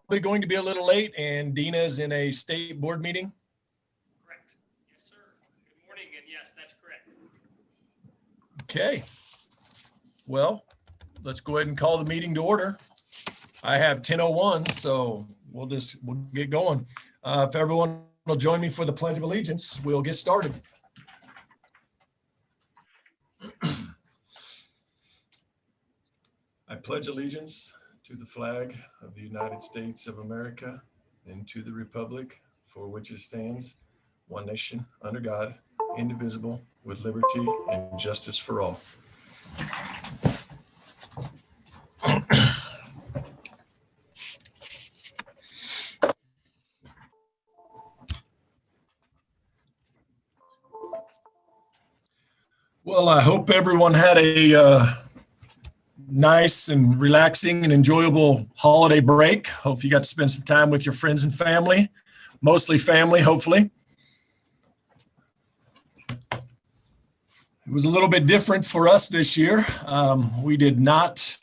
probably going to be a little late, and Dina's in a state board meeting. Correct. Yes, sir. Good morning, and yes, that's correct. Okay. Well, let's go ahead and call the meeting to order. I have 10:01, so we'll get going. If everyone will join me for the Pledge of Allegiance, we'll get started. I pledge allegiance to the flag of the United States of America and to the republic for which it stands, one nation, under God, indivisible, with liberty and justice for all. Well, I hope everyone had a nice and relaxing and enjoyable holiday break. Hope you got to spend some time with your friends and family, mostly family, hopefully. It was a little bit different for us this year. We did not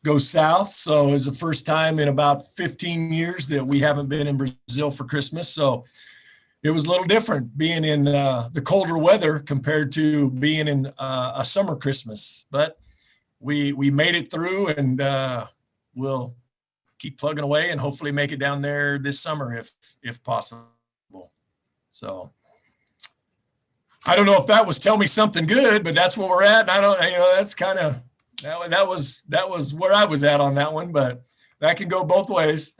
go south, so it was the first time in about 15 years that we haven't been in Brazil for Christmas. So it was a little different being in the colder weather compared to being in a summer Christmas. But we made it through, and we'll keep plugging away and hopefully make it down there this summer if possible. So I don't know if that was tell me something good, but that's where we're at. And I don't, that's kind of that was where I was at on that one, but that can go both ways.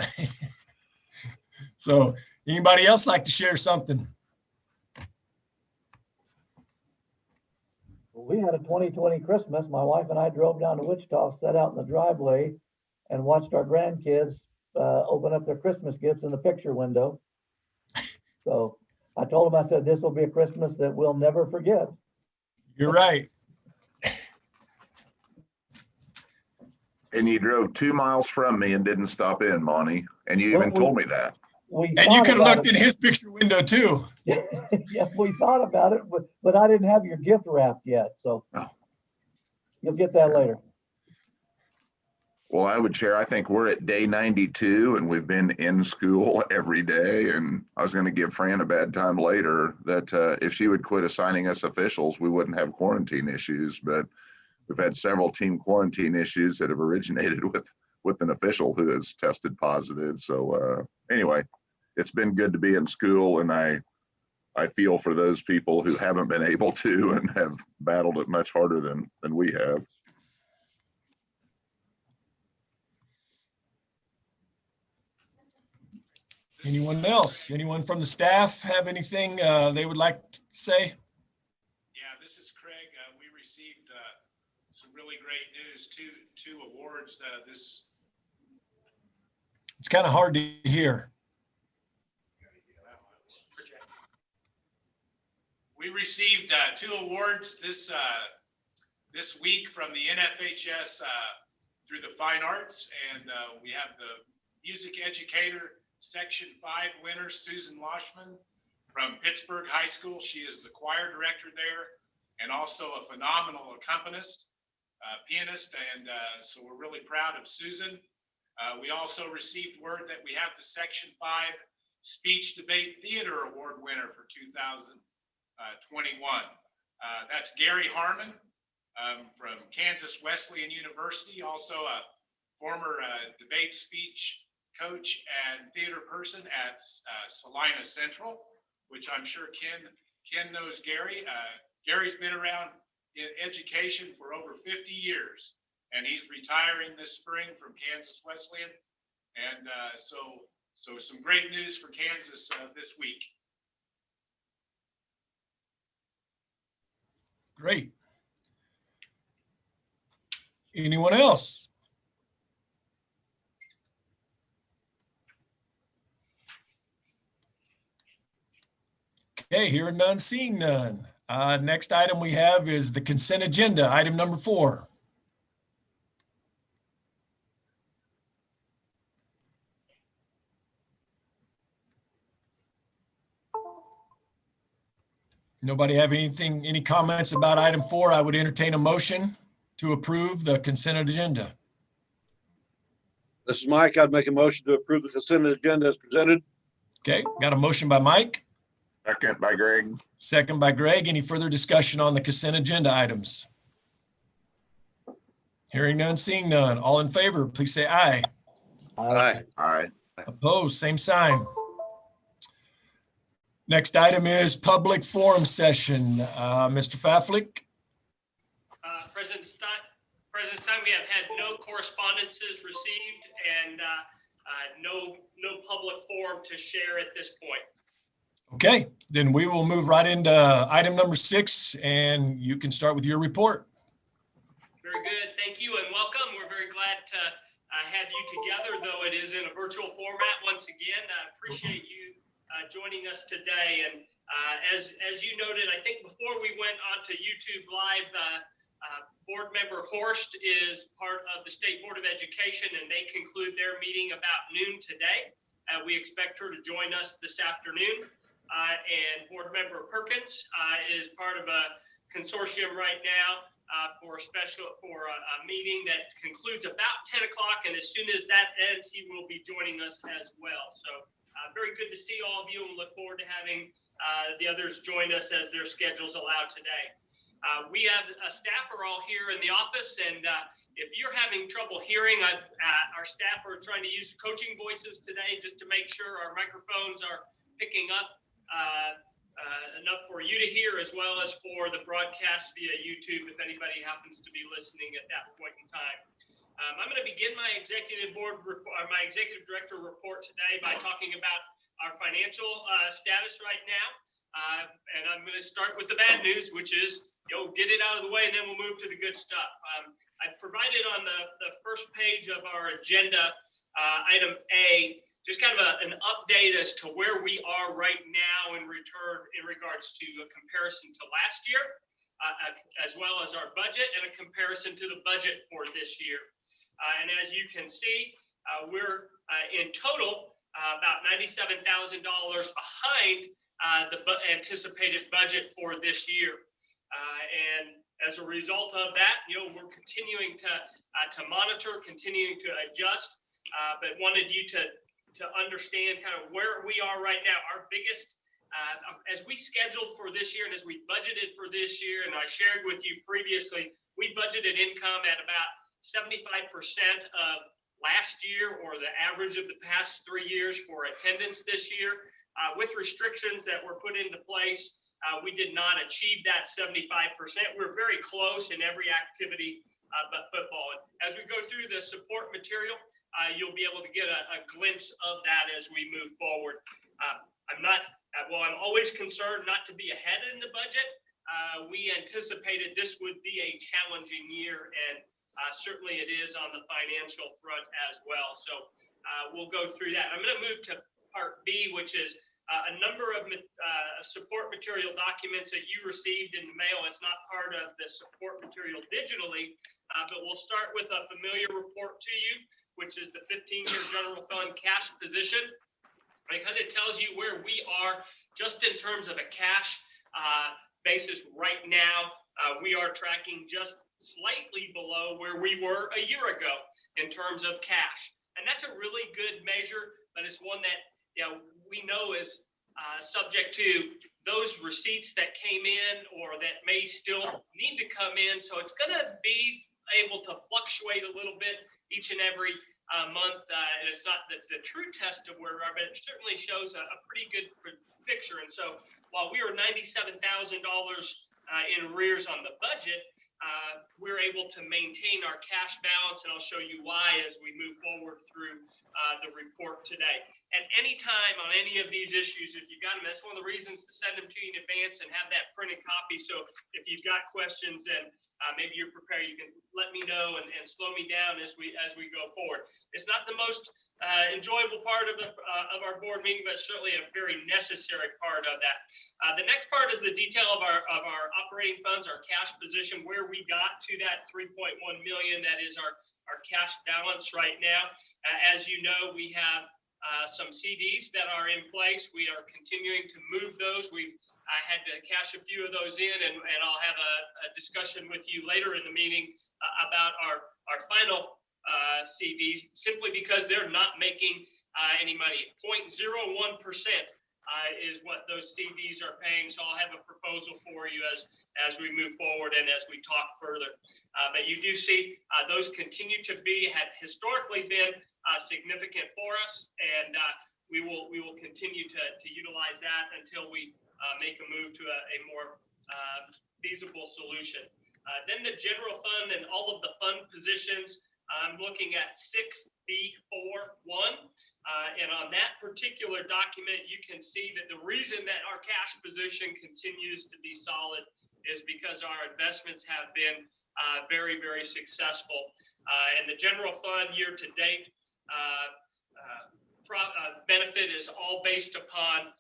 So anybody else like to share something? We had a 2020 Christmas. My wife and I drove down to Wichita, sat out in the driveway, and watched our grandkids open up their Christmas gifts in the picture window. So I told them, I said, this will be a Christmas that we'll never forget. You're right. And you drove 2 miles from me and didn't stop in, Monty. And you even told me that. And you could have looked in his picture window too. Yeah, we thought about it, but I didn't have your gift wrapped yet. So You'll get that later. Well, I would share, I think we're at day 92 and we've been in school every day. And I was going to give Fran a bad time later that if she would quit assigning us officials, we wouldn't have quarantine issues. But we've had several team quarantine issues that have originated with an official who has tested positive. So anyway, it's been good to be in school, and I feel for those people who haven't been able to and have battled it much harder than we have. Anyone else? Anyone from the staff have anything they would like to say? Yeah, this is Craig. We received some really great news, two awards this. It's kind of hard to hear. We received 2 awards this week from the NFHS through the Fine Arts, and we have the Music Educator Section 5 winner, Susan Loshman from Pittsburgh High School. She is the choir director there and also a phenomenal accompanist, pianist, and so we're really proud of Susan. We also received word that we have the Section 5 Speech Debate Theater Award winner for 2021. That's Gary Harmon from Kansas Wesleyan University, also a former debate speech coach and theater person at Salina Central, which I'm sure Ken knows Gary. Gary's been around in education for over 50 years, and he's retiring this spring from Kansas Wesleyan. And so some great news for Kansas this week. Great. Anyone else? Okay, hearing none, seeing none. Next item we have is the consent agenda, item number 4. Nobody have any comments about item 4? I would entertain a motion to approve the consent agenda. This is Mike. I'd make a motion to approve the consent agenda as presented. Okay, got a motion by Mike, Second by Greg. second by Greg. Any further discussion on the consent agenda items? Hearing none, seeing none. All in favor, please say aye. Aye. Aye. Opposed, same sign. Next item is public forum session. Mr. Faflick? President Stein, we have had no correspondences received and no public forum to share at this point. Okay, then we will move right into item number 6, and you can start with your report. Very good. Thank you and welcome. We're very glad to have you together, though it is in a virtual format once again. I appreciate you joining us today. And as you noted, I think before we went on to YouTube Live, Board Member Horst is part of the State Board of Education, and they conclude their meeting about noon today. We expect her to join us this afternoon. And Board Member Perkins is part of a consortium right now for a meeting that concludes about 10 o'clock. And as soon as that ends, he will be joining us as well. So very good to see all of you, and look forward to having the others join us as their schedules allow today. We have staff are all here in the office, and if you're having trouble hearing, our staff are trying to use coaching voices today just to make sure our microphones are picking up enough for you to hear, as well as for the broadcast via YouTube if anybody happens to be listening at that point in time. I'm going to begin my executive director report today by talking about our financial status right now. And I'm going to start with the bad news, which is, get it out of the way, and then we'll move to the good stuff. I've provided on the first page of our agenda, item A, just kind of an update as to where we are right now in regards to a comparison to last year, as well as our budget, and a comparison to the budget for this year. And as you can see, we're in total about $97,000 behind the anticipated budget for this year. And as a result of that, we're continuing to monitor, continuing to adjust, but wanted you to understand kind of where we are right now. Our biggest, as we scheduled for this year and as we budgeted for this year, and I shared with you previously, we budgeted income at about 75% of last year, or the average of the past 3 years for attendance this year. With restrictions that were put into place, we did not achieve that 75%. We're very close in every activity but football. As we go through the support material, you'll be able to get a glimpse of that as we move forward. I'm always concerned not to be ahead in the budget. We anticipated this would be a challenging year, and certainly it is on the financial front as well. So we'll go through that. I'm going to move to part B, which is a number of support material documents that you received in the mail. It's not part of the support material digitally, but we'll start with a familiar report to you, which is the 15-year general fund cash position. It kind of tells you where we are just in terms of a cash basis right now. We are tracking just slightly below where we were a year ago in terms of cash. And that's a really good measure, but it's one that we know is subject to those receipts that came in or that may still need to come in. So it's going to be able to fluctuate a little bit each and every month. And it's not the true test of where we are, but it certainly shows a pretty good picture. And so while we are $97,000 in arrears on the budget, we're able to maintain our cash balance, and I'll show you why as we move forward through the report today. At any time on any of these issues, if you've got them, that's one of the reasons to send them to you in advance and have that printed copy. So if you've got questions and maybe you're prepared, you can let me know and slow me down as we go forward. It's not the most enjoyable part of our board meeting, but certainly a very necessary part of that. The next part is the detail of our operating funds, our cash position, where we got to that 3.1 million. That is our cash balance right now. As you know, we have some CDs that are in place. We are continuing to move those. I had to cash a few of those in, and I'll have a discussion with you later in the meeting about our final CDs simply because they're not making any money. 0.01% is what those CDs are paying. So I'll have a proposal for you as we move forward and as we talk further. But you do see those continue to have historically been significant for us, and we will continue to utilize that until we make a move to a more feasible solution. Then the general fund and all of the fund positions, I'm looking at 6B41. And on that particular document, you can see that the reason that our cash position continues to be solid is because our investments have been very, very successful. And the general fund year to date benefit is all based upon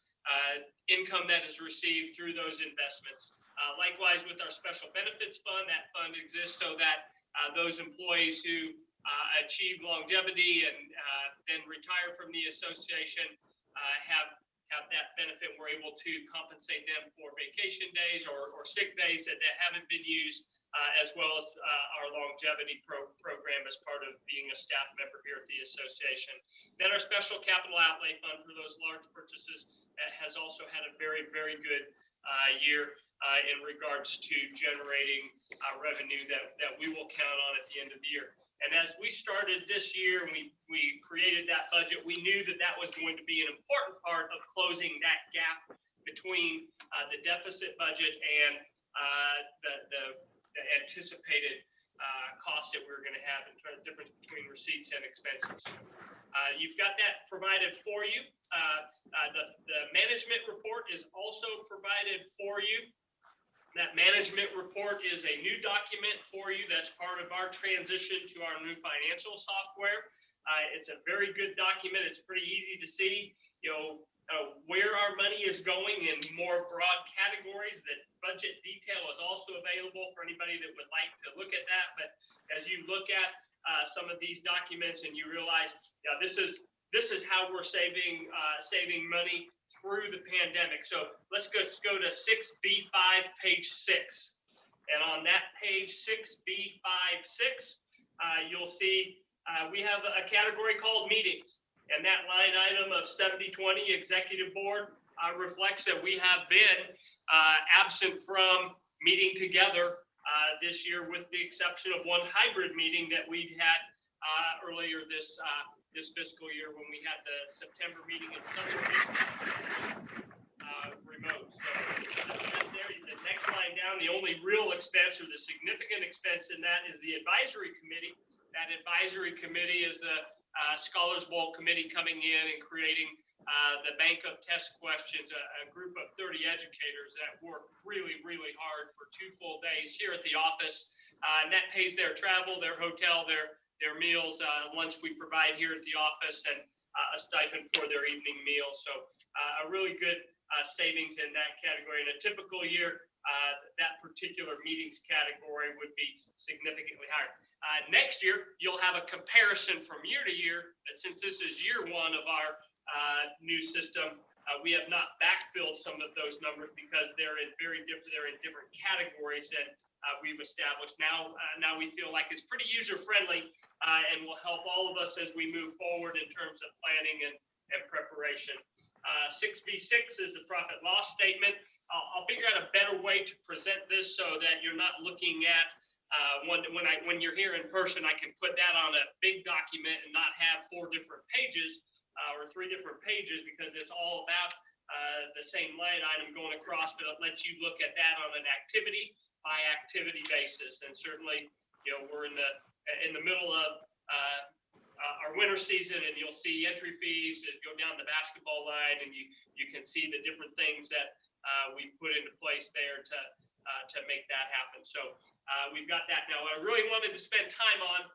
income that is received through those investments. Likewise, with our special benefits fund, that fund exists so that those employees who achieve longevity and then retire from the association have that benefit. We're able to compensate them for vacation days or sick days that haven't been used, as well as our longevity program as part of being a staff member here at the association. Then our special capital outlay fund for those large purchases has also had a very, very good year in regards to generating revenue that we will count on at the end of the year. And as we started this year, and we created that budget, we knew that was going to be an important part of closing that gap between the deficit budget and the anticipated costs that we're going to have in terms of difference between receipts and expenses. You've got that provided for you. The management report is also provided for you. That management report is a new document for you. That's part of our transition to our new financial software. It's a very good document. It's pretty easy to see, where our money is going in more broad categories. That budget detail is also available for anybody that would like to look at that. But as you look at some of these documents and you realize, this is how we're saving money through the pandemic. So let's go to 6B5, page 6. And on that page 6B56, you'll see we have a category called meetings. And that line item of 7020 executive board reflects that we have been absent from meeting together this year, with the exception of one hybrid meeting that we had earlier this fiscal year when we had the September meeting in summer remote. So that's there. The next line down, the only real expense or the significant expense in that is the advisory committee. That advisory committee is the Scholars Bowl committee coming in and creating the bank of test questions, a group of 30 educators that work really, really hard for 2 full days here at the office. And that pays their travel, their hotel, their meals, lunch we provide here at the office, and a stipend for their evening meal. So a really good savings in that category. In a typical year, that particular meetings category would be significantly higher. Next year, you'll have a comparison from year to year, but since this is year 1 of our new system, we have not backfilled some of those numbers because they're in different categories that we've established. Now we feel like it's pretty user-friendly and will help all of us as we move forward in terms of planning and preparation. 6B6 is the profit loss statement. I'll figure out a better way to present this so that you're not looking at when you're here in person, I can put that on a big document and not have 4 different pages or 3 different pages, because it's all about the same line item going across, but it lets you look at that on an activity by activity basis. And certainly, we're in the middle of our winter season, and you'll see entry fees that go down the basketball line, and you can see the different things that we put into place there to make that happen. So we've got that now. What I really wanted to spend time on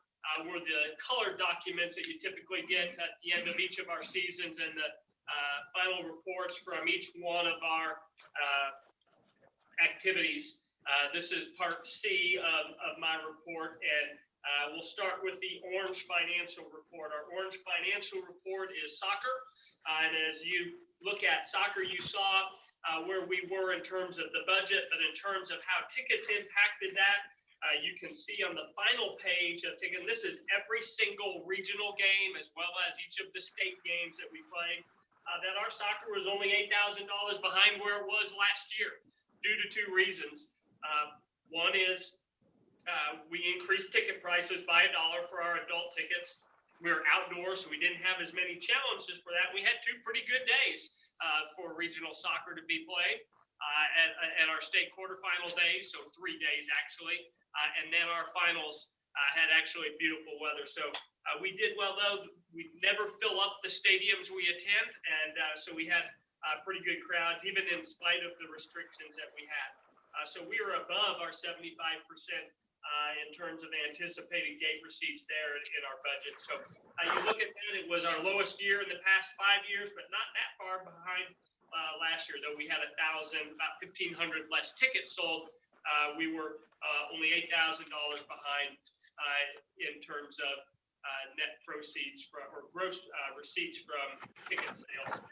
were the colored documents that you typically get at the end of each of our seasons, and the final reports from each one of our activities. This is part C of my report, and we'll start with the orange financial report. Our orange financial report is soccer. And as you look at soccer, you saw where we were in terms of the budget, but in terms of how tickets impacted that, you can see on the final page of ticket, this is every single regional game as well as each of the state games that we played, that our soccer was only $8,000 behind where it was last year due to two reasons. One is we increased ticket prices by $1 for our adult tickets. We were outdoors, so we didn't have as many challenges for that. We had two pretty good days for regional soccer to be played at our state quarterfinal days, so 3 days actually. And then our finals had actually beautiful weather. So we did well, though. We never fill up the stadiums we attend, and so we had pretty good crowds, even in spite of the restrictions that we had. So we were above our 75% in terms of anticipated gate receipts there in our budget. So you look at that, it was our lowest year in the past 5 years, but not that far behind last year, though we had about 1,500 less tickets sold. We were only $8,000 behind in terms of net proceeds or gross receipts from ticket sales.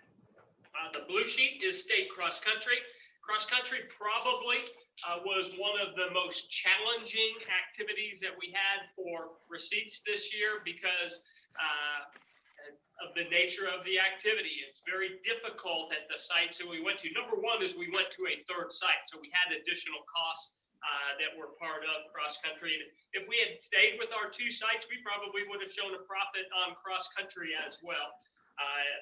The blue sheet is state cross country. Cross country probably was one of the most challenging activities that we had for receipts this year because of the nature of the activity. It's very difficult at the sites that we went to. Number one is we went to a third site, so we had additional costs that were part of cross country. And if we had stayed with our two sites, we probably would have shown a profit on cross country as well.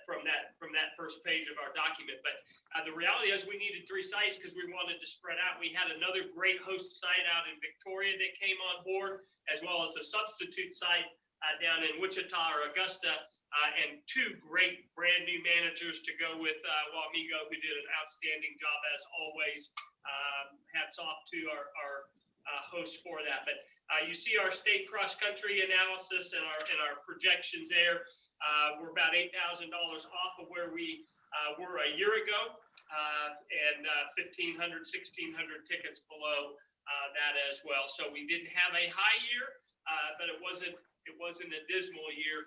From that first page of our document. But the reality is we needed 3 sites because we wanted to spread out. We had another great host site out in Victoria that came on board, as well as a substitute site down in Wichita or Augusta, and 2 great brand new managers to go with Wamigo, who did an outstanding job as always. Hats off to our hosts for that. But you see our state cross country analysis and our projections there. We're about $8,000 off of where we were a year ago, and 1,500, 1,600 tickets below that as well. So we didn't have a high year, but it wasn't a dismal year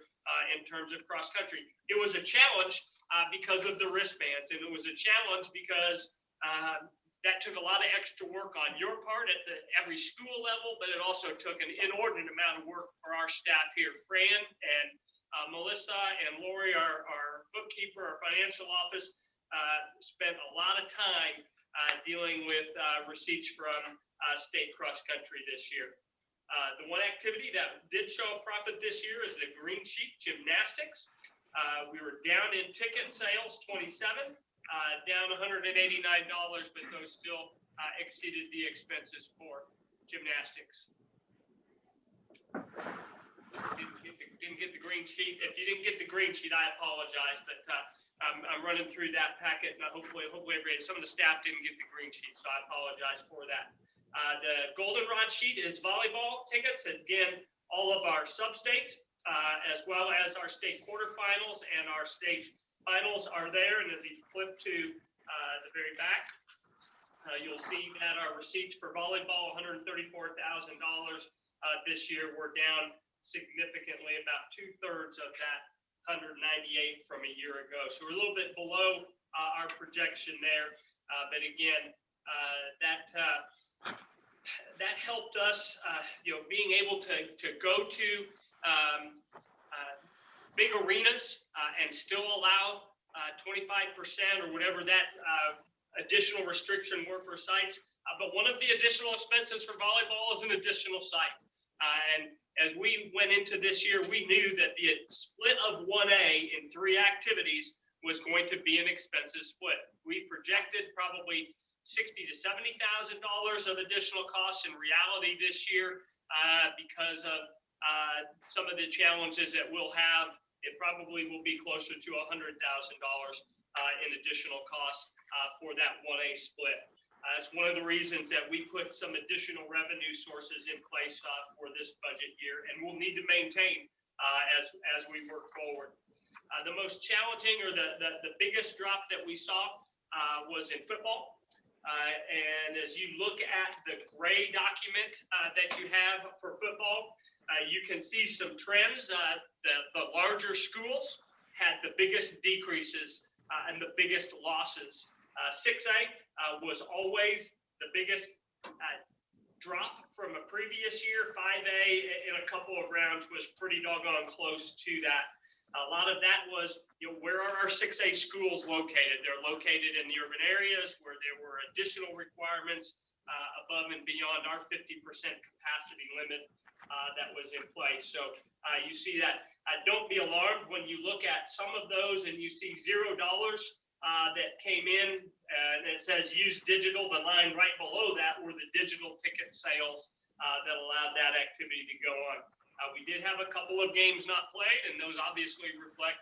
in terms of cross country. It was a challenge because of the wristbands, and it was a challenge because that took a lot of extra work on your part at every school level, but it also took an inordinate amount of work for our staff here. Fran and Melissa and Lori, our bookkeeper, our financial office, spent a lot of time dealing with receipts from state cross country this year. The one activity that did show a profit this year is the green sheet gymnastics. We were down in ticket sales, 27, down $189, but those still exceeded the expenses for gymnastics. Didn't get the green sheet. If you didn't get the green sheet, I apologize, but I'm running through that packet, and hopefully some of the staff didn't get the green sheet, so I apologize for that. The goldenrod sheet is volleyball tickets. Again, all of our sub-state, as well as our state quarterfinals and our state finals are there. And if you flip to the very back, you'll see that our receipts for volleyball, $134,000 this year. We're down significantly, about 2/3 of that 198 from a year ago. So we're a little bit below our projection there. But again, that helped us, being able to go to big arenas and still allow 25% or whatever that additional restriction were for sites. But one of the additional expenses for volleyball is an additional site. And as we went into this year, we knew that the split of 1A in 3 activities was going to be an expensive split. We projected probably $60,000 to $70,000 of additional costs. In reality this year, because of some of the challenges that we'll have, it probably will be closer to $100,000 in additional costs for that 1A split. It's one of the reasons that we put some additional revenue sources in place for this budget year, and we'll need to maintain as we work forward. The most challenging or the biggest drop that we saw was in football. And as you look at the gray document that you have for football, you can see some trends. The larger schools had the biggest decreases and the biggest losses. 6A was always the biggest drop from a previous year. 5A in a couple of rounds was pretty doggone close to that. A lot of that was, where are our 6A schools located? They're located in the urban areas where there were additional requirements above and beyond our 50% capacity limit that was in place. So you see that. Don't be alarmed when you look at some of those and you see $0 that came in and it says use digital. The line right below that were the digital ticket sales that allowed that activity to go on. We did have a couple of games not played, and those obviously reflect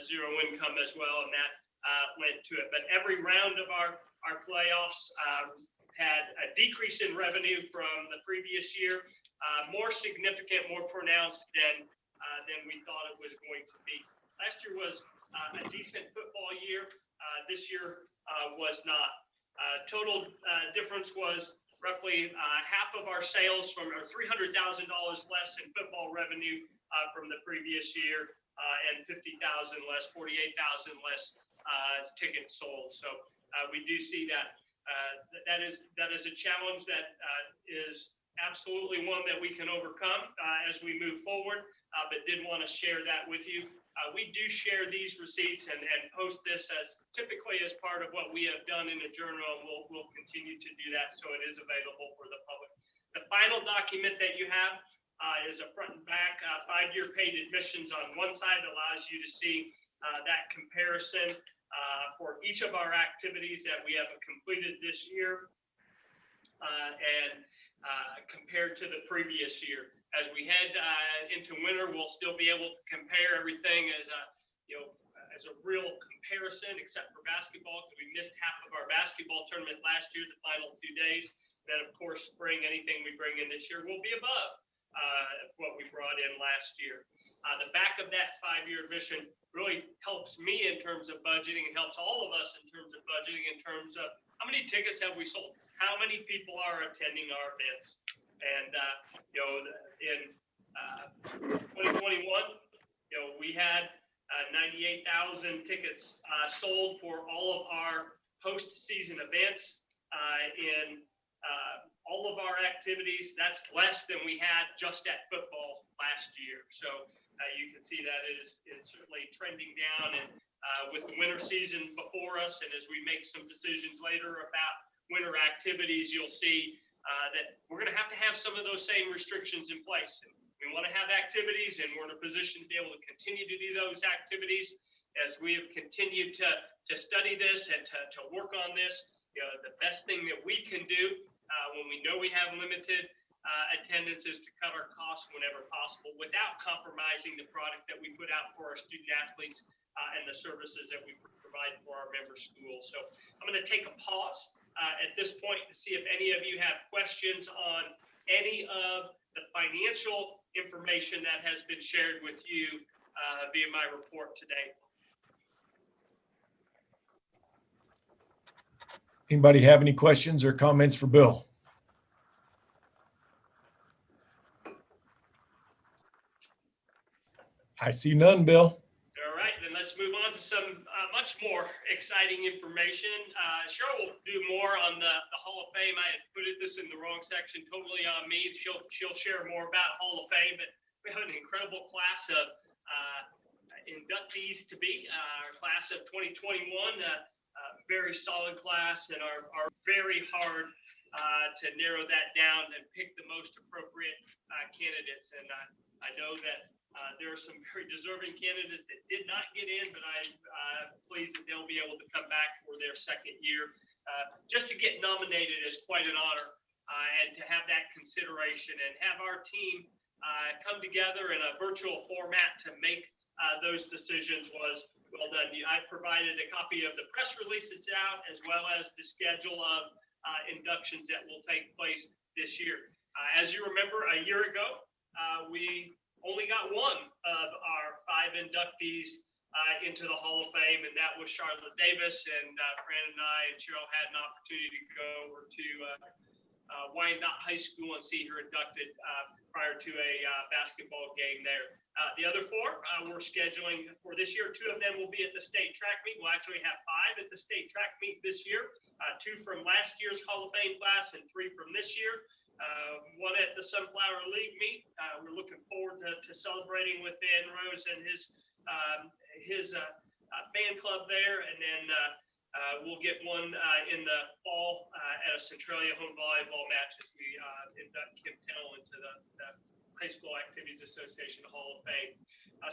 zero income as well, and that went to it. But every round of our playoffs had a decrease in revenue from the previous year, more significant, more pronounced than we thought it was going to be. Last year was a decent football year. This year was not. Total difference was roughly half of our sales from or $300,000 less in football revenue from the previous year, and 50,000 less, 48,000 less tickets sold. So we do see that that is a challenge that is absolutely one that we can overcome as we move forward. But did want to share that with you. We do share these receipts and post this as typically as part of what we have done in a journal, and we'll continue to do that so it is available for the public. The final document that you have is a front and back 5-year paid admissions on one side allows you to see that comparison for each of our activities that we have completed this year and compared to the previous year. As we head into winter, we'll still be able to compare everything as a real comparison, except for basketball, because we missed half of our basketball tournament last year, the final 2 days. Then, of course, spring, anything we bring in this year will be above what we brought in last year. The back of that 5-year admission really helps me in terms of budgeting. It helps all of us in terms of budgeting, in terms of how many tickets have we sold? How many people are attending our events? And, in 2021, we had 98,000 tickets sold for all of our post-season events in all of our activities. That's less than we had just at football last year. So you can see that is certainly trending down. And with the winter season before us, and as we make some decisions later about winter activities, you'll see that we're going to have some of those same restrictions in place. And we want to have activities, and we're in a position to be able to continue to do those activities as we have continued to study this and to work on this. The best thing that we can do when we know we have limited attendance is to cut our costs whenever possible without compromising the product that we put out for our student athletes and the services that we provide for our member schools. So I'm going to take a pause at this point to see if any of you have questions on any of the financial information that has been shared with you via my report today. Anybody have any questions or comments for Bill? I see none, Bill. All right, then let's move on to some much more exciting information. Cheryl will do more on the Hall of Fame. I had put this in the wrong section, totally on me. She'll share more about Hall of Fame, but we have an incredible class of inductees to be. Our class of 2021, very solid class, and are very hard to narrow that down and pick the most appropriate candidates. And I know that there are some very deserving candidates that did not get in, but I'm pleased that they'll be able to come back for their second year. Just to get nominated is quite an honor, and to have that consideration and have our team come together in a virtual format to make those decisions was well done. I provided a copy of the press release that's out, as well as the schedule of inductions that will take place this year. As you remember, a year ago, we only got one of our 5 inductees into the Hall of Fame, and that was Charlotte Davis. And Fran and I and Cheryl had an opportunity to go over to Wyandotte High School and see her inducted prior to a basketball game there. The other 4 we're scheduling for this year. 2 of them will be at the state track meet. We'll actually have 5 at the state track meet this year. 2 from last year's Hall of Fame class and 3 from this year. one at the Sunflower League meet. We're looking forward to celebrating with Dan Rose and his fan club there, and then we'll get one in the fall at a Centralia home volleyball match as we induct Kim Tennell into the High School Activities Association Hall of Fame.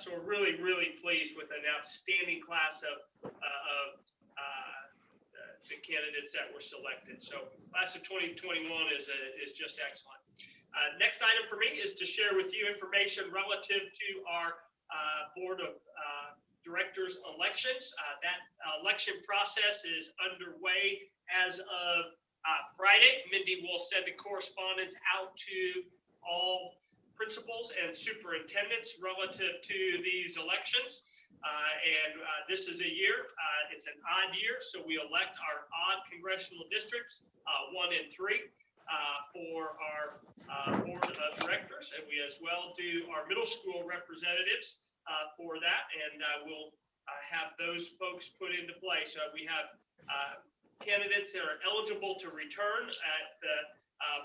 So we're really, really pleased with an outstanding class of the candidates that were selected. So class of 2021 is just excellent. Next item for me is to share with you information relative to our Board of Directors elections. That election process is underway as of Friday. Mindy will send a correspondence out to all principals and superintendents relative to these elections. This is a year, it's an odd year, so we elect our odd congressional districts, 1 and 3, for our Board of Directors, and we as well do our middle school representatives for that, and we'll have those folks put into place. We have candidates that are eligible to return at the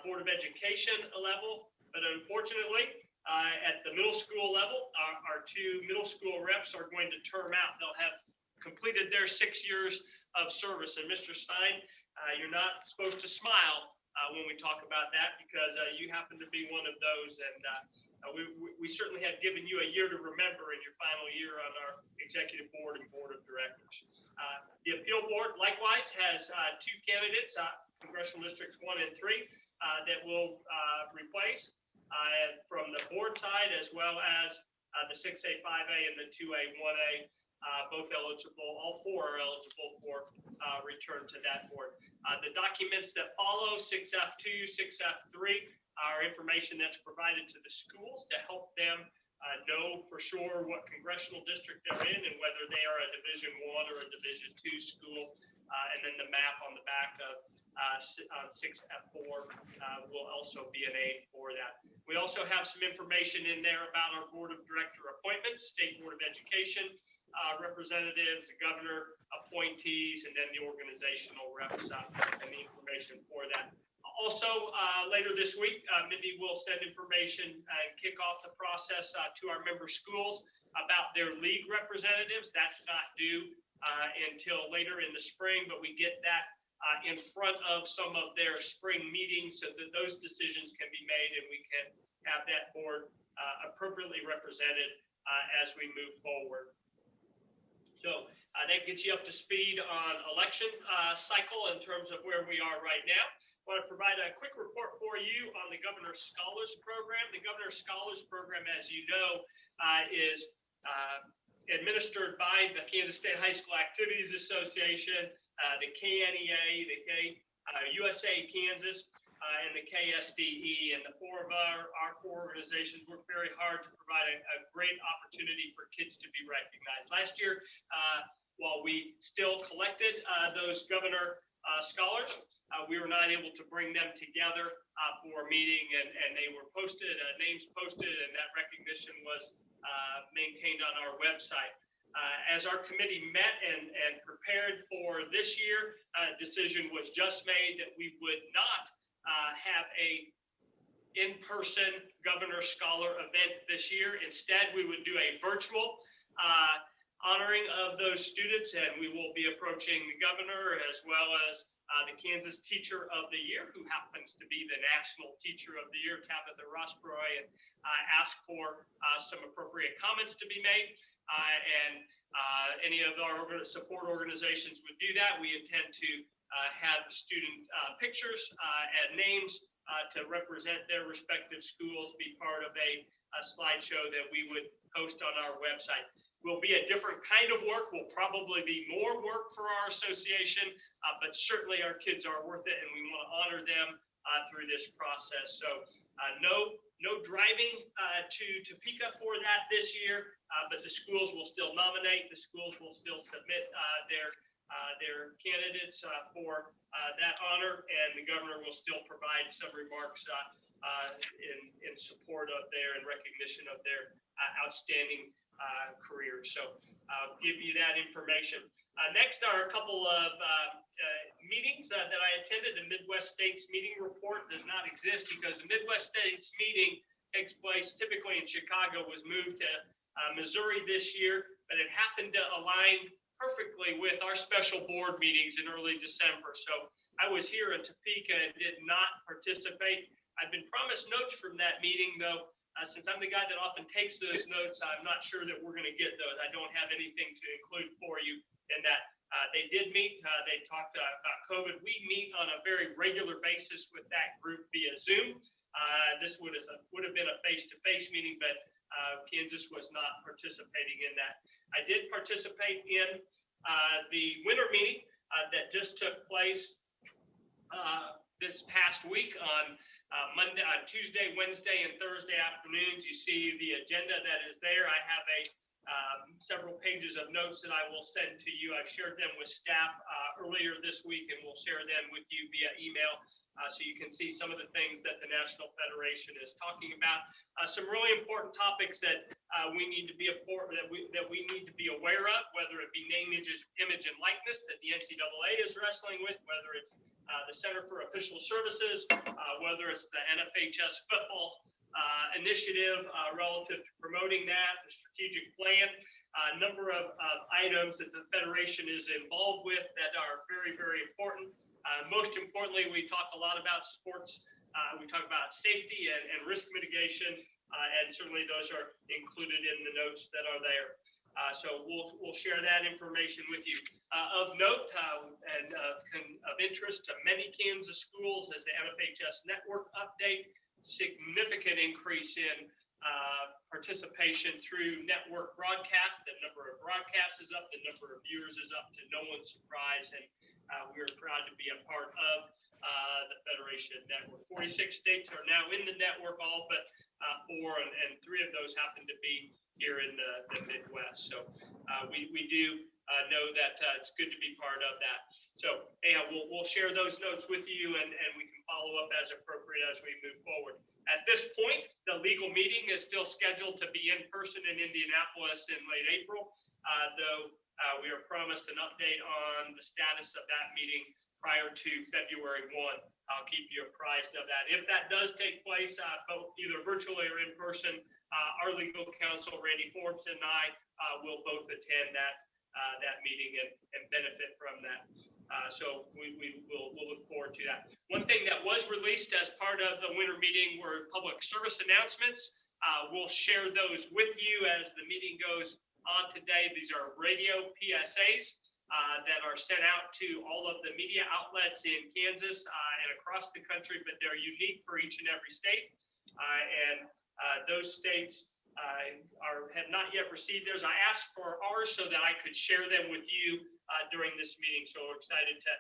Board of Education level, but unfortunately, at the middle school level, our 2 middle school reps are going to term out. They'll have completed their 6 years of service. And Mr. Stein, you're not supposed to smile when we talk about that, because you happen to be one of those. And we certainly have given you a year to remember in your final year on our executive board and board of directors. The appeal board likewise has 2 candidates, congressional districts 1 and 3, that will replace. From the board side, as well as the 6A, 5A, and the 2A, 1A, both eligible, all 4 are eligible for return to that board. The documents that follow, 6F2, 6F3, are information that's provided to the schools to help them know for sure what congressional district they're in and whether they are a Division I or a Division II school. And then the map on the back of 6F4 will also be an aid for that. We also have some information in there about our Board of Director appointments, State Board of Education representatives, the governor appointees, and then the organizational reps and the information for that. Also, later this week, Mindy will send information and kick off the process to our member schools about their league representatives. That's not due until later in the spring, but we get that in front of some of their spring meetings so that those decisions can be made and we can have that board appropriately represented as we move forward. So that gets you up to speed on election cycle in terms of where we are right now. I want to provide a quick report for you on the Governor's Scholars Program. The Governor's Scholars Program, as you know, is administered by the Kansas State High School Activities Association, the KNEA, the USA Kansas, and the KSDE. And the 4 of our 4 organizations work very hard to provide a great opportunity for kids to be recognized. Last year, while we still collected those Governor Scholars, we were not able to bring them together for a meeting, and they were posted, names posted, and that recognition was maintained on our website. As our committee met and prepared for this year, a decision was just made that we would not have a in-person Governor Scholar event this year. Instead, we would do a virtual honoring of those students, and we will be approaching the governor as well as the Kansas Teacher of the Year, who happens to be the National Teacher of the Year, Tabitha Rossbroy, and ask for some appropriate comments to be made. And any of our support organizations would do that. We intend to have student pictures and names to represent their respective schools, be part of a slideshow that we would post on our website. Will be a different kind of work, will probably be more work for our association, but certainly our kids are worth it, and we want to honor them through this process. So no driving to Topeka for that this year, but the schools will still nominate, the schools will still submit their candidates for that honor, and the governor will still provide some remarks in support of their and recognition of their outstanding careers. So I'll give you that information. Next are a couple of meetings that I attended. The Midwest States Meeting Report does not exist because the Midwest States Meeting takes place typically in Chicago, was moved to Missouri this year, but it happened to align perfectly with our special board meetings in early December. So I was here in Topeka and did not participate. I've been promised notes from that meeting, though. Since I'm the guy that often takes those notes, I'm not sure that we're going to get those. I don't have anything to include for you in that. They did meet. They talked about COVID. We meet on a very regular basis with that group via Zoom. This would have been a face-to-face meeting, but Kansas was not participating in that. I did participate in the winter meeting that just took place this past week on Tuesday, Wednesday, and Thursday afternoons. You see the agenda that is there. I have several pages of notes that I will send to you. I've shared them with staff earlier this week, and we'll share them with you via email so you can see some of the things that the National Federation is talking about. Some really important topics that we need to be that we need to be aware of, whether it be name, image, and likeness that the NCAA is wrestling with, whether it's the Center for Official Services, whether it's the NFHS football initiative relative to promoting that, the strategic plan, a number of items that the Federation is involved with that are very, very important. Most importantly, we talk a lot about sports. We talk about safety and risk mitigation, and certainly those are included in the notes that are there. So we'll share that information with you. Of note and of interest to many Kansas schools is the NFHS network update. Significant increase in participation through network broadcasts. The number of broadcasts is up, the number of viewers is up to no one's surprise, and we are proud to be a part of the Federation network. 46 states are now in the network, all but 4, and 3 of those happen to be here in the Midwest. So we do know that it's good to be part of that. So anyhow, we'll share those notes with you, and we can follow up as appropriate as we move forward. At this point, the legal meeting is still scheduled to be in person in Indianapolis in late April, though we are promised an update on the status of that meeting prior to February 1. I'll keep you apprised of that. If that does take place, both either virtually or in person, our legal counsel, Randy Forbes, and I will both attend that meeting and benefit from that. So we'll look forward to that. One thing that was released as part of the winter meeting were public service announcements. We'll share those with you as the meeting goes on today. These are radio PSAs that are sent out to all of the media outlets in Kansas and across the country, but they're unique for each and every state. And those states have not yet received theirs. I asked for ours so that I could share them with you during this meeting. So we're excited to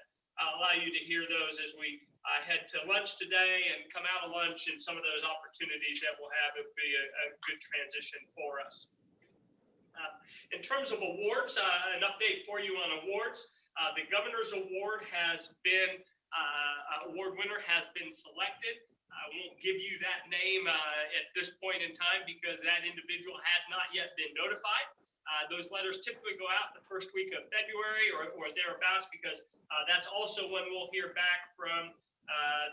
allow you to hear those as we head to lunch today and come out of lunch, and some of those opportunities that we'll have. It would be a good transition for us. In terms of awards, an update for you on awards. The Governor's Award has been, award winner has been selected. I won't give you that name at this point in time because that individual has not yet been notified. Those letters typically go out the first week of February or thereabouts, because that's also when we'll hear back from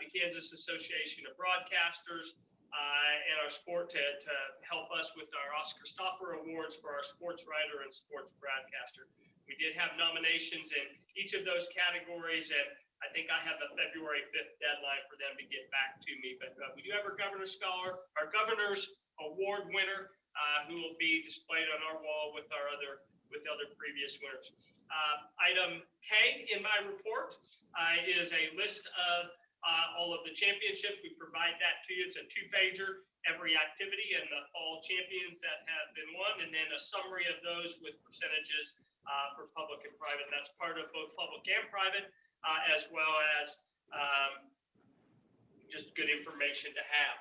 the Kansas Association of Broadcasters and our sport to help us with our Oscar Stauffer Awards for our sports writer and sports broadcaster. We did have nominations in each of those categories, and I think I have a February 5th deadline for them to get back to me. But we do have our Governor's Scholar, our Governor's Award winner, who will be displayed on our wall with other previous winners. Item K in my report is a list of all of the championships. We provide that to you. It's a 2-pager, every activity and the fall champions that have been won, and then a summary of those with percentages for public and private. That's part of both public and private, as well as just good information to have.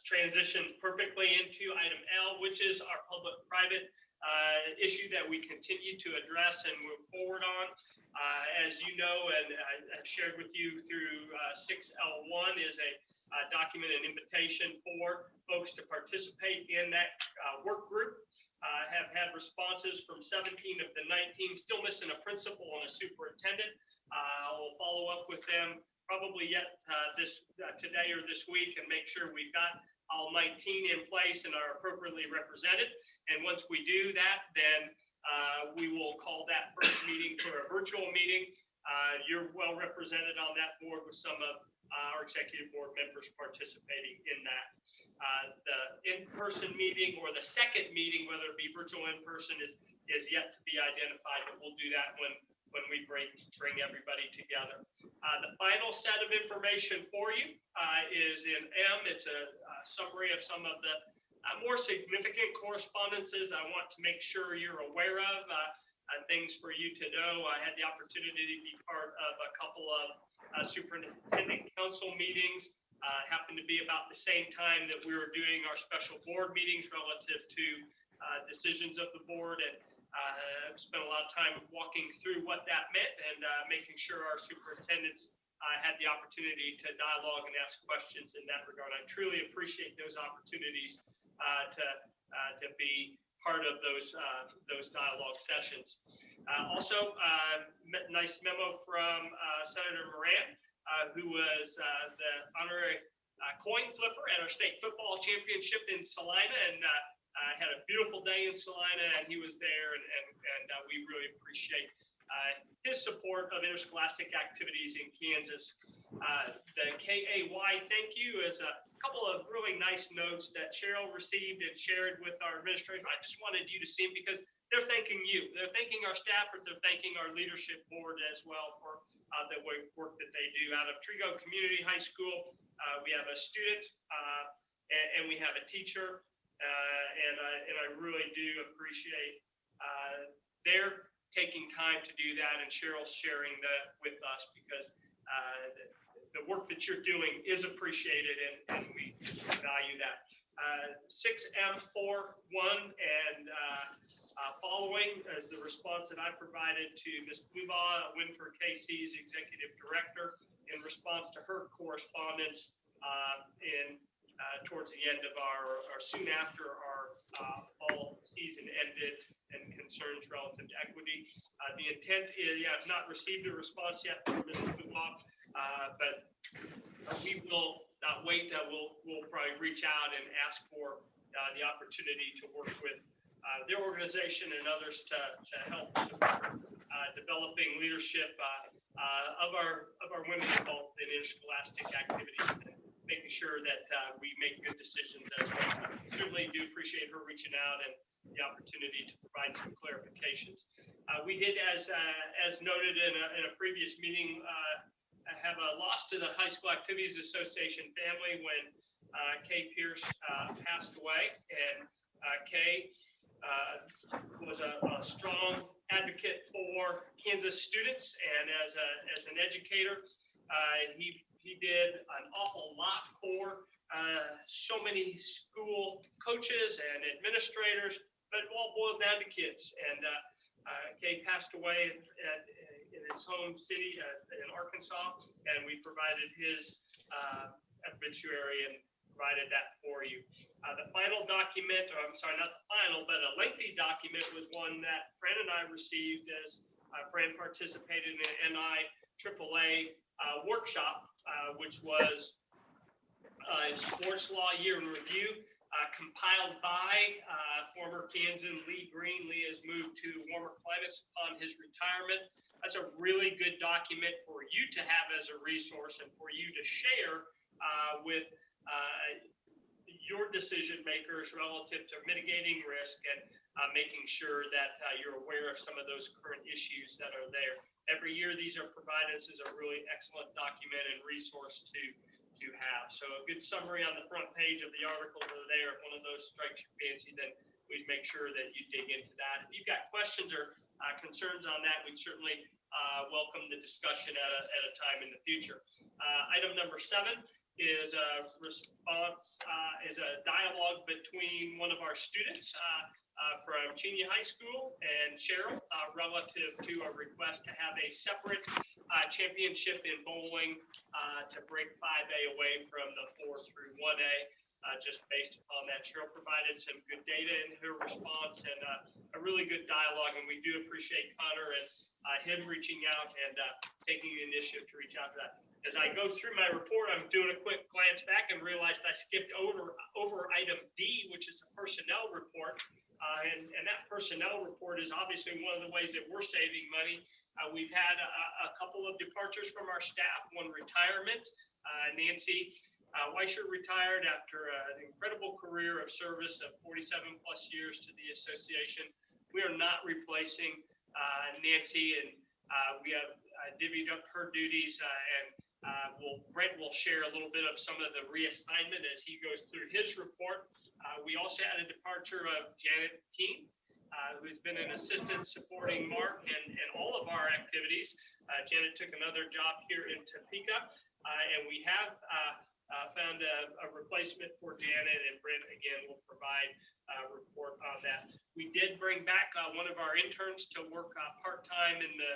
Transition perfectly into item L, which is our public-private issue that we continue to address and move forward on. As you know, and I've shared with you through 6L1 is a document, an invitation for folks to participate in that work group. have had responses from 17 of the 19, still missing a principal and a superintendent. We'll follow up with them probably yet today or this week and make sure we've got all 19 in place and are appropriately represented. And once we do that, then we will call that first meeting for a virtual meeting. You're well represented on that board with some of our executive board members participating in that. The in-person meeting or the second meeting, whether it be virtual or in-person, is yet to be identified, but we'll do that when we bring everybody together. The final set of information for you is in M. It's a summary of some of the more significant correspondences I want to make sure you're aware of. Things for you to know. I had the opportunity to be part of a couple of superintendent council meetings. Happened to be about the same time that we were doing our special board meetings relative to decisions of the board, and spent a lot of time walking through what that meant and making sure our superintendents had the opportunity to dialogue and ask questions in that regard. I truly appreciate those opportunities to be part of those dialogue sessions. Also, nice memo from Senator Moran, who was the honorary coin flipper at our state football championship in Salina, and had a beautiful day in Salina, and he was there, and we really appreciate his support of interscholastic activities in Kansas. The KAY thank you is a couple of really nice notes that Cheryl received and shared with our administration. I just wanted you to see them because they're thanking you. They're thanking our staff, but they're thanking our leadership board as well for the work that they do. Out of Trigo Community High School, we have a student and we have a teacher, and I really do appreciate their taking time to do that, and Cheryl sharing that with us, because the work that you're doing is appreciated, and we value that. 6M41 and following as the response that I provided to Ms. Blubaugh, Winford KC's executive director, in response to her correspondence towards the end of our, or soon after our fall season ended, and concerns relative to equity. The intent is, I've not received a response yet from Ms. Blubaugh, but we will not wait. We'll probably reach out and ask for the opportunity to work with their organization and others to help support developing leadership of our women involved in interscholastic activities, and making sure that we make good decisions as well. Certainly do appreciate her reaching out and the opportunity to provide some clarifications. We did, as noted in a previous meeting, have a loss to the High School Activities Association family when Kay Pierce passed away, and Kay was a strong advocate for Kansas students, and as an educator, he did an awful lot for so many school coaches and administrators, but it all boiled down to kids. And Kay passed away in his home city in Arkansas, and we provided his obituary and provided that for you. The final document, or I'm sorry, not the final, but a lengthy document, was one that Fran and I received as Fran participated in an NIAAA workshop, which was a sports law year in review, compiled by former Kansan Lee Green. Lee has moved to warmer climates upon his retirement. That's a really good document for you to have as a resource and for you to share with your decision makers relative to mitigating risk and making sure that you're aware of some of those current issues that are there. Every year, these are provided. This is a really excellent document and resource to have. So a good summary on the front page of the articles are there. If one of those strikes your fancy, then please make sure that you dig into that. If you've got questions or concerns on that, we'd certainly welcome the discussion at a time in the future. Item number 7 is a response, is a dialogue between one of our students from Cheney High School and Cheryl relative to a request to have a separate championship in bowling to break 5A away from the 4 through 1A. just based upon that. Cheryl provided some good data in her response and a really good dialogue, and we do appreciate Connor and him reaching out and taking the initiative to reach out to that. As I go through my report, I'm doing a quick glance back and realized I skipped over item D, which is the personnel report. And that personnel report is obviously one of the ways that we're saving money. We've had a couple of departures from our staff, one retirement. Nancy Weischer retired after an incredible career of service of 47 plus years to the association. We are not replacing Nancy, and we have divvied up her duties, and Brent will share a little bit of some of the reassignment as he goes through his report. We also had a departure of Janet Keene, who's been an assistant supporting Mark and all of our activities. Janet took another job here in Topeka, and we have found a replacement for Janet, and Brent again will provide a report on that. We did bring back one of our interns to work part-time in the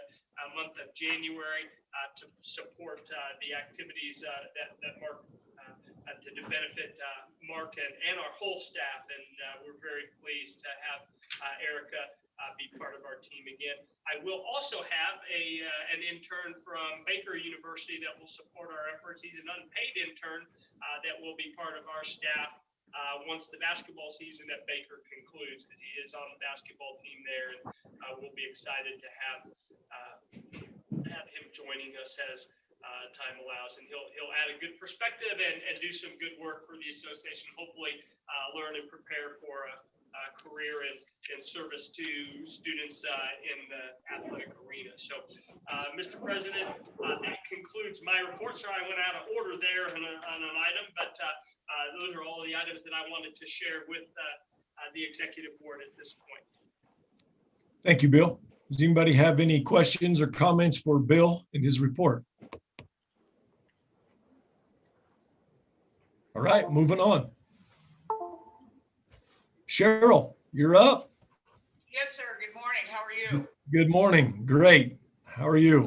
month of January to support the activities that Mark to benefit Mark and our whole staff, and we're very pleased to have Erica be part of our team again. I will also have an intern from Baker University that will support our efforts. He's an unpaid intern that will be part of our staff once the basketball season at Baker concludes, because he is on the basketball team there, and we'll be excited to have him joining us as time allows, and he'll add a good perspective and do some good work for the association. Hopefully, learn and prepare for a career in service to students in the athletic arena. So, Mr. President, that concludes my report. Sorry, I went out of order there on an item, but those are all the items that I wanted to share with the executive board at this point. Thank you, Bill. Does anybody have any questions or comments for Bill in his report? All right, moving on. Cheryl, you're up. Yes, sir. Good morning. How are you? Good morning. Great. How are you?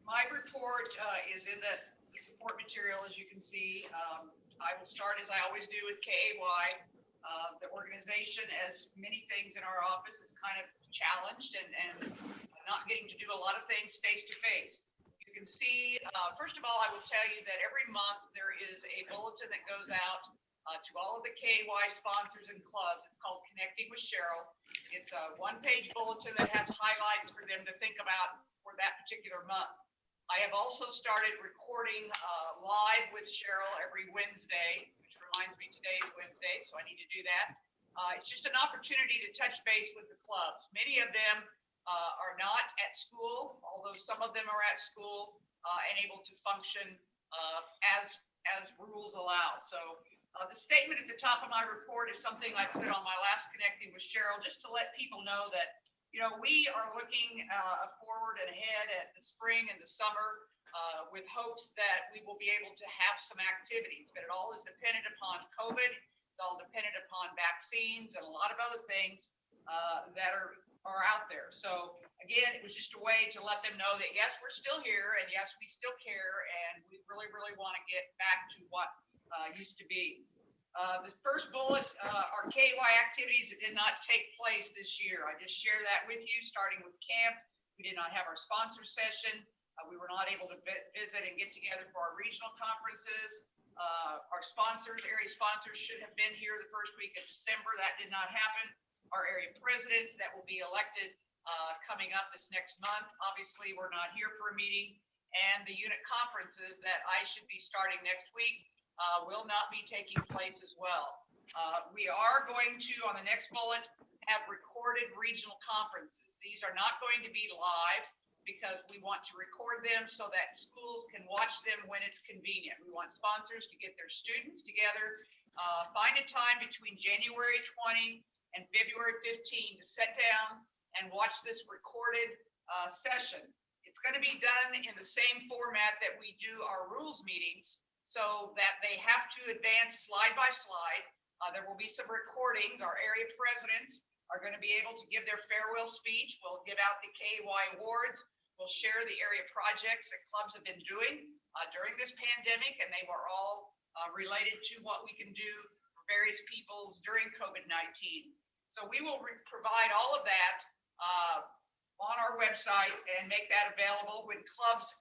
My report is in the support material, as you can see. I will start, as I always do, with KAY. The organization, as many things in our office, is kind of challenged and not getting to do a lot of things face to face. You can see, first of all, I will tell you that every month there is a bulletin that goes out to all of the KY sponsors and clubs. It's called Connecting with Cheryl. It's a one-page bulletin that has highlights for them to think about for that particular month. I have also started recording live with Cheryl every Wednesday, which reminds me today is Wednesday, so I need to do that. It's just an opportunity to touch base with the clubs. Many of them are not at school, although some of them are at school and able to function as rules allow. So the statement at the top of my report is something I put on my last Connecting with Cheryl, just to let people know that, you know, we are looking forward and ahead at the spring and the summer with hopes that we will be able to have some activities, but it all is dependent upon COVID. It's all dependent upon vaccines and a lot of other things that are out there. So again, it was just a way to let them know that yes, we're still here, and yes, we still care, and we really, really want to get back to what used to be. The first bullet are KY activities that did not take place this year. I just share that with you, starting with camp. We did not have our sponsor session. We were not able to visit and get together for our regional conferences. Our sponsors, area sponsors, should have been here the first week of December. That did not happen. Our area presidents that will be elected coming up this next month, obviously we're not here for a meeting. And the unit conferences that I should be starting next week will not be taking place as well. We are going to, on the next bullet, have recorded regional conferences. These are not going to be live because we want to record them so that schools can watch them when it's convenient. We want sponsors to get their students together, find a time between January 20 and February 15 to sit down and watch this recorded session. It's going to be done in the same format that we do our rules meetings, so that they have to advance slide by slide. There will be some recordings. Our area presidents are going to be able to give their farewell speech. We'll give out the KY awards. We'll share the area projects that clubs have been doing during this pandemic, and they were all related to what we can do various peoples during COVID-19. So we will provide all of that on our website and make that available when clubs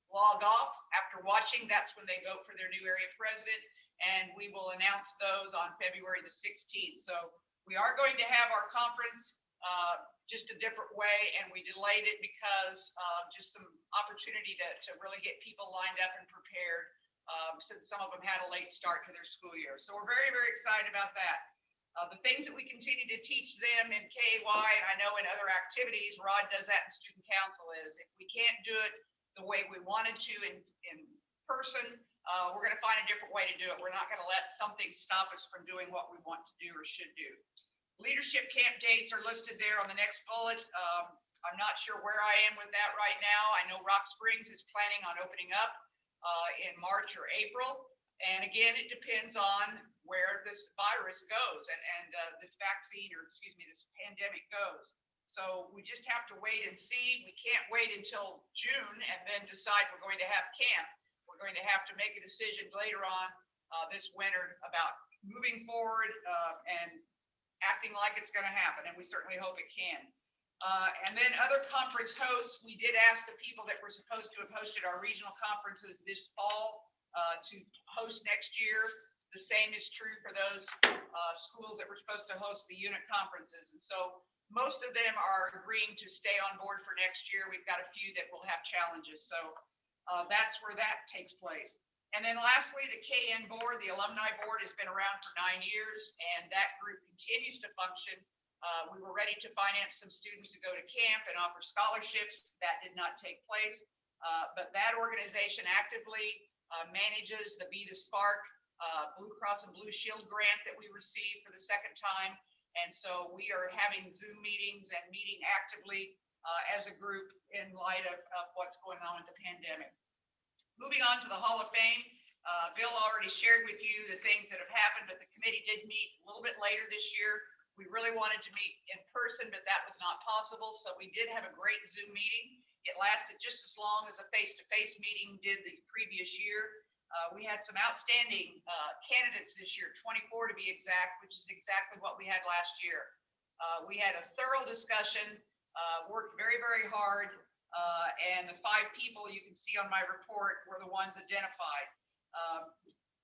log off after watching. That's when they vote for their new area president, and we will announce those on February the 16th. So we are going to have our conference just a different way, and we delayed it because just some opportunity to really get people lined up and prepared since some of them had a late start to their school year. So we're very, very excited about that. The things that we continue to teach them in KY, and I know in other activities, Rod does that in student council, is if we can't do it the way we wanted to in person, we're going to find a different way to do it. We're not going to let something stop us from doing what we want to do or should do. Leadership camp dates are listed there on the next bullet. I'm not sure where I am with that right now. I know Rock Springs is planning on opening up in March or April. And again, it depends on where this virus goes and this vaccine, or excuse me, this pandemic goes. So we just have to wait and see. We can't wait until June and then decide we're going to have camp. We're going to have to make a decision later on this winter about moving forward and acting like it's going to happen. And we certainly hope it can. And then other conference hosts, we did ask the people that were supposed to have hosted our regional conferences this fall to host next year. The same is true for those schools that were supposed to host the unit conferences. And so most of them are agreeing to stay on board for next year. We've got a few that will have challenges. So that's where that takes place. And then lastly, the KN board, the alumni board, has been around for 9 years, and that group continues to function. We were ready to finance some students to go to camp and offer scholarships. That did not take place. But that organization actively manages the Be the Spark Blue Cross and Blue Shield grant that we received for the second time. And so we are having Zoom meetings and meeting actively as a group in light of what's going on with the pandemic. Moving on to the Hall of Fame, Bill already shared with you the things that have happened, but the committee did meet a little bit later this year. We really wanted to meet in person, but that was not possible. So we did have a great Zoom meeting. It lasted just as long as a face-to-face meeting did the previous year. We had some outstanding candidates this year, 24 to be exact, which is exactly what we had last year. We had a thorough discussion, worked very, very hard, and the 5 people you can see on my report were the ones identified.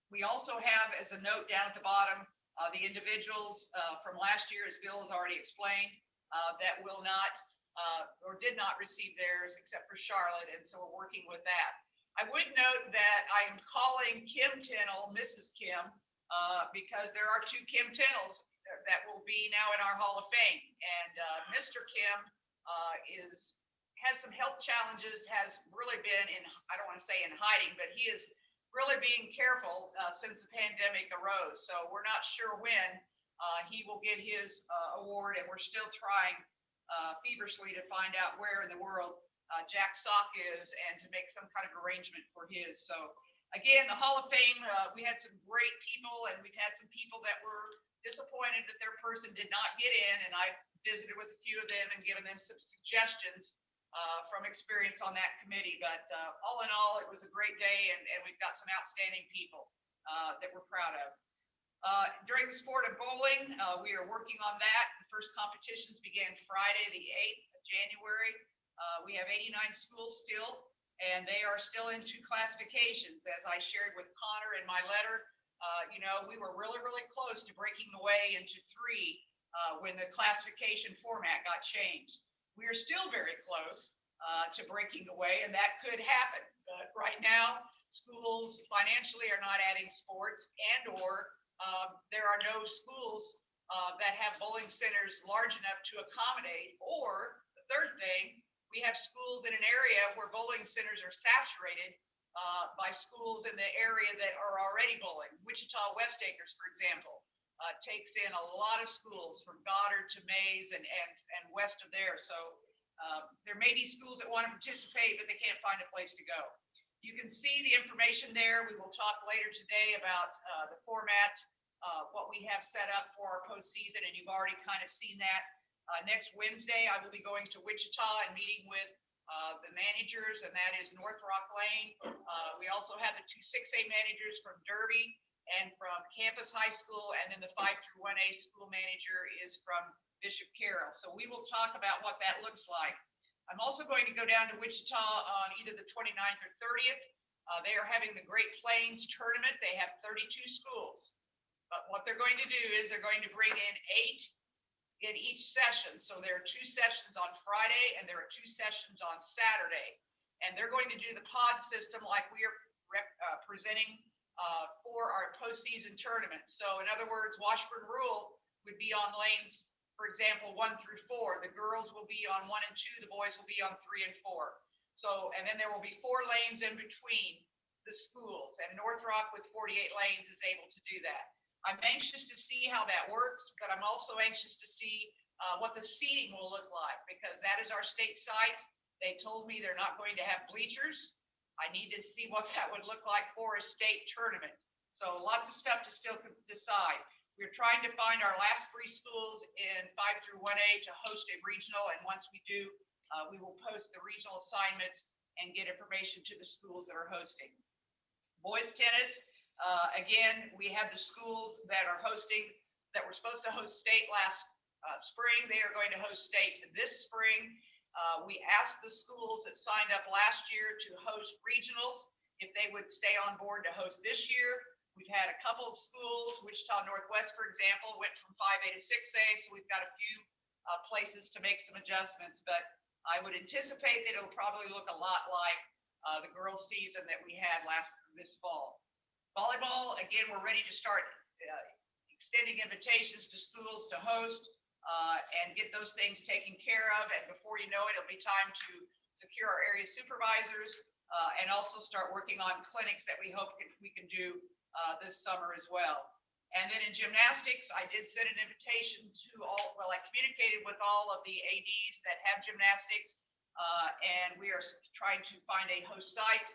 We also have, as a note down at the bottom, the individuals from last year, as Bill has already explained, that will not or did not receive theirs except for Charlotte, and so we're working with that. I would note that I'm calling Kim Tennell Mrs. Kim because there are 2 Kim Tennells that will be now in our Hall of Fame. And Mr. Kim has some health challenges, has really been in, I don't want to say in hiding, but he is really being careful since the pandemic arose. So we're not sure when he will get his award, and we're still trying feverishly to find out where in the world Jack Sock is and to make some kind of arrangement for his. So again, the Hall of Fame, we had some great people, and we've had some people that were disappointed that their person did not get in, and I visited with a few of them and given them some suggestions from experience on that committee. But all in all, it was a great day, and we've got some outstanding people that we're proud of. During the sport of bowling, we are working on that. The first competitions began Friday, the 8th of January. We have 89 schools still, and they are still in 2 classifications. As I shared with Connor in my letter, we were really, really close to breaking away into 3 when the classification format got changed. We are still very close to breaking away, and that could happen. But right now, schools financially are not adding sports, and/or there are no schools that have bowling centers large enough to accommodate. Or the third thing, we have schools in an area where bowling centers are saturated by schools in the area that are already bowling. Wichita West Acres, for example, takes in a lot of schools from Goddard to Mays and west of there. So there may be schools that want to participate, but they can't find a place to go. You can see the information there. We will talk later today about the format, what we have set up for our postseason, and you've already kind of seen that. Next Wednesday, I will be going to Wichita and meeting with the managers, and that is North Rock Lane. We also have the 2 6A managers from Derby and from Campus High School, and then the 5 through 1A school manager is from Bishop Carroll. So we will talk about what that looks like. I'm also going to go down to Wichita on either the 29th or 30th. They are having the Great Plains Tournament. They have 32 schools. But what they're going to do is they're going to bring in 8 in each session. So there are 2 sessions on Friday and there are 2 sessions on Saturday. And they're going to do the pod system like we are presenting for our postseason tournament. So in other words, Washburn Rural would be on lanes, for example, 1 through 4. The girls will be on 1 and 2. The boys will be on 3 and 4. So, and then there will be 4 lanes in between the schools, and Northrop with 48 lanes is able to do that. I'm anxious to see how that works, but I'm also anxious to see what the seating will look like, because that is our state site. They told me they're not going to have bleachers. I need to see what that would look like for a state tournament. So lots of stuff to still decide. We're trying to find our last 3 schools in 5 through 1A to host a regional, and once we do, we will post the regional assignments and get information to the schools that are hosting. Boys tennis, again, we have the schools that are hosting, that were supposed to host state last spring. They are going to host state this spring. We asked the schools that signed up last year to host regionals if they would stay on board to host this year. We've had a couple of schools, Wichita Northwest, for example, went from 5A to 6A, so we've got a few places to make some adjustments, but I would anticipate that it'll probably look a lot like the girls' season that we had this fall. Volleyball, again, we're ready to start extending invitations to schools to host and get those things taken care of. And before you know it, it'll be time to secure our area supervisors and also start working on clinics that we hope we can do this summer as well. And then in gymnastics, I did send an invitation to all, well, I communicated with all of the ADs that have gymnastics, and we are trying to find a host site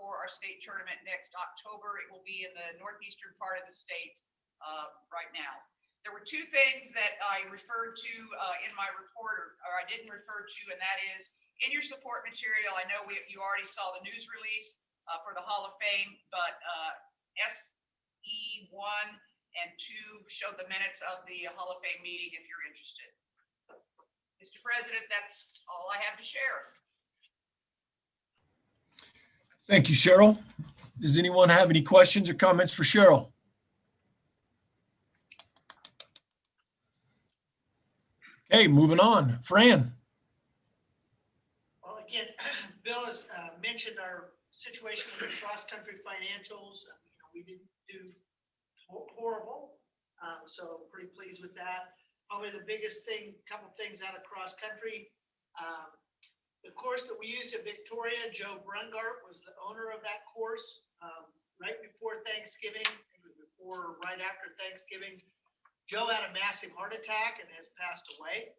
for our state tournament next October. It will be in the northeastern part of the state right now. There were 2 things that I referred to in my report, or I didn't refer to, and that is in your support material. I know you already saw the news release for the Hall of Fame, but SE 1 and 2 show the minutes of the Hall of Fame meeting if you're interested. Mr. President, that's all I have to share. Thank you, Cheryl. Does anyone have any questions or comments for Cheryl? Okay, moving on. Fran. Well, again, Bill has mentioned our situation with the cross-country financials. We didn't do horrible, so pretty pleased with that. Probably the biggest thing, couple things out of cross-country. The course that we used at Victoria, Joe Brungart was the owner of that course. Right before Thanksgiving, right after Thanksgiving, Joe had a massive heart attack and has passed away.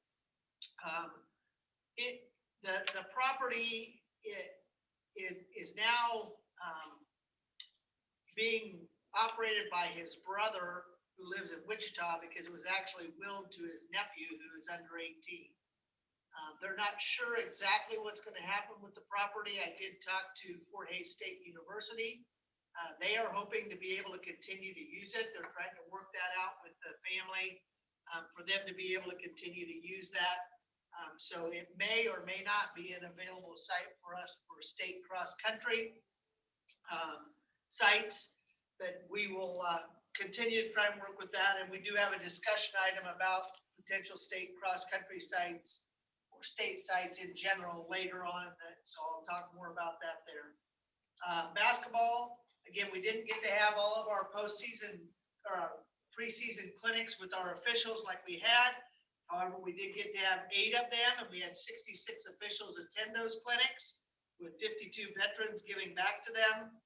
The property is now being operated by his brother who lives in Wichita, because it was actually willed to his nephew who is under 18. They're not sure exactly what's going to happen with the property. I did talk to Fort Hays State University. They are hoping to be able to continue to use it. They're trying to work that out with the family for them to be able to continue to use that. So it may or may not be an available site for us for state cross-country sites, but we will continue to try and work with that. And we do have a discussion item about potential state cross-country sites or state sites in general later on. So I'll talk more about that there. Basketball, again, we didn't get to have all of our postseason or preseason clinics with our officials like we had. However, we did get to have 8 of them, and we had 66 officials attend those clinics with 52 veterans giving back to them.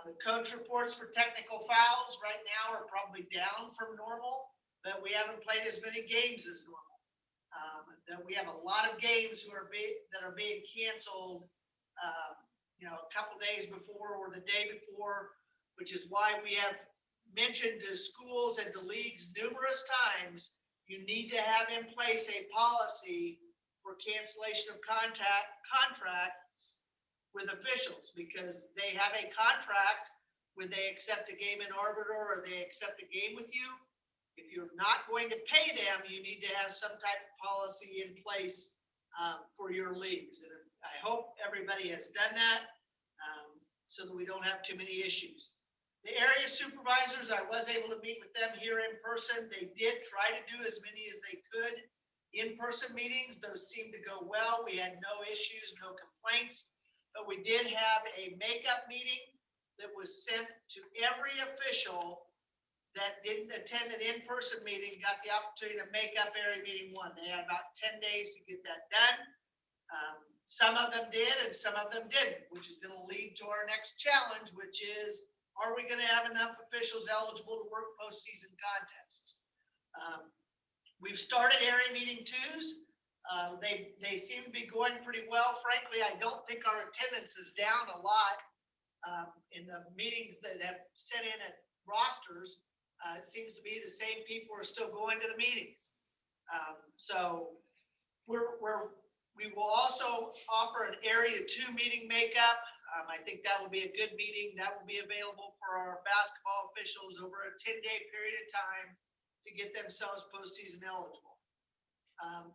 The coach reports for technical fouls right now are probably down from normal, but we haven't played as many games as normal. That we have a lot of games that are being canceled, a couple days before or the day before, which is why we have mentioned to schools and to leagues numerous times, you need to have in place a policy for cancellation of contracts with officials, because they have a contract Would they accept a game in Arbiter, or they accept a game with you? If you're not going to pay them, you need to have some type of policy in place for your leagues. And I hope everybody has done that so that we don't have too many issues. The area supervisors, I was able to meet with them here in person. They did try to do as many as they could in-person meetings. Those seemed to go well. We had no issues, no complaints, but we did have a makeup meeting that was sent to every official that didn't attend an in-person meeting, got the opportunity to make up area meeting 1. They had about 10 days to get that done. Some of them did and some of them didn't, which is going to lead to our next challenge, which is, are we going to have enough officials eligible to work postseason contests? We've started area meeting 2s. They seem to be going pretty well. Frankly, I don't think our attendance is down a lot in the meetings that have sent in at rosters. It seems to be the same people are still going to the meetings. So we will also offer an area 2 meeting makeup. I think that will be a good meeting. That will be available for our basketball officials over a 10-day period of time to get themselves postseason eligible.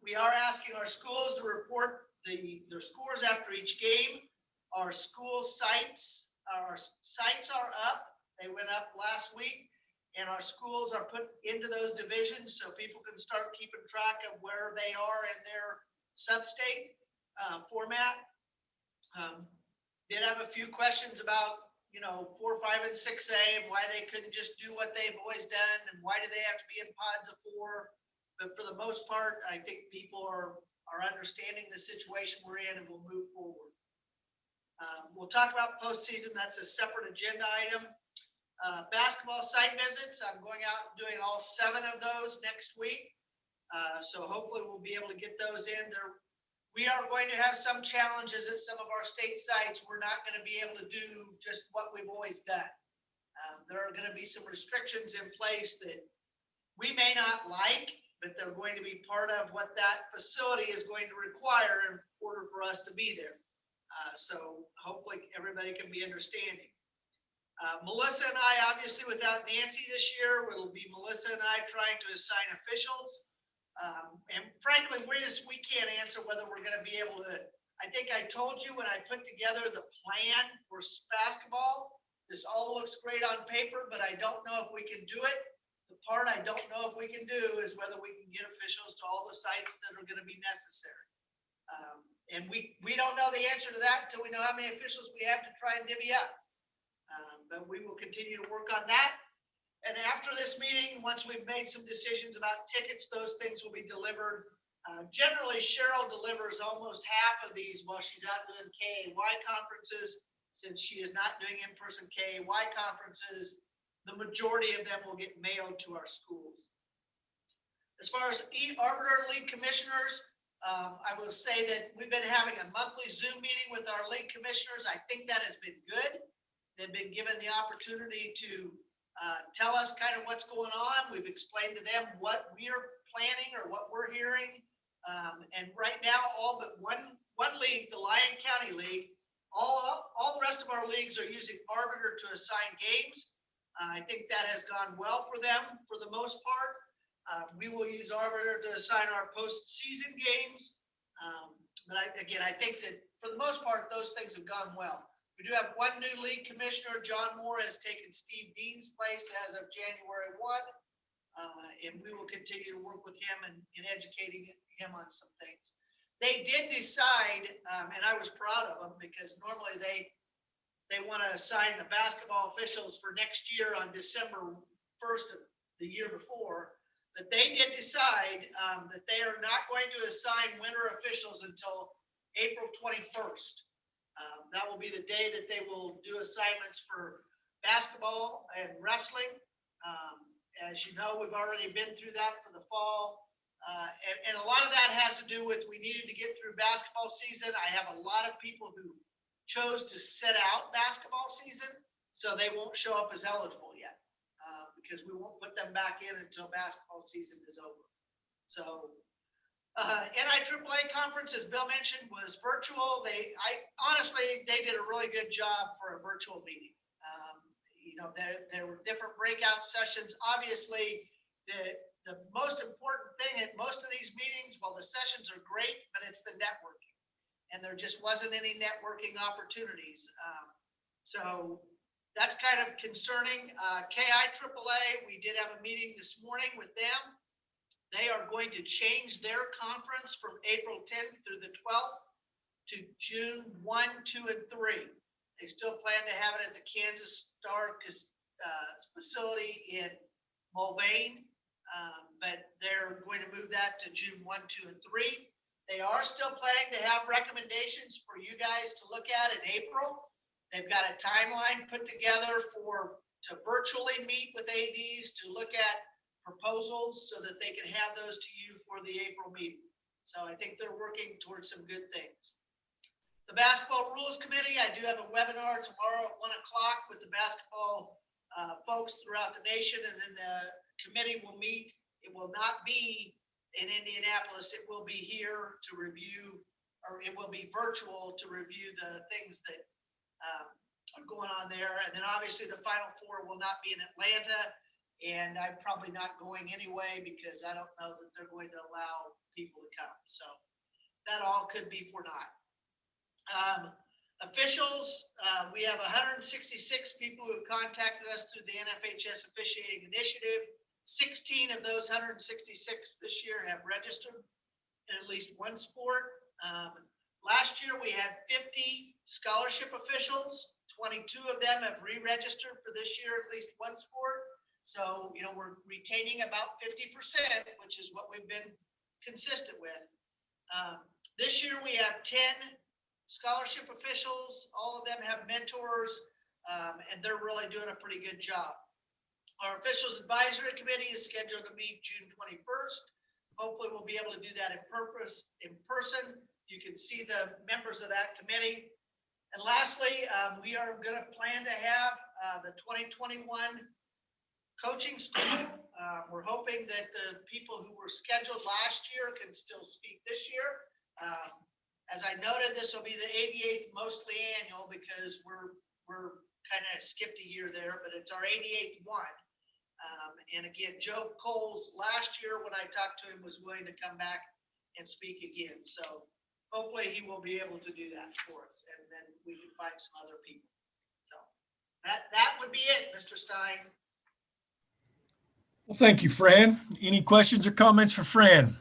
We are asking our schools to report their scores after each game. Our school sites, our sites are up. They went up last week, and our schools are put into those divisions so people can start keeping track of where they are in their sub-state format. Did have a few questions about, 4, 5, and 6A and why they couldn't just do what they've always done and why do they have to be in pods of 4. But for the most part, I think people are understanding the situation we're in and will move forward. We'll talk about postseason. That's a separate agenda item. Basketball site visits. I'm going out and doing all 7 of those next week. So hopefully we'll be able to get those in there. We are going to have some challenges at some of our state sites. We're not going to be able to do just what we've always done. There are going to be some restrictions in place that we may not like, but they're going to be part of what that facility is going to require in order for us to be there. So hopefully everybody can be understanding. Melissa and I, obviously without Nancy this year, it'll be Melissa and I trying to assign officials. And frankly, we can't answer whether we're going to be able to. I think I told you when I put together the plan for basketball, this all looks great on paper, but I don't know if we can do it. The part I don't know if we can do is whether we can get officials to all the sites that are going to be necessary. And we don't know the answer to that until we know how many officials we have to try and divvy up. But we will continue to work on that. And after this meeting, once we've made some decisions about tickets, those things will be delivered. Generally, Cheryl delivers almost half of these while she's out doing KAY conferences. Since she is not doing in-person KAY conferences, the majority of them will get mailed to our schools. As far as Arbiter League commissioners, I will say that we've been having a monthly Zoom meeting with our league commissioners. I think that has been good. They've been given the opportunity to tell us kind of what's going on. We've explained to them what we're planning or what we're hearing. And right now, all but one league, the Lyon County League, all the rest of our leagues are using Arbiter to assign games. I think that has gone well for them for the most part. We will use Arbiter to assign our postseason games. But I think that for the most part, those things have gone well. We do have one new league commissioner. John Moore has taken Steve Dean's place as of January 1. And we will continue to work with him in educating him on some things. They did decide, and I was proud of them because normally they want to assign the basketball officials for next year on December 1st of the year before. But they did decide that they are not going to assign winter officials until April 21st. That will be the day that they will do assignments for basketball and wrestling. As you know, we've already been through that for the fall. And a lot of that has to do with we needed to get through basketball season. I have a lot of people who chose to sit out basketball season, so they won't show up as eligible yet because we won't put them back in until basketball season is over. So NIAAA conference, as Bill mentioned, was virtual. Honestly, they did a really good job for a virtual meeting. there were different breakout sessions. Obviously, the most important thing at most of these meetings, well, the sessions are great, but it's the networking. And there just wasn't any networking opportunities. So that's kind of concerning. KSHSAA, we did have a meeting this morning with them. They are going to change their conference from April 10th through the 12th to June 1, 2, and 3. They still plan to have it at the Kansas Star facility in Mulvane, but they're going to move that to June 1, 2, and 3. They are still planning to have recommendations for you guys to look at in April. They've got a timeline put together to virtually meet with ADs to look at proposals so that they can have those to you for the April meeting. So I think they're working towards some good things. The Basketball Rules Committee, I do have a webinar tomorrow at 1 o'clock with the basketball folks throughout the nation, and then the committee will meet. It will not be in Indianapolis. It will be here to review, or it will be virtual to review the things that are going on there. And then obviously the Final Four will not be in Atlanta, and I'm probably not going anyway because I don't know that they're going to allow people to come. So that all could be for naught. Officials, we have 166 people who have contacted us through the NFHS officiating initiative. 16 of those 166 this year have registered in at least one sport. Last year we had 50 scholarship officials. 22 of them have re-registered for this year at least one sport. So, we're retaining about 50%, which is what we've been consistent with. This year we have 10 scholarship officials. All of them have mentors, and they're really doing a pretty good job. Our Officials Advisory Committee is scheduled to meet June 21st. Hopefully we'll be able to do that in person. You can see the members of that committee. And lastly, we are going to plan to have the 2021 coaching school. We're hoping that the people who were scheduled last year can still speak this year. As I noted, this will be the 88th mostly annual because we're kind of skipped a year there, but it's our 88th one. And again, Joe Coles last year when I talked to him was willing to come back and speak again. So hopefully he will be able to do that for us, and then we can find some other people. So that would be it, Mr. Stein. Well, thank you, Fran. Any questions or comments for Fran?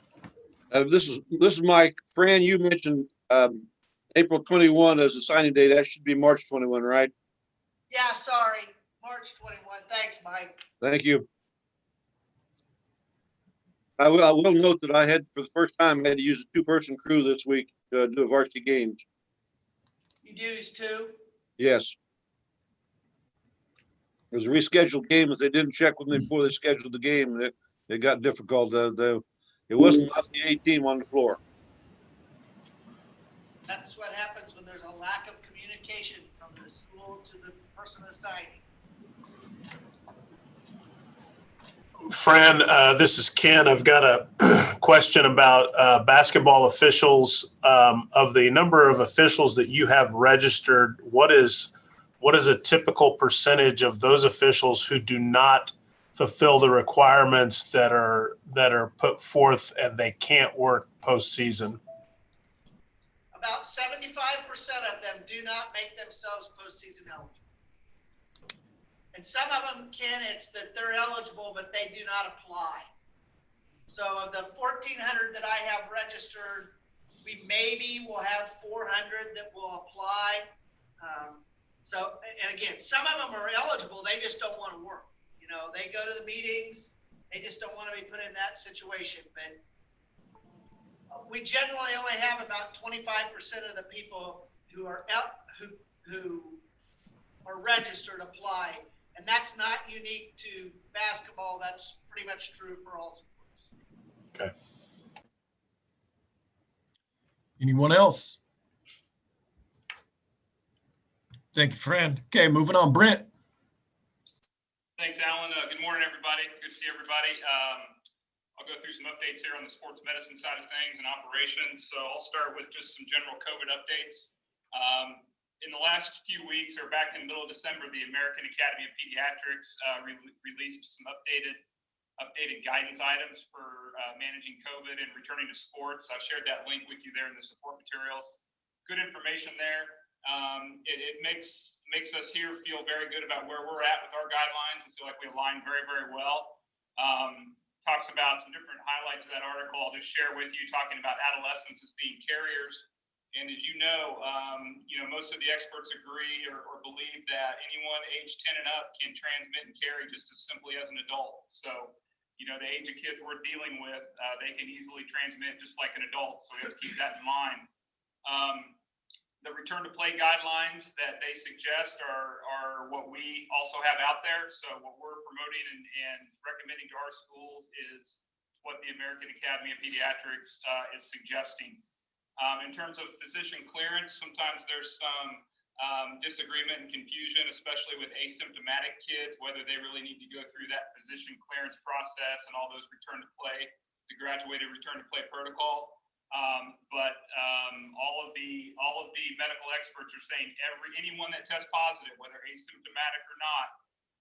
This is Mike. Fran, you mentioned April 21 as the signing date. That should be March 21, right? Yeah, sorry, March 21. Thanks, Mike. Thank you. I will note that I had, for the first time, I had to use a 2-person crew this week to do varsity games. You used to? Yes. It was a rescheduled game, but they didn't check with me before they scheduled the game, and it got difficult. It wasn't the 18 on the floor. That's what happens when there's a lack of communication from the school to the person assigning. Fran, this is Ken. I've got a question about basketball officials. Of the number of officials that you have registered, what is a typical percentage of those officials who do not fulfill the requirements that are put forth and they can't work postseason? About 75% of them do not make themselves postseason eligible. And some of them it's that they're eligible, but they do not apply. So of the 1,400 that I have registered, we maybe will have 400 that will apply. And again, some of them are eligible, they just don't want to work. They go to the meetings, they just don't want to be put in that situation. But we generally only have about 25% of the people who are registered apply. And that's not unique to basketball. That's pretty much true for all sports. Okay. Anyone else? Thank you, Fran. Okay, moving on. Brent. Thanks, Alan. Good morning, everybody. Good to see everybody. I'll go through some updates here on the sports medicine side of things and operations. So I'll start with just some general COVID updates. in the last few weeks, or back in the middle of December, the American Academy of Pediatrics released some updated guidance items for managing COVID and returning to sports. I've shared that link with you there in the support materials. Good information there. It makes us here feel very good about where we're at with our guidelines. We feel like we align very, very well. Talks about some different highlights of that article I'll just share with you, talking about adolescents as being carriers. And as you know, most of the experts agree or believe that anyone age 10 and up can transmit and carry just as simply as an adult. So, the age of kids we're dealing with, they can easily transmit just like an adult. So we have to keep that in mind. The return to play guidelines that they suggest are what we also have out there. So what we're promoting and recommending to our schools is what the American Academy of Pediatrics is suggesting. In terms of physician clearance, sometimes there's some disagreement and confusion, especially with asymptomatic kids, whether they really need to go through that physician clearance process and all those return to play, the graduated return to play protocol. But all of the medical experts are saying anyone that tests positive, whether asymptomatic or not,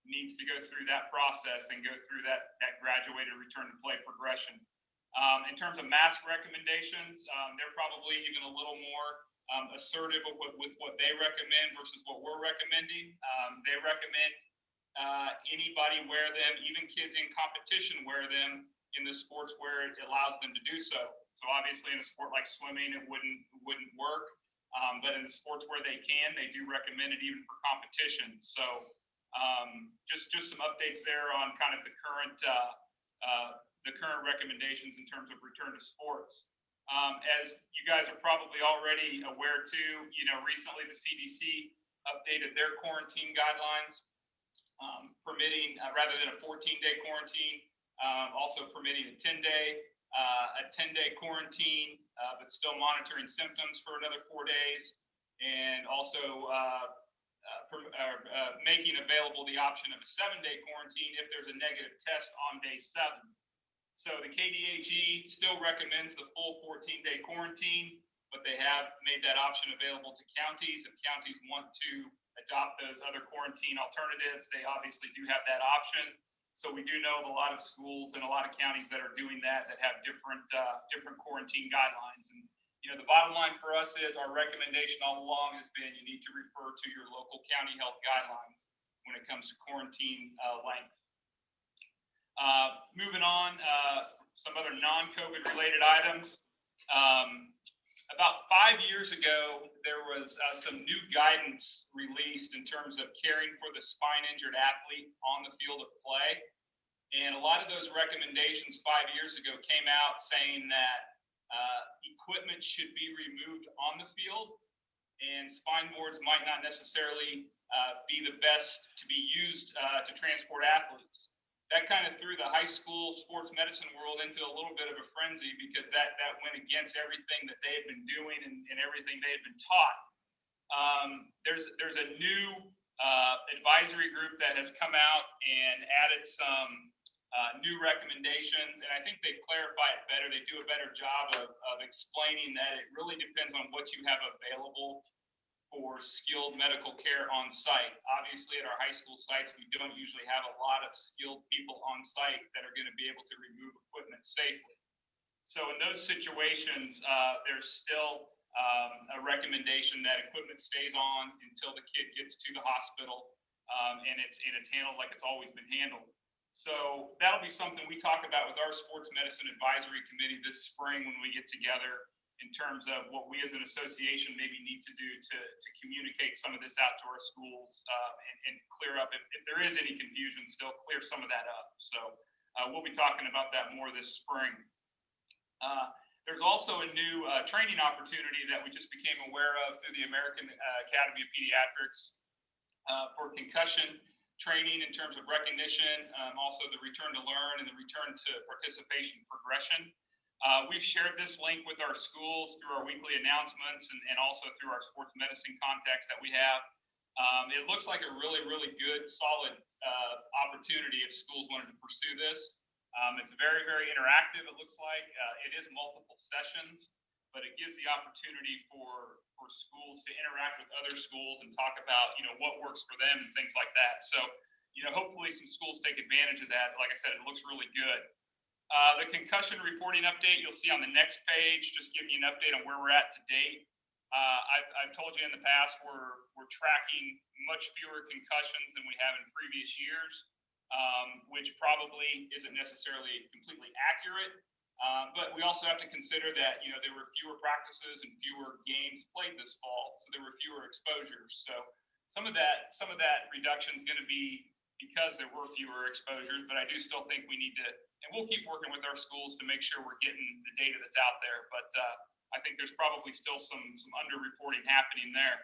needs to go through that process and go through that graduated return to play progression. In terms of mask recommendations, they're probably even a little more assertive with what they recommend versus what we're recommending. They recommend anybody wear them, even kids in competition wear them in the sports where it allows them to do so. So obviously in a sport like swimming, it wouldn't work. But in the sports where they can, they do recommend it even for competition. So just some updates there on kind of the current recommendations in terms of return to sports. As you guys are probably already aware too, recently the CDC updated their quarantine guidelines, permitting rather than a 14-day quarantine, also permitting a 10-day quarantine, but still monitoring symptoms for another 4 days, and also making available the option of a 7-day quarantine if there's a negative test on day 7. So the KDAG still recommends the full 14-day quarantine, but they have made that option available to counties. If counties want to adopt those other quarantine alternatives, they obviously do have that option. So we do know of a lot of schools and a lot of counties that are doing that have different quarantine guidelines. And the bottom line for us is our recommendation all along has been you need to refer to your local county health guidelines when it comes to quarantine length. Moving on, some other non-COVID related items. About 5 years ago, there was some new guidance released in terms of caring for the spine injured athlete on the field of play. And a lot of those recommendations 5 years ago came out saying that equipment should be removed on the field, and spine boards might not necessarily be the best to be used to transport athletes. That kind of threw the high school sports medicine world into a little bit of a frenzy, because that went against everything that they had been doing and everything they had been taught. There's a new advisory group that has come out and added some new recommendations, and I think they clarify it better. They do a better job of explaining that it really depends on what you have available for skilled medical care on site. Obviously, at our high school sites, we don't usually have a lot of skilled people on site that are going to be able to remove equipment safely. So in those situations, there's still a recommendation that equipment stays on until the kid gets to the hospital, and it's handled like it's always been handled. So that'll be something we talk about with our sports medicine advisory committee this spring when we get together, in terms of what we as an association maybe need to do to communicate some of this out to our schools, and clear up, if there is any confusion, still clear some of that up. So we'll be talking about that more this spring. There's also a new training opportunity that we just became aware of through the American Academy of Pediatrics for concussion training in terms of recognition, also the return to learn and the return to participation progression. We've shared this link with our schools through our weekly announcements and also through our sports medicine contacts that we have. It looks like a really, really good, solid opportunity if schools wanted to pursue this. It's very, very interactive, it looks like. It is multiple sessions. but it gives the opportunity for schools to interact with other schools and talk about, what works for them and things like that. So, hopefully some schools take advantage of that. Like I said, it looks really good. The concussion reporting update you'll see on the next page, just giving you an update on where we're at to date. I've told you in the past, we're tracking much fewer concussions than we have in previous years, which probably isn't necessarily completely accurate. But we also have to consider that, there were fewer practices and fewer games played this fall, so there were fewer exposures. So some of that reduction is going to be because there were fewer exposures, but I do still think we need to, and we'll keep working with our schools to make sure we're getting the data that's out there. But I think there's probably still some underreporting happening there.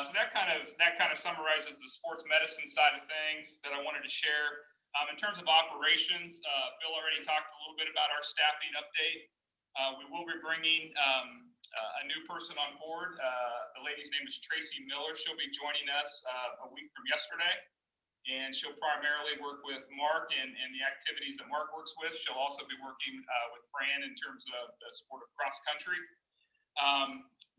So that kind of summarizes the sports medicine side of things that I wanted to share. In terms of operations, Bill already talked a little bit about our staffing update. We will be bringing a new person on board. The lady's name is Tracy Miller. She'll be joining us a week from yesterday, and she'll primarily work with Mark and the activities that Mark works with. She'll also be working with Fran in terms of the sport of cross country.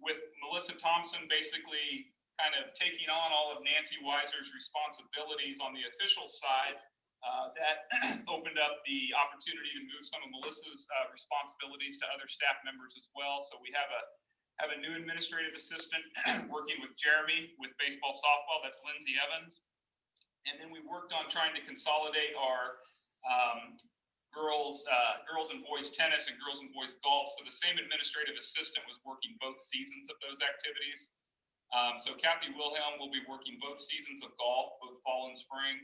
With Melissa Thompson basically kind of taking on all of Nancy Weiser's responsibilities on the official side, that opened up the opportunity to move some of Melissa's responsibilities to other staff members as well. So we have a new administrative assistant working with Jeremy with baseball softball. That's Lindsay Evans. And then we worked on trying to consolidate our girls and boys tennis and girls and boys golf. So the same administrative assistant was working both seasons of those activities. So Kathy Wilhelm will be working both seasons of golf, both fall and spring.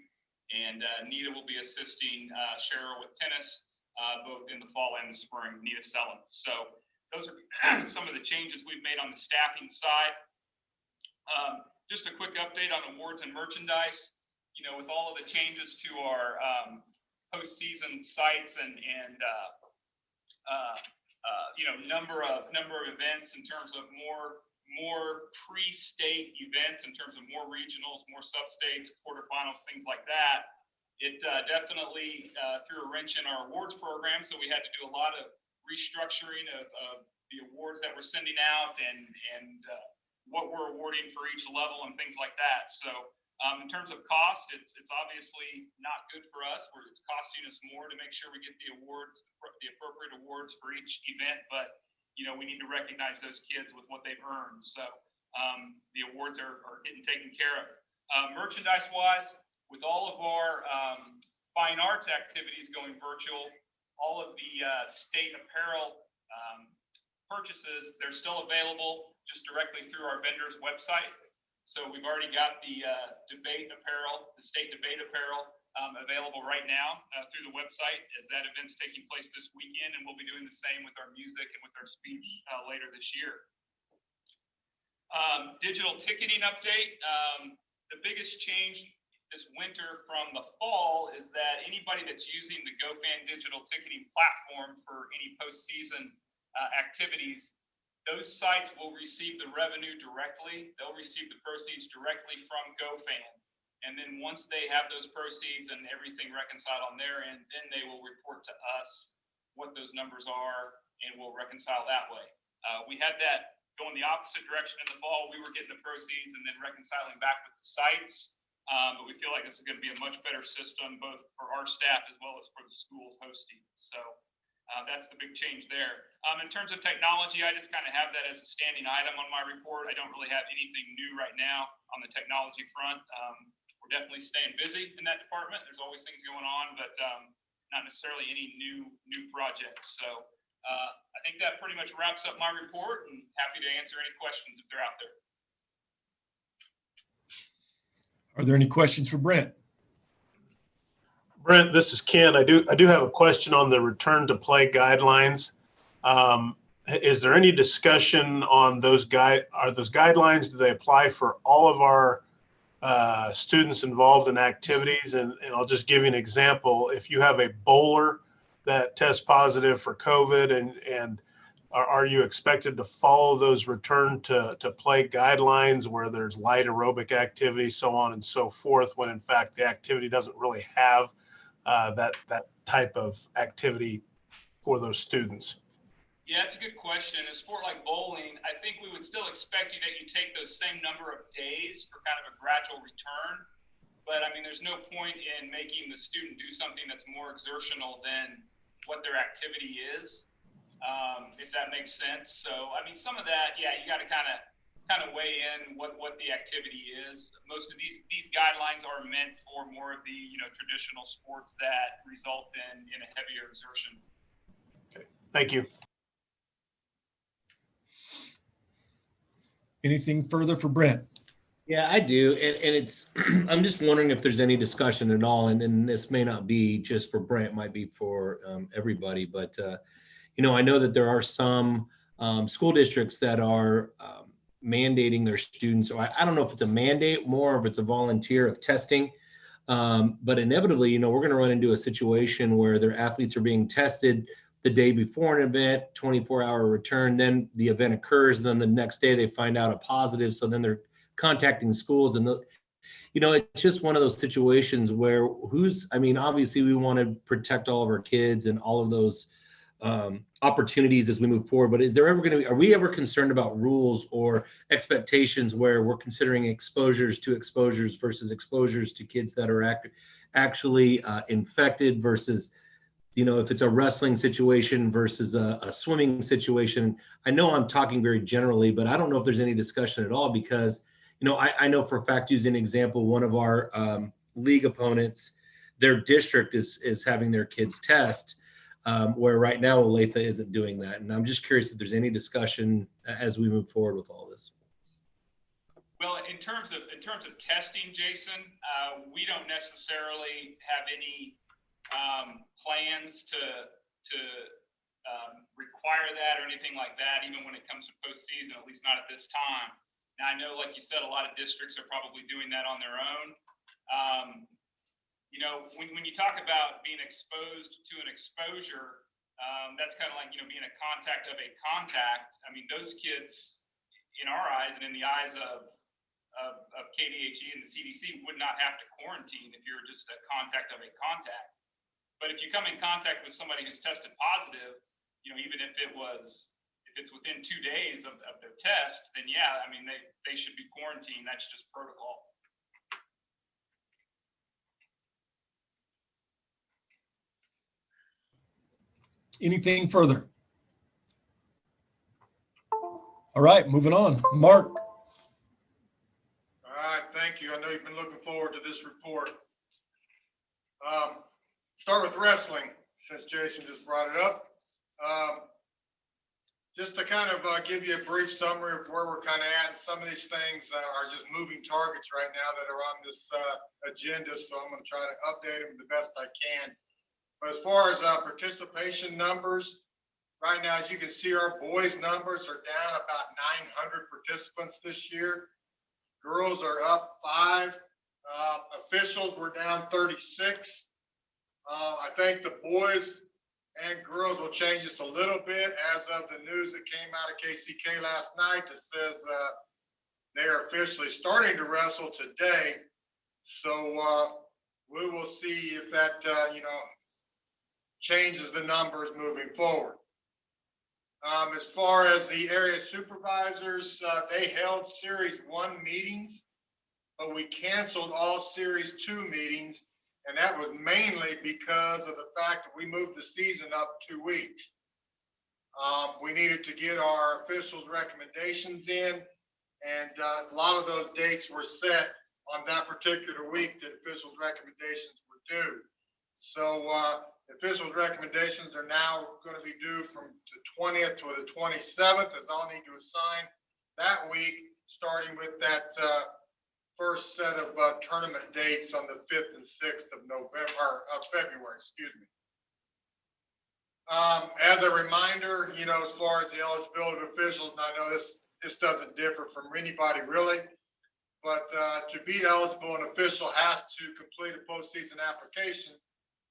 And Nita will be assisting Cheryl with tennis, both in the fall and the spring, Nita Sellens. So those are some of the changes we've made on the staffing side. Just a quick update on awards and merchandise. With all of the changes to our postseason sites and number of events in terms of more pre-state events, in terms of more regionals, more sub-states, quarterfinals, things like that. It definitely threw a wrench in our awards program. So we had to do a lot of restructuring of the awards that we're sending out and what we're awarding for each level and things like that. So in terms of cost, it's obviously not good for us, where it's costing us more to make sure we get the awards, the appropriate awards for each event. But we need to recognize those kids with what they've earned. So the awards are getting taken care of. Merchandise wise, with all of our fine arts activities going virtual, all of the state apparel purchases, they're still available just directly through our vendor's website. So we've already got the debate apparel, the state debate apparel, available right now through the website, as that event's taking place this weekend, and we'll be doing the same with our music and with our speech later this year. Digital ticketing update. The biggest change this winter from the fall is that anybody that's using the GoFan digital ticketing platform for any postseason activities, those sites will receive the revenue directly. They'll receive the proceeds directly from GoFan. And then once they have those proceeds and everything reconciled on their end, then they will report to us what those numbers are, and we'll reconcile that way. We had that going the opposite direction in the fall. We were getting the proceeds and then reconciling back with the sites. But we feel like this is going to be a much better system, both for our staff as well as for the schools hosting. So that's the big change there. In terms of technology, I just kind of have that as a standing item on my report. I don't really have anything new right now on the technology front. We're definitely staying busy in that department. There's always things going on, but not necessarily any new projects. So I think that pretty much wraps up my report, and happy to answer any questions if they're out there. Are there any questions for Brent? Brent, this is Ken. I do have a question on the return to play guidelines. Is there any discussion on those guidelines? Do they apply for all of our students involved in activities? And I'll just give you an example. If you have a bowler that tests positive for COVID, and are you expected to follow those return to play guidelines where there's light aerobic activity, so on and so forth, when in fact the activity doesn't really have that type of activity for those students? Yeah, that's a good question. A sport like bowling, I think we would still expect you that you take those same number of days for kind of a gradual return. But I mean, there's no point in making the student do something that's more exertional than what their activity is, if that makes sense. So, I mean, some of that, yeah, you got to kind of weigh in what the activity is. Most of these guidelines are meant for more of the, traditional sports that result in a heavier exertion. Okay, thank you. Anything further for Brent? Yeah, I do. And it's, I'm just wondering if there's any discussion at all. And this may not be just for Brent, it might be for everybody. But, I know that there are some school districts that are mandating their students, or I don't know if it's a mandate more, if it's a volunteer of testing. But inevitably, we're going to run into a situation where their athletes are being tested the day before an event, 24-hour return, then the event occurs, and then the next day they find out a positive. So then they're contacting schools, and it's just one of those situations where obviously we want to protect all of our kids and all of those opportunities as we move forward. But are we ever concerned about rules or expectations where we're considering exposures versus exposures to kids that are actually infected versus, if it's a wrestling situation versus a swimming situation? I know I'm talking very generally, but I don't know if there's any discussion at all because, I know for a fact, using an example, one of our league opponents, their district is having their kids test, where right now Olathe isn't doing that. And I'm just curious if there's any discussion as we move forward with all this. Well, in terms of testing, Jason, we don't necessarily have any plans to require that or anything like that, even when it comes to postseason, at least not at this time. Now, I know, like you said, a lot of districts are probably doing that on their own. When you talk about being exposed to an exposure, that's kind of like, being a contact of a contact. I mean, those kids, in our eyes and in the eyes of KDHE and the CDC, would not have to quarantine if you're just a contact of a contact. But if you come in contact with somebody who's tested positive, even if it's within 2 days of their test, then yeah, I mean, they should be quarantined. That's just protocol. Anything further? All right, moving on. Mark. All right, thank you. I know you've been looking forward to this report. Start with wrestling, since Jason just brought it up. Just to kind of give you a brief summary of where we're kind of at, and some of these things are just moving targets right now that are on this agenda, so I'm going to try to update them the best I can. But as far as participation numbers, right now, as you can see, our boys' numbers are down about 900 participants this year. Girls are up 5. Officials were down 36. I think the boys and girls will change this a little bit as of the news that came out of KCK last night that says they are officially starting to wrestle today. So we will see if that, changes the numbers moving forward. As far as the area supervisors, they held Series 1 meetings, but we canceled all Series 2 meetings. And that was mainly because of the fact that we moved the season up 2 weeks. We needed to get our officials' recommendations in, and a lot of those dates were set on that particular week that officials' recommendations were due. So officials' recommendations are now going to be due from the 20th to the 27th, as I'll need to assign that week, starting with that first set of tournament dates on the 5th and 6th of February, excuse me. As a reminder, as far as the eligibility of officials, and I know this doesn't differ from anybody really, but to be eligible, an official has to complete a postseason application,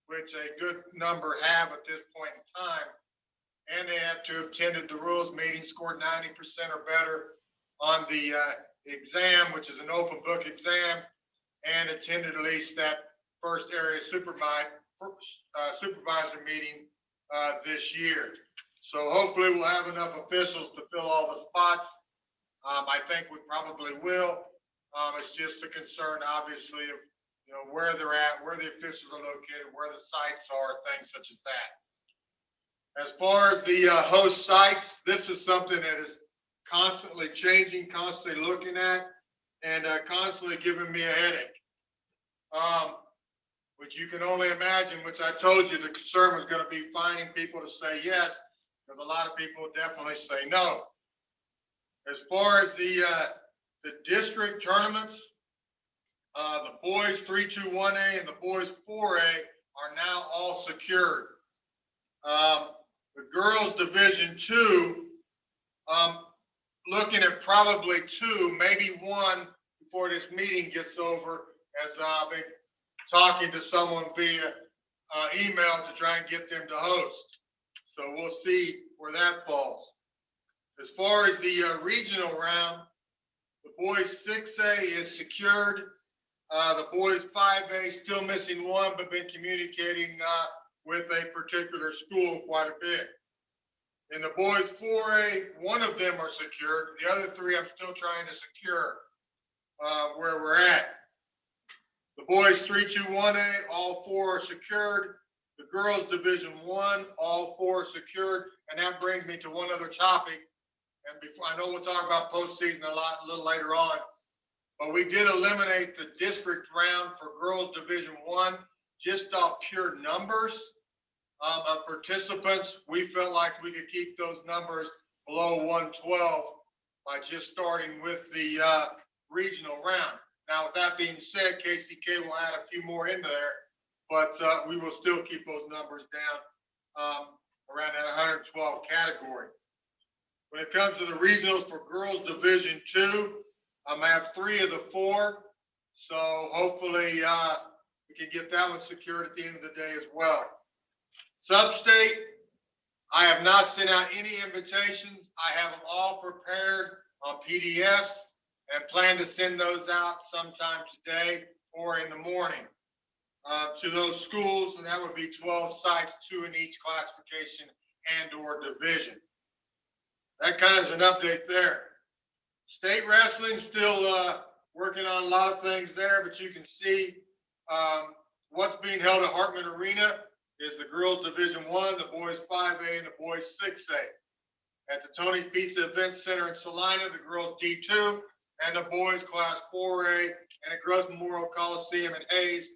which a good number have at this point in time, and they have to have attended the rules meeting, scored 90% or better on the exam, which is an open book exam, and attended at least that first area supervisor meeting this year. So hopefully we'll have enough officials to fill all the spots. I think we probably will. It's just a concern, obviously, of, you know, where they're at, where the officials are located, where the sites are, things such as that. As far as the host sites, this is something that is constantly changing, constantly looking at, and constantly giving me a headache. Which you can only imagine, which I told you the concern was going to be finding people to say yes, because a lot of people definitely say no. As far as the district tournaments, the boys 3-2-1A and the boys 4A are now all secured. The girls Division 2, looking at probably 2, maybe 1 before this meeting gets over, as I've been talking to someone via email to try and get them to host. So we'll see where that falls. As far as the regional round, the boys 6A is secured. The boys 5A still missing 1, but been communicating with a particular school quite a bit. In the boys 4A, 1 of them are secured. The other 3 I'm still trying to secure where we're at. The boys 3-2-1A, all 4 are secured. The girls Division 1, all 4 are secured. And that brings me to one other topic. And before, I know we'll talk about postseason a little later on, but we did eliminate the district round for girls Division 1 just off pure numbers of participants. We felt like we could keep those numbers below 112 by just starting with the regional round. Now, with that being said, KCK will add a few more into there, but we will still keep those numbers down around that 112 category. When it comes to the regionals for girls Division 2, I have 3 of the 4, so hopefully we can get that one secured at the end of the day as well. Sub-state, I have not sent out any invitations. I have them all prepared on PDFs and plan to send those out sometime today or in the morning to those schools, and that would be 12 sites, 2 in each classification and or division. That kind of is an update there. State wrestling still working on a lot of things there, but you can see what's being held at Hartman Arena is the girls Division 1, the boys 5A, and the boys 6A. At the Tony Pizza Event Center in Salina, the girls D2 and the boys class 4A, and at Gross Memorial Coliseum in Hayes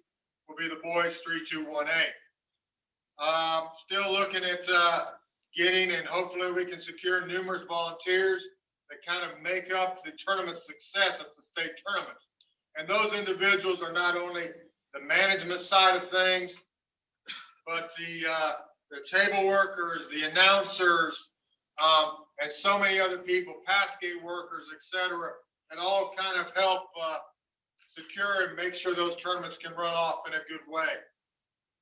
will be the boys 3-2-1A. Still looking at getting, and hopefully we can secure numerous volunteers that kind of make up the tournament success of the state tournaments. And those individuals are not only the management side of things, but the table workers, the announcers, and so many other people, pass gate workers, etc., that all kind of help secure and make sure those tournaments can run off in a good way.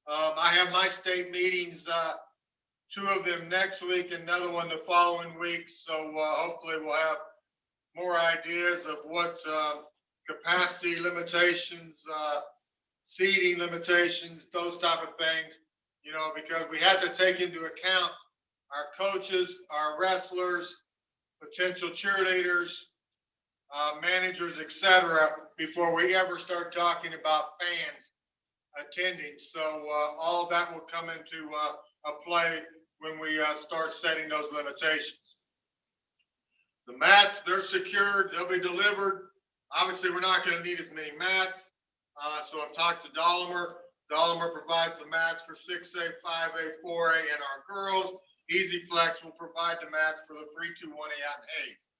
I have my state meetings, 2 of them next week, another one the following week. So hopefully we'll have more ideas of what capacity limitations, seating limitations, those type of things, you know, because we have to take into account our coaches, our wrestlers, potential cheerleaders, managers, etc., before we ever start talking about fans attending. So all of that will come into play when we start setting those limitations. The mats, they're secured, they'll be delivered. Obviously, we're not going to need as many mats. So I've talked to Dahlimer. Dahlimer provides the mats for 6A, 5A, 4A, and our girls. Easy Flex will provide the mats for the 3-2-1A out in Hayes.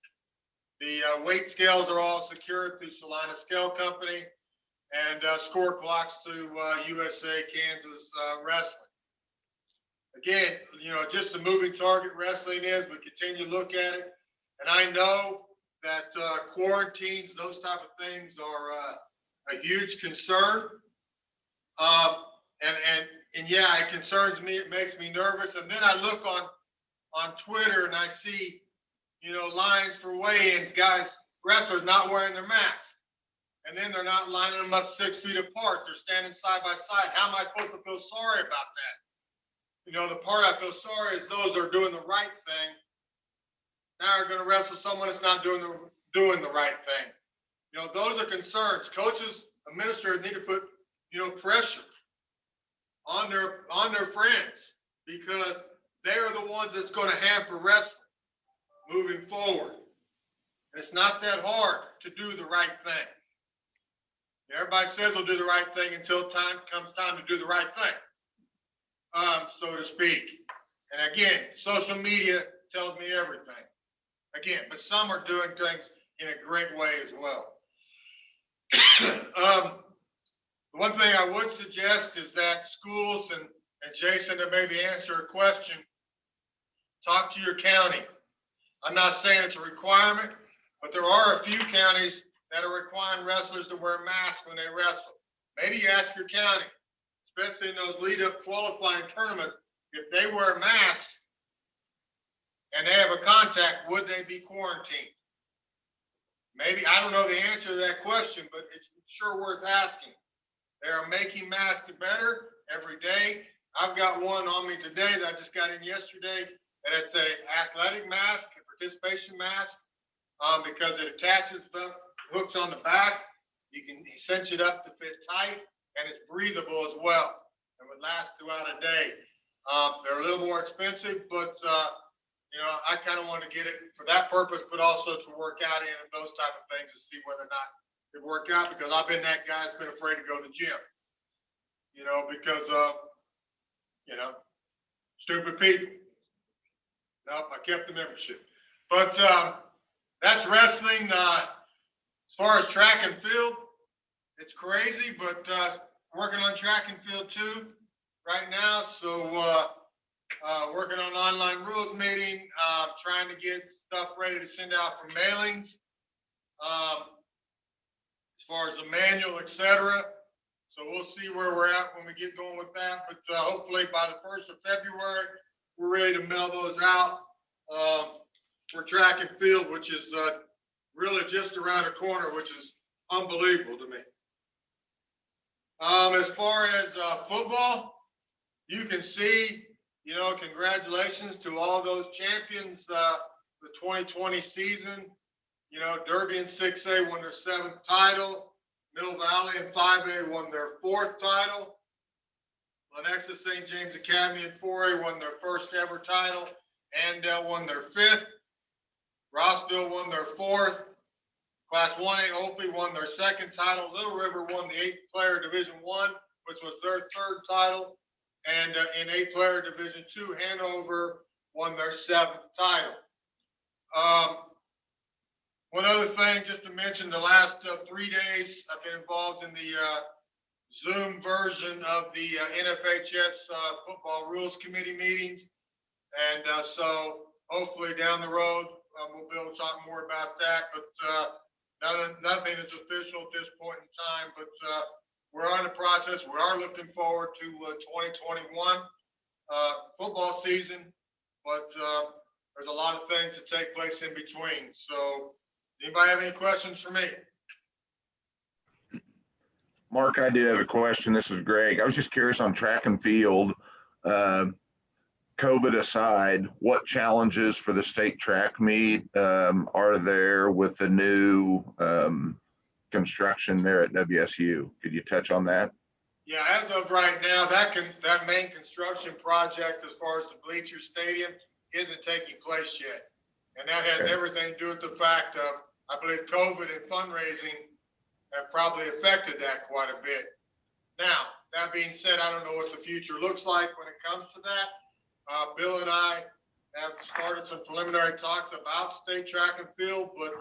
The weight scales are all secured through Salina Scale Company, and score clocks through USA Kansas Wrestling. Again, you know, just a moving target wrestling is. We continue to look at it, and I know that quarantines, those type of things are a huge concern. And yeah, it concerns me. It makes me nervous. And then I look on Twitter and I see, you know, lines for weigh-ins, guys, wrestlers not wearing their masks. And then they're not lining them up 6 feet apart. They're standing side by side. How am I supposed to feel sorry about that? you know, the part I feel sorry is those that are doing the right thing now are going to wrestle someone that's not doing the right thing. You know, those are concerns. Coaches, administrators need to put, you know, pressure on their friends, because they are the ones that's going to hamper wrestling moving forward. And it's not that hard to do the right thing. Everybody says they'll do the right thing until comes time to do the right thing, so to speak. And again, social media tells me everything. Again, but some are doing things in a great way as well. The one thing I would suggest is that schools, and Jason, to maybe answer a question, talk to your county. I'm not saying it's a requirement, but there are a few counties that are requiring wrestlers to wear masks when they wrestle. Maybe you ask your county, especially in those lead-up qualifying tournaments, if they wear masks and they have a contact, would they be quarantined? Maybe, I don't know the answer to that question, but it's sure worth asking. They are making masks better every day. I've got one on me today that I just got in yesterday, and it's a athletic mask, a participation mask, because it attaches hooks on the back. You can cinch it up to fit tight, and it's breathable as well, and would last throughout a day. They're a little more expensive, but you know, I kind of want to get it for that purpose, but also to work out in and those type of things to see whether or not it work out, because I've been that guy that's been afraid to go to the gym, you know, because of, you know, stupid people. Nope, I kept the membership. But that's wrestling. As far as track and field, it's crazy, but working on track and field too right now. So working on online rules meeting, trying to get stuff ready to send out for mailings. As far as the manual, etc. So we'll see where we're at when we get going with that. But hopefully by the 1st of February, we're ready to mail those out for track and field, which is really just around the corner, which is unbelievable to me. As far as football, you can see, you know, congratulations to all those champions, the 2020 season. You know, Derby and 6A won their 7th title. Mill Valley and 5A won their 4th title. Lenexa St. James Academy and 4A won their 1st ever title. Andale won their 5th. Rossville won their 4th. Class 1A Opie won their 2nd title. Little River won the 8-player Division 1, which was their 3rd title. And in 8-player Division 2, Hanover won their 7th title. One other thing, just to mention, the last 3 days, I've been involved in the Zoom version of the NFHS Football Rules Committee meetings. And so hopefully down the road, we'll be able to talk more about that. But nothing is official at this point in time. But we're on the process. We are looking forward to 2021 football season. But there's a lot of things that take place in between. So anybody have any questions for me? Mark, I do have a question. This is Greg. I was just curious on track and field, COVID aside, what challenges for the state track meet are there with the new construction there at WSU? Could you touch on that? Yeah, as of right now, that main construction project as far as the bleacher stadium isn't taking place yet. And that has everything to do with the fact of, I believe, COVID and fundraising have probably affected that quite a bit. Now, that being said, I don't know what the future looks like when it comes to that. Bill and I have started some preliminary talks about state track and field, but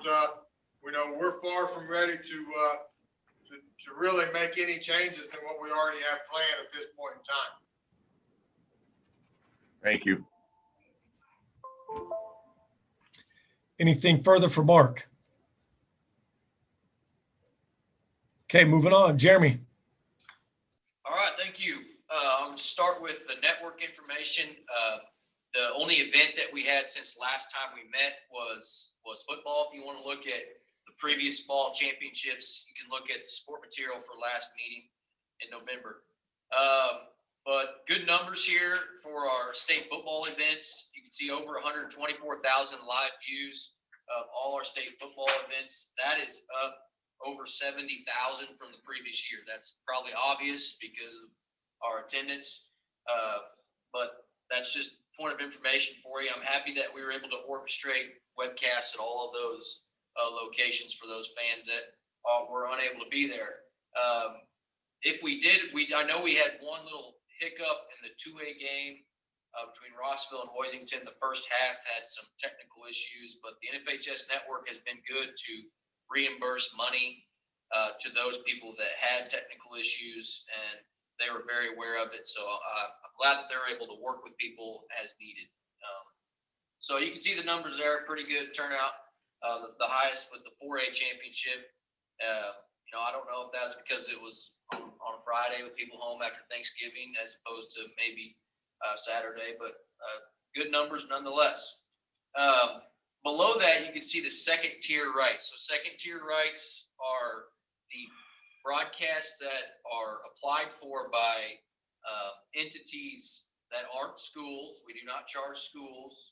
we know we're far from ready to really make any changes than what we already have planned at this point in time. Thank you. Anything further for Mark? Okay, moving on. Jeremy. All right, thank you. I'll start with the network information. The only event that we had since last time we met was football. If you want to look at the previous fall championships, you can look at the sport material for last meeting in November. But good numbers here for our state football events. You can see over 124,000 live views of all our state football events. That is up over 70,000 from the previous year. That's probably obvious because of our attendance, but that's just point of information for you. I'm happy that we were able to orchestrate webcasts at all of those locations for those fans that were unable to be there. If we did, I know we had one little hiccup in the 2A game between Rossville and Hoisington. The first half had some technical issues, but the NFHS network has been good to reimburse money to those people that had technical issues, and they were very aware of it. So I'm glad that they're able to work with people as needed. So you can see the numbers there, pretty good turnout. The highest with the 4A championship. I don't know if that's because it was on Friday with people home after Thanksgiving as opposed to maybe Saturday, but good numbers nonetheless. Below that, you can see the second tier rights. So second tier rights are the broadcasts that are applied for by entities that aren't schools. We do not charge schools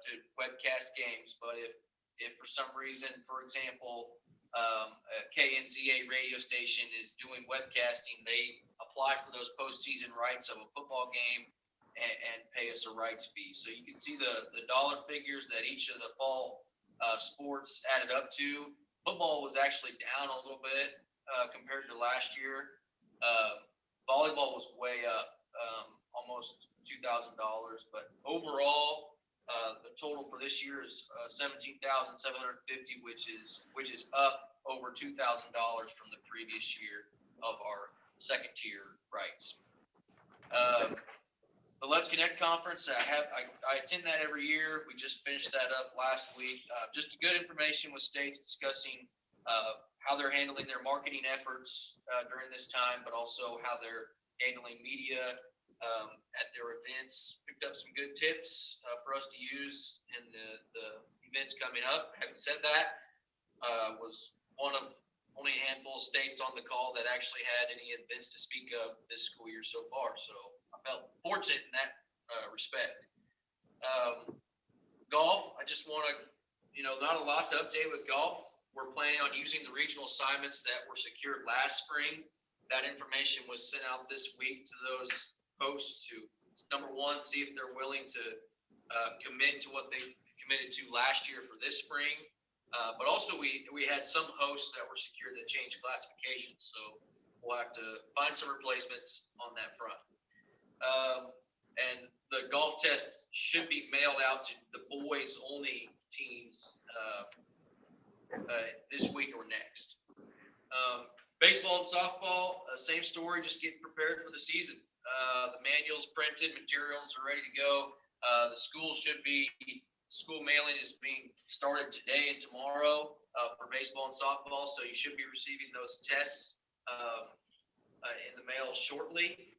to webcast games, but if for some reason, for example, a KSHSAA radio station is doing webcasting, they apply for those postseason rights of a football game and pay us a rights fee. So you can see the dollar figures that each of the fall sports added up to. Football was actually down a little bit compared to last year. Volleyball was way up, almost $2,000, but overall, the total for this year is $17,750, which is up over $2,000 from the previous year of our second tier rights. The Let's Connect conference, I attend that every year. We just finished that up last week. Just good information with states discussing how they're handling their marketing efforts during this time, but also how they're handling media at their events. Picked up some good tips for us to use in the events coming up. Having said that, was one of only a handful of states on the call that actually had any events to speak of this school year so far. So I felt fortunate in that respect. Golf, I just want to, not a lot to update with golf. We're planning on using the regional assignments that were secured last spring. That information was sent out this week to those hosts to, number one, see if they're willing to commit to what they committed to last year for this spring. But also we had some hosts that were secured that changed classifications. So we'll have to find some replacements on that front. And the golf test should be mailed out to the boys only teams this week or next. Baseball and softball, same story, just getting prepared for the season. The manuals printed, materials are ready to go. The school mailing is being started today and tomorrow for baseball and softball. So you should be receiving those tests in the mail shortly.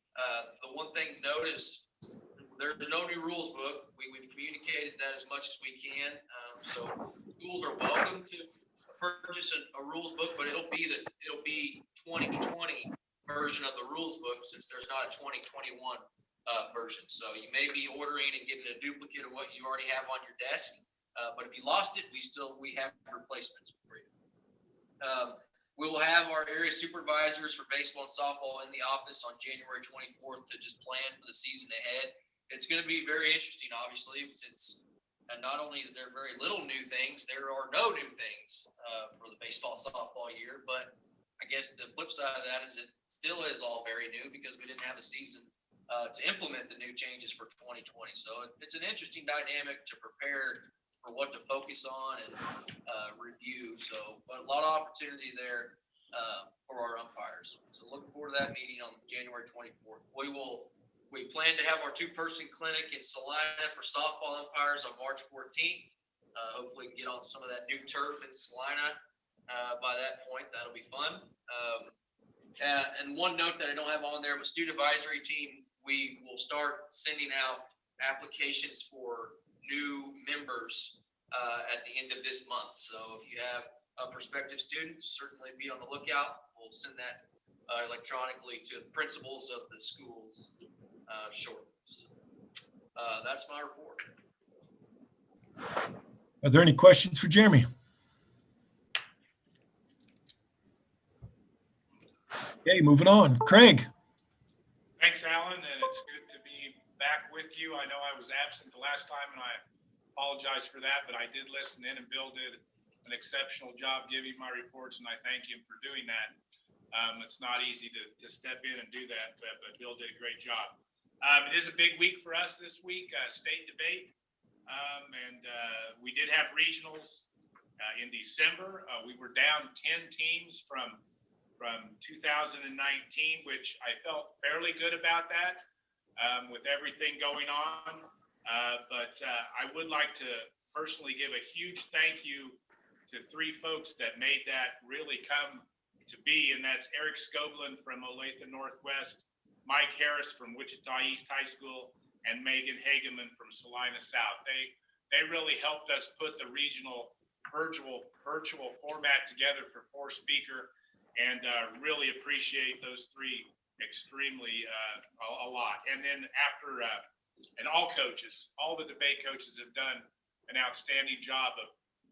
The one thing to note is there's no new rules book. We've communicated that as much as we can. So schools are welcome to purchase a rules book, but it'll be 2020 version of the rules book since there's not a 2021 version. So you may be ordering and getting a duplicate of what you already have on your desk. But if you lost it, we have replacements for you. We will have our area supervisors for baseball and softball in the office on January 24th to just plan for the season ahead. It's going to be very interesting, obviously, since not only is there very little new things, there are no new things for the baseball softball year. But I guess the flip side of that is it still is all very new because we didn't have a season to implement the new changes for 2020. So it's an interesting dynamic to prepare for what to focus on and review. So, but a lot of opportunity there for our umpires. So looking forward to that meeting on January 24th. We plan to have our 2-person clinic in Salina for softball umpires on March 14th. Hopefully we can get on some of that new turf in Salina by that point. That'll be fun. And one note that I don't have on there, but student advisory team, we will start sending out applications for new members at the end of this month. So if you have prospective students, certainly be on the lookout. We'll send that electronically to principals of the schools. shortly. That's my report. Are there any questions for Jeremy? Okay, moving on. Craig. Thanks, Alan, and it's good to be back with you. I know I was absent the last time, and I apologize for that, but I did listen in, and Bill did an exceptional job giving my reports, and I thank him for doing that. It's not easy to step in and do that, but Bill did a great job. It is a big week for us this week, state debate, and we did have regionals in December. We were down 10 teams from 2019, which I felt fairly good about that with everything going on. But I would like to personally give a huge thank you to 3 folks that made that really come to be, and that's Eric Scoblin from Olathe Northwest, Mike Harris from Wichita East High School, and Megan Hageman from Salina South. They really helped us put the regional virtual format together for 4-speaker. And really appreciate those 3 extremely a lot. And then after, and all coaches, all the debate coaches have done an outstanding job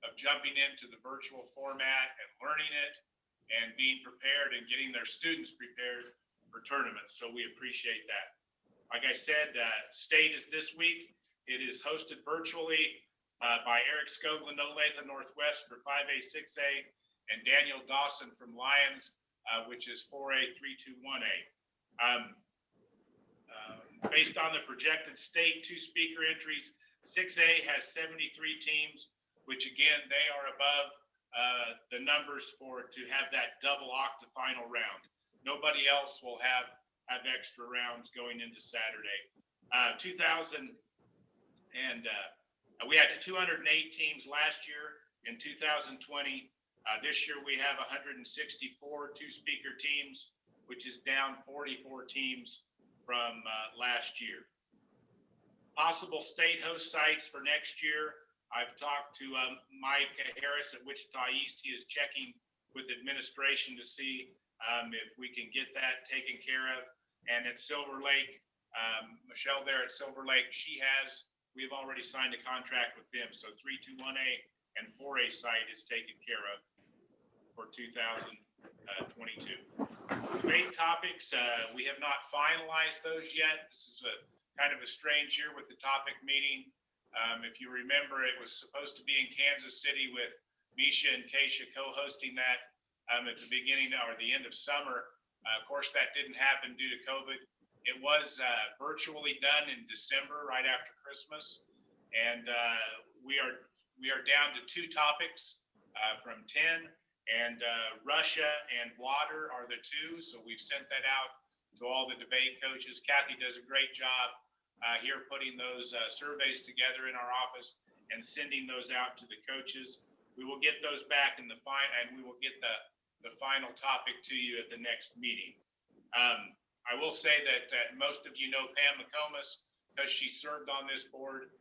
of jumping into the virtual format and learning it and being prepared and getting their students prepared for tournaments. So we appreciate that. Like I said, state is this week. It is hosted virtually by Eric Scoglin, Olathe Northwest for 5A, 6A. And Daniel Dawson from Lions, which is 4A, 321A. Based on the projected state 2-speaker entries, 6A has 73 teams, which again, they are above the numbers to have that double octa final round. Nobody else will have extra rounds going into Saturday. We had 208 teams last year in 2020. This year we have 164 2-speaker teams, which is down 44 teams from last year. Possible state host sites for next year. I've talked to Mike Harris at Wichita East. He is checking with administration to see if we can get that taken care of. And at Silver Lake, Michelle there at Silver Lake, we've already signed a contract with them. So 321A and 4A site is taken care of for 2022. Debate topics, we have not finalized those yet. This is kind of a strange year with the topic meeting. If you remember, it was supposed to be in Kansas City with Misha and Keisha co-hosting that at the beginning or the end of summer. Of course, that didn't happen due to COVID. It was virtually done in December, right after Christmas. And we are down to 2 topics from 10, and Russia and water are the 2. So we've sent that out to all the debate coaches. Kathy does a great job here putting those surveys together in our office and sending those out to the coaches. We will get those back in the and we will get the final topic to you at the next meeting. I will say that most of you know Pam McComas because she served on this board.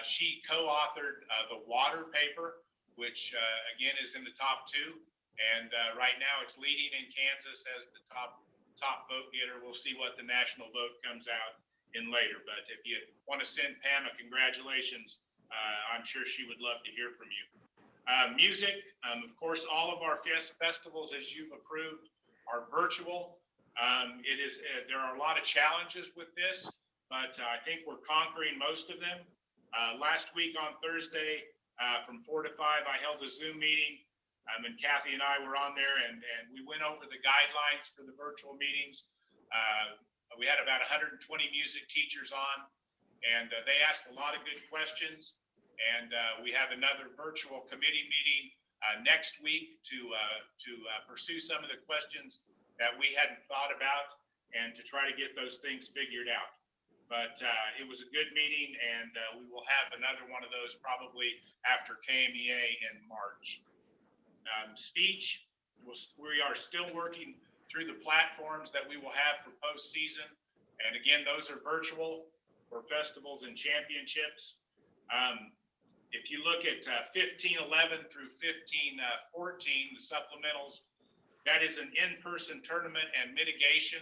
She co-authored the water paper, which again is in the top 2. And right now it's leading in Kansas as the top vote getter. We'll see what the national vote comes out in later. But if you want to send Pam a congratulations, I'm sure she would love to hear from you. Music, of course, all of our festivals, as you've approved, are virtual. There are a lot of challenges with this, but I think we're conquering most of them. Last week on Thursday, from 4 to 5, I held a Zoom meeting, and Kathy and I were on there, and we went over the guidelines for the virtual meetings. We had about 120 music teachers on, and they asked a lot of good questions. And we have another virtual committee meeting next week to pursue some of the questions that we hadn't thought about and to try to get those things figured out. But it was a good meeting, and we will have another one of those probably after KMEA in March. Speech, we are still working through the platforms that we will have for postseason. And again, those are virtual for festivals and championships. If you look at 15-11 through 15-14, the supplementals, that is an in-person tournament and mitigation,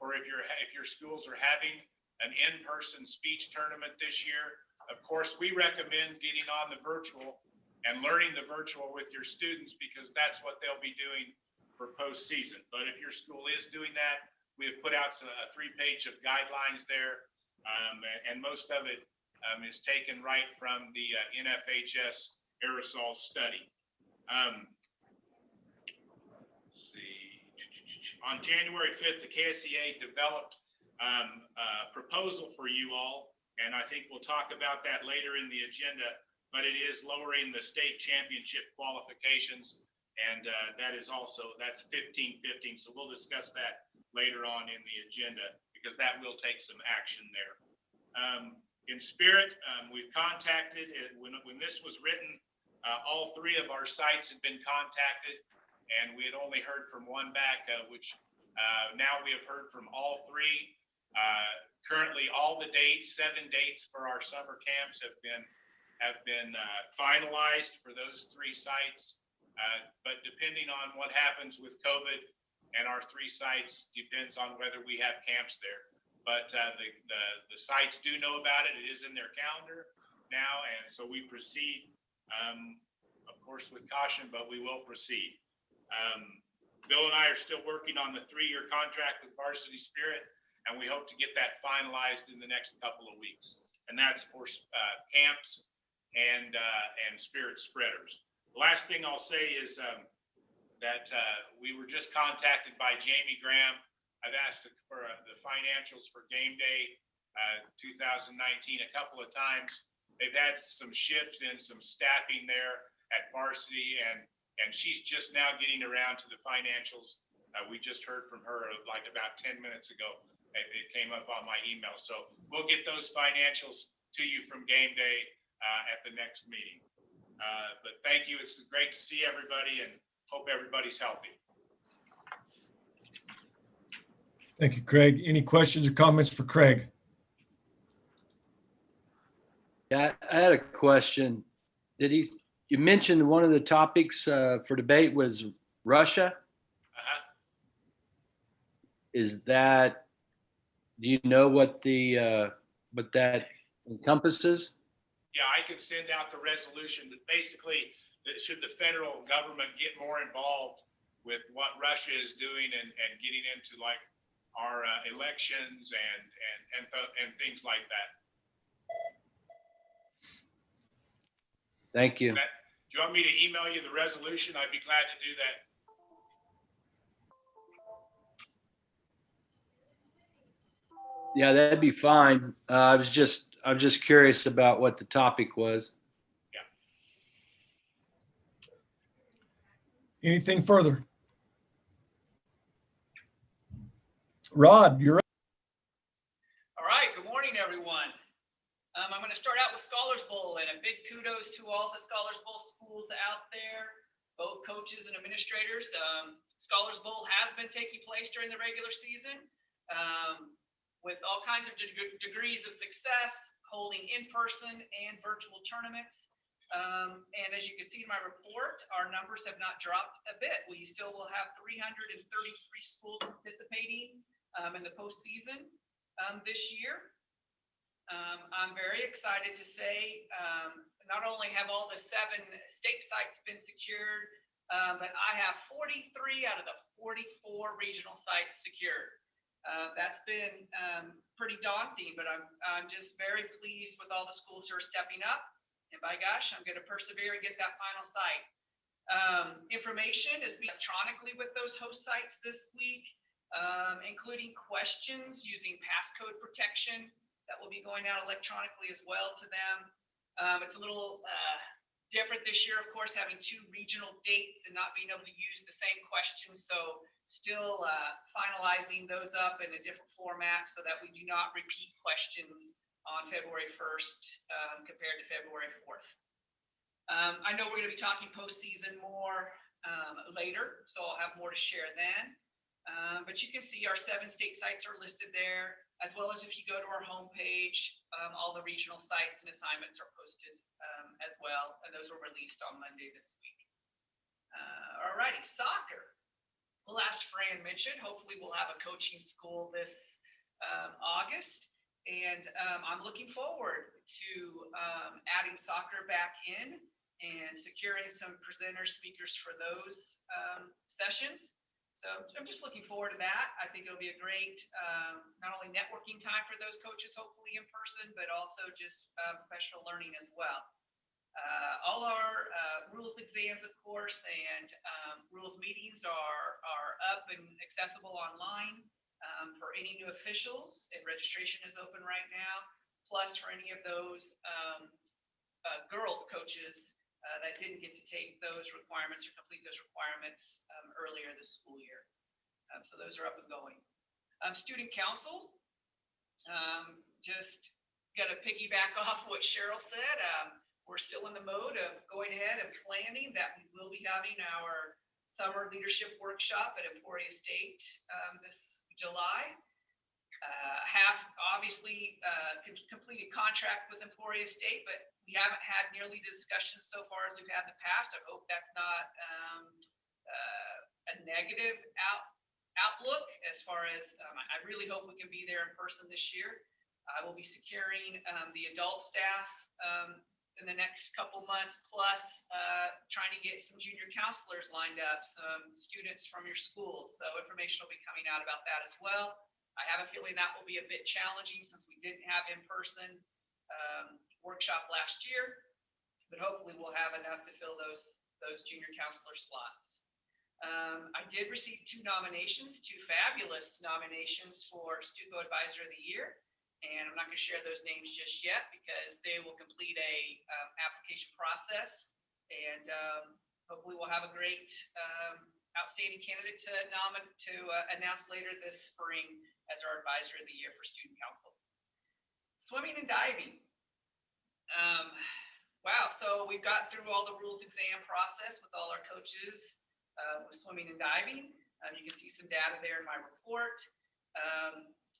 or if your schools are having an in-person speech tournament this year. Of course, we recommend getting on the virtual and learning the virtual with your students because that's what they'll be doing for postseason. But if your school is doing that, we have put out a 3-page of guidelines there, and most of it is taken right from the NFHS aerosol study. Let's see. On January 5th, the KSHSAA developed a proposal for you all, and I think we'll talk about that later in the agenda, but it is lowering the state championship qualifications, and that's 15-15, so we'll discuss that later on in the agenda because that will take some action there. In spirit, we've contacted, when this was written, all 3 of our sites had been contacted, and we had only heard from one back, which now we have heard from all 3. Currently, all the dates, 7 dates for our summer camps have been finalized for those 3 sites. But depending on what happens with COVID and our 3 sites depends on whether we have camps there. But the sites do know about it. It is in their calendar now, and so we proceed, of course, with caution, but we will proceed. Bill and I are still working on the 3-year contract with Varsity Spirit, and we hope to get that finalized in the next couple of weeks. And that's for camps and Spirit spreaders. The last thing I'll say is that we were just contacted by Jamie Graham. I've asked for the financials for game day 2019 a couple of times. They've had some shift in some staffing there at Varsity, and she's just now getting around to the financials. We just heard from her like about 10 minutes ago. It came up on my email. So we'll get those financials to you from game day at the next meeting. But thank you. It's great to see everybody and hope everybody's healthy. Thank you, Craig. Any questions or comments for Craig? Yeah, I had a question. You mentioned one of the topics for debate was Russia. Is that, do you know what that encompasses? Yeah, I can send out the resolution, but basically, should the federal government get more involved with what Russia is doing and getting into like our elections and things like that. Thank you. Do you want me to email you the resolution? I'd be glad to do that. Yeah, that'd be fine. I'm just curious about what the topic was. Yeah. Anything further? Rod, you're up. All right, good morning, everyone. I'm going to start out with Scholars Bowl, and a big kudos to all the Scholars Bowl schools out there, both coaches and administrators. Scholars Bowl has been taking place during the regular season with all kinds of degrees of success, holding in-person and virtual tournaments. And as you can see in my report, our numbers have not dropped a bit. We still will have 333 schools participating in the postseason this year. I'm very excited to say not only have all the 7 state sites been secured, but I have 43 out of the 44 regional sites secured. That's been pretty daunting, but I'm just very pleased with all the schools who are stepping up. And by gosh, I'm going to persevere and get that final site. Information is electronically with those host sites this week, including questions using passcode protection that will be going out electronically as well to them. It's a little different this year, of course, having 2 regional dates and not being able to use the same questions. So still finalizing those up in a different format so that we do not repeat questions on February 1st compared to February 4th. I know we're going to be talking postseason more later, so I'll have more to share then. But you can see our 7 state sites are listed there, as well as if you go to our homepage, all the regional sites and assignments are posted as well, and those were released on Monday this week. All righty, soccer. Well, as Fran mentioned, hopefully we'll have a coaching school this August. And I'm looking forward to adding soccer back in and securing some presenter speakers for those sessions. So I'm just looking forward to that. I think it'll be a great, not only networking time for those coaches, hopefully in person, but also just professional learning as well. All our rules exams, of course, and rules meetings are up and accessible online for any new officials, and registration is open right now. Plus, for any of those girls coaches that didn't get to take those requirements or complete those requirements earlier this school year. So those are up and going. Student council, just got to piggyback off what Cheryl said. We're still in the mode of going ahead and planning that we will be having our summer leadership workshop at Emporia State this July. Have obviously completed contract with Emporia State, but we haven't had nearly the discussions so far as we've had in the past. I hope that's not a negative outlook as far as I really hope we can be there in person this year. I will be securing the adult staff in the next couple months, plus trying to get some junior counselors lined up, some students from your schools. So information will be coming out about that as well. I have a feeling that will be a bit challenging since we didn't have in-person workshop last year, but hopefully we'll have enough to fill those junior counselor slots. I did receive 2 nominations, 2 fabulous nominations for Stuco Advisor of the Year. And I'm not going to share those names just yet because they will complete a application process, and hopefully we'll have a great outstanding candidate to announce later this spring as our Advisor of the Year for Student Council. Swimming and diving. Wow, so we've got through all the rules exam process with all our coaches with swimming and diving. You can see some data there in my report.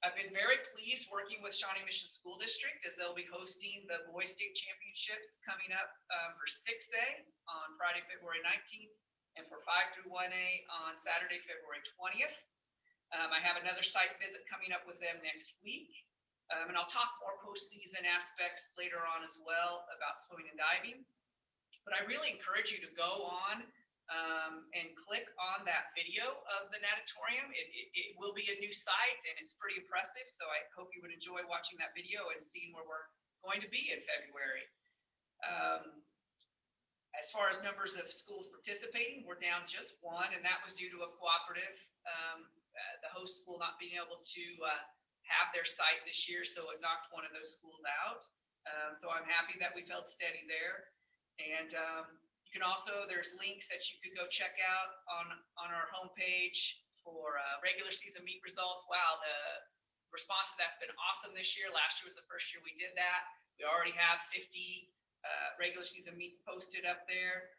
I've been very pleased working with Shawnee Mission School District as they'll be hosting the Boys State Championships coming up for 6A on Friday, February 19th, and for 5 through 1A on Saturday, February 20th. I have another site visit coming up with them next week. And I'll talk more postseason aspects later on as well about swimming and diving. But I really encourage you to go on and click on that video of the natatorium. It will be a new site and it's pretty impressive. So I hope you would enjoy watching that video and seeing where we're going to be in February. As far as numbers of schools participating, we're down just 1, and that was due to a cooperative, the host school not being able to have their site this year. So it knocked one of those schools out. So I'm happy that we felt steady there. And you can also, there's links that you could go check out on our homepage for regular season meet results. Wow, the response to that's been awesome this year. Last year was the first year we did that. We already have 50 regular season meets posted up there.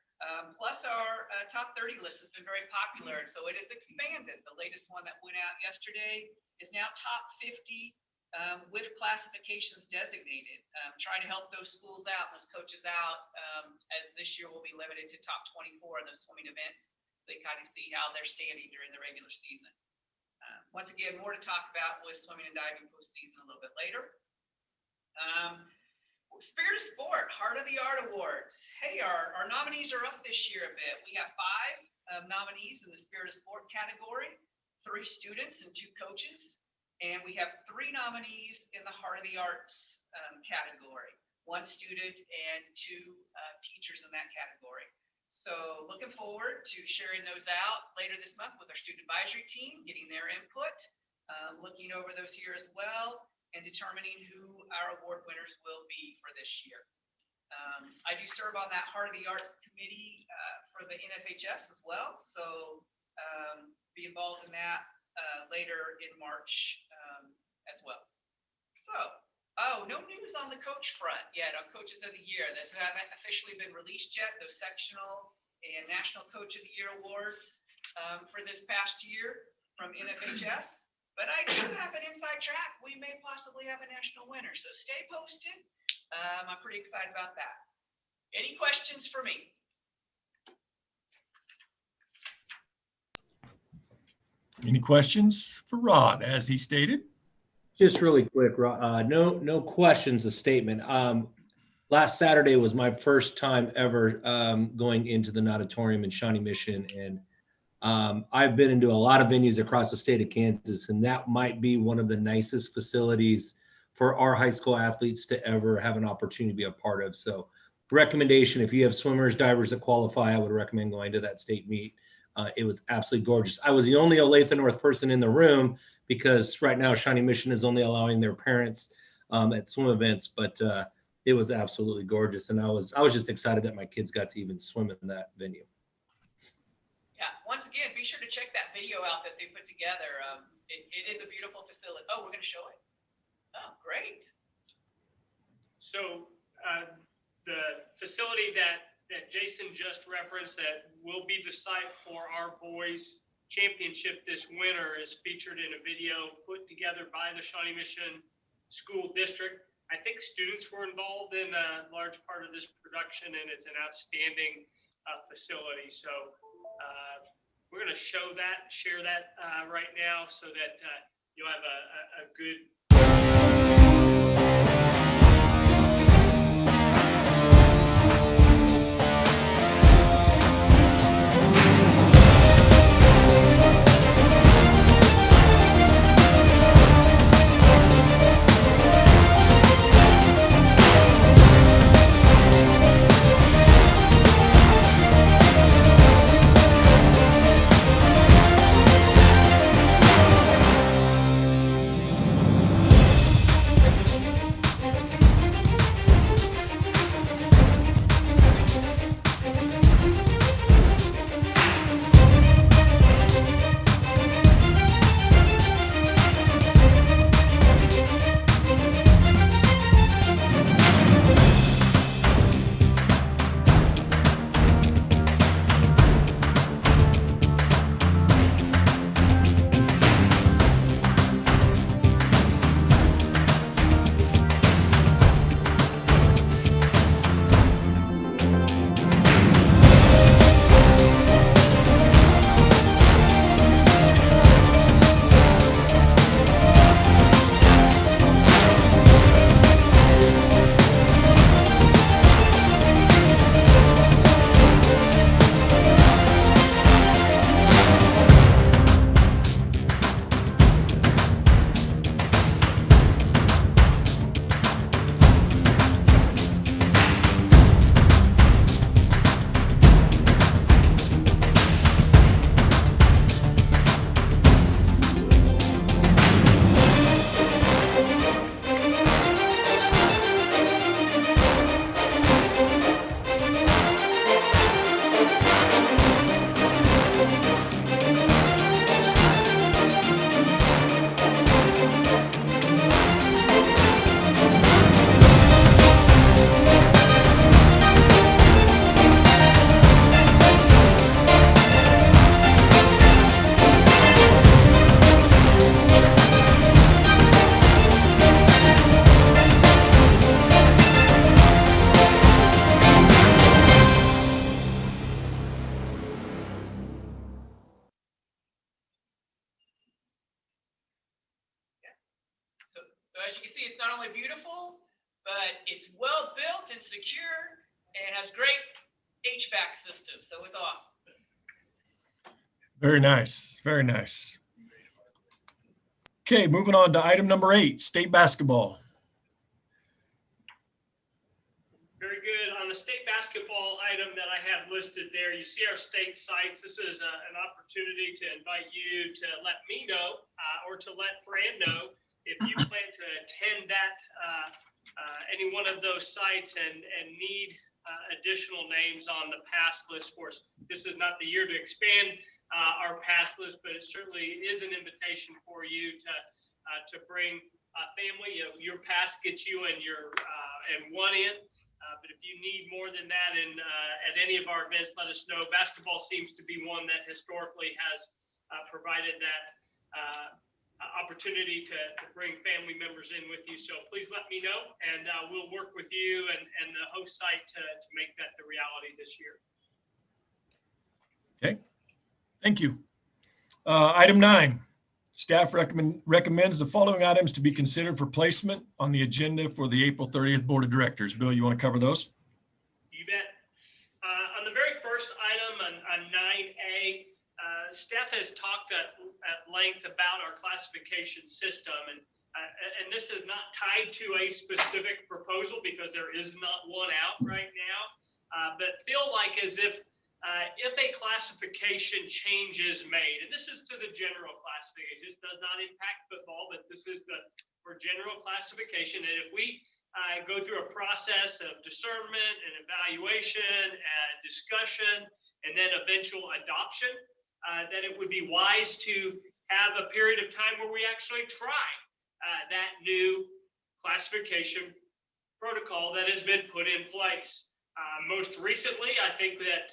Plus our top 30 list has been very popular. And so it has expanded. The latest one that went out yesterday is now top 50 with classifications designated, trying to help those schools out, those coaches out, as this year will be limited to top 24 in the swimming events. So they kind of see how they're standing during the regular season. Once again, more to talk about with swimming and diving postseason a little bit later. Spirit of Sport, Heart of the Art Awards. Hey, our nominees are up this year a bit. We have 5 nominees in the Spirit of Sport category, 3 students and 2 coaches. And we have 3 nominees in the Heart of the Arts category, 1 student and 2 teachers in that category. So looking forward to sharing those out later this month with our student advisory team, getting their input, looking over those here as well, and determining who our award winners will be for this year. I do serve on that Heart of the Arts committee for the NFHS as well. So be involved in that later in March as well. So, no news on the coach front yet on Coaches of the Year. Those haven't officially been released yet, those sectional and National Coach of the Year awards for this past year from NFHS. But I do have an inside track. We may possibly have a national winner, so stay posted. I'm pretty excited about that. Any questions for me? Any questions for Rod, as he stated? Just really quick, no questions, a statement. Last Saturday was my first time ever going into the Natatorium in Shawnee Mission. And I've been into a lot of venues across the state of Kansas, and that might be one of the nicest facilities for our high school athletes to ever have an opportunity to be a part of. So recommendation, if you have swimmers, divers that qualify, I would recommend going to that state meet. It was absolutely gorgeous. I was the only Olathe North person in the room because right now Shawnee Mission is only allowing their parents at swim events, but it was absolutely gorgeous. And I was just excited that my kids got to even swim in that venue. Yeah, once again, be sure to check that video out that they put together. It is a beautiful facility. Oh, we're going to show it. Oh, great. So the facility that Jason just referenced that will be the site for our boys championship this winter is featured in a video put together by the Shawnee Mission School District. I think students were involved in a large part of this production, and it's an outstanding facility. So we're going to share that right now so that you'll have a good So as you can see, it's not only beautiful, but it's well built and secure and has great HVAC system. So it's awesome. Very nice. Very nice. Okay, moving on to item number 8, state basketball. Very good. On the state basketball item that I have listed there, you see our state sites. This is an opportunity to invite you to let me know or to let Fran know if you plan to attend that any one of those sites and need additional names on the pass list for us. This is not the year to expand our pass list, but it certainly is an invitation for you to bring family. Your pass gets you and one in. But if you need more than that at any of our events, let us know. Basketball seems to be one that historically has provided that opportunity to bring family members in with you. So please let me know, and we'll work with you and the host site to make that the reality this year. Okay, thank you. Item 9, Staff recommends the following items to be considered for placement on the agenda for the April 30th Board of Directors. Bill, you want to cover those? You bet. On the very first item on 9A, staff has talked at length about our classification system, and this is not tied to a specific proposal because there is not one out right now, but feel like as if a classification change is made, and this is to the general classification, this does not impact football, but this is for general classification, and if we go through a process of discernment and evaluation and discussion and then eventual adoption, that it would be wise to have a period of time where we actually try that new classification protocol that has been put in place. Most recently, I think that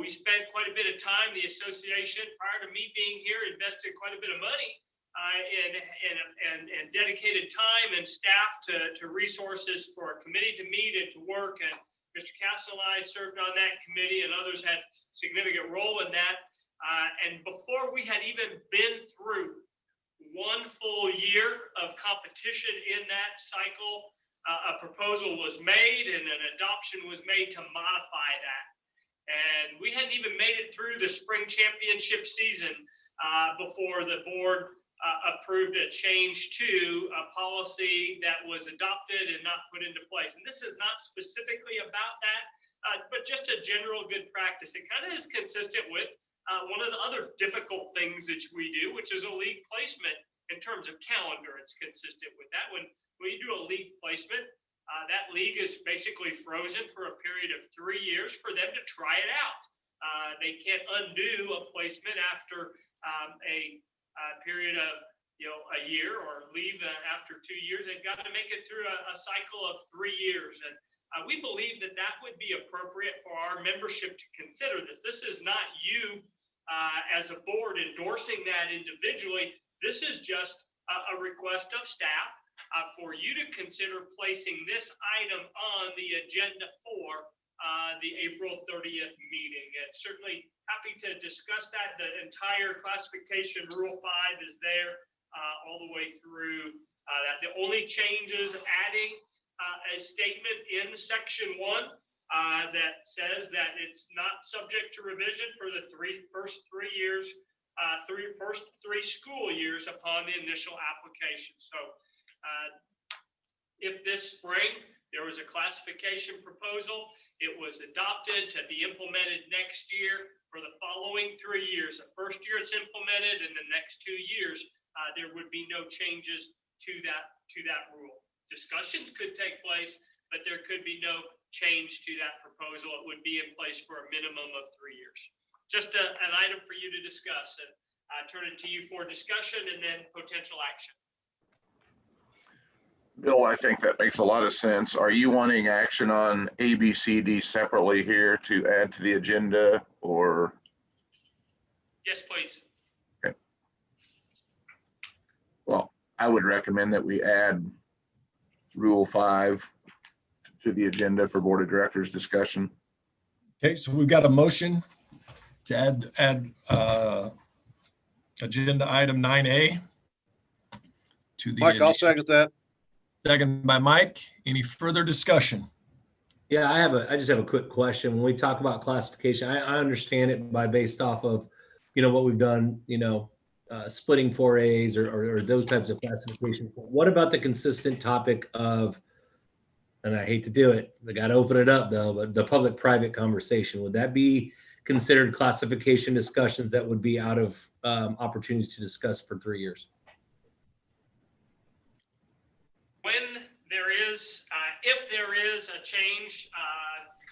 we spent quite a bit of time, the association, prior to me being here, invested quite a bit of money and dedicated time and staff to resources for a committee to meet and to work. And Mr. Castle and I served on that committee, and others had significant role in that. And before we had even been through one full year of competition in that cycle, a proposal was made and an adoption was made to modify that. And we hadn't even made it through the spring championship season before the board approved a change to a policy that was adopted and not put into place. And this is not specifically about that, but just a general good practice. It kind of is consistent with one of the other difficult things that we do, which is a league placement in terms of calendar. It's consistent with that. When you do a league placement, that league is basically frozen for a period of 3 years for them to try it out. They can't undo a placement after a period of a year, or leave after 2 years. They've got to make it through a cycle of 3 years. And we believe that that would be appropriate for our membership to consider this. This is not you as a board endorsing that individually. This is just a request of staff for you to consider placing this item on the agenda for the April 30th meeting. And certainly happy to discuss that. The entire classification Rule 5 is there all the way through that. The only change is adding a statement in Section 1 that says that it's not subject to revision for the first 3 years, first three school years upon the initial application. So if this spring there was a classification proposal, it was adopted to be implemented next year for the following 3 years. The first year it's implemented, and the next 2 years there would be no changes to that rule. Discussions could take place, but there could be no change to that proposal. It would be in place for a minimum of 3 years. Just an item for you to discuss, and turn it to you for discussion and then potential action. Bill, I think that makes a lot of sense. Are you wanting action on A, B, C, D separately here to add to the agenda, or? Yes, please. Okay. Well, I would recommend that we add Rule 5 to the agenda for Board of Directors discussion. Okay, so we've got a motion to add agenda item 9A to the. Mike, I'll second that. Second by Mike. Any further discussion? Yeah, I just have a quick question. When we talk about classification, I understand it based off of, what we've done, splitting 4As or those types of classifications. What about the consistent topic of, and I hate to do it, I got to open it up though, but the public-private conversation, would that be considered classification discussions that would be out of opportunities to discuss for 3 years? When there is, if there is a change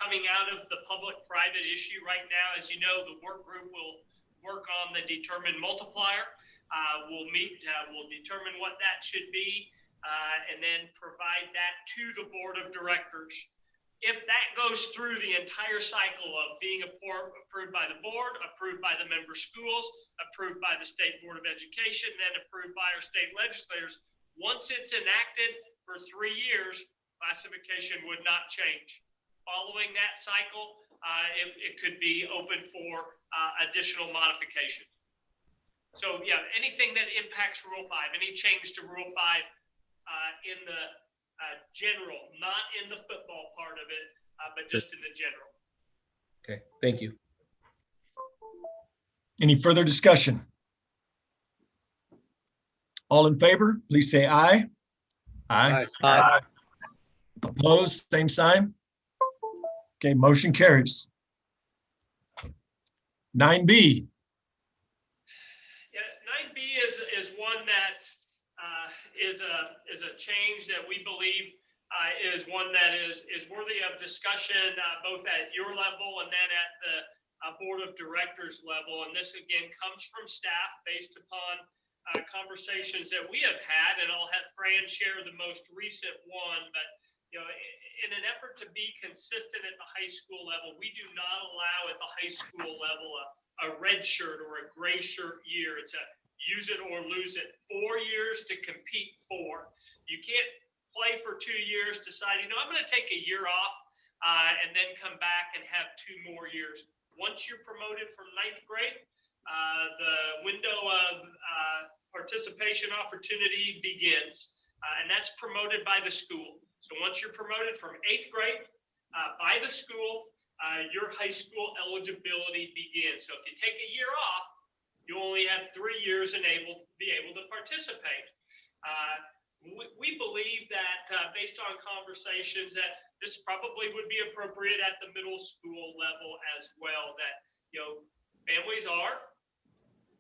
coming out of the public-private issue right now, as you know, the work group will work on the determined multiplier. We'll meet, we'll determine what that should be, and then provide that to the board of directors. If that goes through the entire cycle of being approved by the board, approved by the member schools, approved by the State Board of Education, then approved by our state legislators, once it's enacted for 3 years, classification would not change. Following that cycle, it could be open for additional modification. So yeah, anything that impacts Rule 5, any change to Rule 5 in the general, not in the football part of it, but just in the general. Okay, thank you. Any further discussion? All in favor, please say aye. Aye. Aye. Opposed, same sign. Okay, motion carries. 9B. Yeah, 9B is one that is a change that we believe is one that is worthy of discussion, both at your level and then at the board of directors level. And this again comes from staff based upon conversations that we have had, and I'll have Fran share the most recent one. But in an effort to be consistent at the high school level, we do not allow at the high school level a red shirt or a gray shirt year. It's a use it or lose it. 4 years to compete for. You can't play for 2 years, decide, I'm going to take a year off and then come back and have 2 more years. Once you're promoted from 9th grade, the window of participation opportunity begins, and that's promoted by the school. So once you're promoted from 8th grade by the school, your high school eligibility begins. So if you take a year off, you only have 3 years and be able to participate. We believe that based on conversations that this probably would be appropriate at the middle school level as well, that families are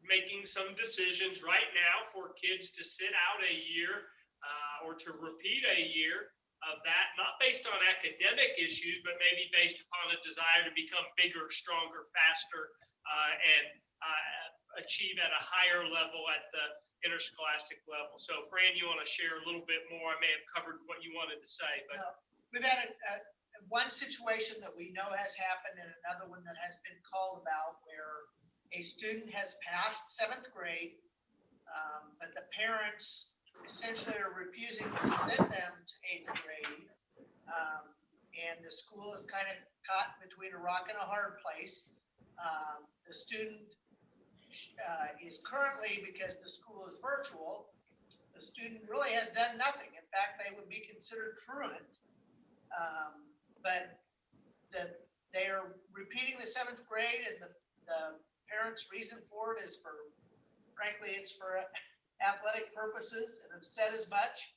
making some decisions right now for kids to sit out a year or to repeat a year of that, not based on academic issues, but maybe based upon a desire to become bigger, stronger, faster, and achieve at a higher level at the interscholastic level. So Fran, you want to share a little bit more? I may have covered what you wanted to say, but We've had one situation that we know has happened and another one that has been called about where a student has passed 7th grade, but the parents essentially are refusing to send them to 8th grade. And the school is kind of caught between a rock and a hard place. The student is currently, because the school is virtual, the student really has done nothing. In fact, they would be considered truant. But they are repeating the 7th grade, and the parents' reason for it is frankly, it's for athletic purposes, and have said as much.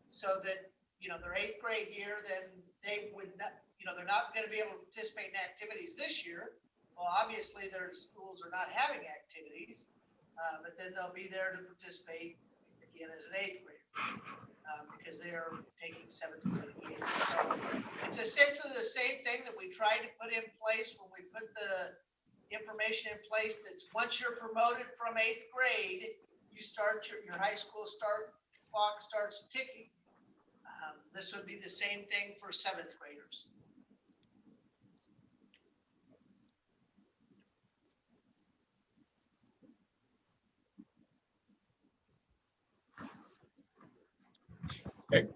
So that, their 8th grade year, then they would not, they're not going to be able to participate in activities this year. Well, obviously their schools are not having activities, but then they'll be there to participate again as an 8th grader. Because they are taking 7th grade again. So it's essentially the same thing that we tried to put in place when we put the information in place. That's once you're promoted from 8th grade, you start your high school clock starts ticking. This would be the same thing for 7th graders. Okay.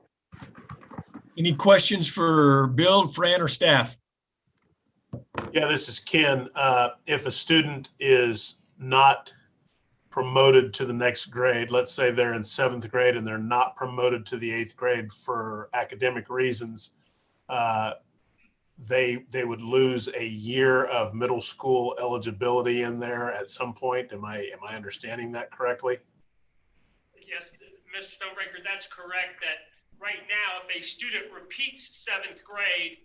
Any questions for Bill, Fran, or staff? Yeah, this is Ken. If a student is not promoted to the next grade, let's say they're in 7th grade and they're not promoted to the 8th grade for academic reasons, they would lose a year of middle school eligibility in there at some point. Am I understanding that correctly? yes, Mr. Stonebreaker, that's correct. That right now, if a student repeats 7th grade,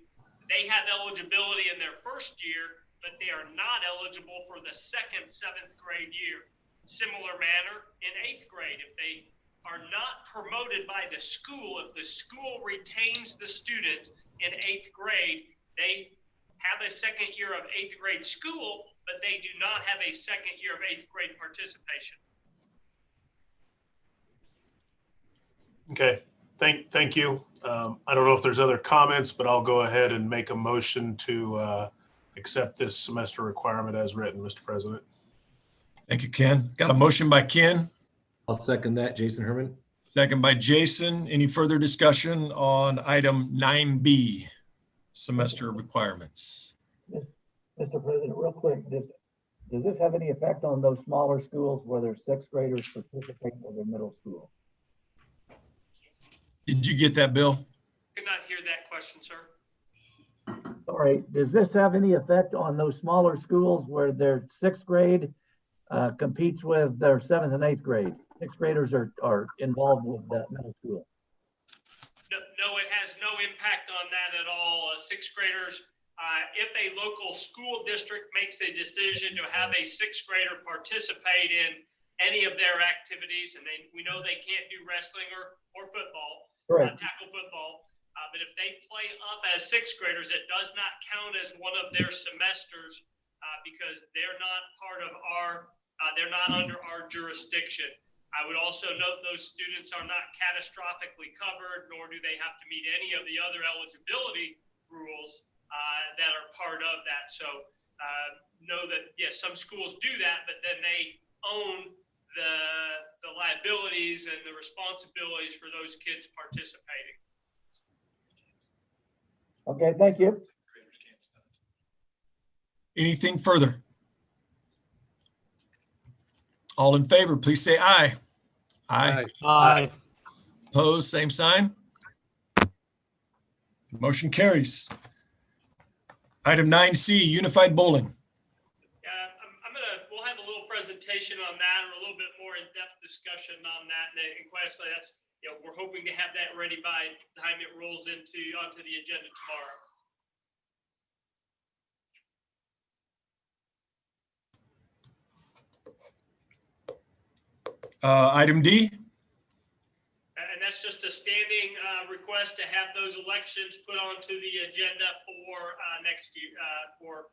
they have eligibility in their first year, but they are not eligible for the second 7th grade year. Similar manner in 8th grade, if they are not promoted by the school, if the school retains the student in 8th grade, they have a second year of 8th grade school, but they do not have a second year of 8th grade participation. Okay, thank you. I don't know if there's other comments, but I'll go ahead and make a motion to accept this semester requirement as written, Mr. President. Thank you, Ken. Got a motion by Ken, I'll second that, Jason Herman. second by Jason. Any further discussion on item 9B, semester requirements? Mr. President, real quick, Does this have any effect on those smaller schools where their sixth graders participate in their middle school? Did you get that, Bill? Could not hear that question, sir. Sorry, does this have any effect on those smaller schools where their sixth grade competes with their seventh and eighth grade? Sixth graders are involved with that middle school. No, it has no impact on that at all. Sixth graders, if a local school district makes a decision to have a sixth grader participate in any of their activities, and we know they can't do wrestling or football, tackle football, but if they play up as sixth graders, it does not count as one of their semesters because they're not part of they're not under our jurisdiction. I would also note those students are not catastrophically covered, nor do they have to meet any of the other eligibility rules that are part of that. So know that, yes, some schools do that, but then they own the liabilities and the responsibilities for those kids participating. Okay, thank you. Anything further? All in favor, please say aye. Aye. Aye. Opposed, same sign. Motion carries. Item 9C, Unified Bowling. We'll have a little presentation on that, or a little bit more in-depth discussion on that. And quite honestly, that's, we're hoping to have that ready by the time it rolls onto the agenda tomorrow. Item D. And that's just a standing request to have those elections put onto the agenda for next year, for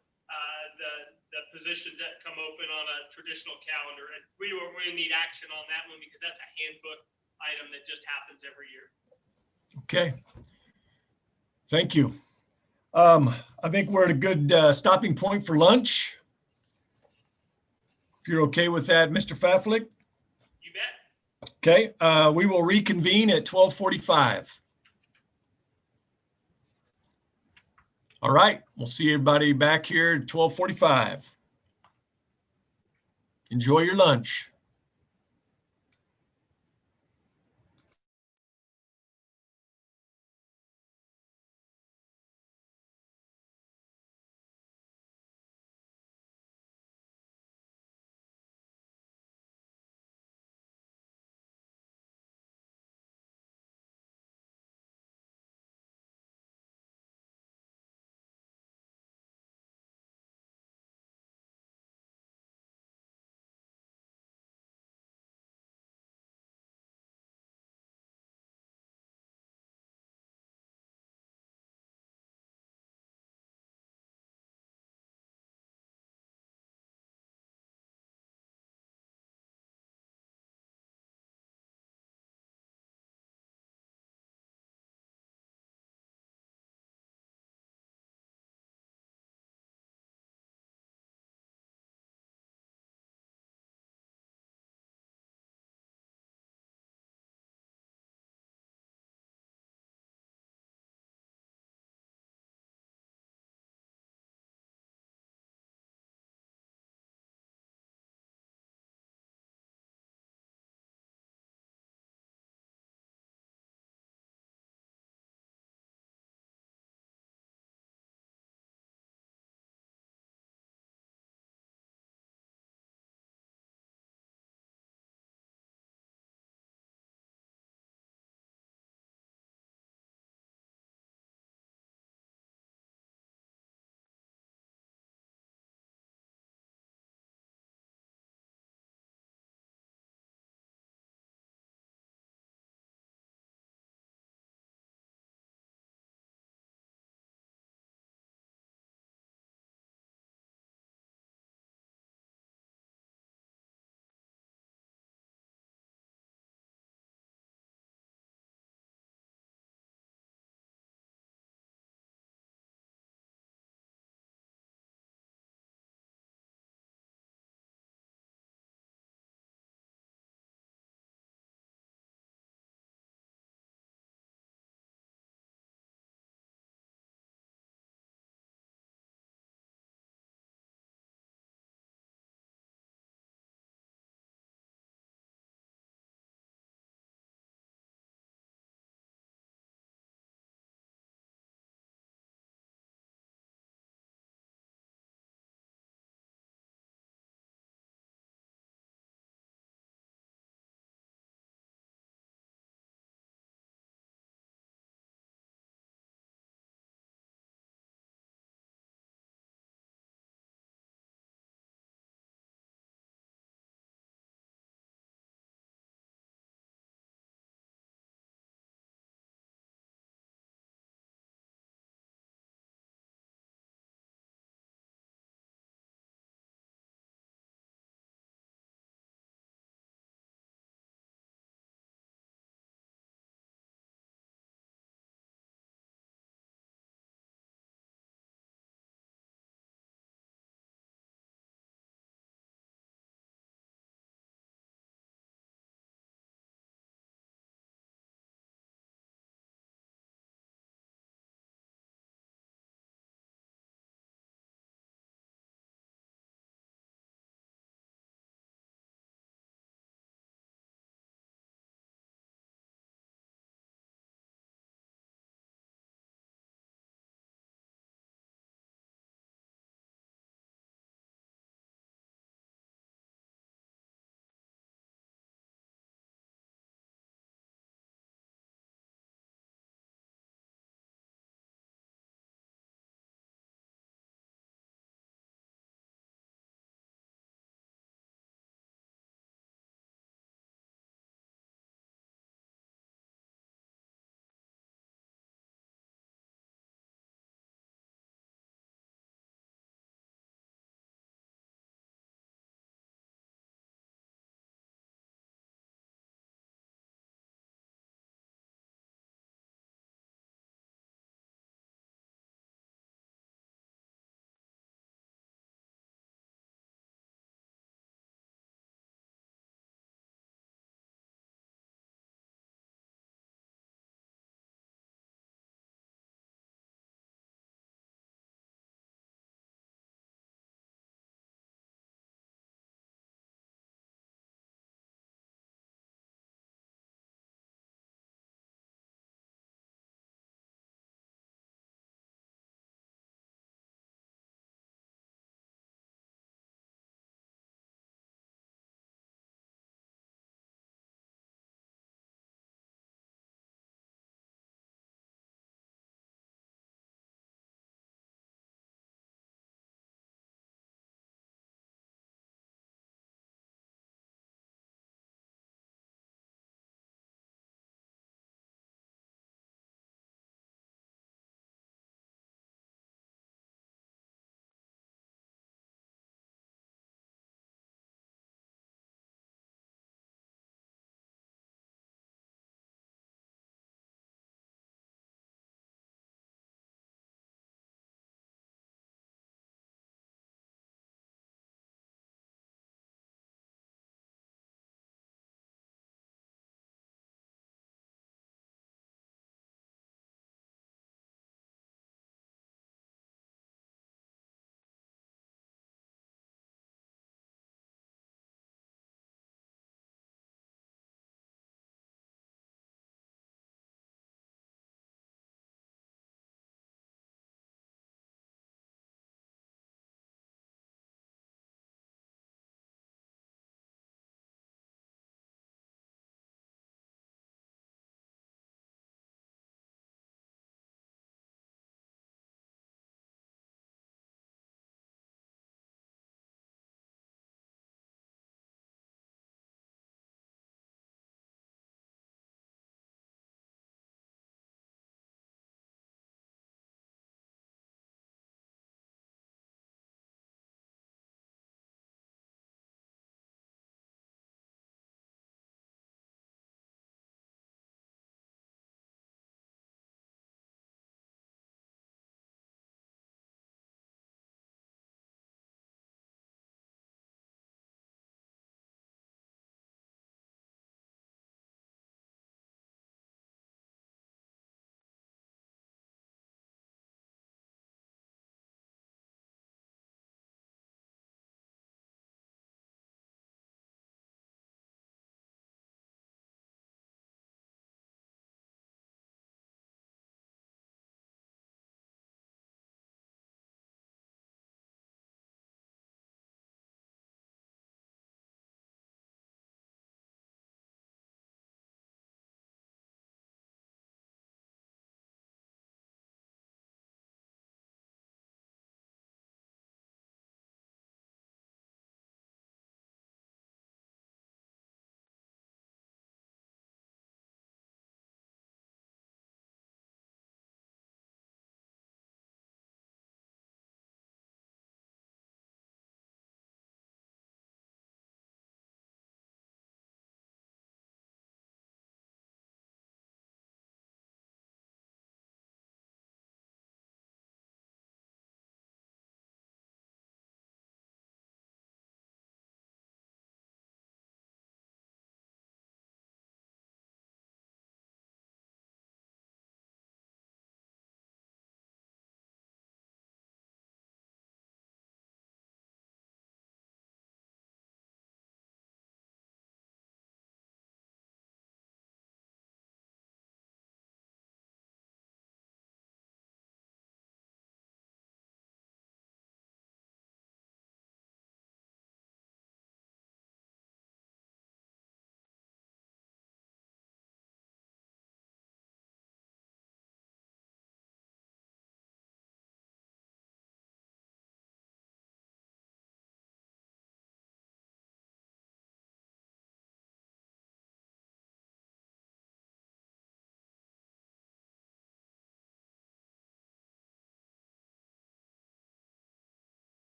the positions that come open on a traditional calendar. And we need action on that one because that's a handbook item that just happens every year. Okay. Thank you. I think we're at a good stopping point for lunch. If you're okay with that, Mr. Faflick. You bet. Okay, we will reconvene at 12:45. All right, we'll see everybody back here at 12:45. Enjoy your lunch.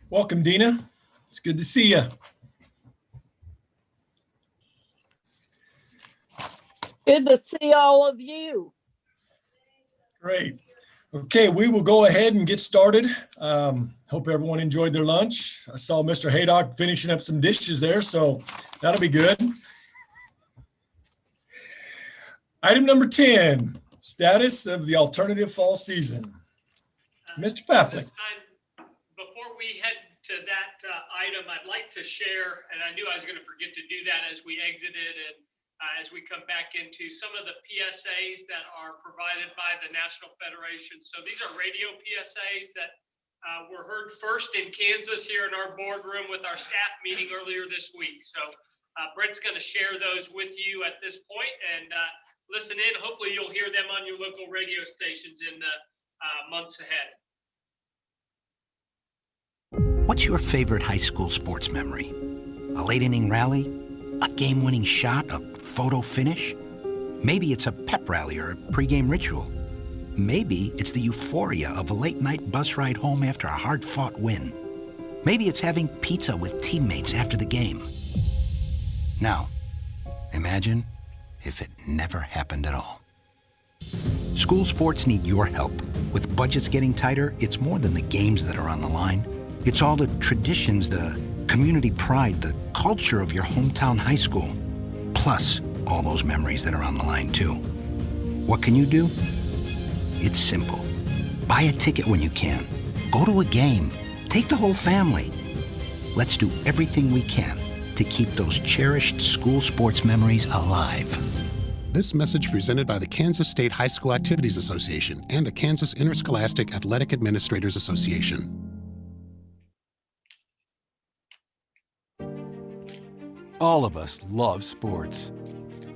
Welcome, Dina. It's good to see you. Good to see all of you. Great. Okay, we will go ahead and get started. Hope everyone enjoyed their lunch. I saw Mr. Haydock finishing up some dishes there, so that'll be good. Item number 10, status of the alternative fall season. Mr. Pfaffling. Before we head to that item, I'd like to share, and I knew I was going to forget to do that as we exited and as we come back into some of the PSAs that are provided by the National Federation. So these are radio PSAs that were heard first in Kansas here in our boardroom with our staff meeting earlier this week. So Brent's going to share those with you at this point and listen in. Hopefully you'll hear them on your local radio stations in the months ahead. What's your favorite high school sports memory? A late inning rally? A game-winning shot? A photo finish? Maybe it's a pep rally or a pregame ritual. Maybe it's the euphoria of a late-night bus ride home after a hard-fought win. Maybe it's having pizza with teammates after the game. Now, imagine if it never happened at all. School sports need your help. With budgets getting tighter, it's more than the games that are on the line. It's all the traditions, the community pride, the culture of your hometown high school. Plus, all those memories that are on the line, too. What can you do? It's simple. Buy a ticket when you can. Go to a game. Take the whole family. Let's do everything we can to keep those cherished school sports memories alive. This message presented by the Kansas State High School Activities Association and the Kansas Interscholastic Athletic Administrators Association. All of us love sports,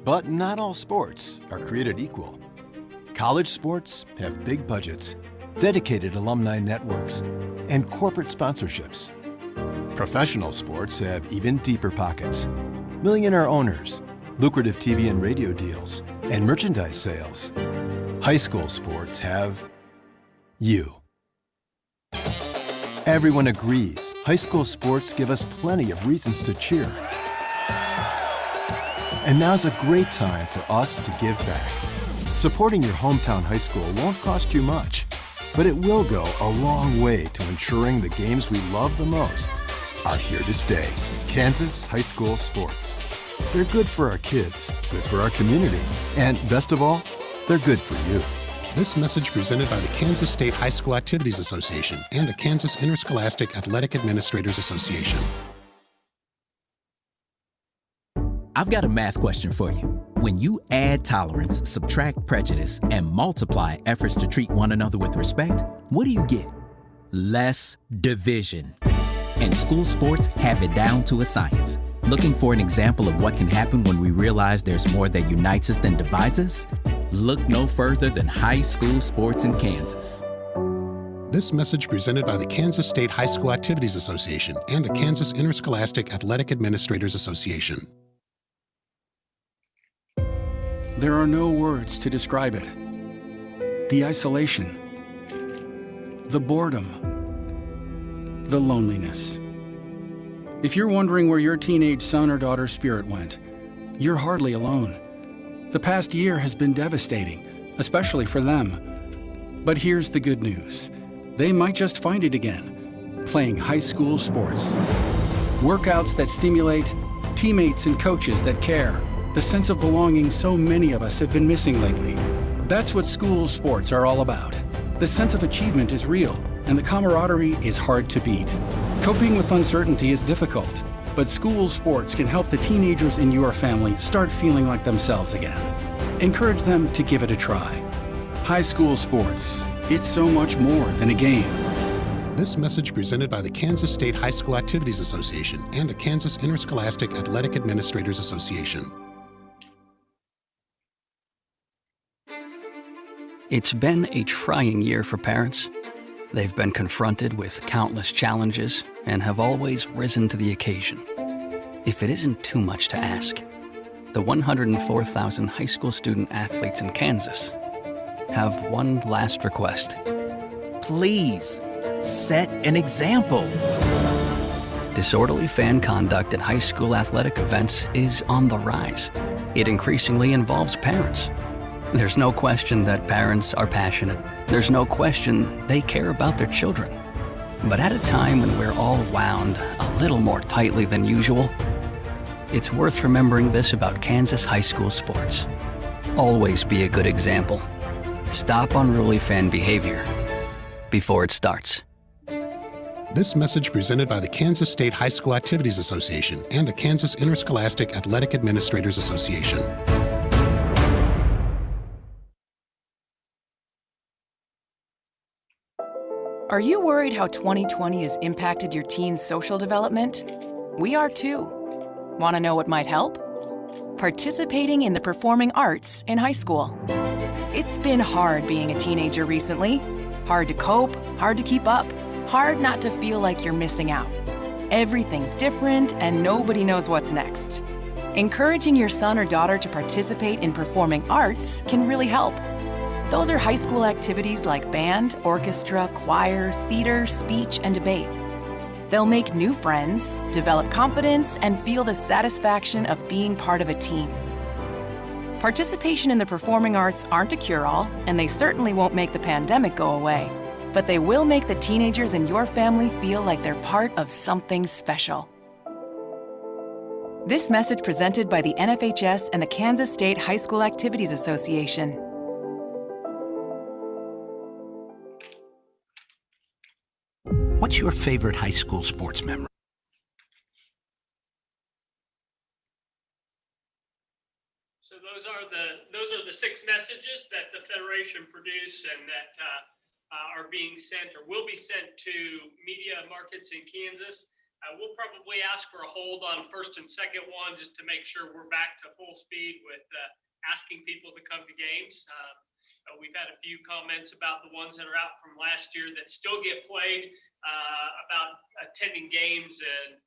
but not all sports are created equal. College sports have big budgets, dedicated alumni networks, and corporate sponsorships. Professional sports have even deeper pockets, millionaire owners, lucrative TV and radio deals, and merchandise sales. High school sports have you. Everyone agrees high school sports give us plenty of reasons to cheer. And now's a great time for us to give back. Supporting your hometown high school won't cost you much, but it will go a long way to ensuring the games we love the most are here to stay. Kansas High School Sports. They're good for our kids, good for our community, and best of all, they're good for you. This message presented by the Kansas State High School Activities Association and the Kansas Interscholastic Athletic Administrators Association. I've got a math question for you. When you add tolerance, subtract prejudice, and multiply efforts to treat one another with respect, what do you get? Less division. And school sports have it down to a science. Looking for an example of what can happen when we realize there's more that unites us than divides us? Look no further than high school sports in Kansas. This message presented by the Kansas State High School Activities Association and the Kansas Interscholastic Athletic Administrators Association. There are no words to describe it. The isolation, the boredom, the loneliness. If you're wondering where your teenage son or daughter's spirit went, you're hardly alone. The past year has been devastating, especially for them. But here's the good news. They might just find it again, playing high school sports. Workouts that stimulate, teammates and coaches that care. The sense of belonging so many of us have been missing lately. That's what school sports are all about. The sense of achievement is real, and the camaraderie is hard to beat. Coping with uncertainty is difficult, but school sports can help the teenagers in your family start feeling like themselves again. Encourage them to give it a try. High school sports, it's so much more than a game. This message presented by the Kansas State High School Activities Association and the Kansas Interscholastic Athletic Administrators Association. It's been a trying year for parents. They've been confronted with countless challenges and have always risen to the occasion. If it isn't too much to ask, the 104,000 high school student athletes in Kansas have one last request. Please, set an example. Disorderly fan conduct at high school athletic events is on the rise. It increasingly involves parents. There's no question that parents are passionate. There's no question they care about their children. But at a time when we're all wound a little more tightly than usual, it's worth remembering this about Kansas high school sports. Always be a good example. Stop unruly fan behavior before it starts. This message presented by the Kansas State High School Activities Association and the Kansas Interscholastic Athletic Administrators Association. Are you worried how 2020 has impacted your teen's social development? We are too. Want to know what might help? Participating in the performing arts in high school. It's been hard being a teenager recently. Hard to cope, hard to keep up, hard not to feel like you're missing out. Everything's different and nobody knows what's next. Encouraging your son or daughter to participate in performing arts can really help. Those are high school activities like band, orchestra, choir, theater, speech, and debate. They'll make new friends, develop confidence, and feel the satisfaction of being part of a team. Participation in the performing arts aren't a cure-all, and they certainly won't make the pandemic go away. But they will make the teenagers in your family feel like they're part of something special. This message presented by the NFHS and the Kansas State High School Activities Association. What's your favorite high school sports memory? So those are the 6 messages that the Federation produced and that are being sent or will be sent to media markets in Kansas. We'll probably ask for a hold on first and second one just to make sure we're back to full speed with asking people to come to games. We've had a few comments about the ones that are out from last year that still get played, about attending games, and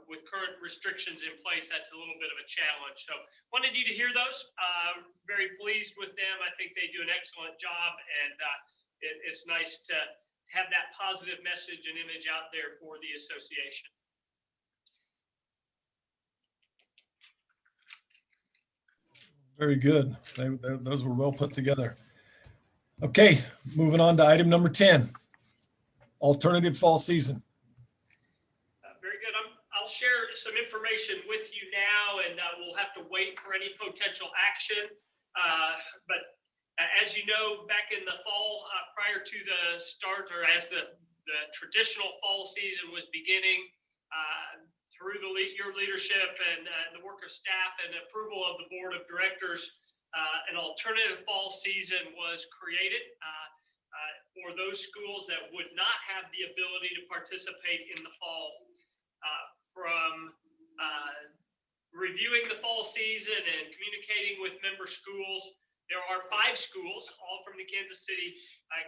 with current restrictions in place, that's a little bit of a challenge. So wanted you to hear those. Very pleased with them. I think they do an excellent job, and it's nice to have that positive message and image out there for the association. Very good. Those were well put together. Okay, moving on to item number 10, alternative fall season. Very good. I'll share some information with you now, and we'll have to wait for any potential action. But as you know, back in the fall, prior to the start, or as the traditional fall season was beginning, through your leadership and the work of staff and approval of the board of directors, an alternative fall season was created for those schools that would not have the ability to participate in the fall. From reviewing the fall season and communicating with member schools, there are 5 schools, all from the Kansas City,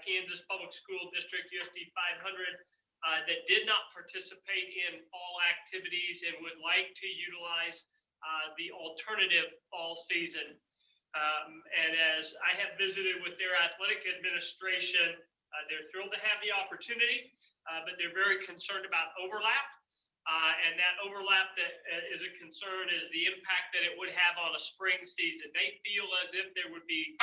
Kansas Public School District, USD 500, that did not participate in fall activities and would like to utilize the alternative fall season. And as I have visited with their athletic administration, they're thrilled to have the opportunity, but they're very concerned about overlap. And that overlap that is a concern is the impact that it would have on a spring season. They feel as if there would be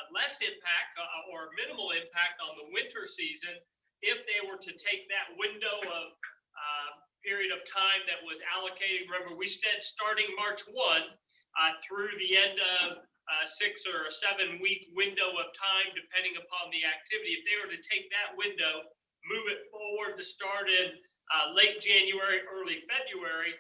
less impact or minimal impact on the winter season if they were to take that window of period of time that was allocated. Remember, we said starting March 1 through the end of 6 or 7 week window of time, depending upon the activity. If they were to take that window, move it forward to start in late January, early February,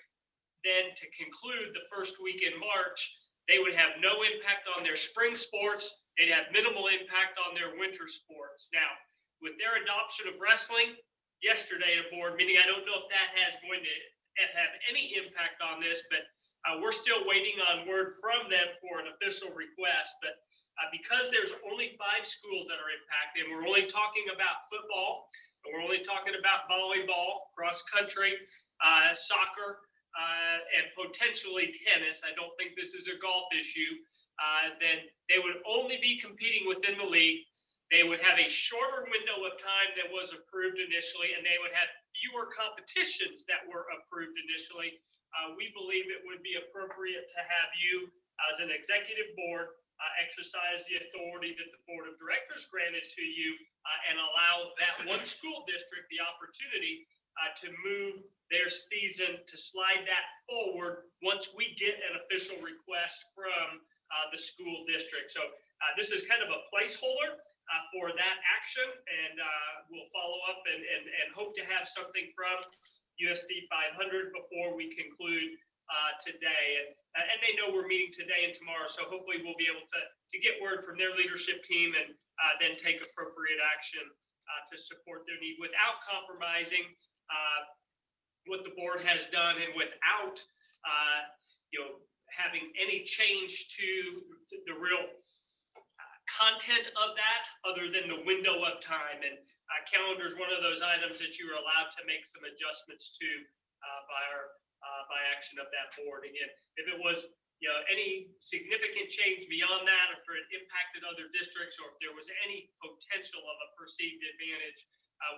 then to conclude the first week in March, they would have no impact on their spring sports. They'd have minimal impact on their winter sports. Now, with their adoption of wrestling yesterday at a board meeting, I don't know if that has going to have any impact on this, but we're still waiting on word from them for an official request. But because there's only 5 schools that are impacted, and we're only talking about football, and we're only talking about volleyball, cross country, soccer, and potentially tennis. I don't think this is a golf issue. Then they would only be competing within the league. They would have a shorter window of time than was approved initially, and they would have fewer competitions that were approved initially, we believe it would be appropriate to have you as an executive board exercise the authority that the board of directors granted to you and allow that one school district the opportunity to move their season, to slide that forward once we get an official request from the school district. So this is kind of a placeholder for that action, and we'll follow up and hope to have something from USD 500 before we conclude today. And they know we're meeting today and tomorrow, so hopefully we'll be able to get word from their leadership team and then take appropriate action to support their need without compromising what the board has done and without having any change to the real content of that other than the window of time. And calendar is one of those items that you are allowed to make some adjustments to by action of that board. Again, if it was any significant change beyond that, or if it impacted other districts, or if there was any potential of a perceived advantage,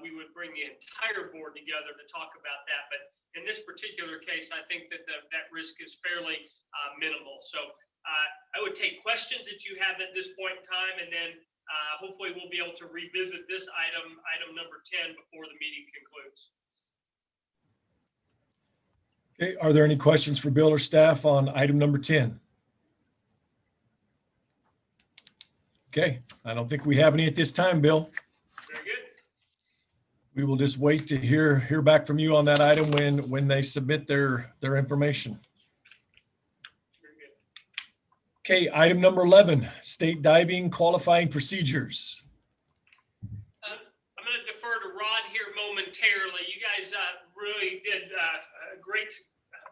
we would bring the entire board together to talk about that. But in this particular case, I think that that risk is fairly minimal. So I would take questions that you have at this point in time, and then hopefully we'll be able to revisit this item number 10 before the meeting concludes. Okay, are there any questions for Bill or staff on item number 10? Okay, I don't think we have any at this time, Bill. Very good. We will just wait to hear back from you on that item when they submit their information. Okay, item number 11, state diving qualifying procedures. I'm going to defer to Rod here momentarily. You guys really did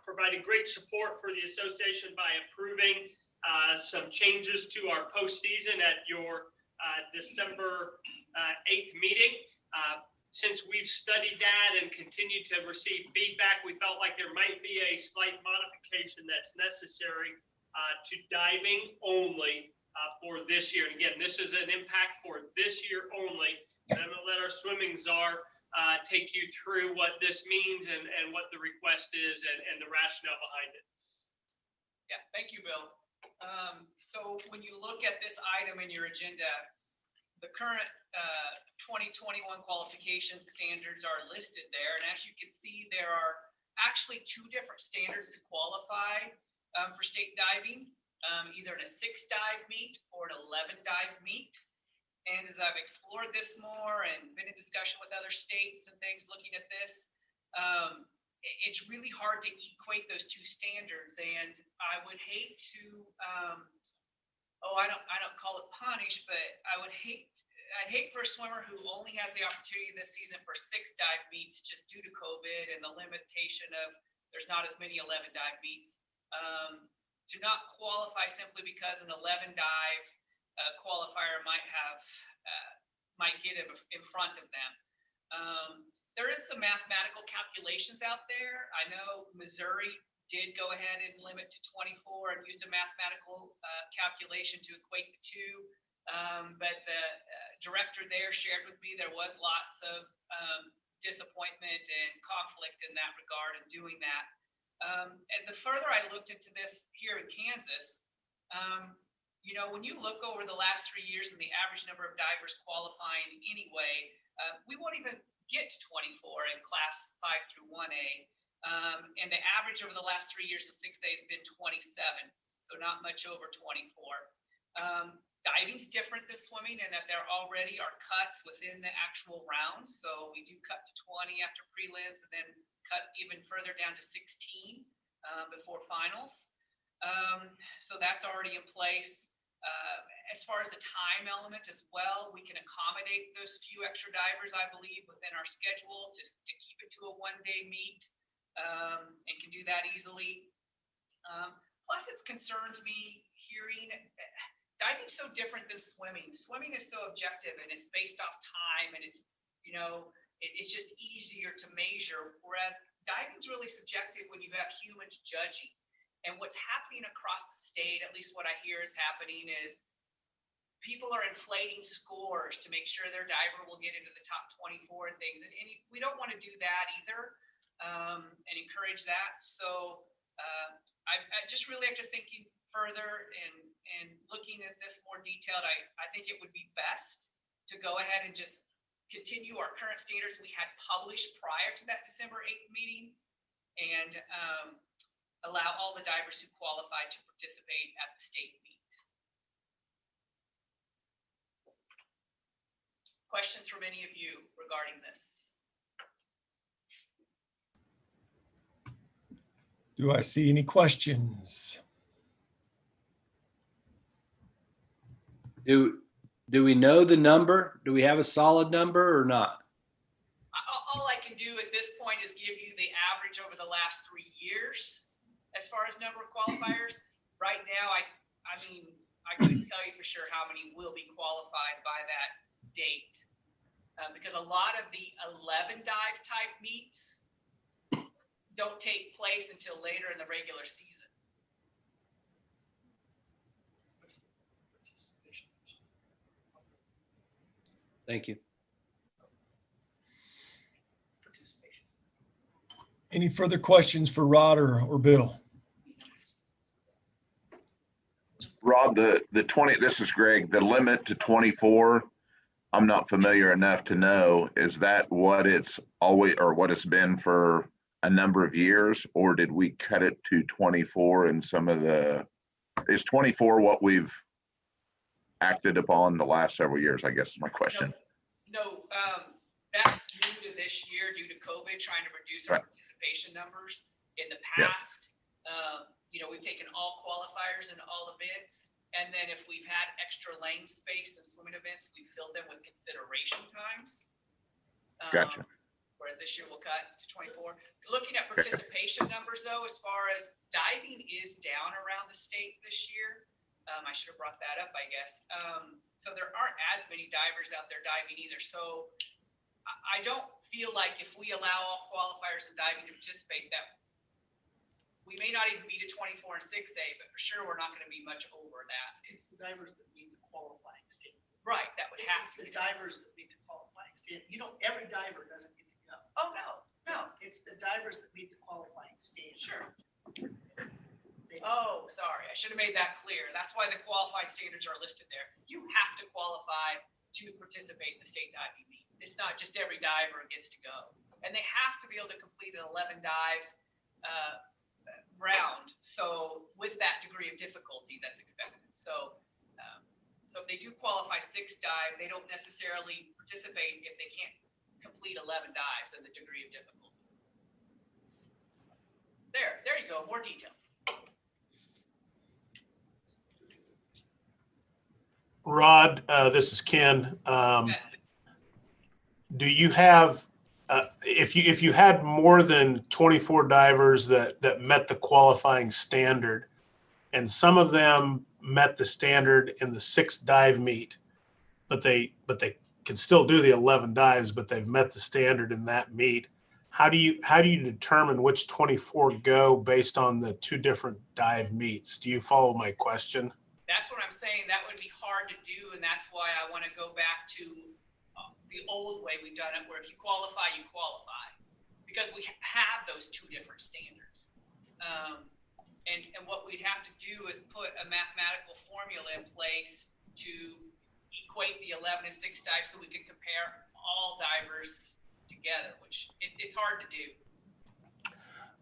provided great support for the association by approving some changes to our postseason at your December 8th meeting. Since we've studied that and continued to receive feedback, we felt like there might be a slight modification that's necessary to diving only for this year. And again, this is an impact for this year only. And I'm going to let our swimming czar take you through what this means and what the request is and the rationale behind it. Yeah, thank you, Bill. So when you look at this item in your agenda, the current 2021 qualification standards are listed there. And as you can see, there are actually two different standards to qualify for state diving, either in a 6 dive meet or an 11 dive meet. And as I've explored this more and been in discussion with other states and things looking at this, it's really hard to equate those two standards. And I would hate to, I don't call it punish, but I'd hate for a swimmer who only has the opportunity this season for 6 dive meets just due to COVID and the limitation of there's not as many 11 dive meets, to not qualify simply because an 11 dive qualifier might get in front of them. There is some mathematical calculations out there. I know Missouri did go ahead and limit to 24 and used a mathematical calculation to equate the two. But the director there shared with me there was lots of disappointment and conflict in that regard in doing that. And the further I looked into this here in Kansas, when you look over the last 3 years and the average number of divers qualifying anyway, we won't even get to 24 in class 5 through 1A. And the average over the last 3 years in 6A has been 27. So not much over 24. Diving's different than swimming in that there already are cuts within the actual rounds. So we do cut to 20 after prelims and then cut even further down to 16 before finals. So that's already in place. As far as the time element as well, we can accommodate those few extra divers, I believe, within our schedule to keep it to a 1-day meet and can do that easily. Plus, it's concerned me hearing diving's so different than swimming. Swimming is so objective and it's based off time and it's, it's just easier to measure. Whereas diving's really subjective when you have humans judging. And what's happening across the state, at least what I hear is happening, is people are inflating scores to make sure their diver will get into the top 24 and things. And we don't want to do that either, and encourage that. So I just really, after thinking further and looking at this more detailed, I think it would be best to go ahead and just continue our current standards we had published prior to that December 8th meeting, and allow all the divers who qualified to participate at the state meet. Questions from any of you regarding this? Do I see any questions? Do we know the number? Do we have a solid number or not? All I can do at this point is give you the average over the last 3 years as far as number of qualifiers. Right now, I mean, I couldn't tell you for sure how many will be qualified by that date, because a lot of the 11 dive type meets don't take place until later in the regular season. Thank you. Any further questions for Rod or Bill? Rod, the 20, this is Greg, the limit to 24, I'm not familiar enough to know, is that what it's always, or what it's been for a number of years, or did we cut it to 24 in some of is 24 what we've acted upon the last several years, I guess is my question. No, that's new to this year due to COVID, trying to reduce our participation numbers. In the past, we've taken all qualifiers in all events, and then if we've had extra lane space in swimming events, we filled them with consideration times. Gotcha. Whereas this year we'll cut to 24. Looking at participation numbers, though, as far as diving is down around the state this year. I should have brought that up, I guess. So there aren't as many divers out there diving either. So I don't feel like if we allow all qualifiers in diving to participate, that we may not even be to 24 and 6A, but for sure we're not going to be much over that. It's the divers that meet the qualifying standard. Right, that would have to It's be. the divers that meet the qualifying standard. Every diver doesn't get to go. Oh, no. It's the divers that meet the qualifying standard. Sure. Oh, sorry. I should have made that clear. That's why the qualifying standards are listed there. You have to qualify to participate in the state diving meet. It's not just every diver gets to go. And they have to be able to complete an 11 dive round. So with that degree of difficulty that's expected. So if they do qualify 6 dive, they don't necessarily participate if they can't complete 11 dives and the degree of difficulty. There you go. More details. Rod, this is Ken. Do you have, if you had more than 24 divers that met the qualifying standard, and some of them met the standard in the 6 dive meet, but they can still do the 11 dives, but they've met the standard in that meet, how do you determine which 24 go based on the 2 different dive meets? Do you follow my question? That's what I'm saying. That would be hard to do, and that's why I want to go back to the old way we've done it, where if you qualify, you qualify, because we have those 2 different standards. And what we'd have to do is put a mathematical formula in place to equate the 11 and 6 dives so we can compare all divers together, which it's hard to do.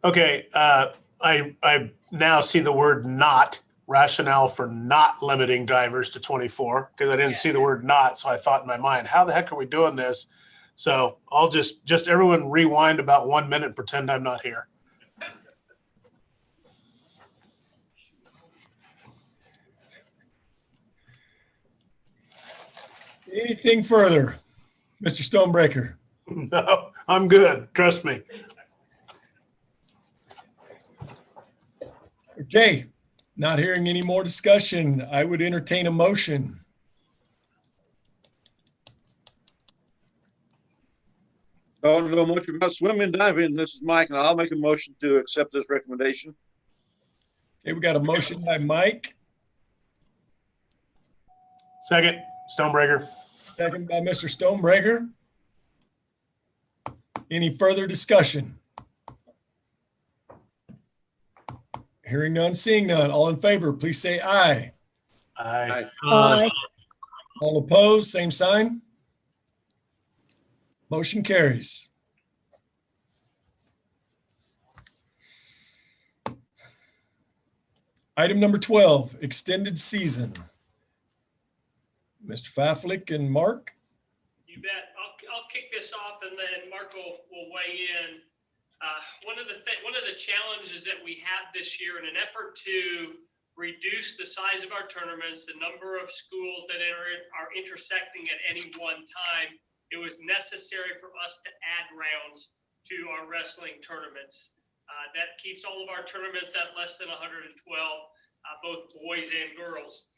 Okay, I now see the word not, rationale for not limiting divers to 24, because I didn't see the word not, so I thought in my mind, how the heck are we doing this? So I'll just everyone rewind about 1 minute and pretend I'm not here. Anything further, Mr. Stonebreaker? No, I'm good. Trust me. Okay, not hearing any more discussion, I would entertain a motion. Oh, no much about swimming, diving. This is Mike, and I'll make a motion to accept this recommendation. Okay, we got a motion by Mike. Second, Stonebreaker. Second by Mr. Stonebreaker. Any further discussion? Hearing none, seeing none. All in favor, please say aye. Aye. Aye. All opposed, same sign. Motion carries. Item number 12, extended season. Mr. Faflick and Mark. You bet. I'll kick this off and then Mark will weigh in. One of the challenges that we have this year in an effort to reduce the size of our tournaments, the number of schools that are intersecting at any one time, it was necessary for us to add rounds to our wrestling tournaments. That keeps all of our tournaments at less than 112, both boys and girls.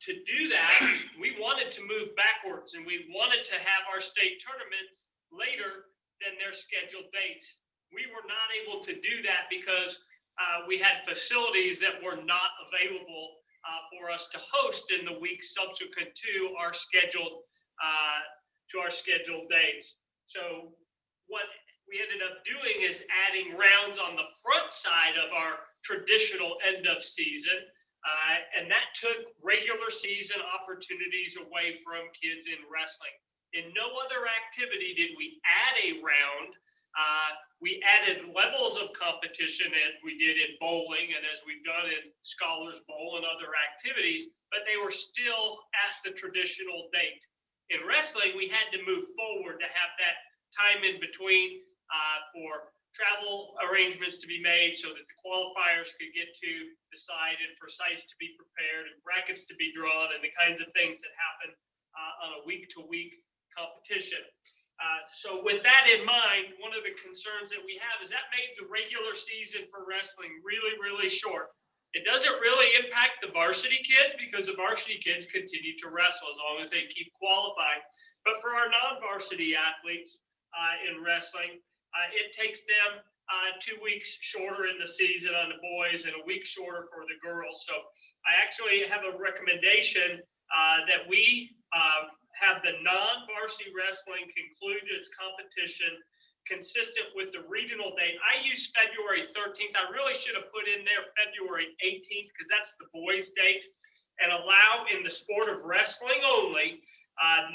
To do that, we wanted to move backwards and we wanted to have our state tournaments later than their scheduled dates. We were not able to do that because we had facilities that were not available for us to host in the week subsequent to our scheduled dates. So what we ended up doing is adding rounds on the front side of our traditional end of season. And that took regular season opportunities away from kids in wrestling. In no other activity did we add a round. We added levels of competition as we did in bowling and as we've done in Scholars Bowl and other activities, but they were still at the traditional date. In wrestling, we had to move forward to have that time in between for travel arrangements to be made so that the qualifiers could get to the site and for sites to be prepared and brackets to be drawn and the kinds of things that happen on a week-to-week competition. So with that in mind, one of the concerns that we have is that made the regular season for wrestling really, really short. It doesn't really impact the varsity kids because the varsity kids continue to wrestle as long as they keep qualifying. But for our non-varsity athletes in wrestling, it takes them 2 weeks shorter in the season on the boys and a week shorter for the girls. So I actually have a recommendation that we have the non-varsity wrestling conclude its competition consistent with the regional date. I use February 13th. I really should have put in there February 18th because that's the boys' date, and allow in the sport of wrestling only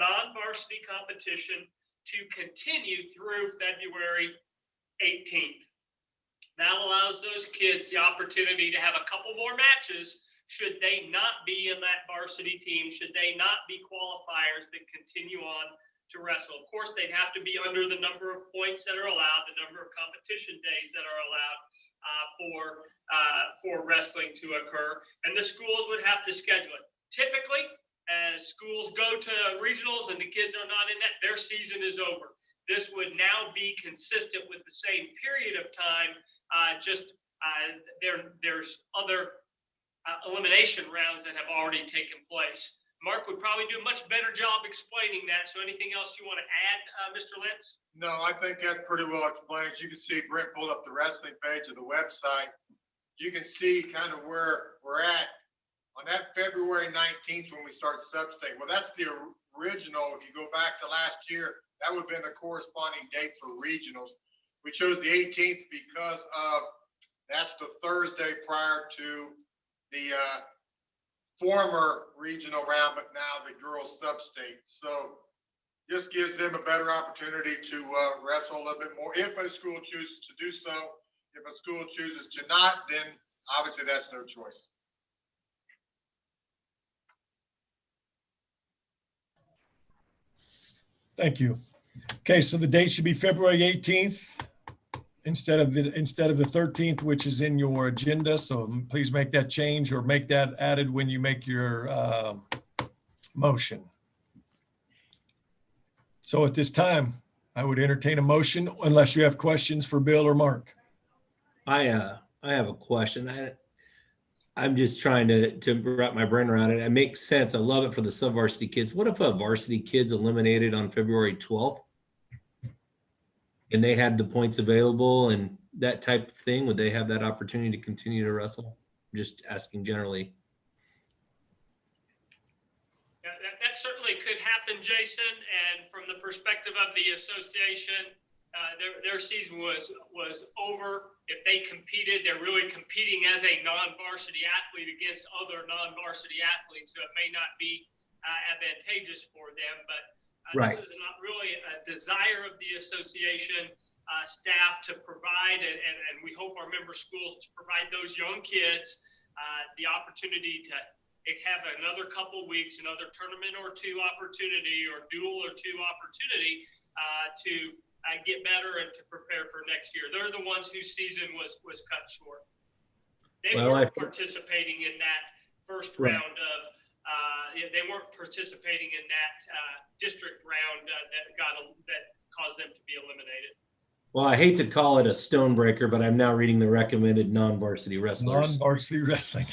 non-varsity competition to continue through February 18th. That allows those kids the opportunity to have a couple more matches should they not be in that varsity team, should they not be qualifiers that continue on to wrestle. Of course, they'd have to be under the number of points that are allowed, the number of competition days that are allowed for wrestling to occur, and the schools would have to schedule it. Typically, as schools go to regionals and the kids are not in that, their season is over. This would now be consistent with the same period of time, there's other elimination rounds that have already taken place. Mark would probably do a much better job explaining that. So anything else you want to add, Mr. Lentz? No, I think that's pretty well explained. You can see Brent pulled up the wrestling page of the website. You can see kind of where we're at on that February 19th when we start sub-state. Well, that's the original. If you go back to last year, that would have been the corresponding date for regionals. We chose the 18th because that's the Thursday prior to the former regional round, but now the girls sub-state. So just gives them a better opportunity to wrestle a little bit more. If a school chooses to do so, if a school chooses to not, then obviously that's no choice. Thank you. Okay, so the date should be February 18th instead of the 13th, which is in your agenda. So please make that change or make that added when you make your motion. So at this time, I would entertain a motion unless you have questions for Bill or Mark. I have a question. I'm just trying to wrap my brain around it. It makes sense. I love it for the sub-varsity kids. What if a varsity kid's eliminated on February 12th? And they had the points available and that type of thing? Would they have that opportunity to continue to wrestle? I'm just asking generally. Jason, and from the perspective of the association, their season was over. If they competed, they're really competing as a non-varsity athlete against other non-varsity athletes, so it may not be advantageous for them. But Right. this is not really a desire of the association staff to provide, and we hope our member schools to provide those young kids the opportunity to have another couple weeks, another tournament or two opportunity, or dual or two opportunity to get better and to prepare for next year. They're the ones whose season was cut short. They weren't participating in that first round of, they weren't participating in that district round that caused them to be eliminated. Well, I hate to call it a stonebreaker, but I'm now reading the recommended non-varsity wrestlers. Non-varsity wrestling.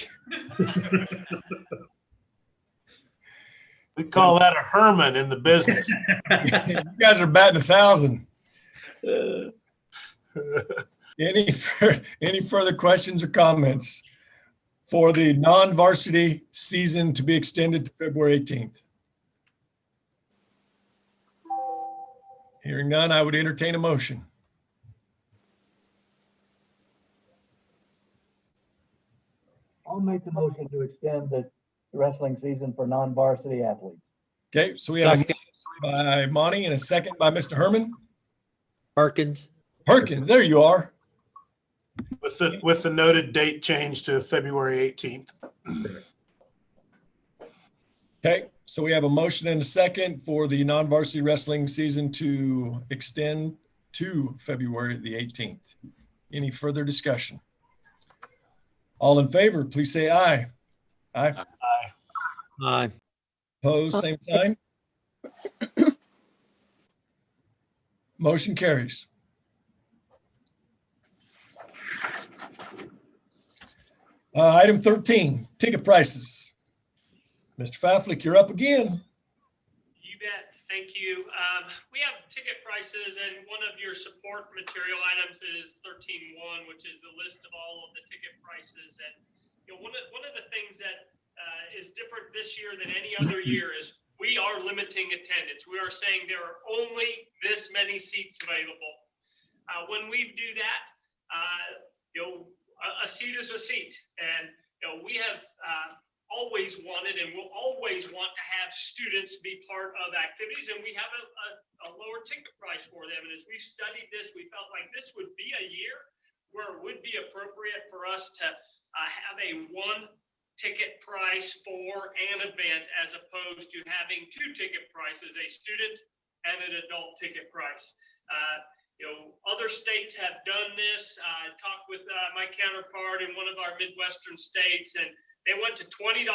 We call that a Herman in the business. You guys are batting 1,000. Any further questions or comments for the non-varsity season to be extended to February 18th? Hearing none, I would entertain a motion. I'll make the motion to extend the wrestling season for non-varsity athletes. Okay, so we have a motion by Monty and a second by Mr. Herman. Perkins. Perkins, there you are. With the noted date change to February 18th. Okay, so we have a motion and a second for the non-varsity wrestling season to extend to February the 18th. Any further discussion? All in favor, please say aye. Aye. Aye. Aye. Opposed, same sign. Motion carries. Item 13, ticket prices. Mr. Faflick, you're up again. You bet. Thank you. We have ticket prices, and one of your support material items is 13.1, which is a list of all of the ticket prices. And one of the things that is different this year than any other year is we are limiting attendance. We are saying there are only this many seats available. When we do that, a seat is a seat, and we have always wanted and will always want to have students be part of activities, and we have a lower ticket price for them. And as we studied this, we felt like this would be a year where it would be appropriate for us to have a one ticket price for an event, as opposed to having two ticket prices, a student and an adult ticket price. Other states have done this. I talked with my counterpart in one of our Midwestern states, and they went to $20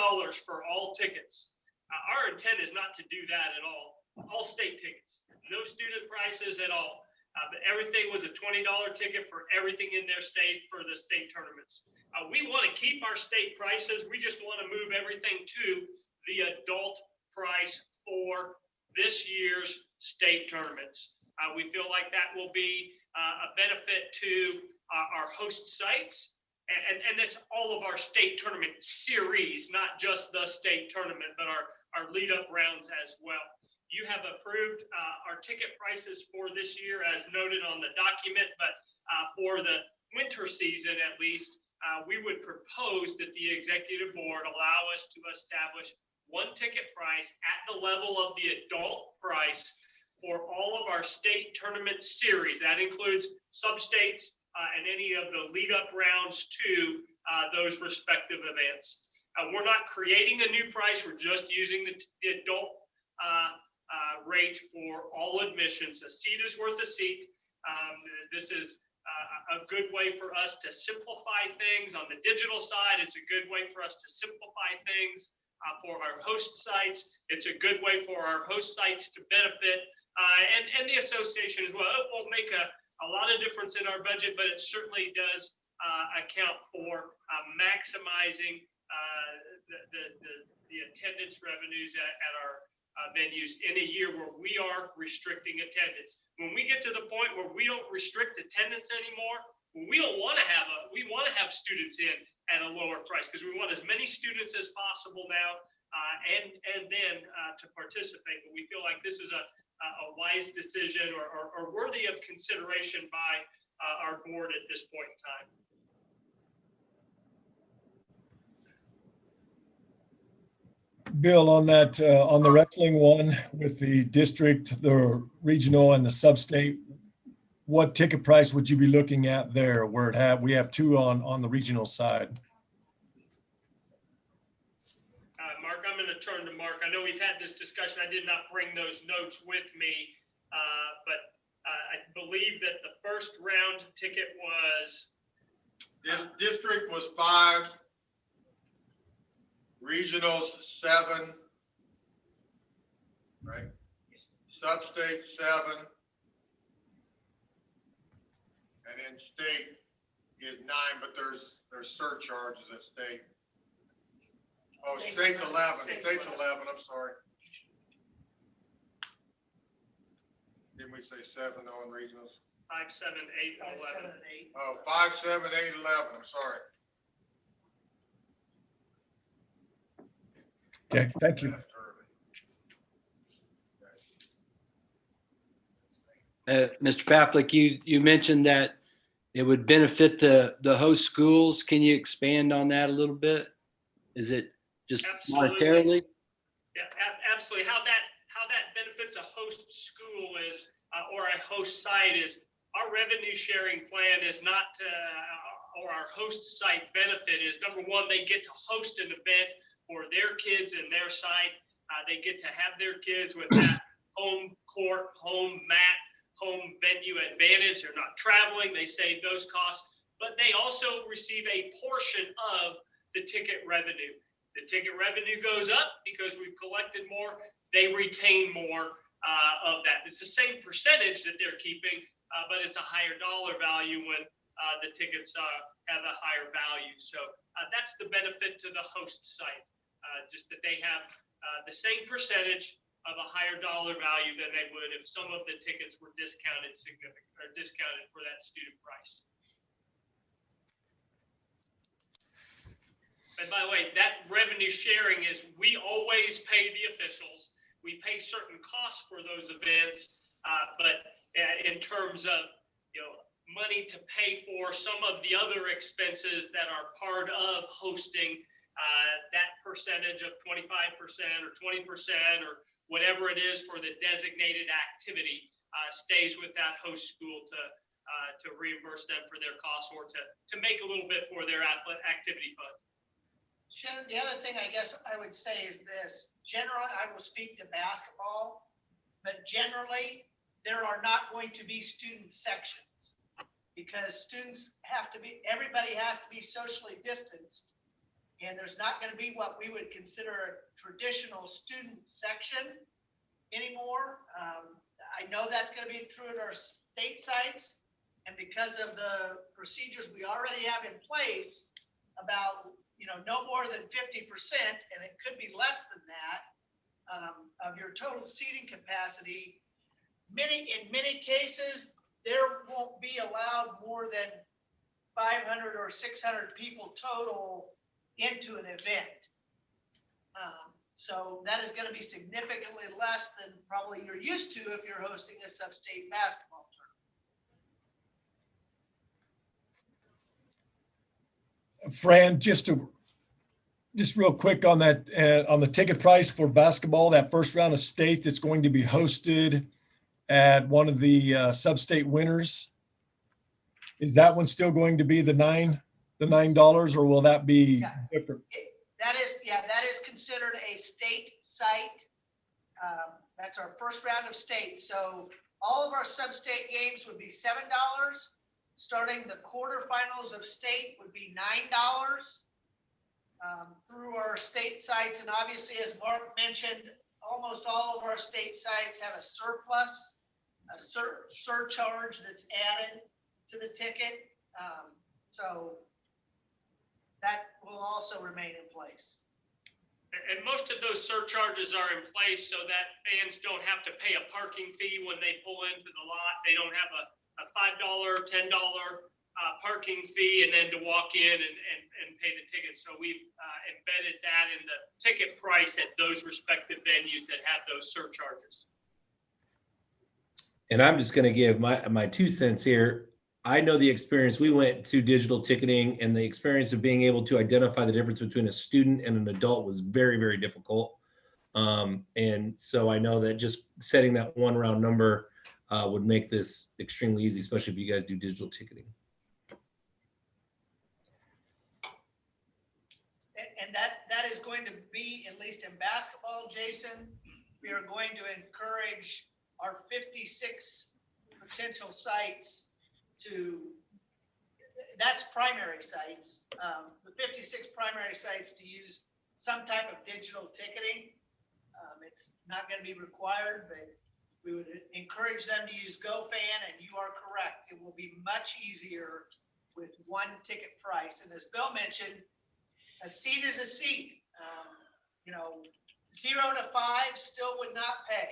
for all tickets. Our intent is not to do that at all state tickets, no student prices at all. But everything was a $20 ticket for everything in their state for the state tournaments. We want to keep our state prices. We just want to move everything to the adult price for this year's state tournaments. We feel like that will be a benefit to our host sites, and that's all of our state tournament series, not just the state tournament, but our lead up rounds as well. You have approved our ticket prices for this year as noted on the document, but for the winter season at least, we would propose that the executive board allow us to establish one ticket price at the level of the adult price for all of our state tournament series. That includes sub-states and any of the lead-up rounds to those respective events. We're not creating a new price. We're just using the adult rate for all admissions. A seat is worth a seat. This is a good way for us to simplify things. On the digital side, it's a good way for us to simplify things for our host sites. It's a good way for our host sites to benefit. And the association as well. It won't make a lot of difference in our budget, but it certainly does account for maximizing the attendance revenues at our venues in a year where we are restricting attendance. When we get to the point where we don't restrict attendance anymore, we want to have students in at a lower price, because we want as many students as possible now. and then to participate. But we feel like this is a wise decision or worthy of consideration by our board at this point in time. Bill, on that, on the wrestling one with the district, the regional and the sub-state, what ticket price would you be looking at there where we have two on the regional side? Mark, I'm going to turn to Mark. I know we've had this discussion. I did not bring those notes with me, but I believe that the first round ticket was. This district was 5, regionals 7, right? Sub-state 7, and then state is 9, but there's surcharges at state. Oh, state's 11. State's 11. I'm sorry. Didn't we say 7 on regionals? 5, 7, 8, 11. Oh, 5, 7, 8, 11. I'm sorry. Okay, thank you. Mr. Paflick, you mentioned that it would benefit the host schools. Can you expand on that a little bit? Is it just monetarily? Yeah, absolutely. How that benefits a host school is, or a host site is, our revenue sharing plan is not, or our host site benefit is, number one, they get to host an event for their kids and their site. They get to have their kids with that home court, home mat, home venue advantage. They're not traveling. They save those costs, but they also receive a portion of the ticket revenue. The ticket revenue goes up because we've collected more. They retain more of that. It's the same percentage that they're keeping, but it's a higher dollar value when the tickets have a higher value. So that's the benefit to the host site, just that they have the same percentage of a higher dollar value than they would if some of the tickets were discounted for that student price. And by the way, that revenue sharing is, we always pay the officials. We pay certain costs for those events, but in terms of, money to pay for some of the other expenses that are part of hosting, that percentage of 25% or 20% or whatever it is for the designated activity stays with that host school to reimburse them for their costs or to make a little bit for their activity fund. Shannon, the other thing I guess I would say is this. Generally, I will speak to basketball, but generally there are not going to be student sections because students everybody has to be socially distanced, and there's not going to be what we would consider a traditional student section anymore. I know that's going to be true at our state sites, and because of the procedures we already have in place about no more than 50%, and it could be less than that, of your total seating capacity. In many cases, there won't be allowed more than 500 or 600 people total into an event. So that is going to be significantly less than probably you're used to if you're hosting a sub-state basketball tournament. Fran, just real quick on that, on the ticket price for basketball, that first round of state that's going to be hosted at one of the sub-state winners. Is that one still going to be the $9, or will that be different? That is considered a state site. That's our first round of state. So all of our sub-state games would be $7. Starting the quarterfinals of state would be $9 through our state sites. And obviously, as Mark mentioned, almost all of our state sites have a surplus, a surcharge that's added to the ticket. So that will also remain in place. And most of those surcharges are in place so that fans don't have to pay a parking fee when they pull into the lot. They don't have a $5, $10 parking fee and then to walk in and pay the ticket. So we've embedded that in the ticket price at those respective venues that have those surcharges. And I'm just going to give my 2 cents here. I know the experience. We went to digital ticketing, and the experience of being able to identify the difference between a student and an adult was very, very difficult. And so I know that just setting that one round number would make this extremely easy, especially if you guys do digital ticketing. And that is going to be, at least in basketball, Jason, we are going to encourage our 56 potential sites that's primary sites, the 56 primary sites to use some type of digital ticketing. It's not going to be required, but we would encourage them to use GoFan, and you are correct. It will be much easier with one ticket price. And as Bill mentioned, a seat is a seat. 0 to 5 still would not pay.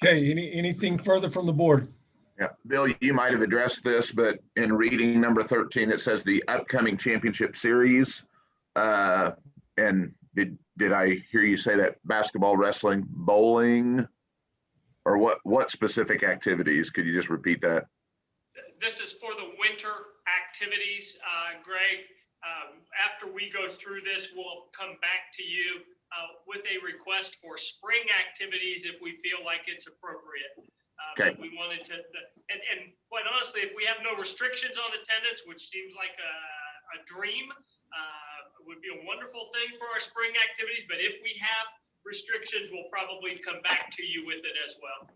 Okay, anything further from the board? Yeah, Bill, you might have addressed this, but in reading number 13, it says the upcoming championship series. And did I hear you say that basketball, wrestling, bowling, or what specific activities? Could you just repeat that? This is for the winter activities, Greg. After we go through this, we'll come back to you with a request for spring activities if we feel like it's appropriate. Okay. We wanted to, and quite honestly, if we have no restrictions on attendance, which seems like a dream, it would be a wonderful thing for our spring activities. But if we have restrictions, we'll probably come back to you with it as well.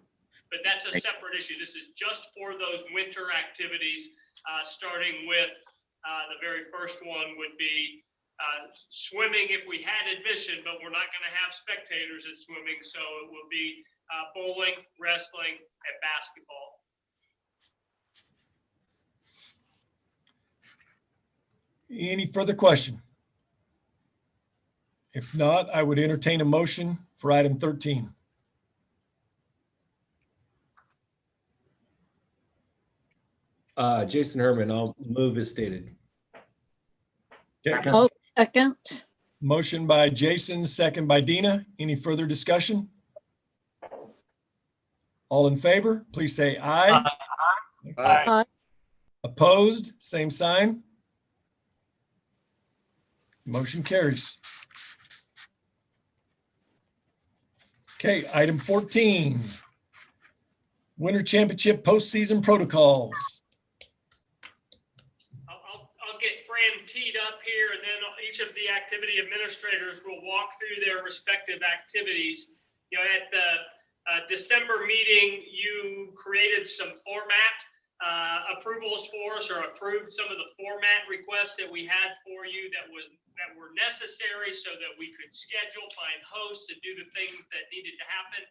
But that's a separate issue. This is just for those winter activities, starting with the very first one would be swimming if we had admission, but we're not going to have spectators at swimming. So it will be bowling, wrestling, and basketball. Any further question? If not, I would entertain a motion for item 13. Jason Herman, I'll move as stated. Okay. Oh, second. Motion by Jason, second by Dina. Any further discussion? All in favor, please say aye. Aye. Opposed, same sign. Motion carries. Okay, item 14. Winter Championship postseason protocols. I'll get Fran teed up here, and then each of the activity administrators will walk through their respective activities. At the December meeting, you created some format approvals for us, or approved some of the format requests that we had for you that were necessary so that we could schedule, find hosts, and do the things that needed to happen.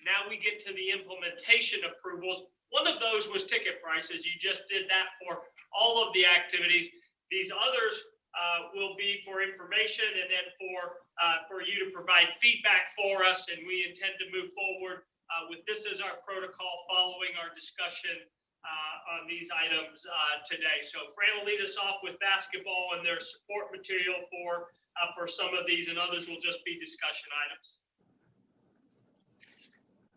Now we get to the implementation approvals. One of those was ticket prices. You just did that for all of the activities. These others will be for information, and then for you to provide feedback for us. And we intend to move forward with this as our protocol following our discussion on these items today. So Fran will lead us off with basketball and their support material for some of these, and others will just be discussion items.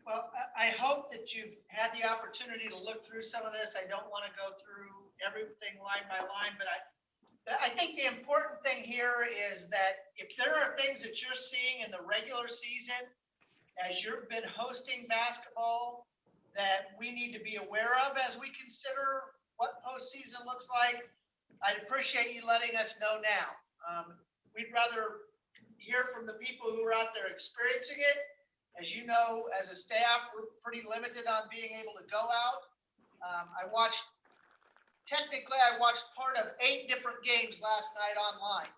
Well, I hope that you've had the opportunity to look through some of this. I don't want to go through everything line by line, but I think the important thing here is that if there are things that you're seeing in the regular season, as you've been hosting basketball, that we need to be aware of as we consider what postseason looks like, I'd appreciate you letting us know now. We'd rather hear from the people who are out there experiencing it. As you know, as a staff, we're pretty limited on being able to go out. I watched part of 8 different games last night online,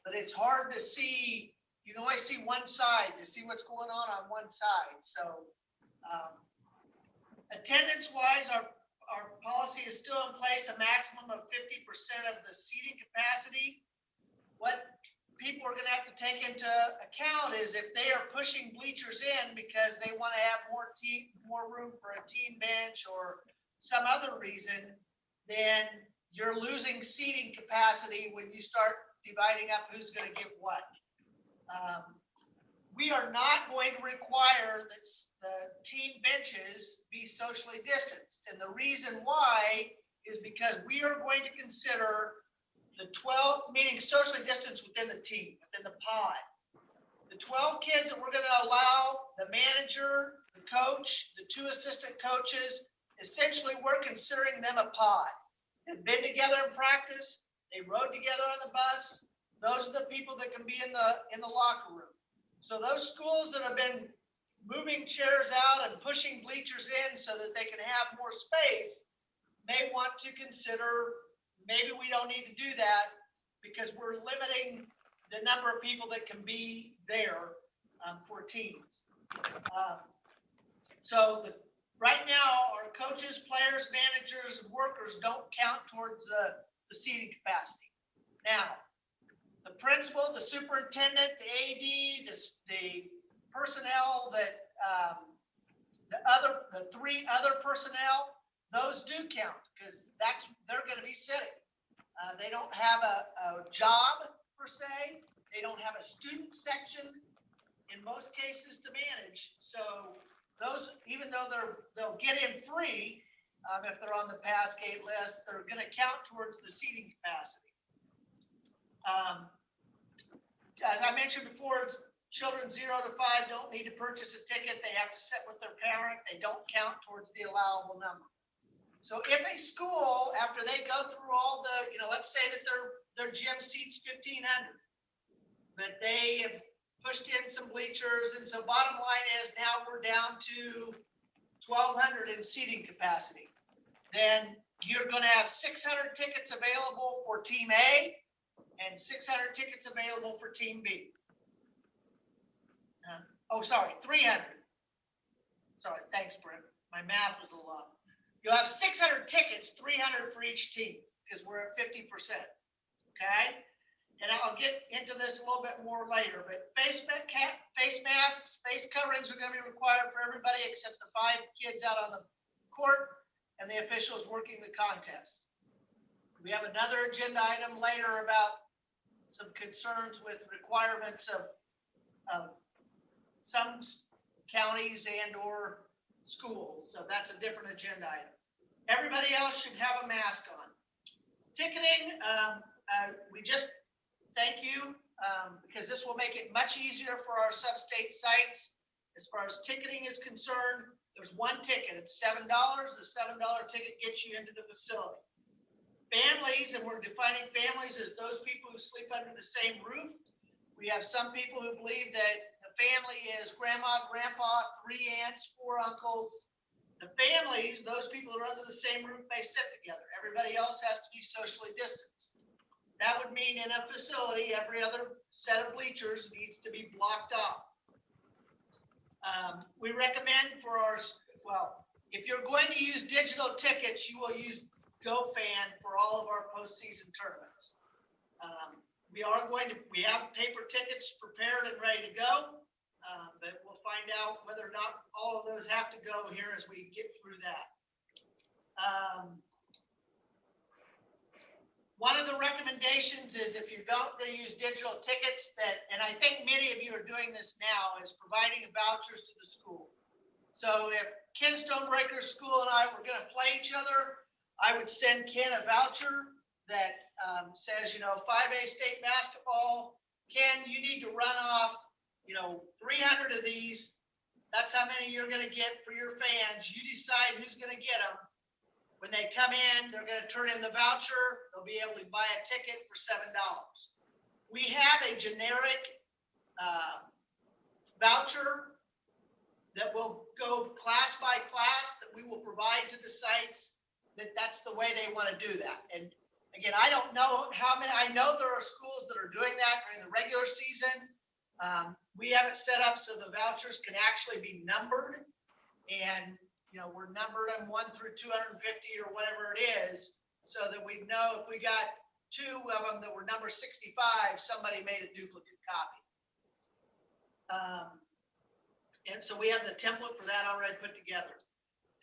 but it's hard to see. You can only see one side to see what's going on one side. So attendance wise, our policy is still in place, a maximum of 50% of the seating capacity. What people are gonna have to take into account is if they are pushing bleachers in because they want to have more room for a team bench or some other reason, then you're losing seating capacity when you start dividing up who's gonna get what. We are not going to require that the team benches be socially distanced. And the reason why is because we are going to consider the 12, meaning socially distanced within the team, within the pod. The 12 kids that we're going to allow, the manager, the coach, the 2 assistant coaches, essentially we're considering them a pod. They've been together in practice. They rode together on the bus. Those are the people that can be in the locker room. So those schools that have been moving chairs out and pushing bleachers in so that they can have more space may want to consider maybe we don't need to do that because we're limiting the number of people that can be there for teams. Right now, our coaches, players, managers, workers don't count towards the seating capacity. Now, the principal, the superintendent, the AD, the personnel that the 3 other personnel, those do count because they're going to be sitting. They don't have a job per se. They don't have a student section in most cases to manage. So those, even though they'll get in free if they're on the pass gate list, they're going to count towards the seating capacity. As I mentioned before, children 0 to 5 don't need to purchase a ticket. They have to sit with their parent. They don't count towards the allowable number. So if a school, after they go through all the, let's say that their gym seats 1,500, but they have pushed in some bleachers. And so bottom line is now we're down to 1,200 in seating capacity. Then you're going to have 600 tickets available for team A and 600 tickets available for team B. 300. Sorry, thanks, Brent. My math was a little off. You'll have 600 tickets, 300 for each team, because we're at 50%, okay? And I'll get into this a little bit more later, but face masks, face coverings are gonna be required for everybody except the 5 kids out on the court and the officials working the contest. We have another agenda item later about some concerns with requirements of some counties and or schools. So that's a different agenda item. Everybody else should have a mask on. Ticketing, we just thank you because this will make it much easier for our sub-state sites. As far as ticketing is concerned, there's one ticket. It's $7. The $7 ticket gets you into the facility. Families, and we're defining families as those people who sleep under the same roof. We have some people who believe that the family is grandma, grandpa, 3 aunts, 4 uncles. The families, those people who are under the same roof may sit together. Everybody else has to be socially distanced. That would mean in a facility, every other set of bleachers needs to be blocked off. We recommend for if you're going to use digital tickets, you will use GoFan for all of our postseason tournaments. We have paper tickets prepared and ready to go, but we'll find out whether or not all of those have to go here as we get through that. One of the recommendations is if you're going to use digital tickets and I think many of you are doing this now, is providing vouchers to the school. So if Ken Stonebreaker's school and I were going to play each other, I would send Ken a voucher that says, 5A state basketball, Ken, you need to run off, 300 of these. That's how many you're going to get for your fans. You decide who's going to get them. When they come in, they're going to turn in the voucher. They'll be able to buy a ticket for $7. We have a generic voucher that will go class by class that we will provide to the sites. That's the way they want to do that. And again, I don't know how many. I know there are schools that are doing that during the regular season. We have it set up so the vouchers can actually be numbered, and we're numbered them 1 through 250 or whatever it is, so that we know if we got two of them that were number 65, somebody made a duplicate copy. And so we have the template for that already put together.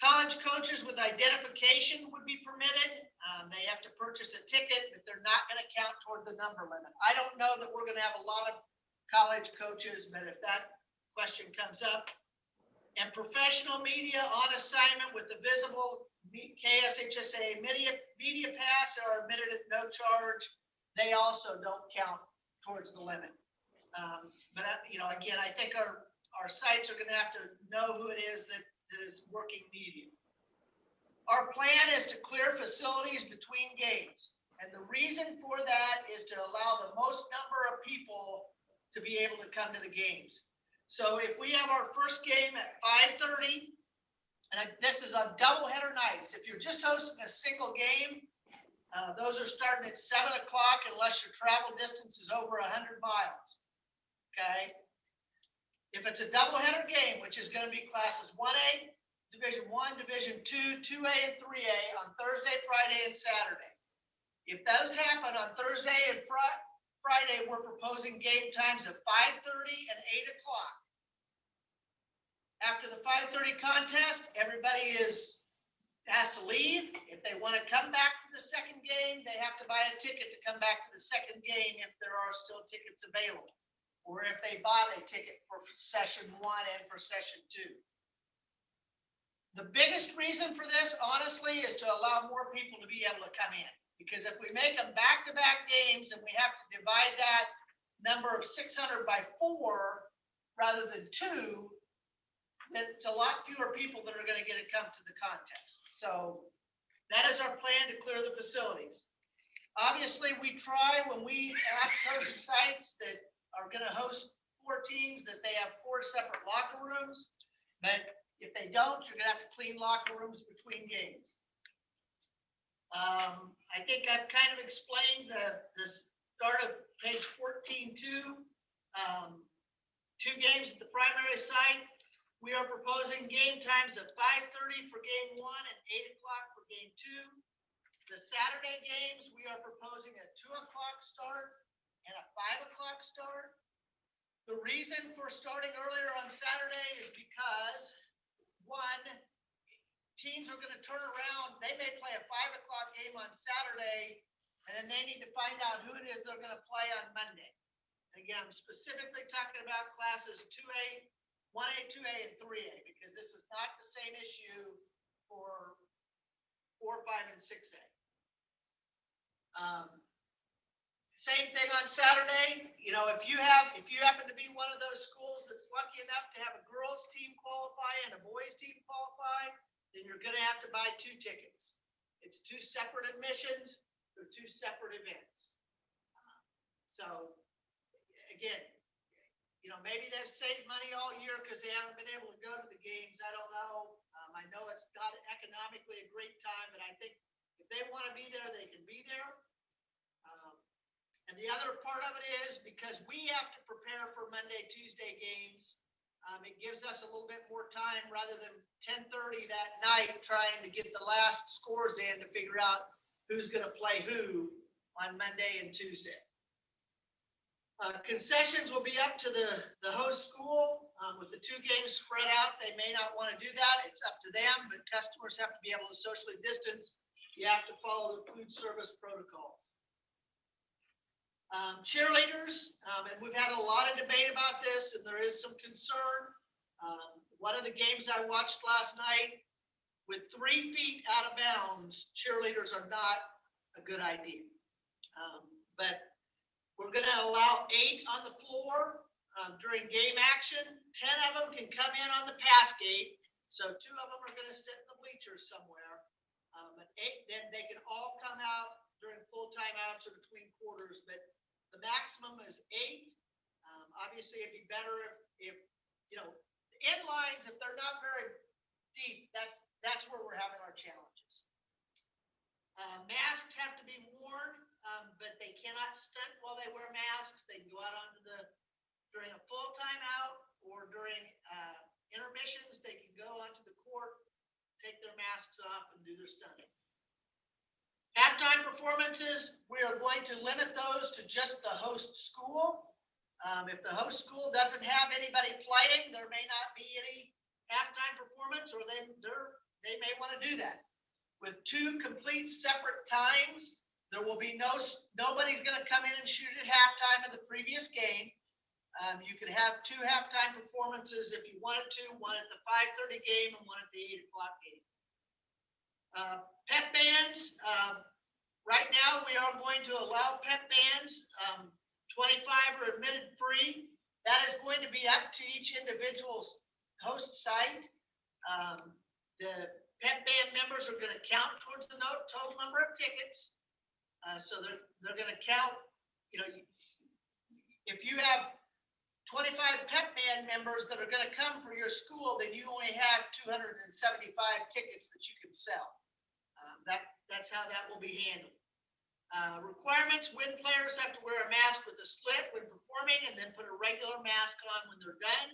College coaches with identification would be permitted. They have to purchase a ticket, but they're not going to count toward the number limit. I don't know that we're going to have a lot of college coaches, but if that question comes up. And professional media on assignment with the visible KSHSAA media pass are admitted at no charge. They also don't count towards the limit. But again, I think our sites are going to have to know who it is that is working media. Our plan is to clear facilities between games. And the reason for that is to allow the most number of people to be able to come to the games. So if we have our first game at 5:30, and this is on doubleheader nights, if you're just hosting a single game, those are starting at 7 o'clock unless your travel distance is over 100 miles. Okay. If it's a doubleheader game, which is going to be classes 1A, Division 1, Division 2, 2A, and 3A on Thursday, Friday, and Saturday. If those happen on Thursday and Friday, we're proposing game times of 5:30 and 8 o'clock. After the 5:30 contest, everybody has to leave. If they want to come back for the second game, they have to buy a ticket to come back to the second game if there are still tickets available. Or if they bought a ticket for session 1 and for session 2. The biggest reason for this, honestly, is to allow more people to be able to come in. Because if we make them back-to-back games and we have to divide that number of 600 by 4 rather than 2, it's a lot fewer people that are going to get to come to the contest. So that is our plan to clear the facilities. Obviously, we try when we ask host sites that are going to host 4 teams that they have 4 separate locker rooms. But if they don't, you're going to have to clean locker rooms between games. I think I've kind of explained the start of page 14-2. 2 games at the primary site. We are proposing game times of 5:30 for game 1 and 8 o'clock for game 2. The Saturday games, we are proposing a 2 o'clock start and a 5 o'clock start. The reason for starting earlier on Saturday is because, one, teams are going to turn around. They may play a 5 o'clock game on Saturday, and then they need to find out who it is they're going to play on Monday. Again, I'm specifically talking about classes 2A, 1A, 2A, and 3A, because this is not the same issue for 4, 5, and 6A. Same thing on Saturday. You know, if you happen to be one of those schools that's lucky enough to have a girls team qualify and a boys team qualify, then you're going to have to buy 2 tickets. It's 2 separate admissions. They're 2 separate events. So again, you know, maybe they've saved money all year because they haven't been able to go to the games. I don't know. I know it's not economically a great time, but I think if they want to be there, they can be there. And the other part of it is because we have to prepare for Monday, Tuesday games. It gives us a little bit more time rather than 10:30 that night trying to get the last scores in to figure out who's going to play who on Monday and Tuesday. Concessions will be up to the host school. With the 2 games spread out, they may not want to do that. It's up to them, but customers have to be able to socially distance. You have to follow the food service protocols. Cheerleaders, and we've had a lot of debate about this, and there is some concern. One of the games I watched last night, with 3 feet out of bounds, cheerleaders are not a good idea. But we're going to allow 8 on the floor during game action. 10 of them can come in on the pass gate. So 2 of them are going to sit in the bleachers somewhere. But 8, then they can all come out during full timeouts or between quarters. But the maximum is 8. Obviously, it'd be better if you know, the end lines, if they're not very deep, that's where we're having our challenges. Masks have to be worn, but they cannot stunt while they wear masks. They can go out during a full timeout or during intermissions. They can go onto the court, take their masks off, and do their stunting. Halftime performances, we are going to limit those to just the host school. If the host school doesn't have anybody playing, there may not be any halftime performance, or they may want to do that. With 2 complete separate times, there will be nobody's going to come in and shoot at halftime of the previous game. You could have 2 halftime performances if you wanted to, one at the 5:30 game and one at the 8 o'clock game. Pep bands, right now we are going to allow pep bands. 25 are admitted free. That is going to be up to each individual host site. The pep band members are going to count towards the total number of tickets. So they're going to count, if you have 25 pep band members that are going to come for your school, then you only have 275 tickets that you can sell. That's how that will be handled. Requirements: wind players have to wear a mask with a slit when performing and then put a regular mask on when they're done.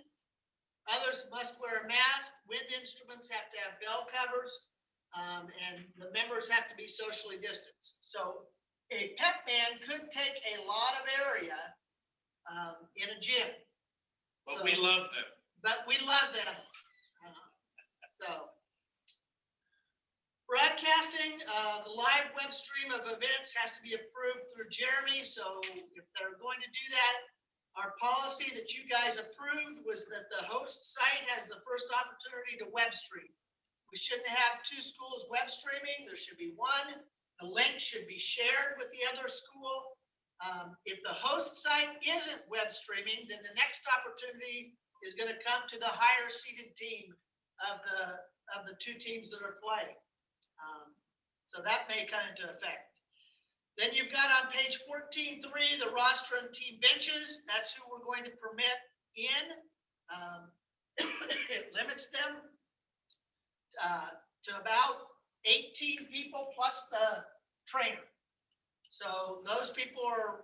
Others must wear a mask. Wind instruments have to have bell covers, and the members have to be socially distanced. So a pep band could take a lot of area in a gym. But we love them. But we love them. Broadcasting, the live web stream of events has to be approved through Jeremy. So if they're going to do that, our policy that you guys approved was that the host site has the first opportunity to web stream. We shouldn't have 2 schools web streaming. There should be 1. The link should be shared with the other school. If the host site isn't web streaming, then the next opportunity is going to come to the higher seeded team of the 2 teams that are playing. So that may come into effect. Then you've got on page 14.3 the roster and team benches. That's who we're going to permit in. It limits them to about 18 people plus the trainer. So those people are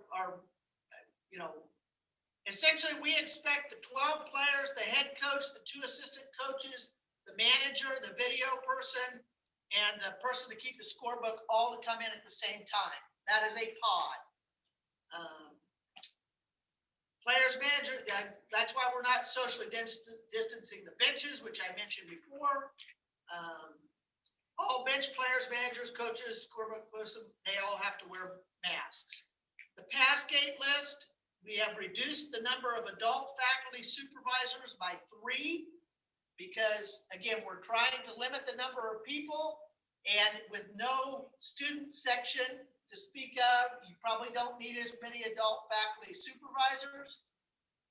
essentially we expect the 12 players, the head coach, the 2 assistant coaches, the manager, the video person, and the person to keep the scorebook all to come in at the same time. That is a pod. Players manager, that's why we're not socially distancing the benches, which I mentioned before. All bench players, managers, coaches, scorebook person, they all have to wear masks. The pass gate list, we have reduced the number of adult faculty supervisors by 3 because, again, we're trying to limit the number of people, and with no student section to speak of, you probably don't need as many adult faculty supervisors.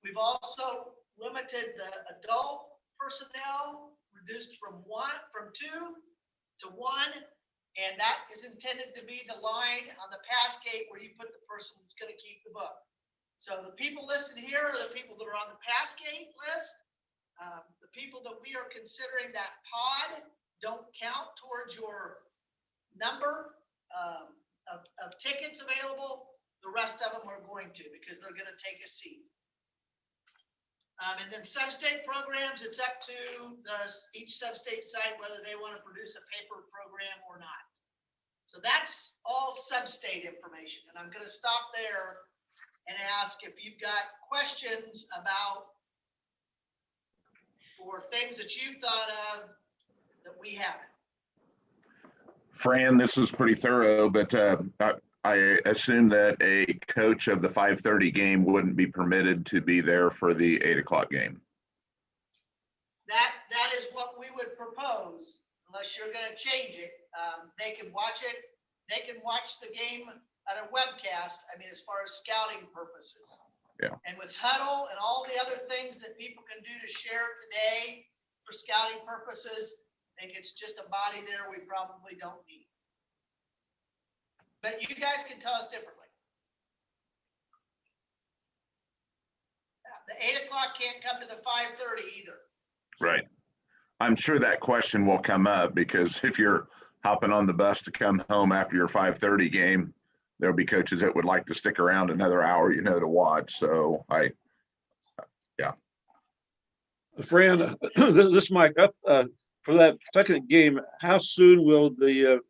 We've also limited the adult personnel, reduced from 2 to 1, and that is intended to be the line on the pass gate where you put the person that's going to keep the book. So the people listed here are the people that are on the pass gate list. The people that we are considering that pod don't count towards your number of tickets available. The rest of them are going to, because they're going to take a seat. And then sub-state programs, it's up to each sub-state site whether they want to produce a paper program or not. So that's all sub-state information. And I'm going to stop there and ask if you've got questions about or things that you've thought of that we haven't. Fran, this is pretty thorough, but I assume that a coach of the 5:30 game wouldn't be permitted to be there for the 8 o'clock game. That is what we would propose, unless you're going to change it. They can watch it. They can watch the game at a webcast. I mean, as far as scouting purposes. Yeah. And with Huddle and all the other things that people can do to share today for scouting purposes, I think it's just a body there we probably don't need. But you guys can tell us differently. The 8 o'clock can't come to the 5:30 either. Right. I'm sure that question will come up, because if you're hopping on the bus to come home after your 5:30 game, there'll be coaches that would like to stick around another hour, to watch. So yeah. Fran, this is Mike. Up for that second game, how soon will the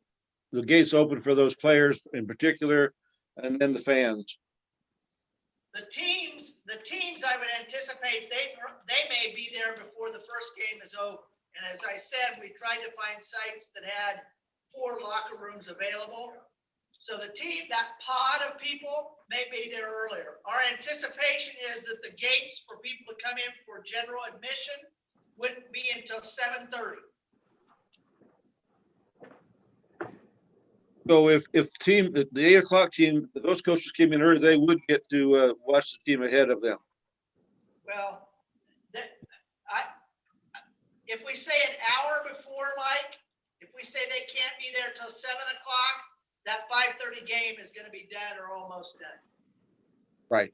the gates open for those players in particular, and then the fans. The teams I would anticipate, they may be there before the first game is over. And as I said, we tried to find sites that had 4 locker rooms available. So the team, that pod of people may be there earlier. Our anticipation is that the gates for people to come in for general admission wouldn't be until 7:30. So if the 8 o'clock team, if those coaches came in early, they would get to watch the team ahead of them. Well, if we say an hour before, Mike, if we say they can't be there till 7 o'clock, that 5:30 game is going to be done or almost done. Right.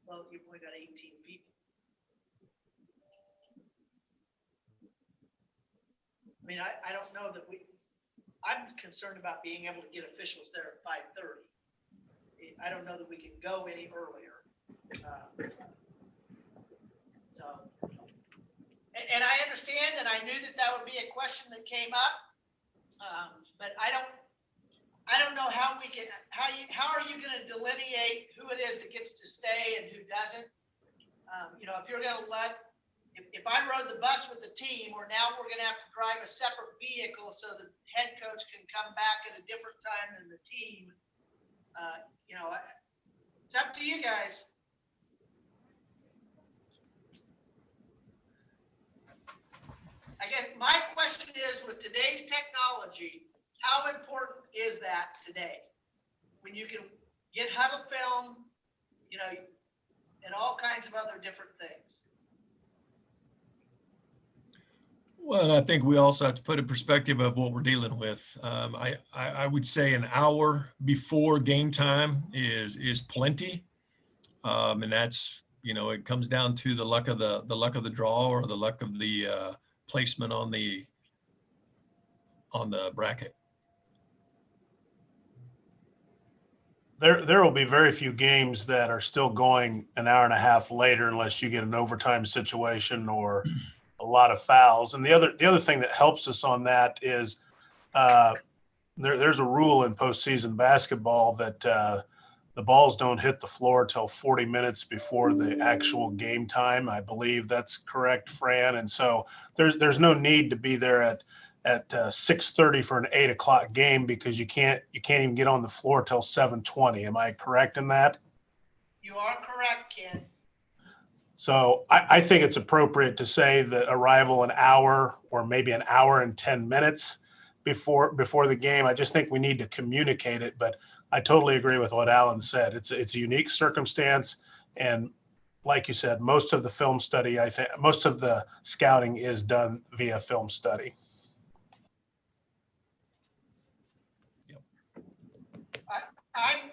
Well, you've only got 18 people. I mean, I don't know that I'm concerned about being able to get officials there at 5:30. I don't know that we can go any earlier. And I understand, and I knew that would be a question that came up, but I don't know how we can. How are you going to delineate who it is that gets to stay and who doesn't? If you're going to if I rode the bus with the team, or now we're going to have to drive a separate vehicle so the head coach can come back at a different time than the team. It's up to you guys. I guess my question is, with today's technology, how important is that today? When you can get huddle film, and all kinds of other different things. Well, and I think we also have to put in perspective of what we're dealing with. I would say an hour before game time is plenty, and that's it comes down to the luck of the draw or the luck of the placement on the bracket. There will be very few games that are still going an hour and a half later unless you get an overtime situation or a lot of fouls. And the other thing that helps us on that is there's a rule in postseason basketball that the balls don't hit the floor till 40 minutes before the actual game time. I believe that's correct, Fran. And so there's no need to be there at 6:30 for an 8 o'clock game because you can't even get on the floor till 7:20. Am I correct in that? You are correct, Ken. So I think it's appropriate to say the arrival an hour or maybe an hour and 10 minutes before the game. I just think we need to communicate it, but I totally agree with what Alan said. It's a unique circumstance. And like you said, most of the film study, I think most of the scouting is done via film study.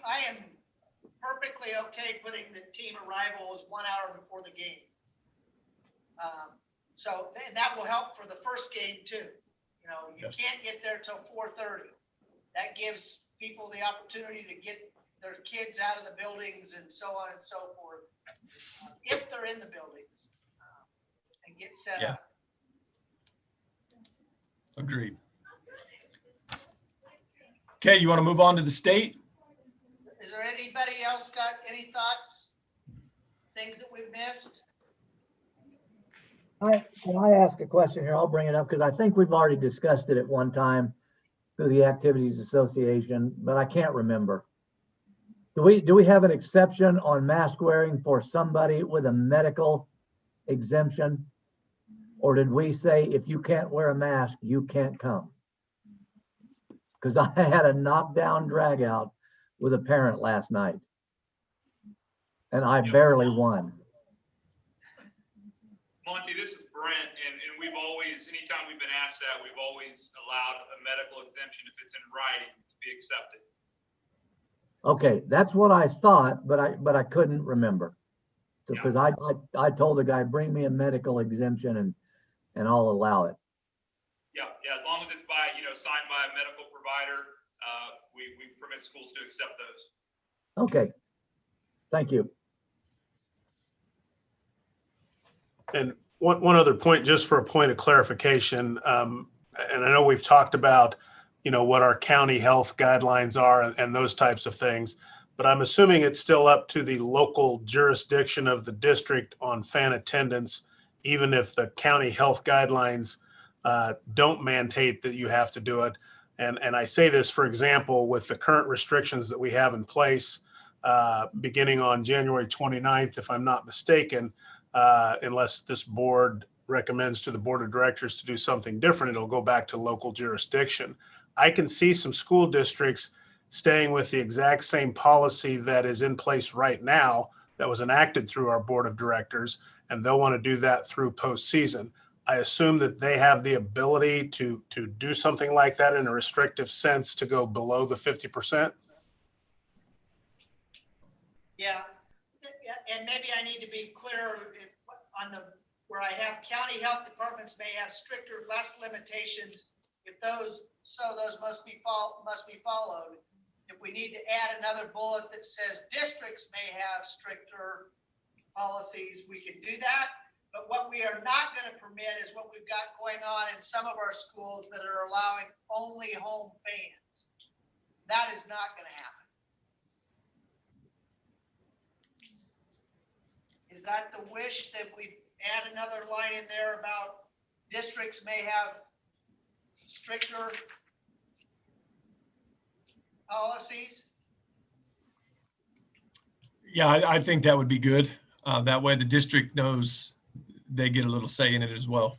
I am perfectly okay putting the team arrival as 1 hour before the game. And that will help for the first game too. You can't get there till 4:30. That gives people the opportunity to get their kids out of the buildings and so on and so forth, if they're in the buildings, and get set up. Agreed. Okay, you want to move on to the state? Is there anybody else got any thoughts? Things that we've missed? Can I ask a question here? I'll bring it up because I think we've already discussed it at one time through the Activities Association, but I can't remember. Do we have an exception on mask wearing for somebody with a medical exemption? Or did we say if you can't wear a mask, you can't come? Because I had a knockdown drag out with a parent last night, and I barely won. Monty, this is Brent, and we've always, anytime we've been asked that, we've always allowed a medical exemption if it's in writing to be accepted. Okay, that's what I thought, but I couldn't remember. Because I told the guy, bring me a medical exemption and I'll allow it. Yeah, as long as it's by, signed by a medical provider, we permit schools to accept those. Okay, thank you. And One other point, just for a point of clarification, and I know we've talked about, what our county health guidelines are and those types of things, but I'm assuming it's still up to the local jurisdiction of the district on fan attendance, even if the county health guidelines don't mandate that you have to do it. And I say this, for example, with the current restrictions that we have in place, beginning on January 29th, if I'm not mistaken, unless this board recommends to the board of directors to do something different, it'll go back to local jurisdiction. I can see some school districts staying with the exact same policy that is in place right now that was enacted through our board of directors, and they'll want to do that through postseason. I assume that they have the ability to do something like that in a restrictive sense to go below the 50%. Yeah, and maybe I need to be clear on where I have county health departments may have stricter, less limitations. If those must be followed. If we need to add another bullet that says districts may have stricter policies, we can do that. But what we are not going to permit is what we've got going on in some of our schools that are allowing only home fans. That is not going to happen. Is that the wish that we add another line in there about districts may have stricter policies? Yeah, I think that would be good. That way the district knows they get a little say in it as well.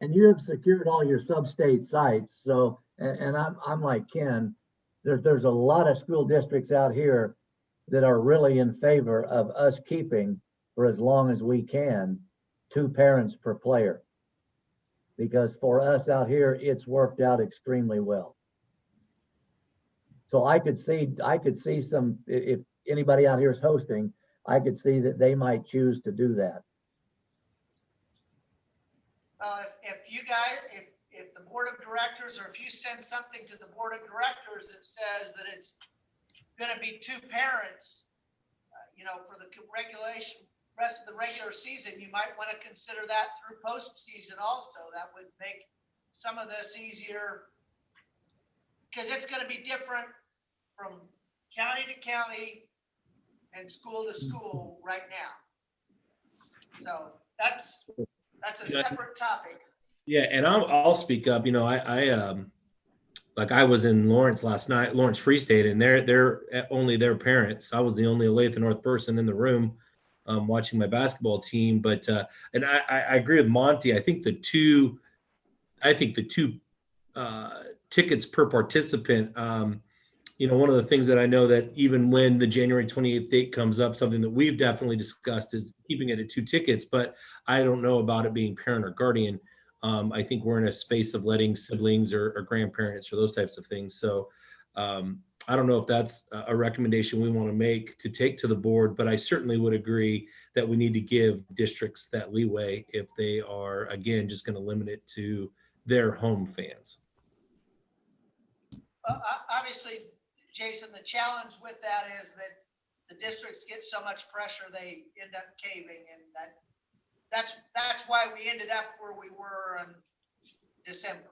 And you have secured all your sub-state sites. So, and I'm like Ken, there's a lot of school districts out here that are really in favor of us keeping, for as long as we can, 2 parents per player. Because for us out here, it's worked out extremely well. So I could see some, if anybody out here is hosting, I could see that they might choose to do that. If you guys, if the board of directors, or if you send something to the board of directors that says that it's going to be 2 parents, for the rest of the regular season, you might want to consider that through postseason also. That would make some of this easier, because it's going to be different from county to county and school to school right now. So that's a separate topic. Yeah, and I'll speak up. Like I was in Lawrence last night, Lawrence Free State, and they're only their parents. I was the only Olathe North person in the room watching my basketball team. But and I agree with Monty. I think the two tickets per participant. One of the things that I know that even when the January 28th date comes up, something that we've definitely discussed is keeping it at 2 tickets. But I don't know about it being parent or guardian. I think we're in a space of letting siblings or grandparents or those types of things. So I don't know if that's a recommendation we want to make to take to the board, but I certainly would agree that we need to give districts that leeway if they are, again, just going to limit it to their home fans. Obviously, Jason, the challenge with that is that the districts get so much pressure, they end up caving, and that's why we ended up where we were in December.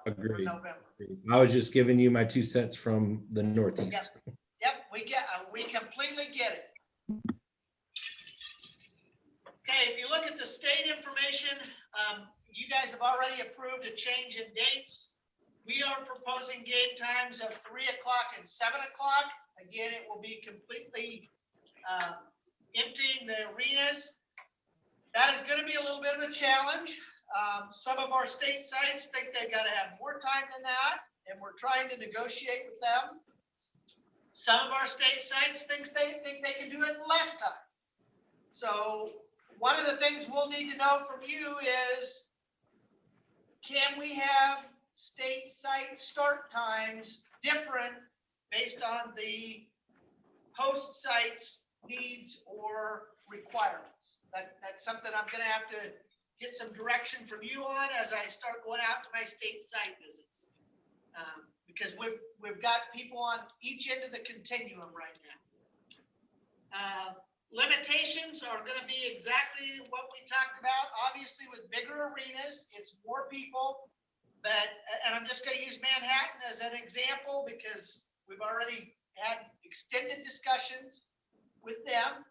Agreed. November. I was just giving you my 2 cents from the Northeast. Yep, we completely get it. Okay, if you look at the state information, you guys have already approved a change in dates. We are proposing game times of 3 o'clock and 7 o'clock. Again, it will be completely emptying the arenas. That is going to be a little bit of a challenge. Some of our state sites think they've got to have more time than that, and we're trying to negotiate with them. Some of our state sites think they can do it in less time. So one of the things we'll need to know from you is, can we have state site start times different based on the host site's needs or requirements? That's something I'm going to have to get some direction from you on as I start going out to my state site visits, because we've got people on each end of the continuum right now. Limitations are gonna be exactly what we talked about. Obviously, with bigger arenas, it's more people. But, and I'm just gonna use Manhattan as an example because we've already had extended discussions with them.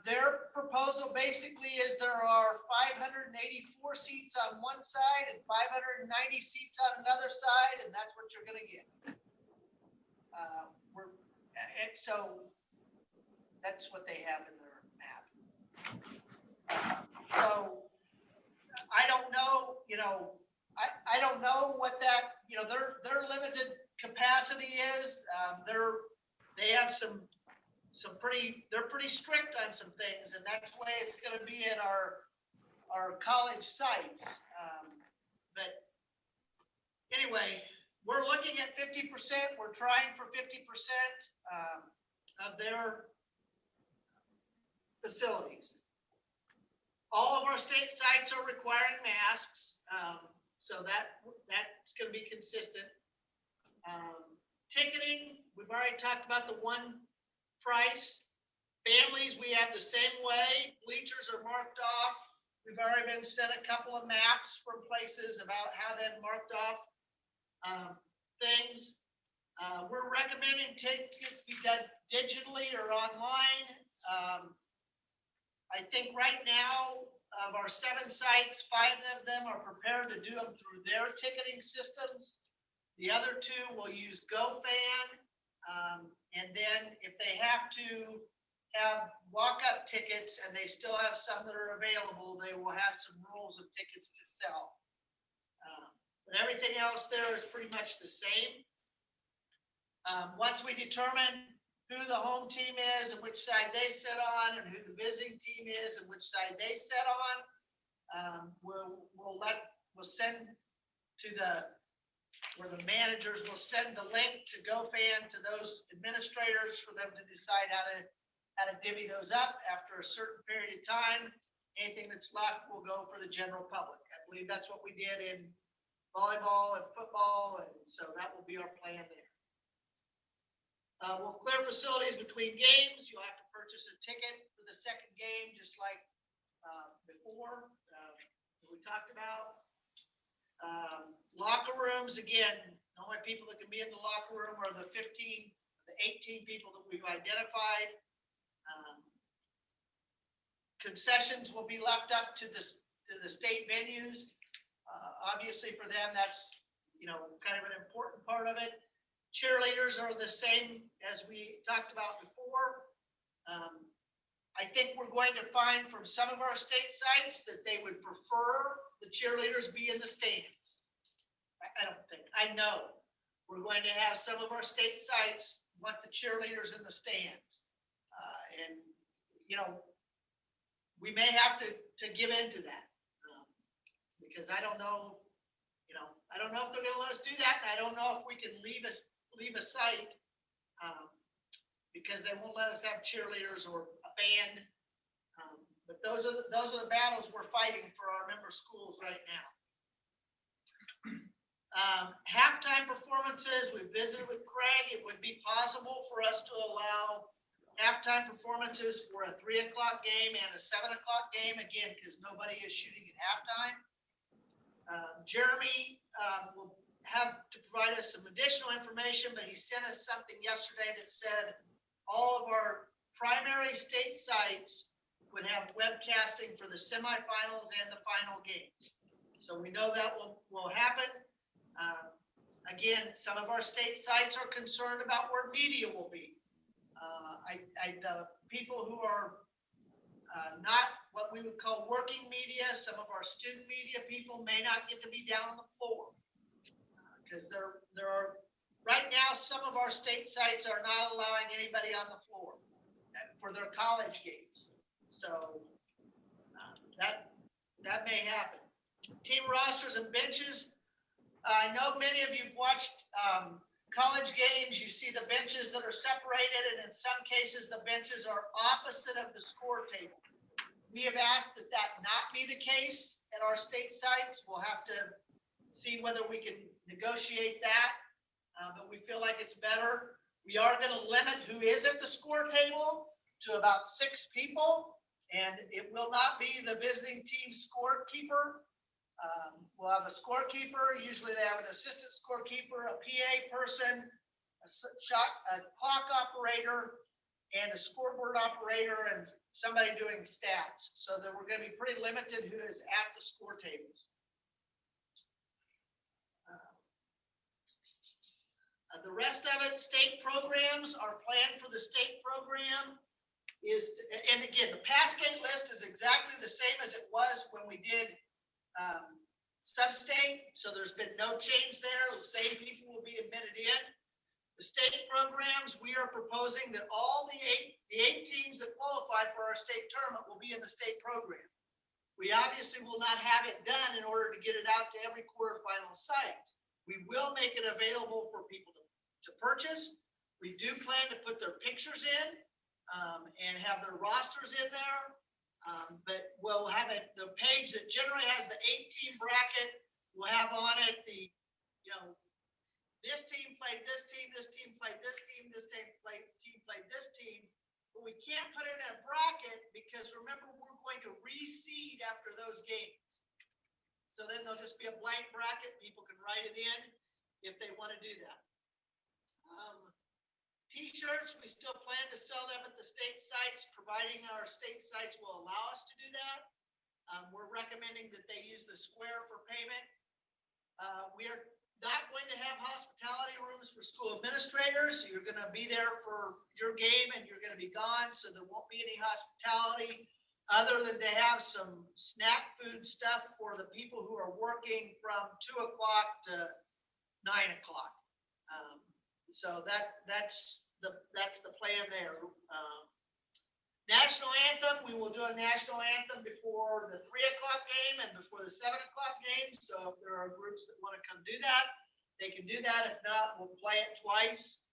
Their proposal basically is there are 584 seats on one side and 590 seats on another side, and that's what you're gonna get. And so that's what they have in their map. So I don't know, I don't know what that, their limited capacity is. They have they're pretty strict on some things, and that's the way it's gonna be at our college sites. But anyway, we're looking at 50%. We're trying for 50% of their facilities. All of our state sites are requiring masks, so that's going to be consistent. Ticketing, we've already talked about the one price. Families, we have the same way. Bleachers are marked off. We've already been sent a couple of maps from places about how they've marked off things. We're recommending tickets be done digitally or online. I think right now of our 7 sites, 5 of them are prepared to do them through their ticketing systems. The other 2 will use GoFan. And then if they have to have walk-up tickets and they still have some that are available, they will have some rolls of tickets to sell. But everything else there is pretty much the same. Once we determine who the home team is and which side they sit on, and who the visiting team is and which side they sit on, we'll send to where the managers will send the link to GoFan to those administrators for them to decide how to divvy those up. After a certain period of time, anything that's left will go for the general public. I believe that's what we did in volleyball and football, and so that will be our plan there. We'll clear facilities between games. You'll have to purchase a ticket for the second game, just like before we talked about. Locker rooms, again, the only people that can be in the locker room are the 18 people that we've identified. Concessions will be left up to the state venues. Obviously for them, that's, kind of an important part of it. Cheerleaders are the same as we talked about before. I think we're going to find from some of our state sites that they would prefer the cheerleaders be in the stands. I know we're going to have some of our state sites want the cheerleaders in the stands. And, we may have to give in to that because I don't know if they're going to let us do that. And I don't know if we can leave a site because they won't let us have cheerleaders or a band. But those are the battles we're fighting for our member schools right now. Halftime performances, we visited with Craig. It would be possible for us to allow halftime performances for a 3 o'clock game and a 7 o'clock game, again, because nobody is shooting at halftime. Jeremy will have to provide us some additional information, but he sent us something yesterday that said all of our primary state sites would have webcasting for the semifinals and the final games. So we know that will happen. Again, some of our state sites are concerned about where media will be. The people who are not what we would call working media, some of our student media people may not get to be down on the floor because there are right now some of our state sites are not allowing anybody on the floor for their college games. So that may happen. Team rosters and benches. I know many of you've watched college games. You see the benches that are separated, and in some cases the benches are opposite of the score table. We have asked that not be the case at our state sites. We'll have to see whether we can negotiate that, but we feel like it's better. We are going to limit who is at the score table. to about 6 people, and it will not be the visiting team scorekeeper. We'll have a scorekeeper. Usually they have an assistant scorekeeper, a PA person, a clock operator, and a scoreboard operator, and somebody doing stats. So that we're going to be pretty limited who is at the score tables. The rest of it, state programs, our plan for the state program is, and again, the pass gate list is exactly the same as it was when we did sub-state. So there's been no change there. The same people will be admitted in. The state programs, we are proposing that all the eight teams that qualify for our state tournament will be in the state program. We obviously will not have it done in order to get it out to every quarterfinal site. We will make it available for people to purchase. We do plan to put their pictures in and have their rosters in there. But we'll have the page that generally has the 8-team bracket. We'll have on it the, this team played this team, this team played this team, this team played this team. But we can't put it in a bracket because remember, we're going to reseed after those games. So then there'll just be a blank bracket. People can write it in if they want to do that. T-shirts, we still plan to sell them at the state sites, providing our state sites will allow us to do that. We're recommending that they use the Square for payment. We are not going to have hospitality rooms for school administrators. You're going to be there for your game and you're going to be gone, so there won't be any hospitality other than to have some snack food stuff for the people who are working from 2 o'clock to 9 o'clock. So that's the plan there. National anthem, we will do a national anthem before the 3 o'clock game and before the 7 o'clock game. So if there are groups that want to come do that, they can do that. If not, we'll play it twice.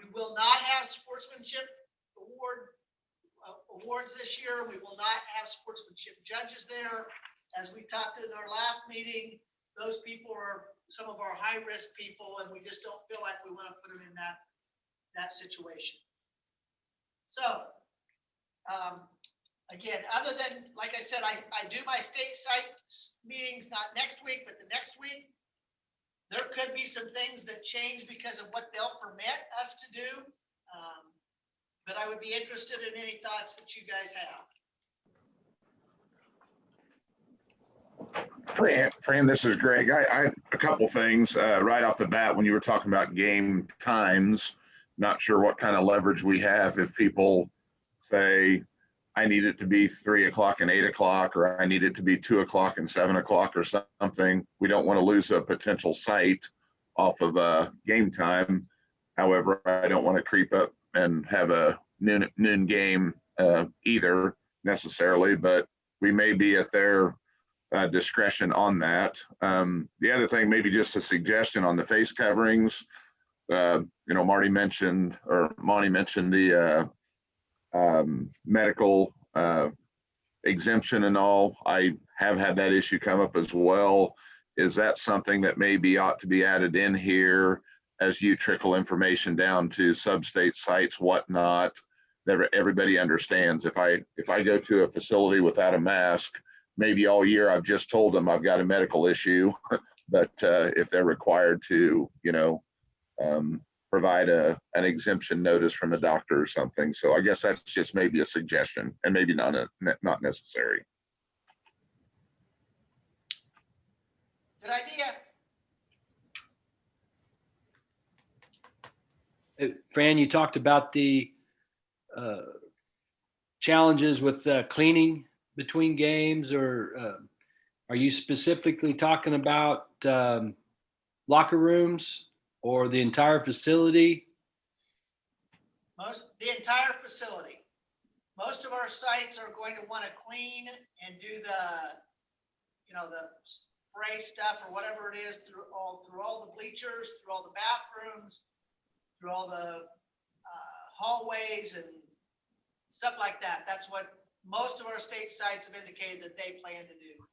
We will not have sportsmanship awards this year. We will not have sportsmanship judges there. As we talked in our last meeting, those people are some of our high-risk people, and we just don't feel like we want to put them in that situation. So, again, other than, like I said, I do my state site meetings, not next week, but the next week. There could be some things that change because of what they'll permit us to do. But I would be interested in any thoughts that you guys have. Fran, this is Greg. I a couple things right off the bat when you were talking about game times. Not sure what kind of leverage we have if people say, I need it to be 3 o'clock and 8 o'clock, or I need it to be 2 o'clock and 7 o'clock or something. We don't want to lose a potential site off of game time. However, I don't want to creep up and have a noon game either necessarily, but we may be at their discretion on that. The other thing, maybe just a suggestion on the face coverings. Monty mentioned the medical exemption and all. I have had that issue come up as well. Is that something that maybe ought to be added in here as you trickle information down to sub-state sites, whatnot, that everybody understands? If I go to a facility without a mask, maybe all year I've just told them I've got a medical issue, but if they're required to, provide an exemption notice from a doctor or something. So I guess that's just maybe a suggestion and maybe not necessary. Good idea. Fran, you talked about the challenges with cleaning between games, or are you specifically talking about locker rooms or the entire facility? The entire facility. Most of our sites are going to want to clean and do the spray stuff or whatever it is through all the bleachers, through all the bathrooms, through all the hallways and stuff like that. That's what most of our state sites have indicated that they plan to do.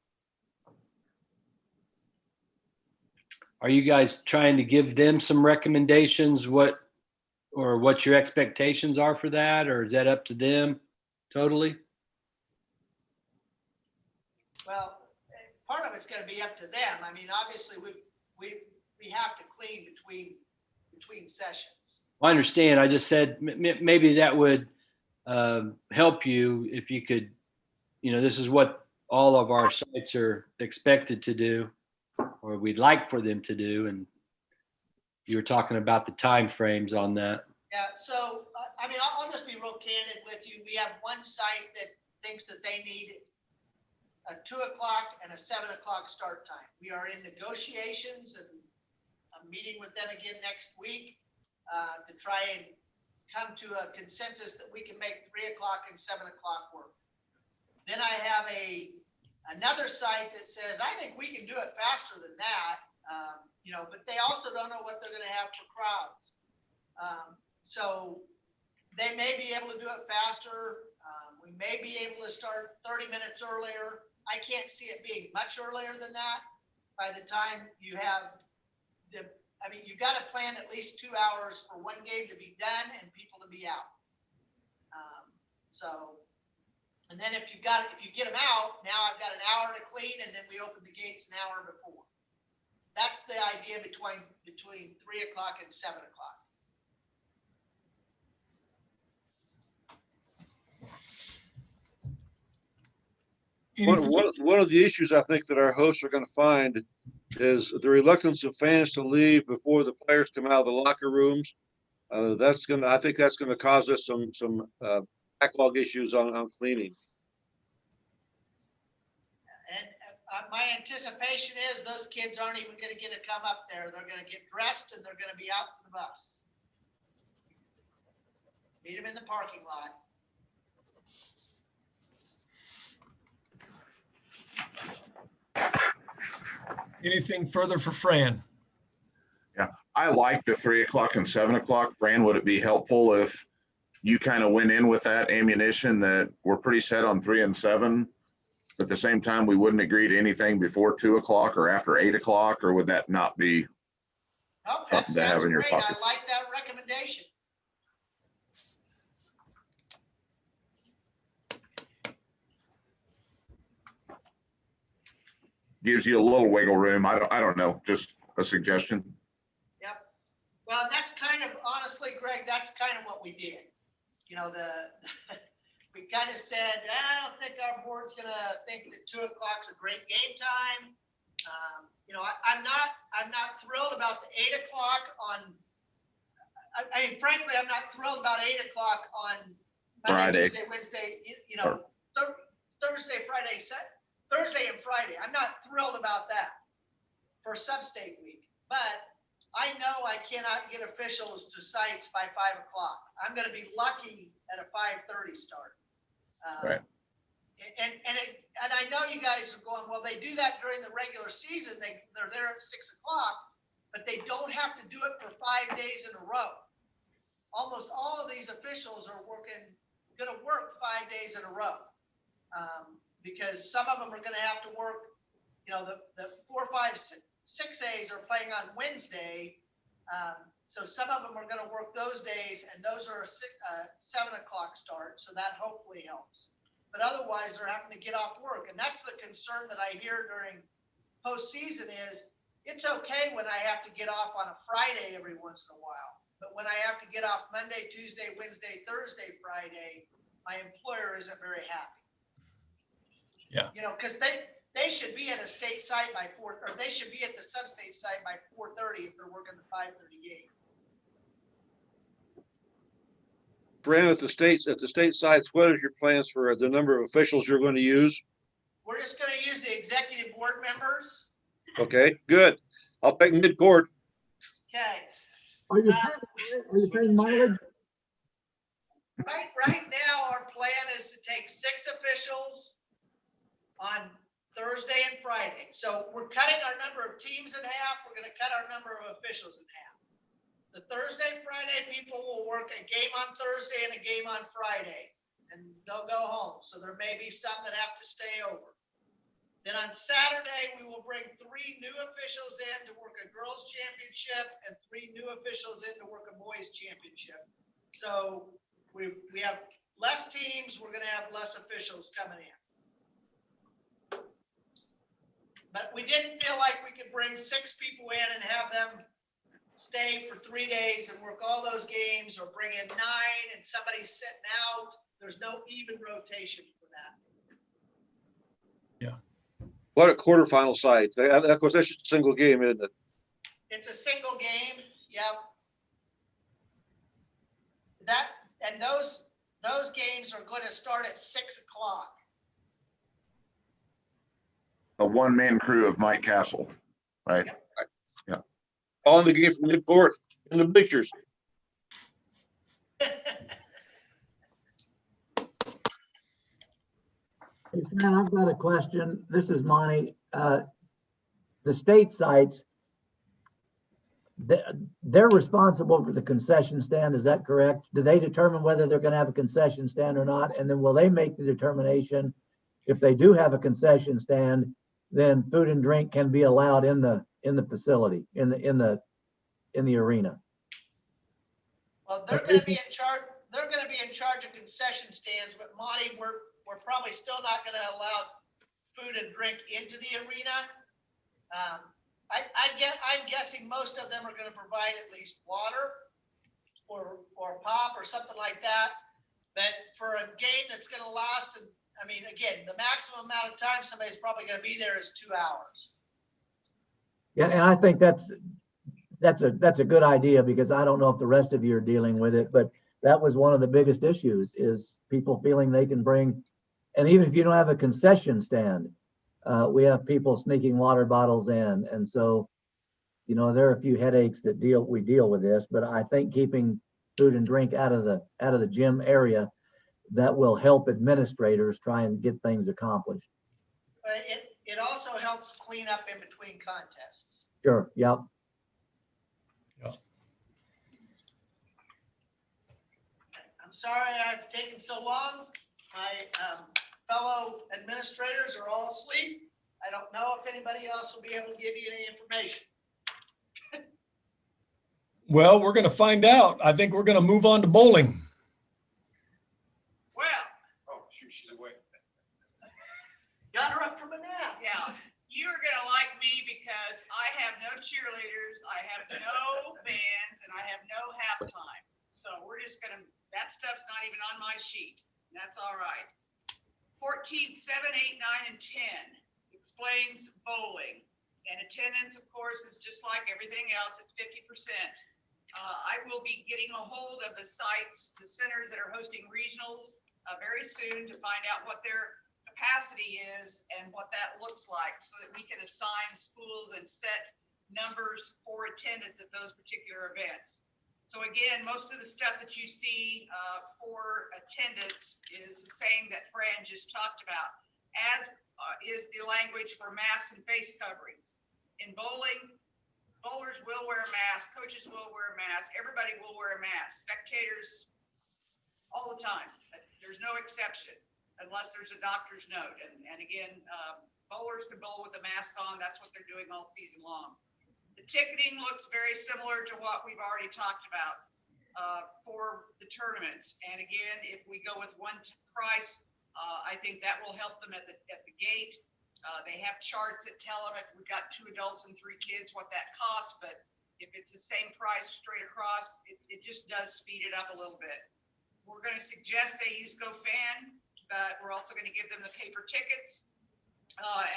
Are you guys trying to give them some recommendations? What or what your expectations are for that, or is that up to them totally? Well, part of it's gonna be up to them. I mean, obviously, we have to clean between sessions. I understand. I just said maybe that would help you if you could, this is what all of our sites are expected to do, or we'd like for them to do. And you were talking about the timeframes on that. Yeah, so, I mean, I'll just be real candid with you. We have one site that thinks that they need a 2 o'clock and a 7 o'clock start time. We are in negotiations, and I'm meeting with them again next week to try and come to a consensus that we can make 3 o'clock and 7 o'clock work. Then I have another site that says, I think we can do it faster than that, but they also don't know what they're gonna have for crowds. So they may be able to do it faster. We may be able to start 30 minutes earlier. I can't see it being much earlier than that. By the time you have you got to plan at least 2 hours for one game to be done and people to be out. And then if you get them out, now I've got an hour to clean, and then we open the gates an hour before. That's the idea between 3 o'clock and 7 o'clock. One of the issues I think that our hosts are going to find is the reluctance of fans to leave before the players come out of the locker rooms. I think that's going to cause us some backlog issues on cleaning. And my anticipation is those kids aren't even going to get to come up there. They're going to get dressed and they're going to be out to the bus. Meet them in the parking lot. Anything further for Fran? Yeah, I like the 3 o'clock and 7 o'clock. Fran, would it be helpful if you kind of went in with that ammunition that we're pretty set on 3 and 7, but at the same time, we wouldn't agree to anything before 2 o'clock or after 8 o'clock, or would that not be something to have in your pocket? I like that recommendation. Gives you a little wiggle room. I don't know, just a suggestion. Yep. Well, that's kind of, honestly, Greg, that's kind of what we did. We kind of said, I don't think our board's gonna think that 2 o'clock's a great game time. I'm not thrilled about the 8 o'clock on, I mean, frankly, I'm not thrilled about 8 o'clock on Monday, Tuesday, Wednesday, Thursday, Friday, Thursday and Friday. I'm not thrilled about that for sub-state week, but I know I cannot get officials to sites by 5 o'clock. I'm going to be lucky at a 5:30 start. Right. And I know you guys are going, well, they do that during the regular season. They're there at 6 o'clock, but they don't have to do it for 5 days in a row. Almost all of these officials are going to work 5 days in a row. Because some of them are going to have to work, the 4, 5, 6As are playing on Wednesday. So some of them are going to work those days, and those are a 7 o'clock start. So that hopefully helps. But otherwise, they're having to get off work. And that's the concern that I hear during postseason is it's okay when I have to get off on a Friday every once in a while. But when I have to get off Monday, Tuesday, Wednesday, Thursday, Friday, my employer isn't very happy. Yeah. Because they should be at a state site by 4, or they should be at the sub-state site by 4:30 if they're working the 5:30 game. Fran, at the state sites, what is your plans for the number of officials you're going to use? We're just going to use the executive board members. Okay, good. I'll take mid-court. Okay. Are you paying mileage? Right now, our plan is to take 6 officials on Thursday and Friday. So we're cutting our number of teams in half. We're going to cut our number of officials in half. The Thursday, Friday people will work a game on Thursday and a game on Friday, and they'll go home. So there may be some that have to stay over. Then on Saturday, we will bring 3 new officials in to work a girls championship and 3 new officials in to work a boys championship. So we have less teams, we're gonna have less officials coming in. But we didn't feel like we could bring 6 people in and have them stay for 3 days and work all those games, or bring in 9 and somebody's sitting out. There's no even rotation for that. What a quarterfinal site. Of course, that's just a single game, isn't it? It's a single game, yep. That, and those games are gonna start at 6 o'clock. A one-man crew of Mike Castle, right? Yeah. On the game from midcourt in the bleachers. Hey, Fran, I've got a question. This is Monty. The state sites, they're responsible for the concession stand, is that correct? Do they determine whether they're gonna have a concession stand or not? And then will they make the determination if they do have a concession stand, then food and drink can be allowed in the facility, in the arena? Well, they're gonna be in charge of concession stands, but Monty, we're probably still not gonna allow food and drink into the arena. I'm guessing most of them are gonna provide at least water or pop or something like that. But for a game that's gonna last, and I mean, again, the maximum amount of time somebody's probably gonna be there is 2 hours. Yeah, and I think that's a good idea, because I don't know if the rest of you are dealing with it, but that was one of the biggest issues, is people feeling they can bring, and even if you don't have a concession stand, we have people sneaking water bottles in. And so, you know, there are a few headaches that we deal with this, but I think keeping food and drink out of the gym area, that will help administrators try and get things accomplished. But it also helps clean up in between contests. Sure, yep. I'm sorry I've taken so long. My fellow administrators are all asleep. I don't know if anybody else will be able to give you any information. Well, we're going to find out. I think we're going to move on to bowling. Well, Oh, shoot, she's away. got her up from a nap. Yeah, you're gonna like me because I have no cheerleaders, I have no bands, and I have no halftime. So we're just gonna, that stuff's not even on my sheet. That's all right. 14, 7, 8, 9, and 10 explains bowling. And attendance, of course, is just like everything else. It's 50%. I will be getting a hold of the sites, the centers that are hosting regionals very soon to find out what their capacity is and what that looks like, so that we can assign schools and set numbers for attendance at those particular events. So again, most of the stuff that you see for attendance is the same that Fran just talked about, as is the language for masks and face coverings. In bowling, bowlers will wear a mask, coaches will wear a mask, everybody will wear a mask, spectators all the time. There's no exception unless there's a doctor's note. And again, bowlers can bowl with a mask on. That's what they're doing all season long. The ticketing looks very similar to what we've already talked about for the tournaments. And again, if we go with one price, I think that will help them at the gate. They have charts that tell them if we've got 2 adults and 3 kids, what that costs. But if it's the same price straight across, it just does speed it up a little bit. We're going to suggest they use GoFan, but we're also going to give them the paper tickets.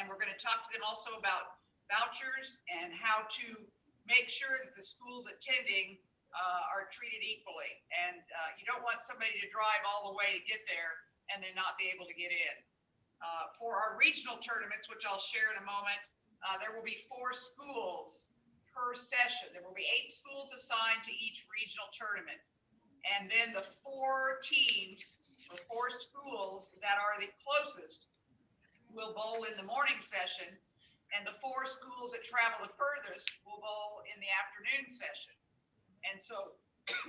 And we're going to talk to them also about vouchers and how to make sure that the schools attending are treated equally. And you don't want somebody to drive all the way to get there and then not be able to get in. For our regional tournaments, which I'll share in a moment, there will be 4 schools per session. There will be 8 schools assigned to each regional tournament. And then the 4 teams, or 4 schools that are the closest, will bowl in the morning session. And the 4 schools that travel the furthest will bowl in the afternoon session. And so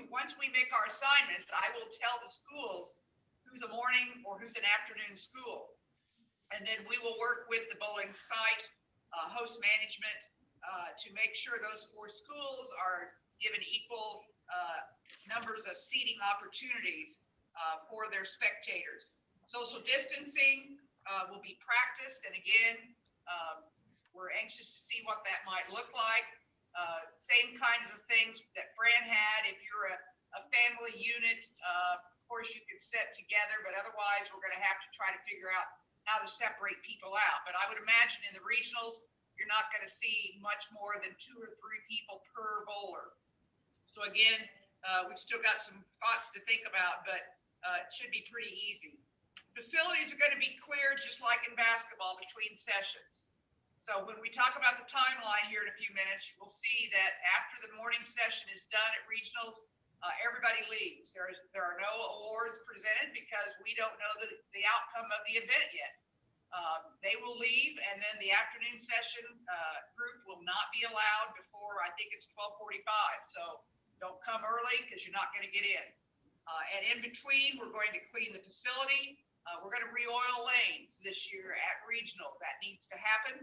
once we make our assignments, I will tell the schools who's a morning or who's an afternoon school. And then we will work with the bowling site, host management, to make sure those 4 schools are given equal numbers of seating opportunities for their spectators. Social distancing will be practiced, and again, we're anxious to see what that might look like. Same kinds of things that Fran had. If you're a family unit, of course you could sit together, but otherwise we're going to have to try to figure out how to separate people out. But I would imagine in the regionals, you're not going to see much more than 2 or 3 people per bowler. So again, we've still got some thoughts to think about, but it should be pretty easy. Facilities are going to be cleared just like in basketball between sessions. So when we talk about the timeline here in a few minutes, you will see that after the morning session is done at regionals, everybody leaves. There are no awards presented because we don't know the outcome of the event yet. They will leave, and then the afternoon session group will not be allowed before, I think it's 12:45. So don't come early because you're not going to get in. And in between, we're going to clean the facility. We're going to re-oil lanes this year at regionals. That needs to happen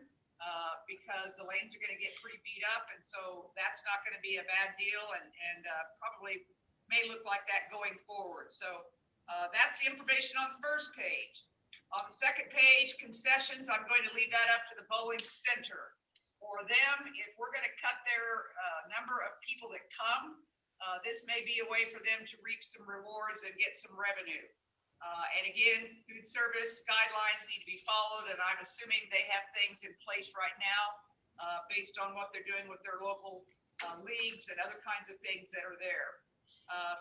because the lanes are going to get pretty beat up. And so that's not going to be a bad deal and probably may look like that going forward. So that's the information on the first page. On the second page, concessions, I'm going to leave that up to the bowling center. For them, if we're going to cut their number of people that come, this may be a way for them to reap some rewards and get some revenue. And again, food service guidelines need to be followed, and I'm assuming they have things in place right now based on what they're doing with their local leagues and other kinds of things that are there.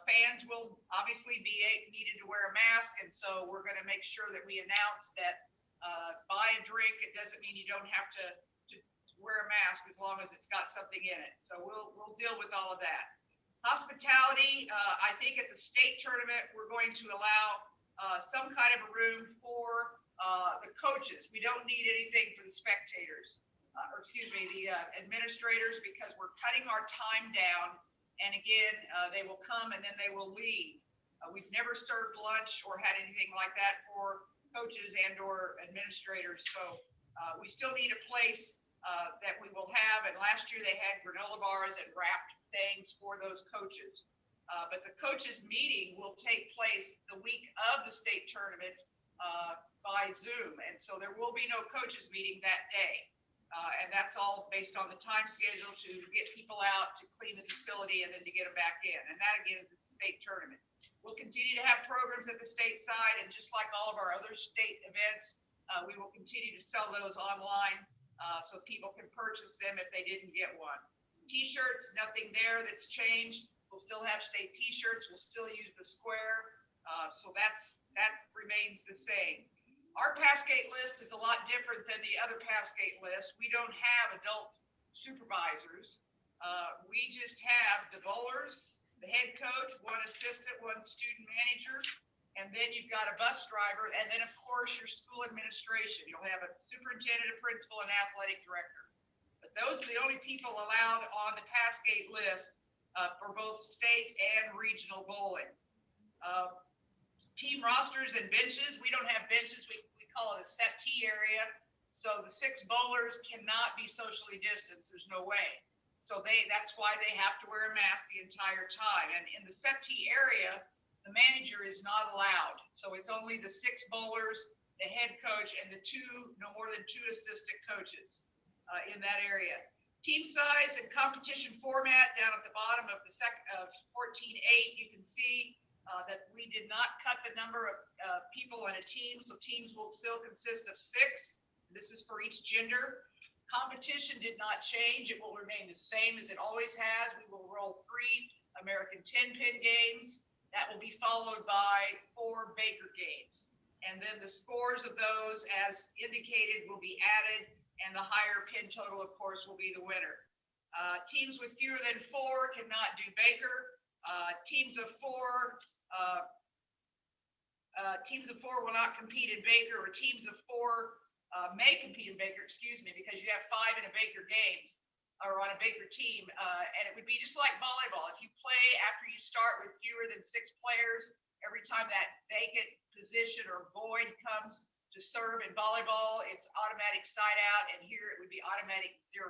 Fans will obviously be needed to wear a mask, and so we're going to make sure that we announce that buy a drink, it doesn't mean you don't have to wear a mask as long as it's got something in it. So we'll deal with all of that. Hospitality, I think at the state tournament, we're going to allow some kind of a room for the coaches. We don't need anything for the spectators, the administrators, because we're cutting our time down. And again, they will come and then they will leave. We've never served lunch or had anything like that for coaches and or administrators. So we still need a place that we will have. And last year they had granola bars and wrapped things for those coaches. But the coaches meeting will take place the week of the state tournament by Zoom. And so there will be no coaches meeting that day. And that's all based on the time schedule to get people out, to clean the facility, and then to get them back in. And that, again, is at the state tournament. We'll continue to have programs at the state side, and just like all of our other state events, we will continue to sell those online so people can purchase them if they didn't get one. T-shirts, nothing there that's changed. We'll still have state T-shirts. We'll still use the square. So that remains the same. Our pass gate list is a lot different than the other pass gate list. We don't have adult supervisors. We just have the bowlers, the head coach, 1 assistant, 1 student manager, and then you've got a bus driver, and then of course your school administration. You'll have a superintendent, a principal, and athletic director. But those are the only people allowed on the pass gate list for both state and regional bowling. Team rosters and benches, we don't have benches. We call it a settee area. So the 6 bowlers cannot be socially distanced. There's no way. So that's why they have to wear a mask the entire time. And in the settee area, the manager is not allowed. So it's only the 6 bowlers, the head coach, and no more than 2 assistant coaches in that area. Team size and competition format down at the bottom of the 14.8, you can see that we did not cut the number of people on a team, so teams will still consist of 6. This is for each gender. Competition did not change. It will remain the same as it always has. We will roll 3 American 10-pin games. That will be followed by 4 Baker games. And then the scores of those, as indicated, will be added, and the higher pin total, of course, will be the winner. Teams with fewer than 4 cannot do Baker. Teams of 4 will not compete in Baker, or teams of 4 may compete in Baker, because you have 5 in a Baker games or on a Baker team. And it would be just like volleyball. If you play after you start with fewer than 6 players, every time that vacant position or void comes to To serve in volleyball, it's automatic side out, and here it would be automatic 0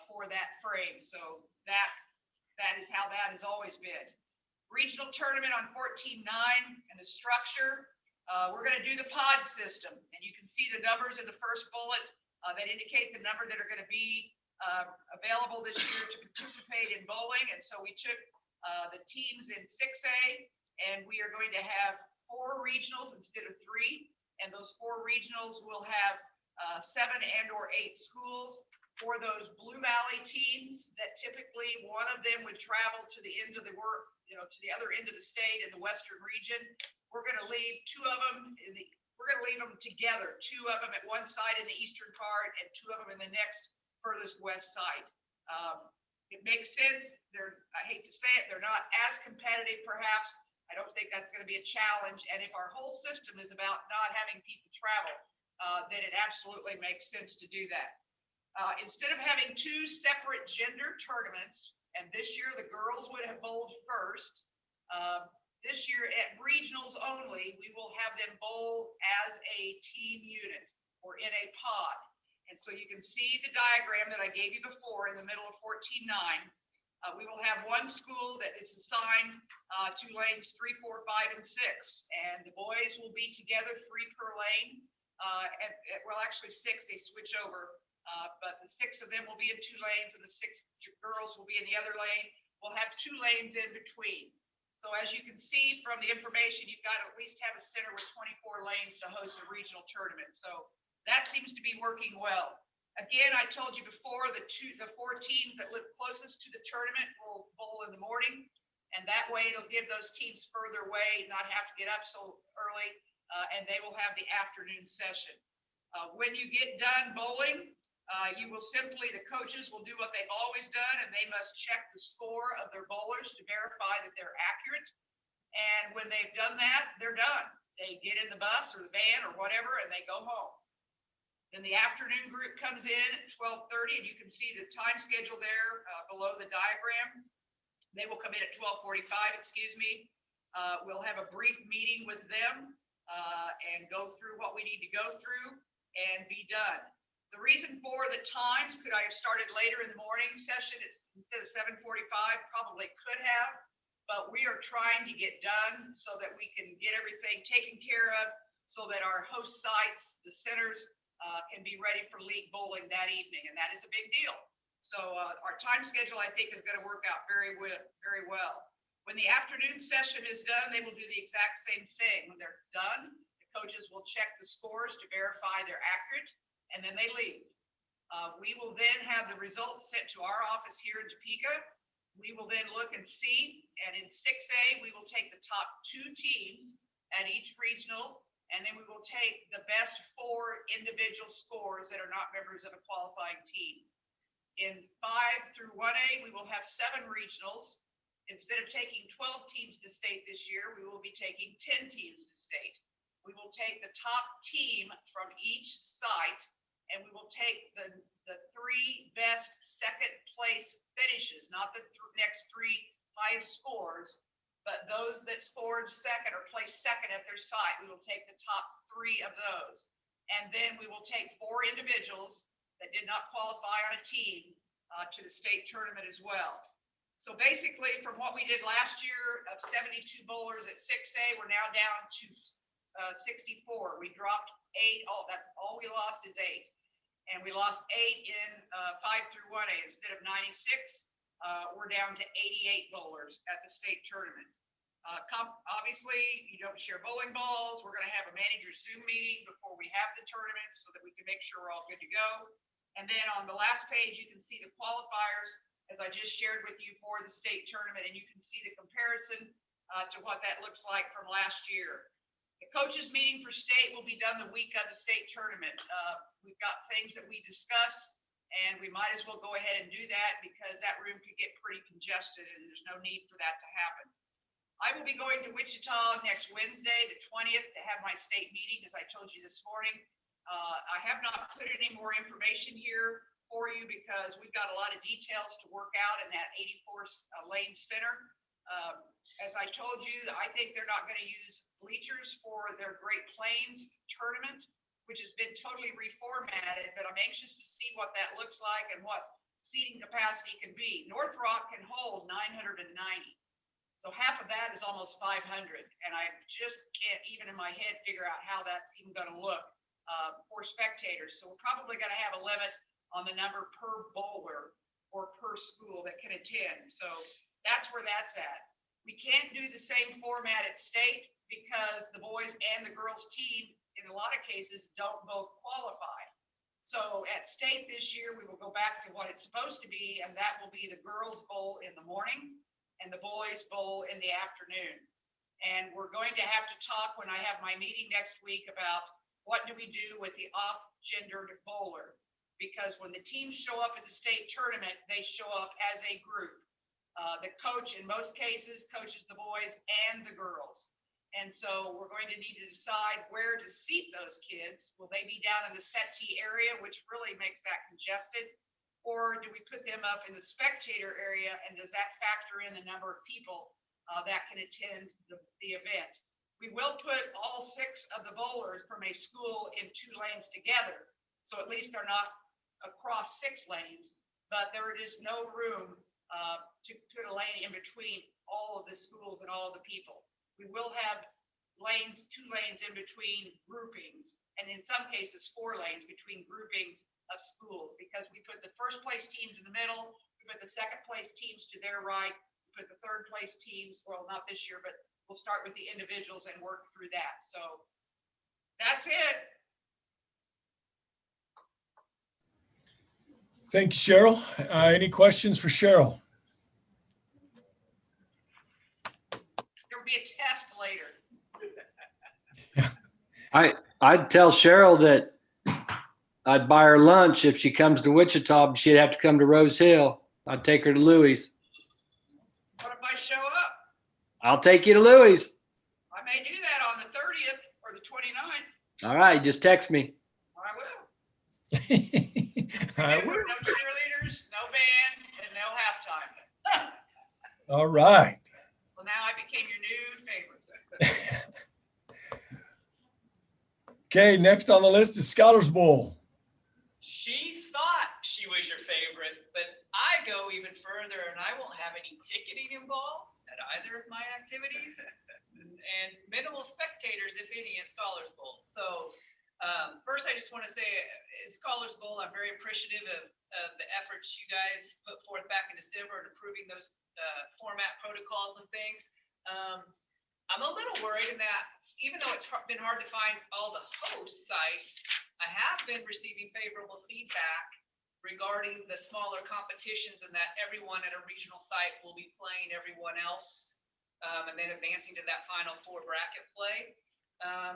for that frame. So that is how that has always been. Regional tournament on 14-9 and the structure. We're going to do the pod system, and you can see the numbers in the first bullet that indicate the number that are going to be available this year to participate in bowling. And so we took the teams in 6A, and we are going to have 4 regionals instead of 3. And those 4 regionals will have 7 and/or 8 schools. For those Blue Valley teams, that typically one of them would travel to the end of the work, to the other end of the state in the western region. We're going to leave 2 of them we're going to leave them together. 2 of them at one side in the eastern part and 2 of them in the next furthest west side. It makes sense. I hate to say it, they're not as competitive perhaps. I don't think that's going to be a challenge. And if our whole system is about not having people travel, then it absolutely makes sense to do that. Instead of having 2 separate gender tournaments, and this year the girls would have bowled first, this year at regionals only, we will have them bowl as a team unit or in a pod. And so you can see the diagram that I gave you before in the middle of 14-9. We will have 1 school that is assigned to lanes 3, 4, 5, and 6. And the boys will be together 3 per lane. Well, actually 6, they switch over. But the 6 of them will be in 2 lanes and the 6 girls will be in the other lane. We'll have 2 lanes in between. So as you can see from the information, you've got to at least have a center with 24 lanes to host a regional tournament. So that seems to be working well. Again, I told you before, the 4 teams that live closest to the tournament will bowl in the morning. And that way it'll give those teams further away, not have to get up so early, and they will have the afternoon session. When you get done bowling, the coaches will do what they've always done, and they must check the score of their bowlers to verify that they're accurate. And when they've done that, they're done. They get in the bus or the van or whatever, and they go home. Then the afternoon group comes in at 12:30, and you can see the time schedule there below the diagram. They will come in at 12:45, We'll have a brief meeting with them and go through what we need to go through and be done. The reason for the times, could I have started later in the morning session instead of 7:45? Probably could have, but we are trying to get done so that we can get everything taken care of so that our host sites, the centers, can be ready for league bowling that evening, and that is a big deal. So our time schedule, I think, is going to work out very well. When the afternoon session is done, they will do the exact same thing. When they're done, the coaches will check the scores to verify they're accurate, and then they leave. We will then have the results sent to our office here in Topeka. We will then look and see, and in 6A, we will take the top 2 teams at each regional, and then we will take the best 4 individual scores that are not members of a qualifying team. In 5 through 1A, we will have 7 regionals. Instead of taking 12 teams to state this year, we will be taking 10 teams to state. We will take the top team from each site, and we will take the 3 best second place finishes, not the next 3 highest scores, but those that scored second or placed second at their site. We will take the top 3 of those. And then we will take 4 individuals that did not qualify on a team to the state tournament as well. So basically, from what we did last year of 72 bowlers at 6A, we're now down to 64. We dropped 8. All we lost is 8. And we lost 8 in 5 through 1A. Instead of 96, we're down to 88 bowlers at the state tournament. Obviously, you don't share bowling balls. We're going to have a manager's Zoom meeting before we have the tournament so that we can make sure we're all good to go. And then on the last page, you can see the qualifiers, as I just shared with you, for the state tournament, and you can see the comparison to what that looks like from last year. The coaches meeting for state will be done the week of the state tournament. We've got things that we discussed, and we might as well go ahead and do that because that room could get pretty congested and there's no need for that to happen. I will be going to Wichita next Wednesday, the 20th, to have my state meeting, as I told you this morning. I have not put any more information here for you because we've got a lot of details to work out in that 84 lane center. As I told you, I think they're not going to use bleachers for their Great Plains tournament, which has been totally reformatted, but I'm anxious to see what that looks like and what seating capacity can be. North Rock can hold 990. So half of that is almost 500. And I just can't even in my head figure out how that's even going to look for spectators. So we're probably going to have a limit on the number per bowler or per school that can attend. So that's where that's at. We can't do the same format at state because the boys and the girls team, in a lot of cases, don't both qualify. So at state this year, we will go back to what it's supposed to be, and that will be the girls bowl in the morning and the boys bowl in the afternoon. And we're going to have to talk when I have my meeting next week about what do we do with the off-gendered bowler? Because when the teams show up at the state tournament, they show up as a group. The coach, in most cases, coaches the boys and the girls. And so we're going to need to decide where to seat those kids. Will they be down in the settee area, which really makes that congested? Or do we put them up in the spectator area? And does that factor in the number of people that can attend the event? We will put all 6 of the bowlers from a school in 2 lanes together. So at least they're not across 6 lanes, but there is no room to put a lane in between all of the schools and all of the people. We will have lanes, 2 lanes in between groupings, and in some cases 4 lanes between groupings of schools, because we put the first place teams in the middle, we put the second place teams to their right, we put the third place teams, well, not this year, but we'll start with the individuals and work through that. So that's it. Thank you, Cheryl. Any questions for Cheryl? There'll be a test later. I'd tell Cheryl that I'd buy her lunch if she comes to Wichita. She'd have to come to Rose Hill. I'd take her to Louis. What if I show up? I'll take you to Louis. I may do that on the 30th or the 29th. All right, just text me. I will. I will. No cheerleaders, no band, and no halftime. All right. Well, now I became your new favorite. Okay, next on the list is Scholars Bowl. She thought she was your favorite, but I go even further and I won't have any ticketing involved at either of my activities and minimal spectators, if any, at Scholars Bowl. So first, I just want to say at Scholars Bowl, I'm very appreciative of the efforts you guys put forth back in December in approving those format protocols and things. I'm a little worried in that even though it's been hard to find all the host sites, I have been receiving favorable feedback regarding the smaller competitions and that everyone at a regional site will be playing everyone else and then advancing to that Final Four bracket play.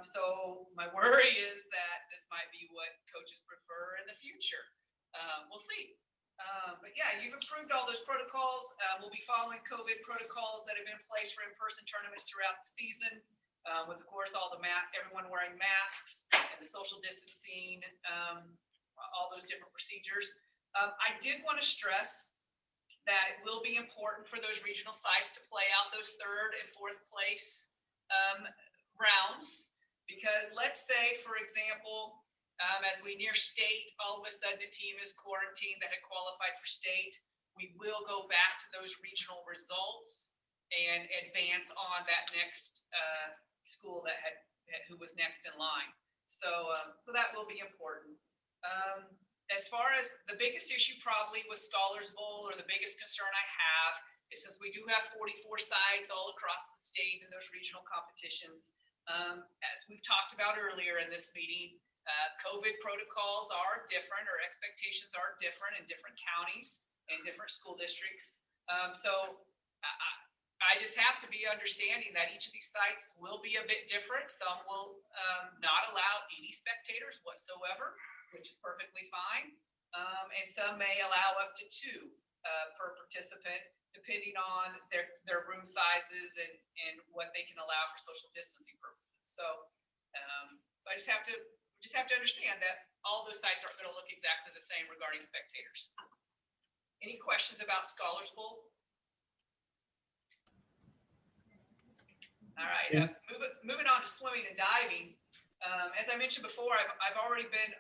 So my worry is that this might be what coaches prefer in the future. We'll see. But yeah, you've approved all those protocols. We'll be following COVID protocols that have been in place for in-person tournaments throughout the season. With, of course, all the everyone wearing masks and the social distancing, all those different procedures. I did want to stress that it will be important for those regional sites to play out those 3rd and 4th place rounds, because let's say, for example, as we near state, all of a sudden a team is quarantined that had qualified for state. We will go back to those regional results and advance on that next school that who was next in line. So that will be important. As far as the biggest issue probably with Scholars Bowl, or the biggest concern I have, is since we do have 44 sides all across the state in those regional competitions, as we've talked about earlier in this meeting, COVID protocols are different, or expectations are different in different counties and different school districts. So I just have to be understanding that each of these sites will be a bit different. Some will not allow any spectators whatsoever, which is perfectly fine. And some may allow up to 2 per participant, depending on their room sizes and what they can allow for social distancing purposes. So I just have to understand that all those sites aren't going to look exactly the same regarding spectators. Any questions about Scholars Bowl? All right, moving on to swimming and diving. As I mentioned before, I've already been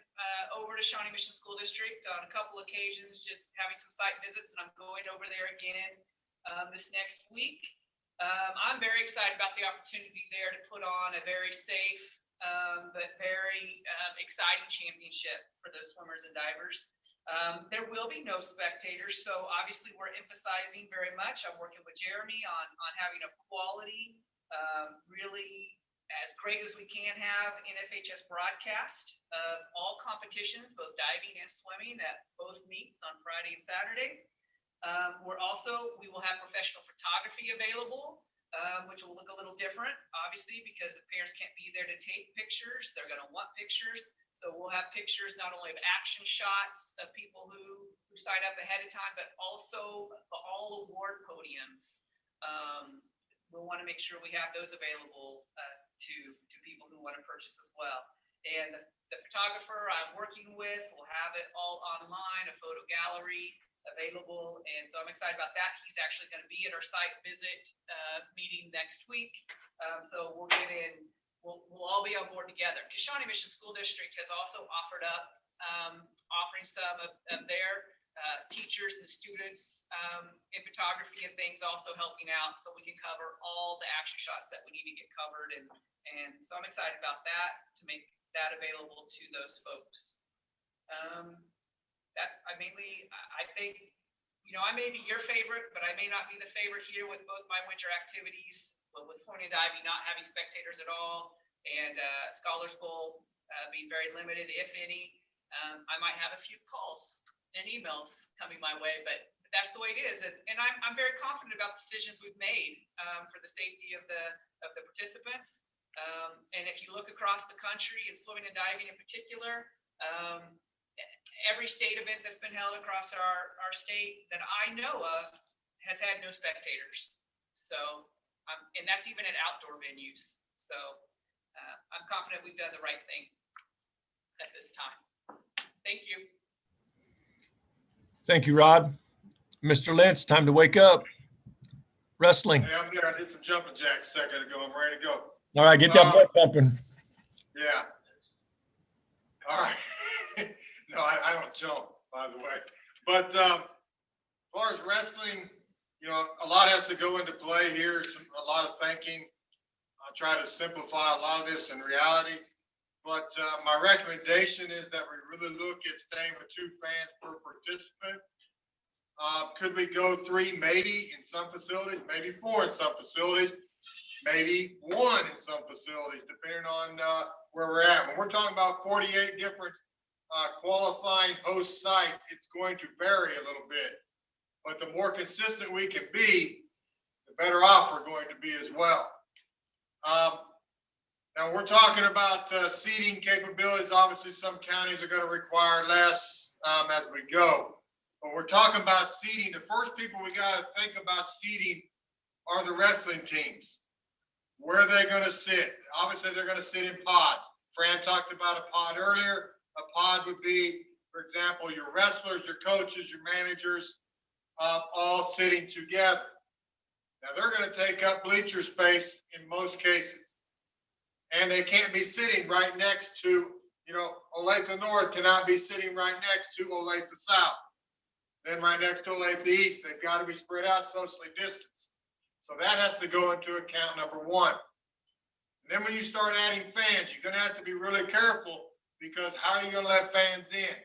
over to Shawnee Mission School District on a couple occasions, just having some site visits, and I'm going over there again this next week. I'm very excited about the opportunity there to put on a very safe but very exciting championship for those swimmers and divers. There will be no spectators, so obviously we're emphasizing very much. I'm working with Jeremy on having a quality, really as great as we can have NFHS broadcast of all competitions, both diving and swimming, at both meets on Friday and Saturday. We will have professional photography available, which will look a little different, obviously, because if parents can't be there to take pictures, they're going to want pictures. So we'll have pictures not only of action shots of people who sign up ahead of time, but also all award podiums. We'll want to make sure we have those available to people who want to purchase as well. And the photographer I'm working with will have it all online, a photo gallery available. And so I'm excited about that. He's actually going to be at our site visit meeting next week. So we'll get in, we'll all be on board together. Because Shawnee Mission School District has also offered up offering some of their teachers and students in photography and things, also helping out so we can cover all the action shots that we need to get covered. And so I'm excited about that, to make that available to those folks. I think, I may be your favorite, but I may not be the favorite here with both my winter activities, but with swimming and diving not having spectators at all, and Scholars Bowl being very limited, if any. I might have a few calls and emails coming my way, but that's the way it is. And I'm very confident about the decisions we've made for the safety of the participants. And if you look across the country, and swimming and diving in particular, every state event that's been held across our state that I know of has had no spectators. So, and that's even at outdoor venues. So I'm confident we've done the right thing at this time. Thank you. Thank you, Rod. Mr. Lentz, time to wake up. Wrestling. Hey, I'm there. I did some jumping jacks a second ago. I'm ready to go. All right, get that butt pumping. Yeah. All right. No, I don't jump, by the way. But as far as wrestling, a lot has to go into play here. A lot of thinking. I'll try to simplify a lot of this in reality. But my recommendation is that we really look at staying with 2 fans per participant. Could we go 3, maybe in some facilities, maybe 4 in some facilities, maybe 1 in some facilities, depending on where we're at. When we're talking about 48 different qualifying host sites, it's going to vary a little bit. But the more consistent we can be, the better off we're going to be as well. Now we're talking about seating capabilities. Obviously, some counties are going to require less as we go. But we're talking about seating. The first people we got to think about seating are the wrestling teams. Where are they going to sit? Obviously, they're going to sit in pods. Fran talked about a pod earlier. A pod would be, for example, your wrestlers, your coaches, your managers, all sitting together. Now, they're going to take up bleacher space in most cases. And they can't be sitting right next to, Olathe North cannot be sitting right next to Olathe South. Then right next to Olathe East, they've got to be spread out, socially distanced. So that has to go into account, number 1. And then when you start adding fans, you're going to have to be really careful, because how are you going to let fans in?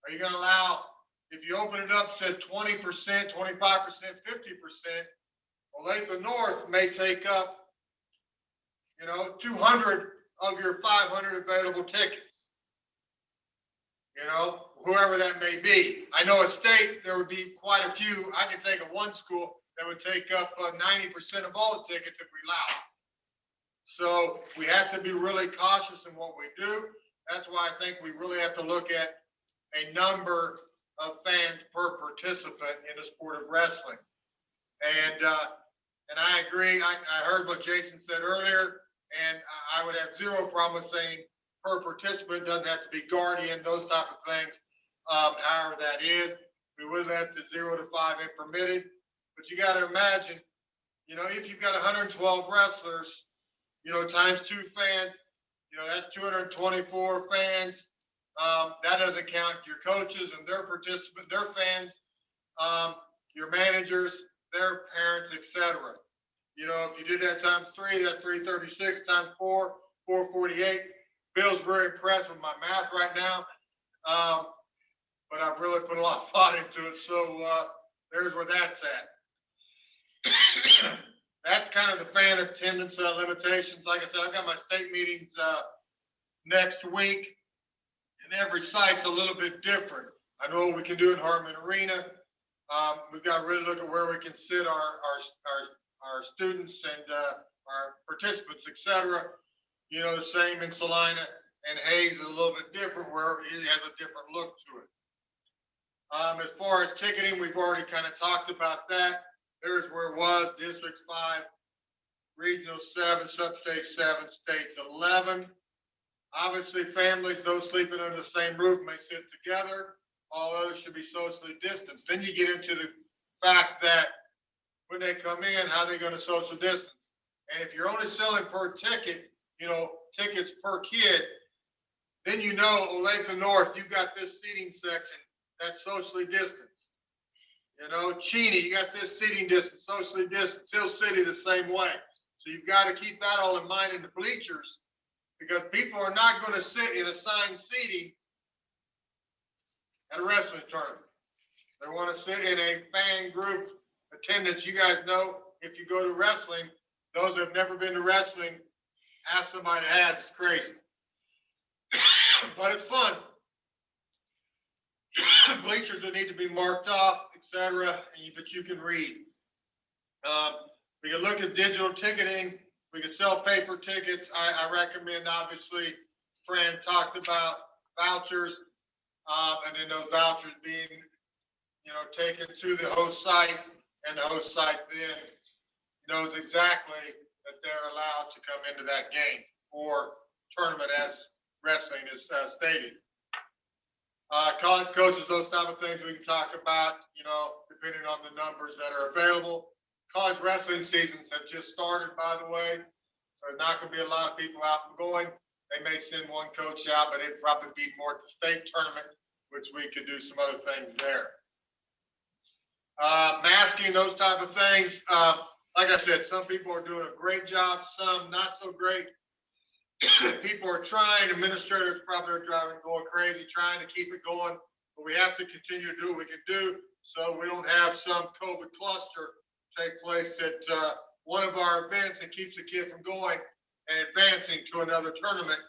Are you going to allow, if you open it up, said 20%, 25%, 50%, Olathe North may take up 200 of your 500 available tickets. Whoever that may be. I know at state, there would be quite a few. I can think of one school that would take up 90% of all the tickets if we allow it. So we have to be really cautious in what we do. That's why I think we really have to look at a number of fans per participant in the sport of wrestling. And I agree. I heard what Jason said earlier, and I would have zero problem with saying per participant, doesn't have to be guardian, those type of things. However that is, we would let the 0 to 5 in permitted. But you got to imagine, You know, if you've got 112 wrestlers, you know, times 2 fans, you know, that's 224 fans. That doesn't count your coaches and their participants, their fans, your managers, their parents, etc. You know, if you did that times 3, that's 336 times 4, 448. Bill's very impressed with my math right now. But I've really put a lot of thought into it. So there's where that's at. That's kind of the fan attendance limitations. Like I said, I've got my state meetings next week, and every site's a little bit different. I know we can do it in Hartman Arena. We've got to really look at where we can sit our students and our participants, etc. You know, the same in Salina, and Hayes is a little bit different, where it has a different look to it. As far as ticketing, we've already kind of talked about that. There's where it was: District 5, Regional 7, Substate 7, States 11. Obviously, families, those sleeping under the same roof may sit together. All others should be socially distanced. Then you get into the fact that when they come in, how they're going to social distance. And if you're only selling per ticket, you know, tickets per kid, then you know, Olathe North, you got this seating section that's socially distanced. You know, Cheney, you got this seating distance, socially distanced. Hill City the same way. So you've got to keep that all in mind in the bleachers, because people are not going to sit in assigned seating at a wrestling tournament. They want to sit in a fan group attendance. You guys know, if you go to wrestling, those that have never been to wrestling, ask somebody that has. It's crazy. But it's fun. Bleachers will need to be marked off, etc., but you can read. We can look at digital ticketing. We can sell paper tickets. I recommend, obviously, Fran talked about vouchers, and then those vouchers being, you know, taken to the host site, and the host site then knows exactly that they're allowed to come into that game or tournament, as wrestling is stated. College coaches, those type of things we can talk about, you know, depending on the numbers that are available. College wrestling seasons have just started, by the way. So there's not going to be a lot of people out and going. They may send one coach out, but it'd probably be more at the state tournament, which we could do some other things there. Masking, those type of things. Like I said, some people are doing a great job, some not so great. People are trying, administrators probably are going crazy, trying to keep it going, but we have to continue to do what we can do so we don't have some COVID cluster take place at one of our events that keeps the kid from going and advancing to another tournament,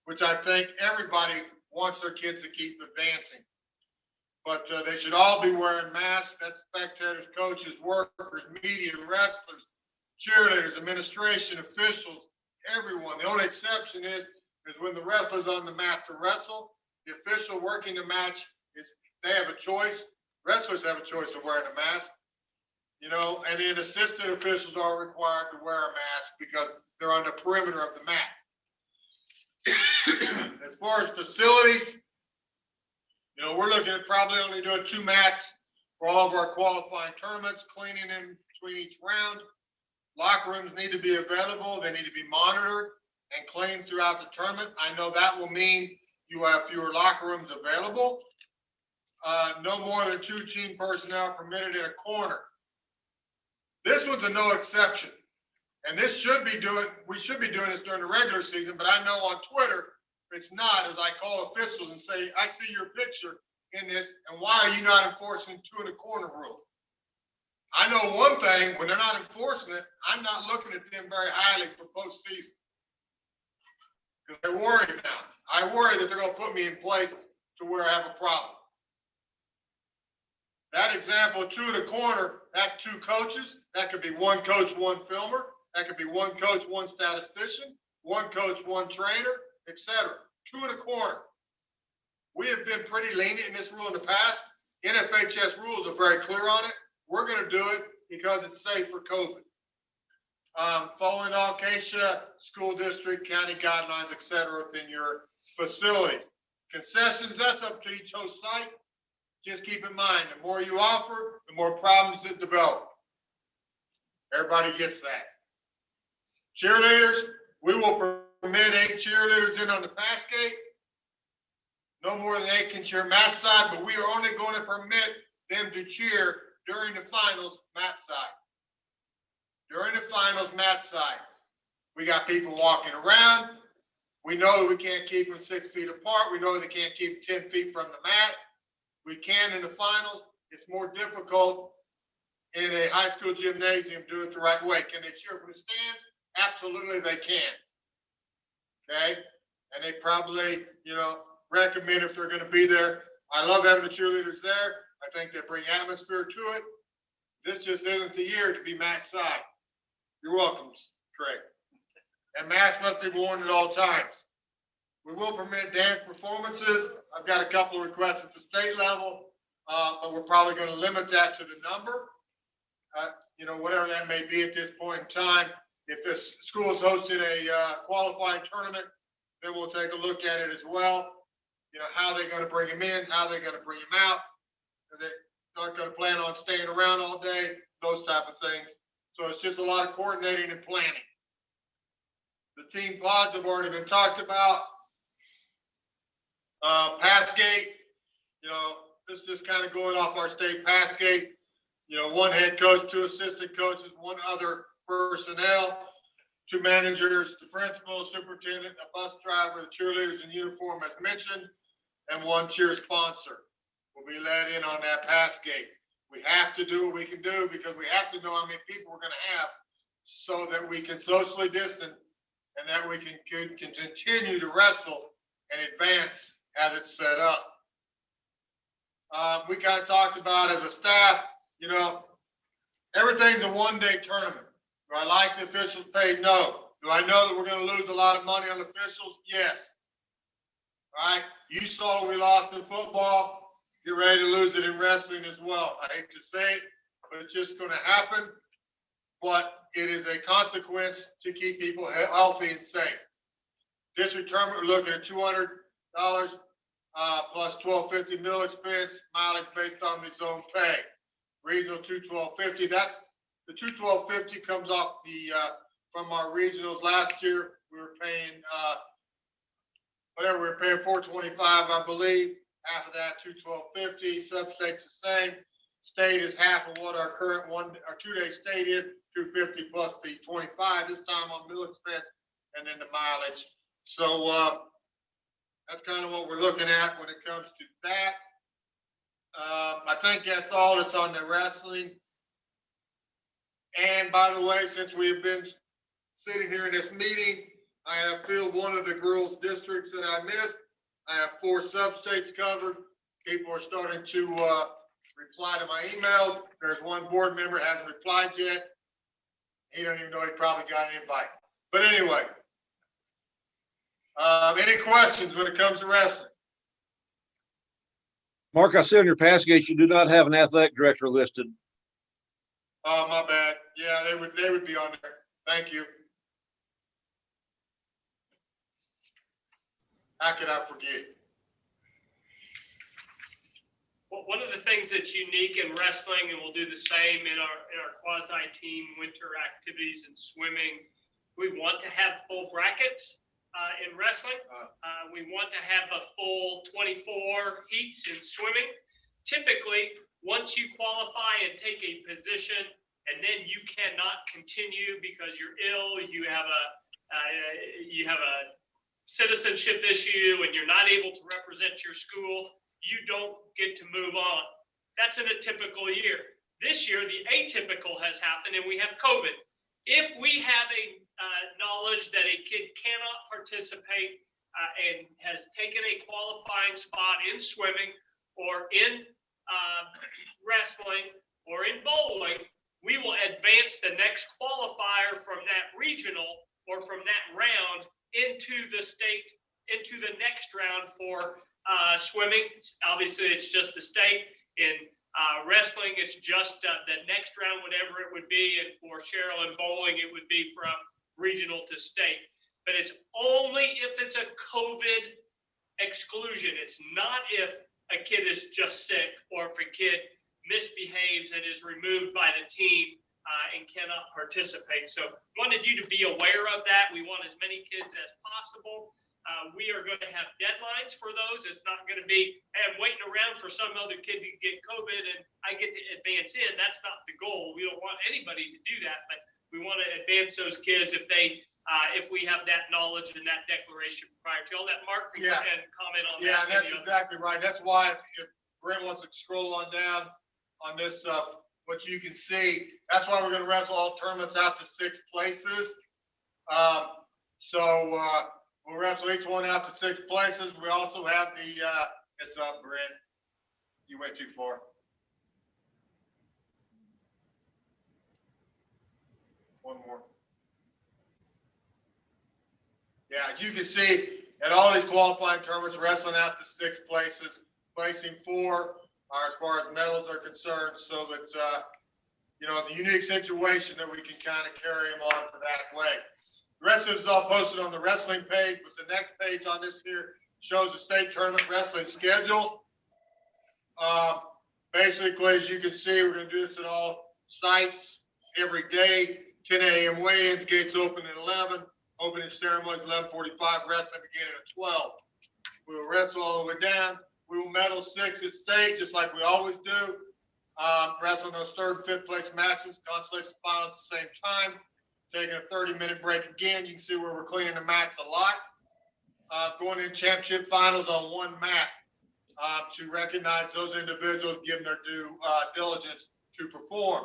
which I think everybody wants their kids to keep advancing. But they should all be wearing masks. That's spectators, coaches, workers, media, wrestlers, cheerleaders, administration, officials, everyone. The only exception is when the wrestler's on the mat to wrestle, the official working the match, they have a choice. Wrestlers have a choice of wearing a mask, you know, and then assistant officials are required to wear a mask because they're on the perimeter of the mat. As far as facilities, you know, we're looking at probably only doing 2 mats for all of our qualifying tournaments, cleaning in between each round. Locker rooms need to be available. They need to be monitored and cleaned throughout the tournament. I know that will mean you have fewer locker rooms available. No more than 2 team personnel permitted in a corner. This one's a no exception. And we should be doing this during the regular season, but I know on Twitter, if it's not, as I call officials and say, I see your picture in this, and why are you not enforcing 2 in a corner rule? I know one thing, when they're not enforcing it, I'm not looking at them very highly for postseason. Because they're worried now. I worry that they're going to put me in place to where I have a problem. That example, 2 in a corner, that's 2 coaches. That could be 1 coach, 1 filmer. That could be 1 coach, 1 statistician, 1 coach, 1 trainer, etc. 2 in a corner. We have been pretty lenient in this rule in the past. NFHS rules are very clear on it. We're going to do it because it's safe for COVID. Following all KSHSAA, school district, county guidelines, etc. within your facilities. Concessions, that's up to each host site. Just keep in mind, the more you offer, the more problems that develop. Everybody gets that. Cheerleaders, we will permit 8 cheerleaders in on the pass gate. No more than 8 can cheer mat side, but we are only going to permit them to cheer during the finals mat side. During the finals mat side. We got people walking around. We know that we can't keep them 6 feet apart. We know they can't keep 10 feet from the mat. We can in the finals. It's more difficult in a high school gymnasium. Do it the right way. Can they cheer from the stands? Absolutely, they can. Okay, and they probably, recommend if they're going to be there. I love having the cheerleaders there. I think they bring atmosphere to it. This just isn't the year to be mat side. You're welcome, Craig. And masks must be worn at all times. We will permit dance performances. I've got a couple of requests at the state level, but we're probably going to limit that to the number. Whatever that may be at this point in time. If this school is hosting a qualifying tournament, then we'll take a look at it as well. How they're going to bring them in, how they're going to bring them out. Are they not going to plan on staying around all day? Those type of things. So it's just a lot of coordinating and planning. The team pods have already been talked about. Pass gate, this is just kind of going off our state pass gate. 1 head coach, 2 assistant coaches, 1 other personnel, 2 managers, the principal, superintendent, a bus driver, the cheerleaders in uniform as mentioned, and 1 cheer sponsor will be let in on that pass gate. We have to do what we can do because we have to know how many people we're going to have so that we can socially distance and that we can continue to wrestle and advance as it's set up. We kind of talked about as a staff, everything's a 1-day tournament. Do I like the officials paid? No. Do I know that we're going to lose a lot of money on officials? Yes. All right. You saw we lost in football. Get ready to lose it in wrestling as well. I hate to say it, but it's just going to happen. But it is a consequence to keep people healthy and safe. District tournament, we're looking at $200 plus $12.50 meal expense, mileage based on the zone pay. Regional $212.50. That's the $212.50 comes off the from our regionals. Last year we were paying we were paying $425, I believe. Half of that $212.50. Sub-state's the same. State is half of what our current 2-day state is. $250 plus the $25 this time on meal expense and then the mileage. So that's kind of what we're looking at when it comes to that. I think that's all that's on the wrestling. And by the way, since we have been sitting here in this meeting, I have filled one of the girls' districts that I missed. I have 4 sub-states covered. People are starting to reply to my emails. There's 1 board member that hasn't replied yet. He don't even know he probably got an invite. But anyway, any questions when it comes to wrestling? Mark, I see on your pass gate, you do not have an athletic director listed. Oh, my bad. Yeah, they would be on there. Thank you. How could I forget? Well, one of the things that's unique in wrestling, and we'll do the same in our quasi-team winter activities and swimming, we want to have full brackets in wrestling. We want to have a full 24 heats in swimming. Typically, once you qualify and take a position, and then you cannot continue because you're ill, you have a citizenship issue, and you're not able to represent your school, you don't get to move on. That's in a typical year. This year, the atypical has happened, and we have COVID. If we have a knowledge that a kid cannot participate and has taken a qualifying spot in swimming or in wrestling or in bowling, we will advance the next qualifier from that regional or from that round into the state, into the next round for swimming. Obviously, it's just the state. In wrestling, it's just the next round, whatever it would be. And for Cheryl in bowling, it would be from regional to state. But it's only if it's a COVID exclusion. It's not if a kid is just sick or if a kid misbehaves and is removed by the team and cannot participate. So wanted you to be aware of that. We want as many kids as possible. We are going to have deadlines for those. It's not going to be, hey, I'm waiting around for some other kid to get COVID and I get to advance in. That's not the goal. We don't want anybody to do that, but we want to advance those kids if we have that knowledge and that declaration prior to. I'll let Mark go ahead and comment on that. Yeah, that's exactly right. That's why if Brent wants to scroll on down on this, what you can see, that's why we're going to wrestle all tournaments out to 6 places. We'll wrestle each one out to 6 places. We also have the, it's up, Brent. You went too far. One more. Yeah, you can see at all these qualifying tournaments, wrestling out to 6 places, placing 4 as far as medals are concerned, so that, the unique situation that we can kind of carry them on for that way. The rest of this is all posted on the wrestling page, but the next page on this here shows the state tournament wrestling schedule. Basically, as you can see, we're going to do this at all sites every day. 10 a.m. weigh-ins, gates open at 11. Opening ceremonies 11:45. Wrestling beginning at 12. We will wrestle all the way down. We will medal 6 at state, just like we always do. Wrestling those 3rd and 5th place matches, consolation finals at the same time. Taking a 30-minute break again. You can see where we're cleaning the mats a lot. Going in championship finals on 1 mat to recognize those individuals, giving their due diligence to perform.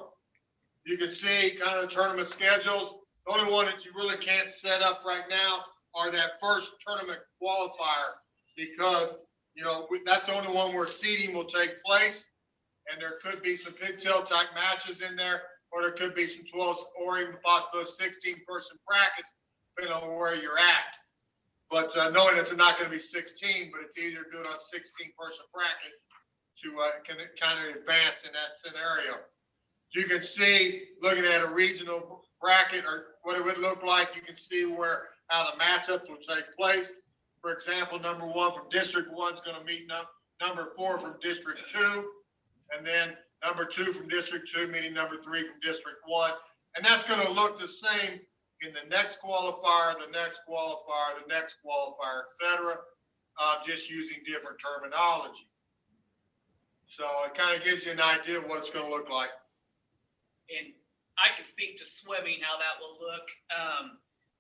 You can see kind of the tournament schedules. The only one that you really can't set up right now are that first tournament qualifier, because, that's the only one where seeding will take place. And there could be some pigtail type matches in there, or there could be some 12 or even possibly 16-person brackets, depending on where you're at. But knowing that they're not going to be 16, but it's easier to do it on 16-person bracket to kind of advance in that scenario. You can see, looking at a regional bracket or what it would look like, you can see how the matchups will take place. For example, number 1 from District 1 is going to meet number 4 from District 2, and then number 2 from District 2 meeting number 3 from District 1. And that's going to look the same in the next qualifier, the next qualifier, the next qualifier, etc., just using different terminology. So it kind of gives you an idea of what it's going to look like. And I can speak to swimming, how that will look.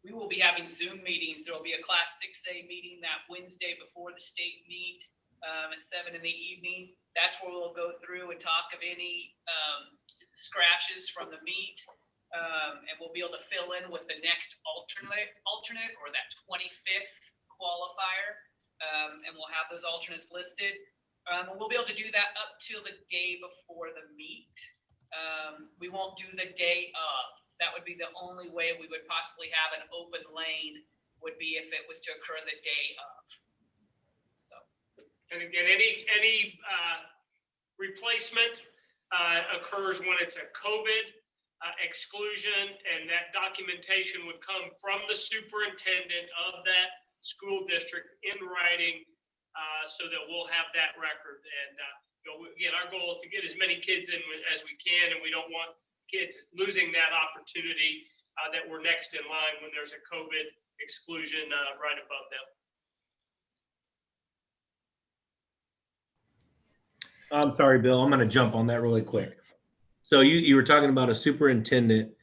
We will be having Zoom meetings. There will be a Class 6A meeting that Wednesday before the state meet at 7 in the evening. That's where we'll go through and talk of any scratches from the meet. And we'll be able to fill in with the next alternate or that 25th qualifier. And we'll have those alternates listed. And we'll be able to do that up till the day before the meet. We won't do the day of. That would be the only way we would possibly have an open lane, would be if it was to occur the day of. So. And again, any replacement occurs when it's a COVID exclusion, and that documentation would come from the superintendent of that school district in writing, so that we'll have that record. And again, our goal is to get as many kids in as we can, and we don't want kids losing that opportunity that we're next in line when there's a COVID exclusion right above them. I'm sorry, Bill. I'm going to jump on that really quick. So you were talking about a superintendent.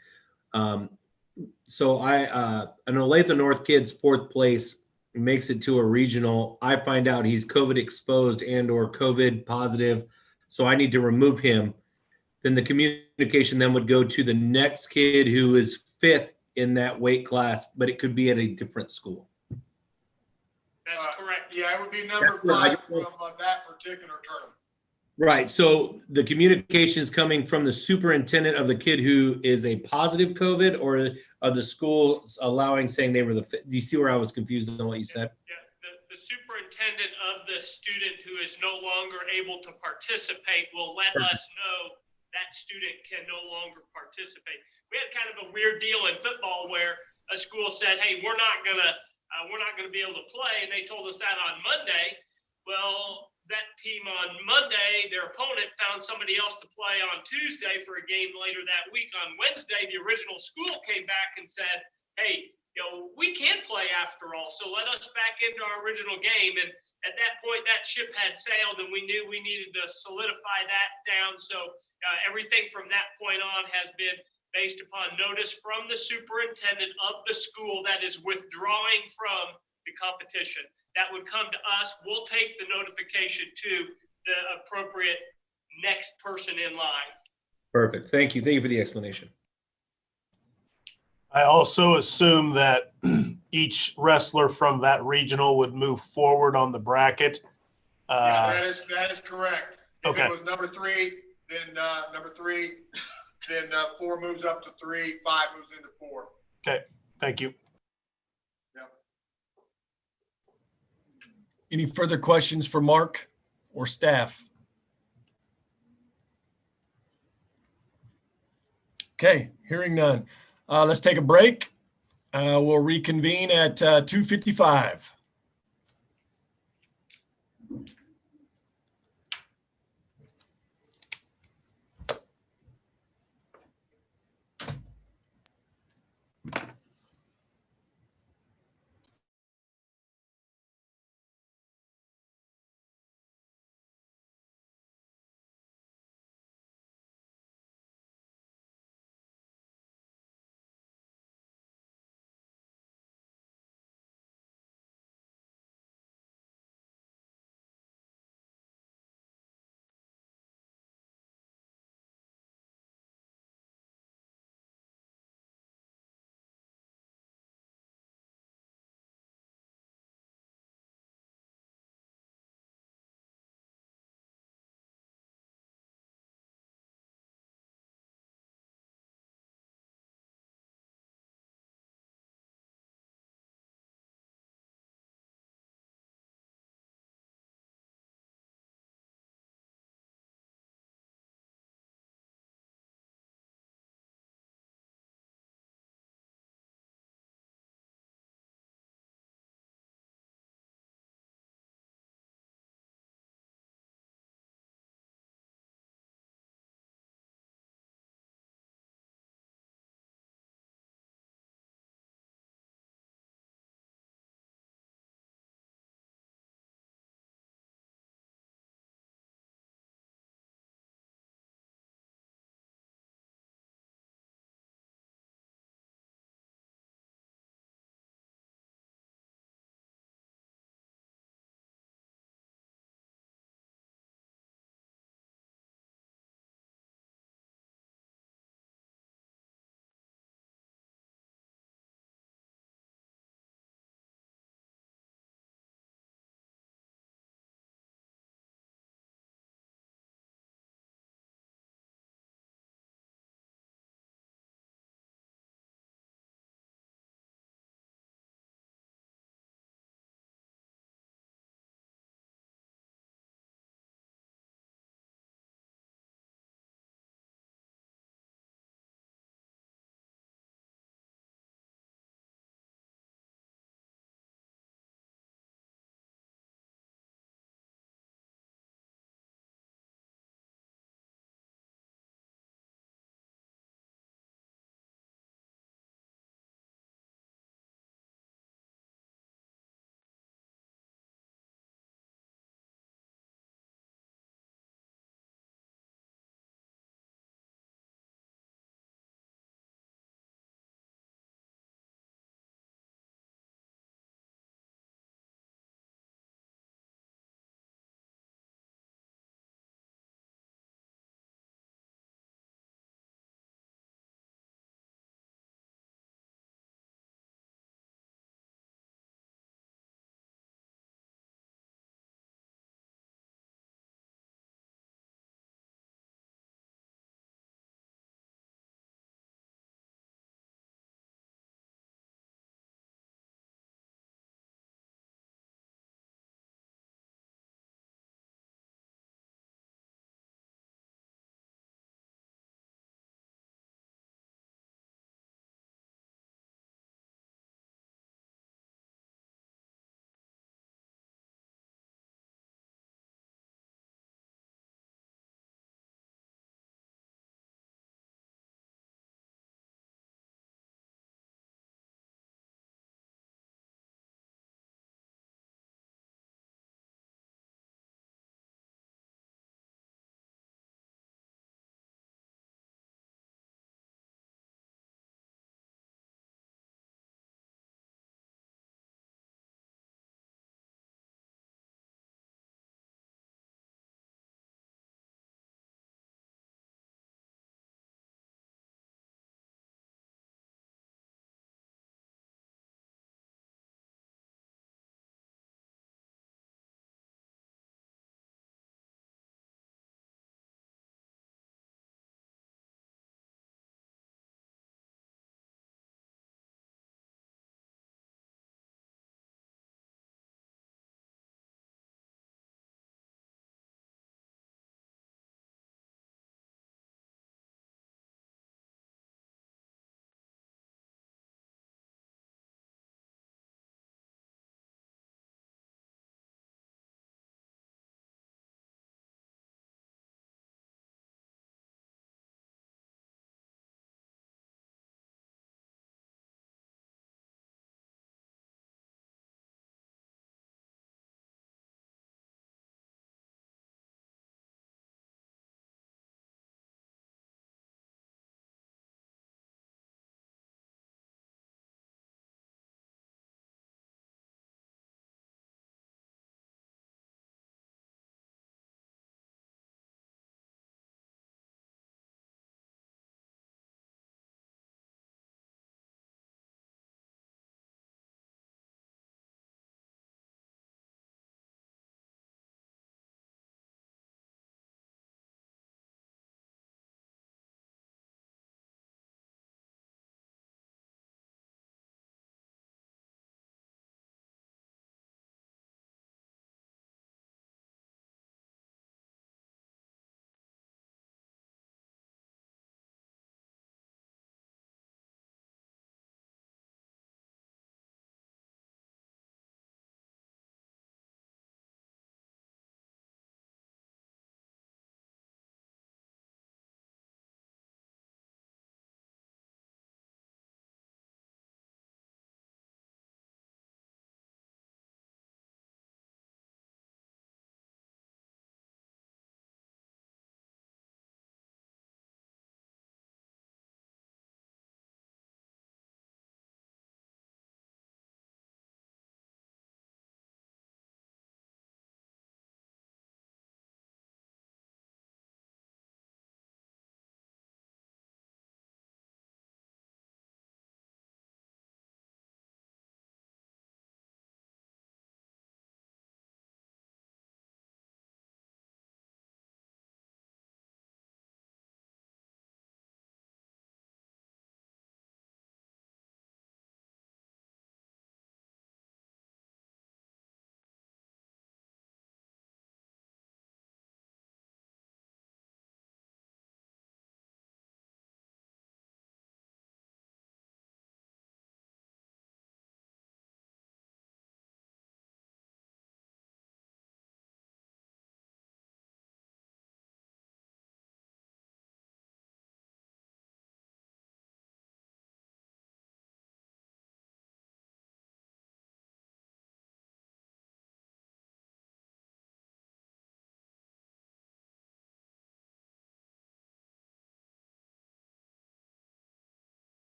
So an Olathe North kid's 4th place makes it to a regional. I find out he's COVID exposed and or COVID positive, so I need to remove him. Then the communication then would go to the next kid who is 5th in that weight class, but it could be at a different school. That's correct. Yeah, it would be number 5 from that particular tournament. Right. So the communication is coming from the superintendent of the kid who is a positive COVID, or are the schools saying they were the 5th? Do you see where I was confused on what you said? Yeah, the superintendent of the student who is no longer able to participate will let us know that student can no longer participate. We had kind of a weird deal in football where a school said, hey, we're not gonna be able to play, and they told us that on Monday. Well, that team on Monday, their opponent found somebody else to play on Tuesday for a game later that week. On Wednesday, the original school came back and said, hey, we can play after all, so let us back into our original game. And at that point, that ship had sailed, and we knew we needed to solidify that down. So everything from that point on has been based upon notice from the superintendent of the school that is withdrawing from the competition. That would come to us. We'll take the notification to the appropriate next person in line. Perfect. Thank you. Thank you for the explanation. I also assume that each wrestler from that regional would move forward on the bracket. Yeah, that is correct. If Okay. it was number 3, then 4 moves up to 3, 5 moves into 4. Okay, thank you. Yep. Any further questions for Mark or staff? Okay, hearing none. Let's take a break. We'll reconvene at 2:55.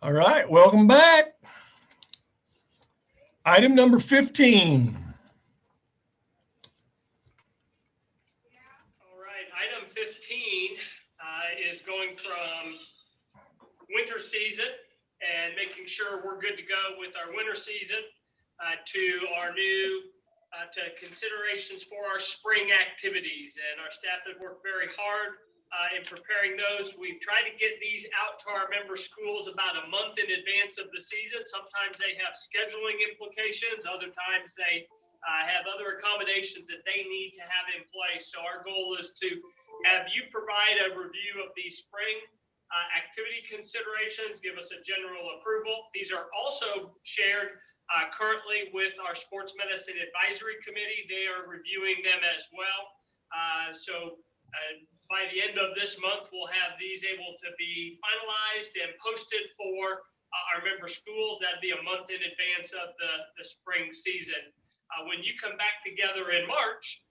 All right, welcome back. Item number 15. All right, item 15 is going from winter season and making sure we're good to go with our winter season to our new to considerations for our spring activities. And our staff have worked very hard in preparing those. We've tried to get these out to our member schools about a month in advance of the season. Sometimes they have scheduling implications. Other times they have other accommodations that they need to have in place. So our goal is to have you provide a review of these spring activity considerations, give us a general approval. These are also shared currently with our Sports Medicine Advisory Committee. They are reviewing them as well. By the end of this month, we'll have these able to be finalized and posted for our member schools. That'd be a month in advance of the spring season. When you come back together in March,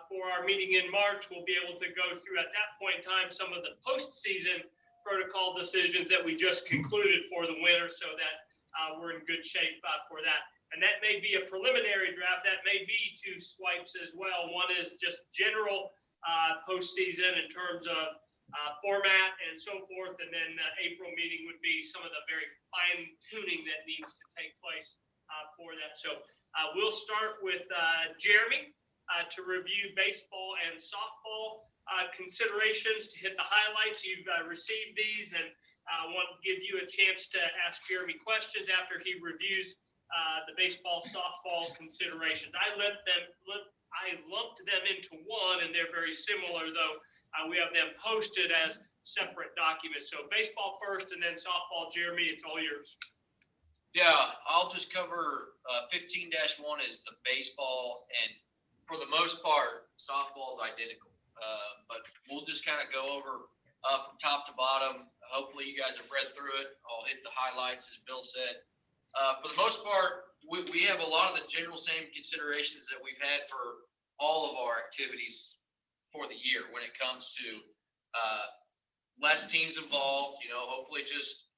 for our meeting in March, we'll be able to go through at that point in time some of the postseason protocol decisions that we just concluded for the winter, so that we're in good shape for that. And that may be a preliminary draft. That may be 2 swipes as well. One is just general postseason in terms of format and so forth. And then the April meeting would be some of the very fine tuning that needs to take place for that. So we'll start with Jeremy to review baseball and softball considerations, to hit the highlights. You've received these, and I want to give you a chance to ask Jeremy questions after he reviews the baseball softball considerations. I lumped them into one, and they're very similar, though we have them posted as separate documents. So baseball first and then softball. Jeremy, it's all yours. Yeah, I'll just cover 15-1 is the baseball, and for the most part, softball is identical. But we'll just kind of go over from top to bottom. Hopefully you guys have read through it. I'll hit the highlights, as Bill said. For the most part, we have a lot of the general same considerations that we've had for all of our activities for the year when it comes to less teams involved, hopefully just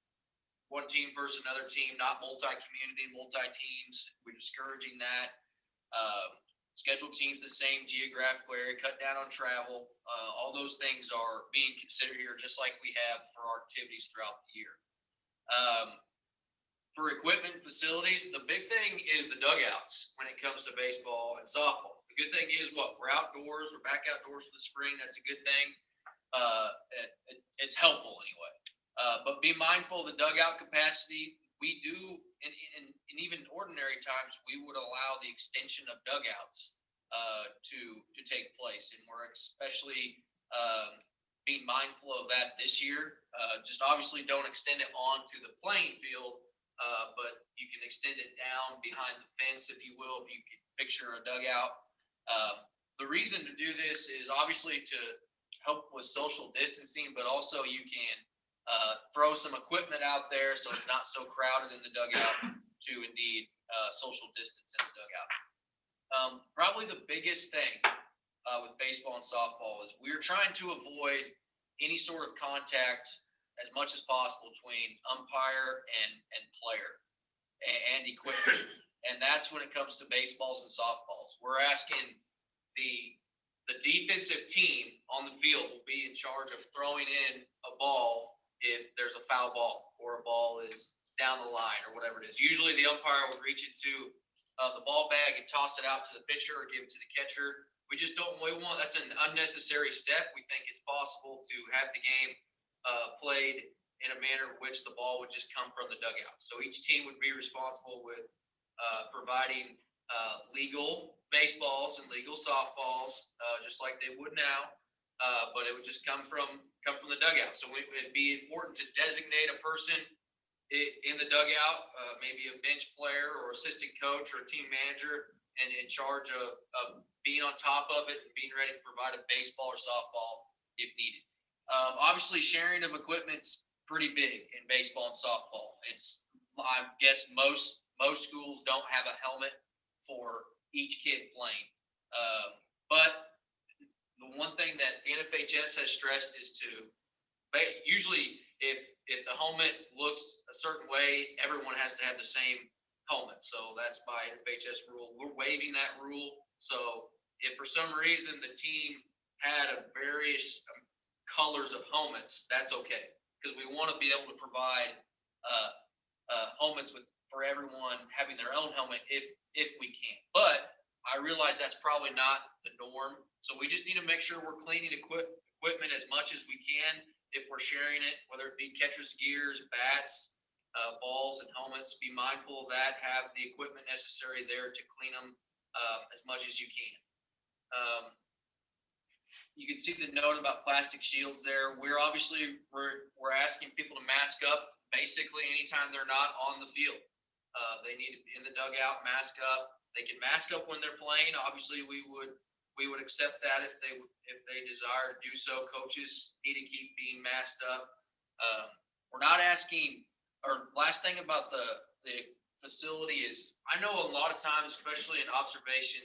one team versus another team, not multi-community, multi-teams. We're discouraging that. Schedule teams the same geographical area, cut down on travel. All those things are being considered here, just like we have for our activities throughout the year. For equipment facilities, the big thing is the dugouts when it comes to baseball and softball. The good thing is we're outdoors, we're back outdoors for the spring. That's a good thing. It's helpful anyway. But be mindful of the dugout capacity. We do, in even ordinary times, we would allow the extension of dugouts to take place. And we're especially being mindful of that this year. Just obviously don't extend it onto the playing field, but you can extend it down behind the fence, if you will, if you can picture a dugout. The reason to do this is obviously to help with social distancing, but also you can throw some equipment out there so it's not so crowded in the dugout to indeed social distance in the dugout. Probably the biggest thing with baseball and softball is we're trying to avoid any sort of contact as much as possible between umpire and player and equipment. And that's when it comes to baseballs and softballs. We're asking the defensive team on the field will be in charge of throwing in a ball if there's a foul ball or a ball is down the line or whatever it is. Usually the umpire will reach into the ball bag and toss it out to the pitcher or give it to the catcher. We want, that's an unnecessary step. We think it's possible to have the game played in a manner in which the ball would just come from the dugout. So each team would be responsible with providing legal baseballs and legal softballs, just like they would now, but it would just come from the dugout. So it'd be important to designate a person in the dugout, maybe a bench player or assistant coach or a team manager, and in charge of being on top of it and being ready to provide a baseball or softball if needed. Obviously, sharing of equipment's pretty big in baseball and softball. I guess most schools don't have a helmet for each kid playing. But the one thing that NFHS has stressed is usually if the helmet looks a certain way, everyone has to have the same helmet. So that's by FHS rule. We're waiving that rule. So if for some reason the team had a various colors of helmets, that's okay, because we want to be able to provide helmets for everyone having their own helmet if we can. But I realize that's probably not the norm. So we just need to make sure we're cleaning equipment as much as we can. If we're sharing it, whether it be catcher's gears, bats, balls, and helmets, be mindful of that. Have the equipment necessary there to clean them as much as you can. You can see the note about plastic shields there. We're asking people to mask up basically anytime they're not on the field. They need to be in the dugout, mask up. They can mask up when they're playing. Obviously, we would accept that if they desire to do so. Coaches need to keep being masked up. We're not asking. Or last thing about the facility is, I know a lot of times, especially in observation,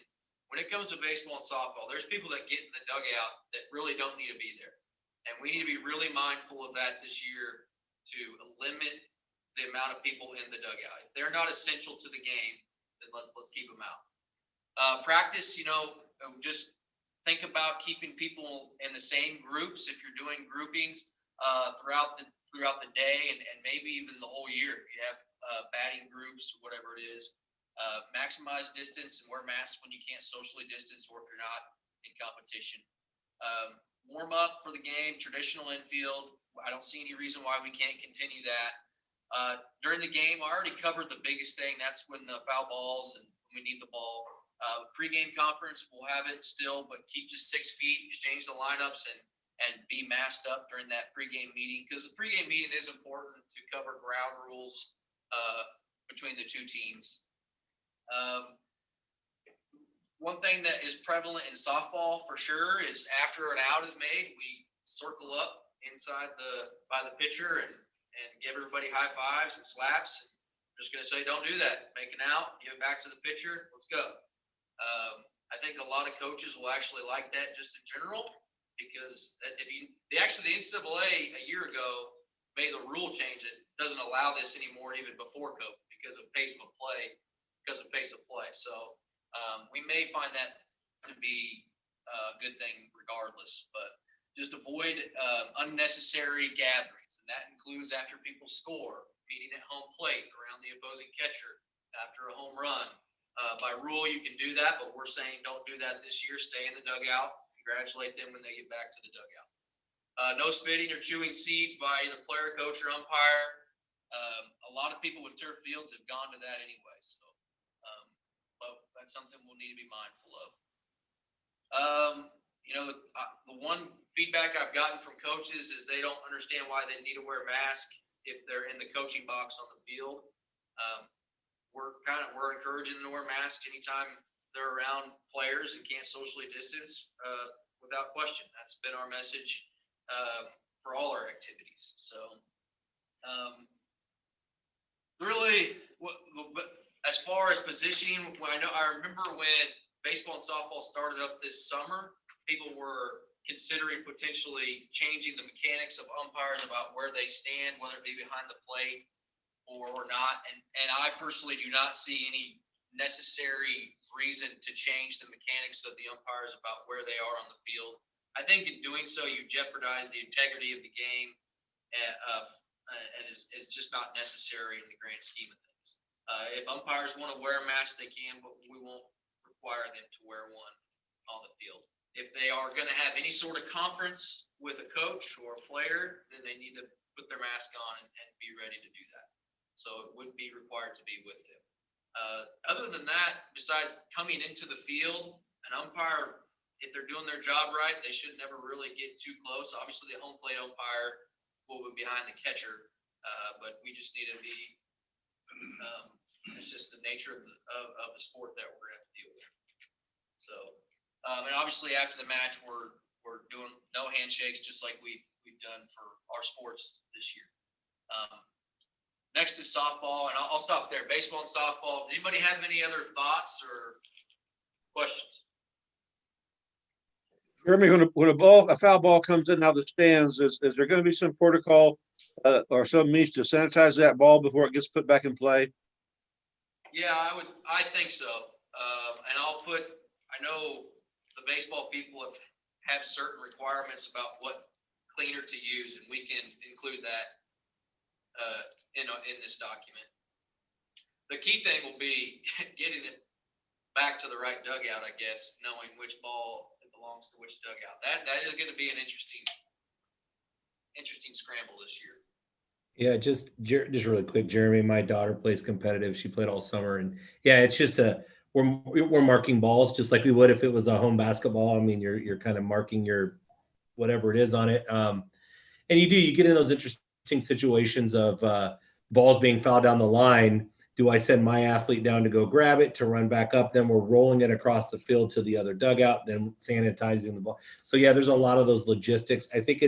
when it comes to baseball and softball, there's people that get in the dugout that really don't need to be there. And we need to be really mindful of that this year to limit the amount of people in the dugout. If they're not essential to the game, then let's keep them out. Practice, just think about keeping people in the same groups if you're doing groupings throughout the day and maybe even the whole year. If you have batting groups, whatever it is, maximize distance and wear masks when you can't socially distance or if you're not in competition. Warm up for the game, traditional infield. I don't see any reason why we can't continue that. During the game, I already covered the biggest thing. That's when the foul balls and when we need the ball. Pre-game conference, we'll have it still, but keep just 6 feet, exchange the lineups and be masked up during that pregame meeting, because the pregame meeting is important to cover ground rules between the two teams. One thing that is prevalent in softball for sure is after an out is made, we circle up inside by the pitcher and give everybody high fives and slaps. And I'm just going to say, don't do that. Make an out, give it back to the pitcher. Let's go. I think a lot of coaches will actually like that just in general, because the NCAA a year ago made the rule change that doesn't allow this anymore, even before COVID, because of pace of play. So we may find that to be a good thing regardless, but just avoid unnecessary gatherings. And that includes after people score, meeting at home plate around the opposing catcher after a home run. By rule, you can do that, but we're saying don't do that this year. Stay in the dugout. Congratulate them when they get back to the dugout. No spitting or chewing seeds by either player, coach, or umpire. A lot of people with turf fields have gone to that anyway, so but that's something we'll need to be mindful of. The one feedback I've gotten from coaches is they don't understand why they need to wear a mask if they're in the coaching box on the field. We're encouraging them to wear masks anytime they're around players and can't socially distance, without question. That's been our message for all our activities. So really, as far as positioning, I remember when baseball and softball started up this summer, people were considering potentially changing the mechanics of umpires about where they stand, whether it be behind the plate or not. And I personally do not see any necessary reason to change the mechanics of the umpires about where they are on the field. I think in doing so, you jeopardize the integrity of the game, and it's just not necessary in the grand scheme of things. If umpires want to wear a mask, they can, but we won't require them to wear one on the field. If they are going to have any sort of conference with a coach or a player, then they need to put their mask on and be ready to do that. So it would be required to be with them. Other than that, besides coming into the field, an umpire, if they're doing their job right, they should never really get too close. Obviously, the home plate umpire will be behind the catcher, but we just need to be. It's just the nature of the sport that we're going to have to deal with. So, and obviously after the match, we're doing no handshakes, just like we've done for our sports this year. Next is softball, and I'll stop there. Baseball and softball. Does anybody have any other thoughts or questions? Jeremy, when a foul ball comes in out of the stands, is there going to be some protocol or some means to sanitize that ball before it gets put back in play? Yeah, I think so. And I know the baseball people have certain requirements about what cleaner to use, and we can include that in this document. The key thing will be getting it back to the right dugout, I guess, knowing which ball it belongs to which dugout. That is going to be an interesting scramble this year. Yeah, just really quick, Jeremy, my daughter plays competitive. She played all summer, and yeah, it's just we're marking balls just like we would if it was a home basketball. I mean, you're kind of marking your whatever it is on it. And you get in those interesting situations of balls being fouled down the line. Do I send my athlete down to go grab it, to run back up? Then we're rolling it across the field to the other dugout, then sanitizing the ball. So yeah, there's a lot of those logistics. I think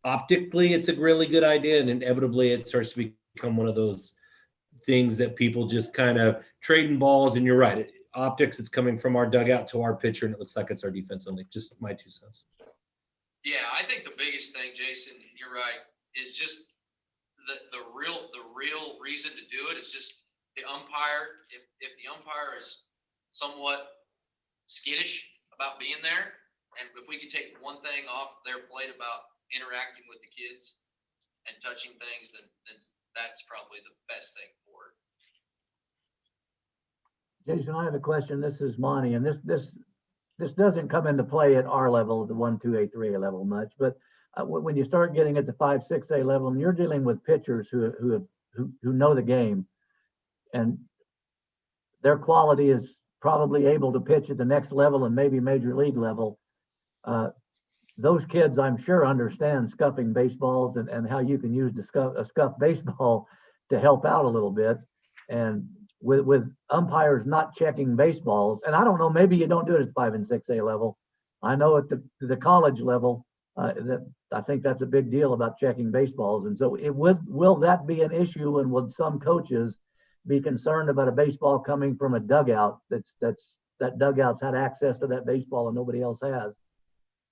optically it's a really good idea, and inevitably it starts to become one of those things that people just kind of trading balls. And you're right, optics, it's coming from our dugout to our pitcher, and it looks like it's our defense only. Just my 2 cents. Yeah, I think the biggest thing, Jason, you're right, is just the real reason to do it is just the umpire. If the umpire is somewhat skittish about being there, and if we could take one thing off their plate about interacting with the kids and touching things, then that's probably the best thing for it. Jason, I have a question. This is Monty, and this doesn't come into play at our level, the 1, 2, 8, 3 level much, but when you start getting at the 5, 6A level, and you're dealing with pitchers who know the game, and their quality is probably able to pitch at the next level and maybe major league level. Those kids, I'm sure, understand scuffing baseballs and how you can use a scuff baseball to help out a little bit. And with umpires not checking baseballs, and I don't know, maybe you don't do it at 5 and 6A level. I know at the college level, that I think that's a big deal about checking baseballs. And so will that be an issue? And would some coaches be concerned about a baseball coming from a dugout that dugout's had access to that baseball and nobody else has?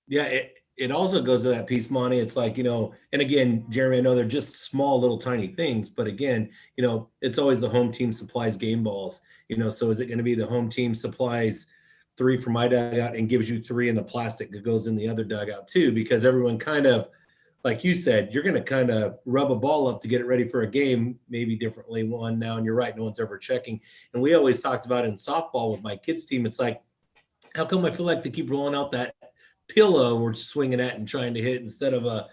Yeah, it also goes to that piece, Monty. It's like, and again, Jeremy, I know they're just small little tiny things, but again, it's always the home team supplies game balls, so is it going to be the home team supplies 3 for my dugout and gives you 3 in the plastic that goes in the other dugout too? Because everyone kind of, like you said, you're going to kind of rub a ball up to get it ready for a game, maybe differently one now. And you're right, no one's ever checking. And we always talked about in softball with my kids team, it's like, how come I feel like they keep rolling out that pillow we're swinging at and trying to hit instead of a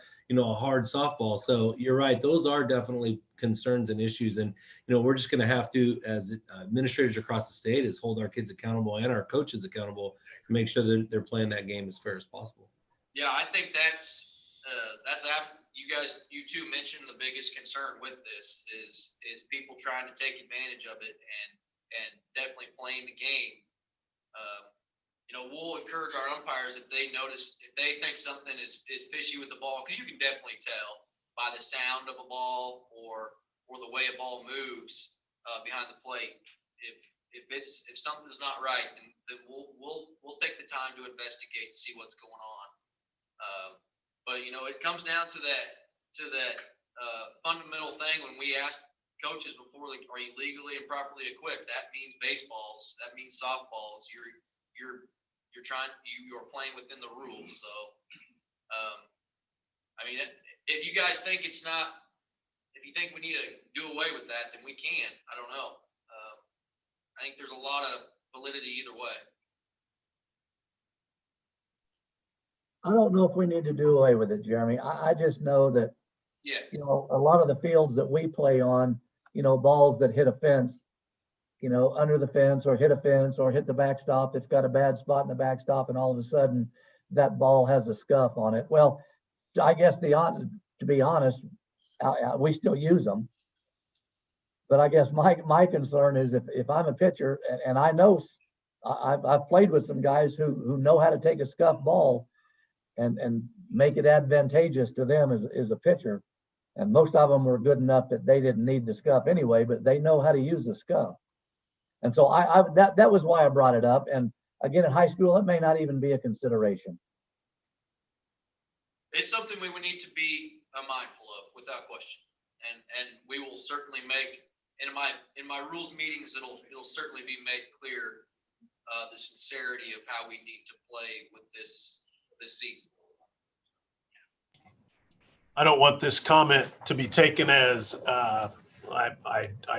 hard softball? So you're right, those are definitely concerns and issues, and we're just going to have to, as administrators across the state, is hold our kids accountable and our coaches accountable to make sure that they're playing that game as fair as possible. Yeah, I think that's you two mentioned the biggest concern with this is people trying to take advantage of it and definitely playing the game. We'll encourage our umpires if they think something is fishy with the ball, because you can definitely tell by the sound of a ball or the way a ball moves behind the plate. If something's not right, then we'll take the time to investigate to see what's going on. But it comes down to that fundamental thing when we ask coaches before, like, are you legally and properly equipped? That means baseballs. That means softballs. You're playing within the rules. So, if you guys think if you think we need to do away with that, then we can. I don't know. I think there's a lot of validity either way. I don't know if we need to do away with it, Jeremy. I just know that, a lot of the fields that we play on, balls that hit a fence, under the fence or hit a fence or hit the backstop, it's got a bad spot in the backstop, and all of a sudden that ball has a scuff on it. Well, I guess to be honest, we still use them. But I guess my concern is if I'm a pitcher and I know I've played with some guys who know how to take a scuff ball and make it advantageous to them as a pitcher. And most of them were good enough that they didn't need the scuff anyway, but they know how to use the scuff. And so that was why I brought it up. And again, in high school, it may not even be a consideration. It's something we would need to be mindful of, without question. And we will certainly make, in my rules meetings, it'll certainly be made clear the sincerity of how we need to play with this season. I don't want this comment to be taken as I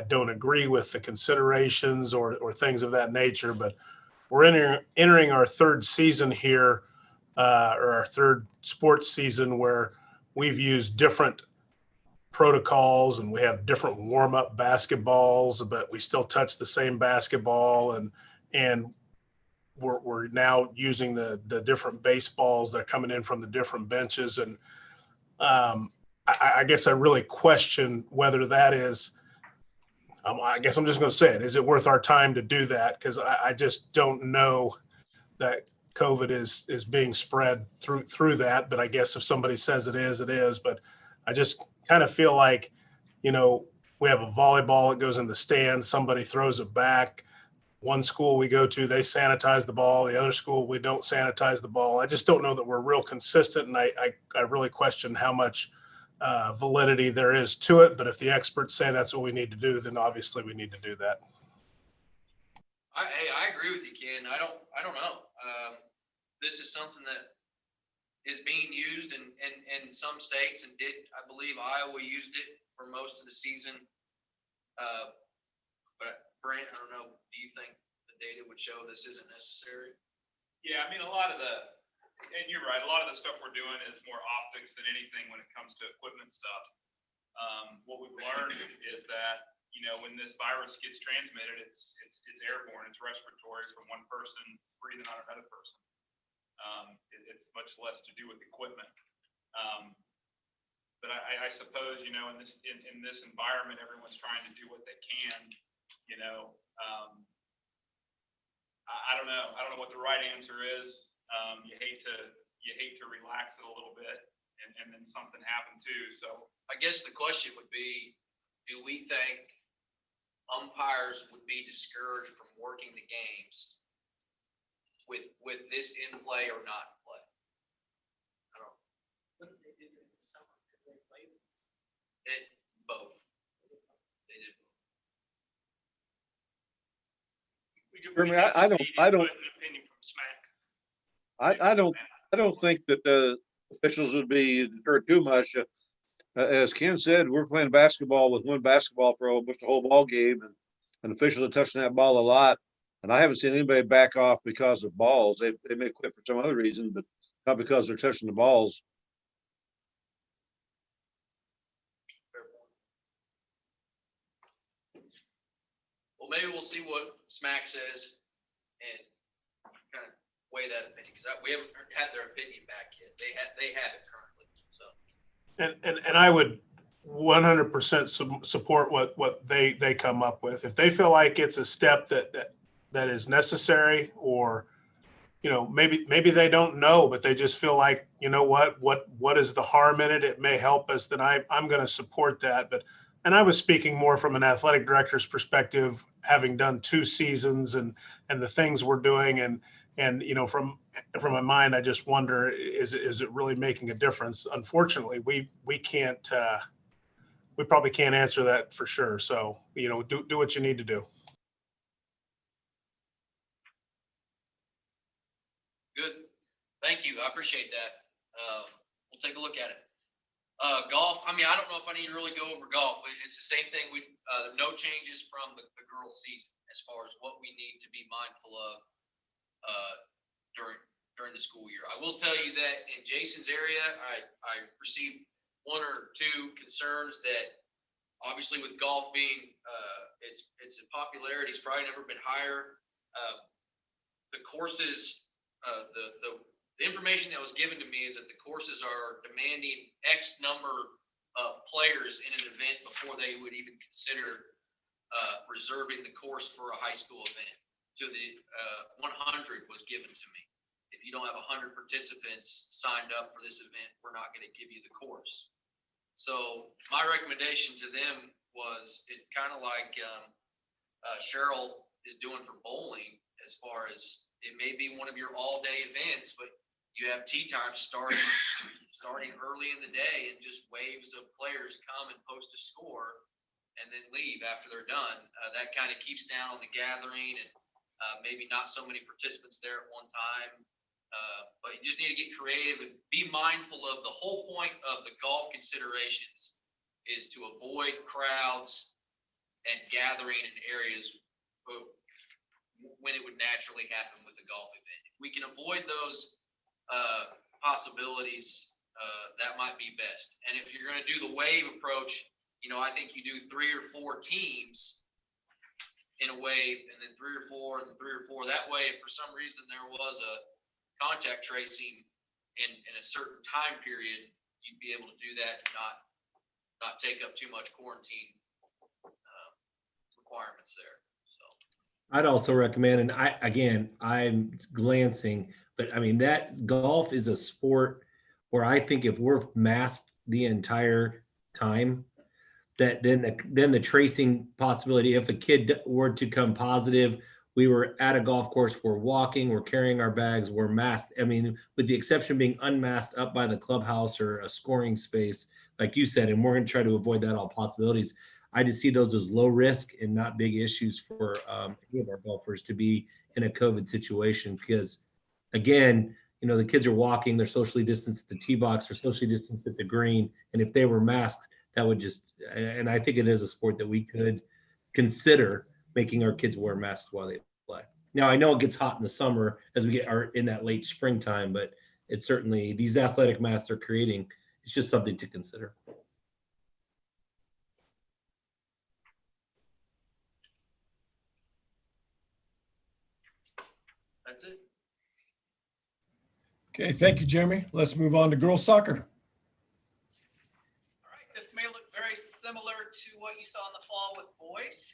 don't agree with the considerations or things of that nature, but we're entering our third season here, or our third sports season, where we've used different protocols and we have different warm-up basketballs, but we still touch the same basketball, and we're now using the different baseballs that are coming in from the different benches. And I guess I really question whether that is, I guess I'm just going to say it. Is it worth our time to do that? Because I just don't know that COVID is being spread through that. But I guess if somebody says it is. But I just kind of feel like, we have a volleyball that goes in the stands. Somebody throws it back. One school we go to, they sanitize the ball. The other school, we don't sanitize the ball. I just don't know that we're real consistent. And I really question how much validity there is to it. But if the experts say that's what we need to do, then obviously we need to do that. I agree with you, Ken. I don't know. This is something that is being used in some states, and I believe Iowa used it for most of the season. But Brent, I don't know, do you think the data would show this isn't necessary? Yeah, I mean, and you're right, a lot of the stuff we're doing is more optics than anything when it comes to equipment stuff. What we've learned is that, when this virus gets transmitted, it's airborne, it's respiratory from one person breathing on another person. It's much less to do with equipment. But I suppose, in this environment, everyone's trying to do what they can. I don't know. I don't know what the right answer is. You hate to relax it a little bit, and then something happened too. So I guess the question would be, do we think umpires would be discouraged from working the games with this in play or not in play? I don't know. What did they do in the summer? Because they played this. Both. They did. I don't think that the officials would be deterred too much. As Ken said, we're playing basketball with one basketball for almost the whole ball game, and officials are touching that ball a lot. And I haven't seen anybody back off because of balls. They may quit for some other reason, but not because they're touching the balls. Well, maybe we'll see what SMAC says and kind of weigh that opinion, because we haven't had their opinion back yet. They have it currently. So. And I would 100% support what they come up with. If they feel like it's a step that is necessary, or maybe they don't know, but they just feel like, what is the harm in it? It may help us. Then I'm going to support that. And I was speaking more from an athletic director's perspective, having done 2 seasons and the things we're doing, and from my mind, I just wonder, is it really making a difference? Unfortunately, we can't. We probably can't answer that for sure. So do what you need to do. Good. Thank you. I appreciate that. We'll take a look at it. Golf. I don't know if I need to really go over golf. It's the same thing. No changes from the girls' season as far as what we need to be mindful of during the school year. I will tell you that in Jason's area, I received 1 or 2 concerns that obviously with golf being its popularity has probably never been higher. The courses, the information that was given to me is that the courses are demanding X number of players in an event before they would even consider reserving the course for a high school event. So the 100 was given to me. If you don't have 100 participants signed up for this event, we're not going to give you the course. So my recommendation to them was it kind of like Cheryl is doing for bowling, as far as it may be one of your all-day events, but you have tee times starting starting early in the day and just waves of players come and post a score and then leave after they're done. That kind of keeps down on the gathering and maybe not so many participants there at one time. But you just need to get creative and be mindful of the whole point of the golf considerations is to avoid crowds and gathering in areas when it would naturally happen with the golf event. If we can avoid those possibilities, that might be best. And if you're going to do the wave approach, I think you do 3 or 4 teams in a wave, and then 3 or 4 and 3 or 4. That way, if for some reason there was a contact tracing in a certain time period, you'd be able to do that and not take up too much quarantine requirements there. I'd also recommend, and I'm glancing, but I mean, that golf is a sport where I think if we're masked the entire time, that then the tracing possibility, if a kid were to come positive, we were at a golf course, we're walking, we're carrying our bags, we're masked. I mean, with the exception of being unmasked up by the clubhouse or a scoring space, like you said, and we're going to try to avoid that all possibilities. I just see those as low risk and not big issues for any of our golfers to be in a COVID situation because, again, the kids are walking, they're socially distanced at the tee box, they're socially distanced at the green, and if they were masked, that would just, and I think it is a sport that we could consider making our kids wear masks while they play. Now, I know it gets hot in the summer as we are in that late springtime, but it's certainly these athletic masks they're creating. It's just something to consider. That's it. Okay, thank you, Jeremy. Let's move on to girls soccer. All right, this may look very similar to what you saw in the fall with boys.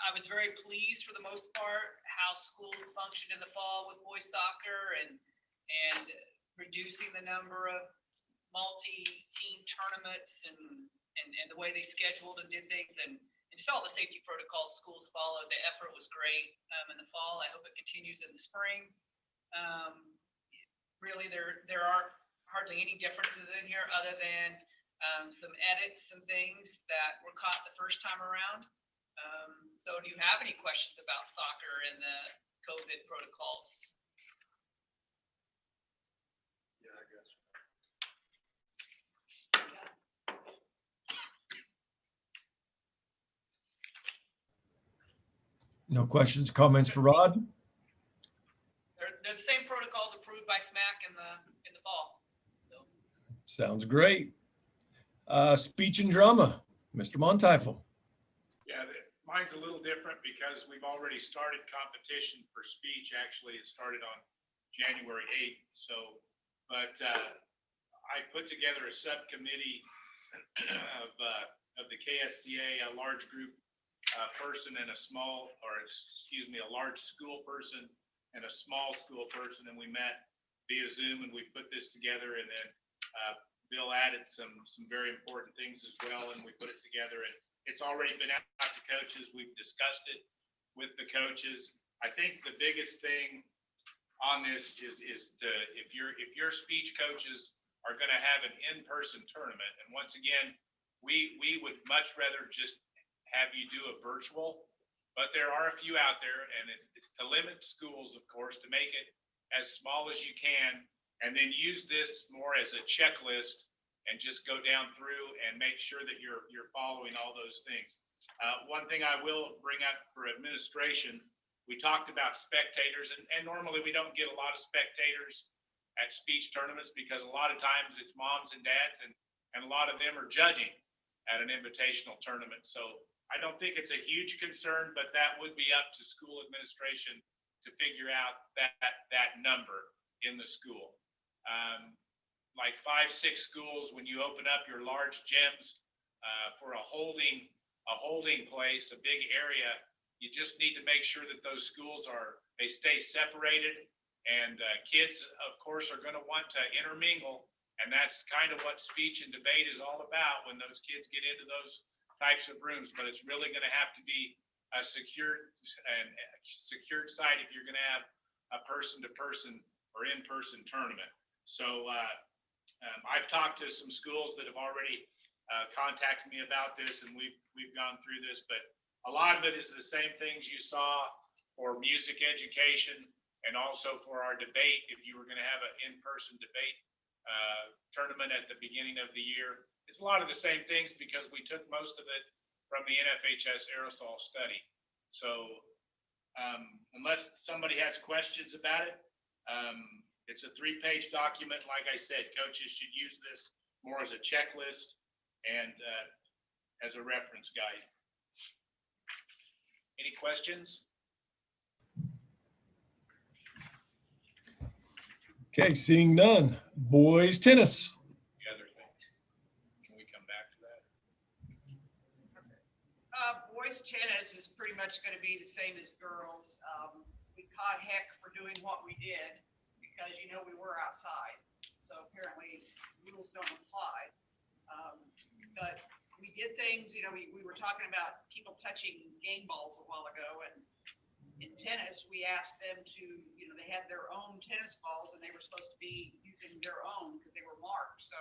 I was very pleased for the most part how schools functioned in the fall with boys soccer and reducing the number of multi-team tournaments and the way they scheduled and did things and just all the safety protocols schools followed. The effort was great in the fall. I hope it continues in the spring. Really, there aren't hardly any differences in here other than some edits and things that were caught the first time around. So do you have any questions about soccer and the COVID protocols? Yeah, I guess. No questions, comments for Rod? They're the same protocols approved by SMAC in the fall. So. Sounds great. Speech and drama, Mr. Monteifel. Yeah, mine's a little different because we've already started competition for speech. Actually, it started on January 8th. So, but I put together a subcommittee of the KSHSAA, a large group person and a large school person and a small school person, and we met via Zoom and we put this together, and then Bill added some very important things as well, and we put it together, and it's already been out to coaches. We've discussed it with the coaches. I think the biggest thing on this is if your speech coaches are going to have an in-person tournament, and once again, we would much rather just have you do a virtual, but there are a few out there, and it's to limit schools, of course, to make it as small as you can, and then use this more as a checklist and just go down through and make sure that you're following all those things. One thing I will bring up for administration, we talked about spectators, and normally we don't get a lot of spectators at speech tournaments because a lot of times it's moms and dads, and a lot of them are judging at an invitational tournament. So I don't think it's a huge concern, but that would be up to school administration to figure out that number in the school. Like 5-6 schools, when you open up your large gyms for a holding place, a big area, you just need to make sure that those schools they stay separated, and kids, of course, are going to want to intermingle, and that's kind of what speech and debate is all about when those kids get into those types of rooms. But it's really going to have to be a secured site if you're going to have a person-to-person or in-person tournament. So I've talked to some schools that have already contacted me about this, and we've gone through this, but a lot of it is the same things you saw for music education and also for our debate. If you were going to have an in-person debate tournament at the beginning of the year, it's a lot of the same things because we took most of it from the NFHS aerosol study. So unless somebody has questions about it, it's a 3-page document. Like I said, coaches should use this more as a checklist and as a reference guide. Any questions? Okay, seeing none. Boys tennis. The other things. Can we come back to that? Boys tennis is pretty much going to be the same as girls. We caught heck for doing what we did because, you know, we were outside. So apparently rules don't apply. But we did things, you know, we were talking about people touching game balls a while ago, and in tennis, we asked them to, you know, they had their own tennis balls and they were supposed to be using their own because they were marked. So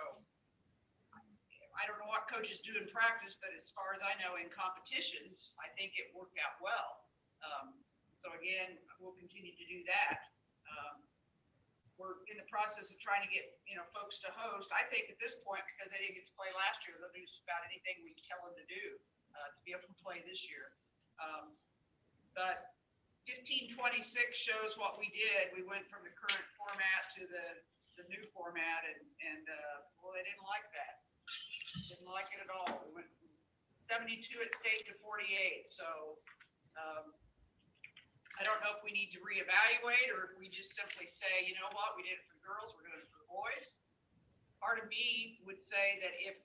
I don't know what coaches do in practice, but as far as I know, in competitions, I think it worked out well. So again, we'll continue to do that. We're in the process of trying to get, you know, folks to host. I think at this point, because they didn't get to play last year, they'll do just about anything we tell them to do to be able to play this year. But 1526 shows what we did. We went from the current format to the new format, and well, they didn't like that. Didn't like it at all. We went from 72 at state to 48. So I don't know if we need to reevaluate or if we just simply say, you know what, we did it for girls, we're doing it for boys. Part of me would say that if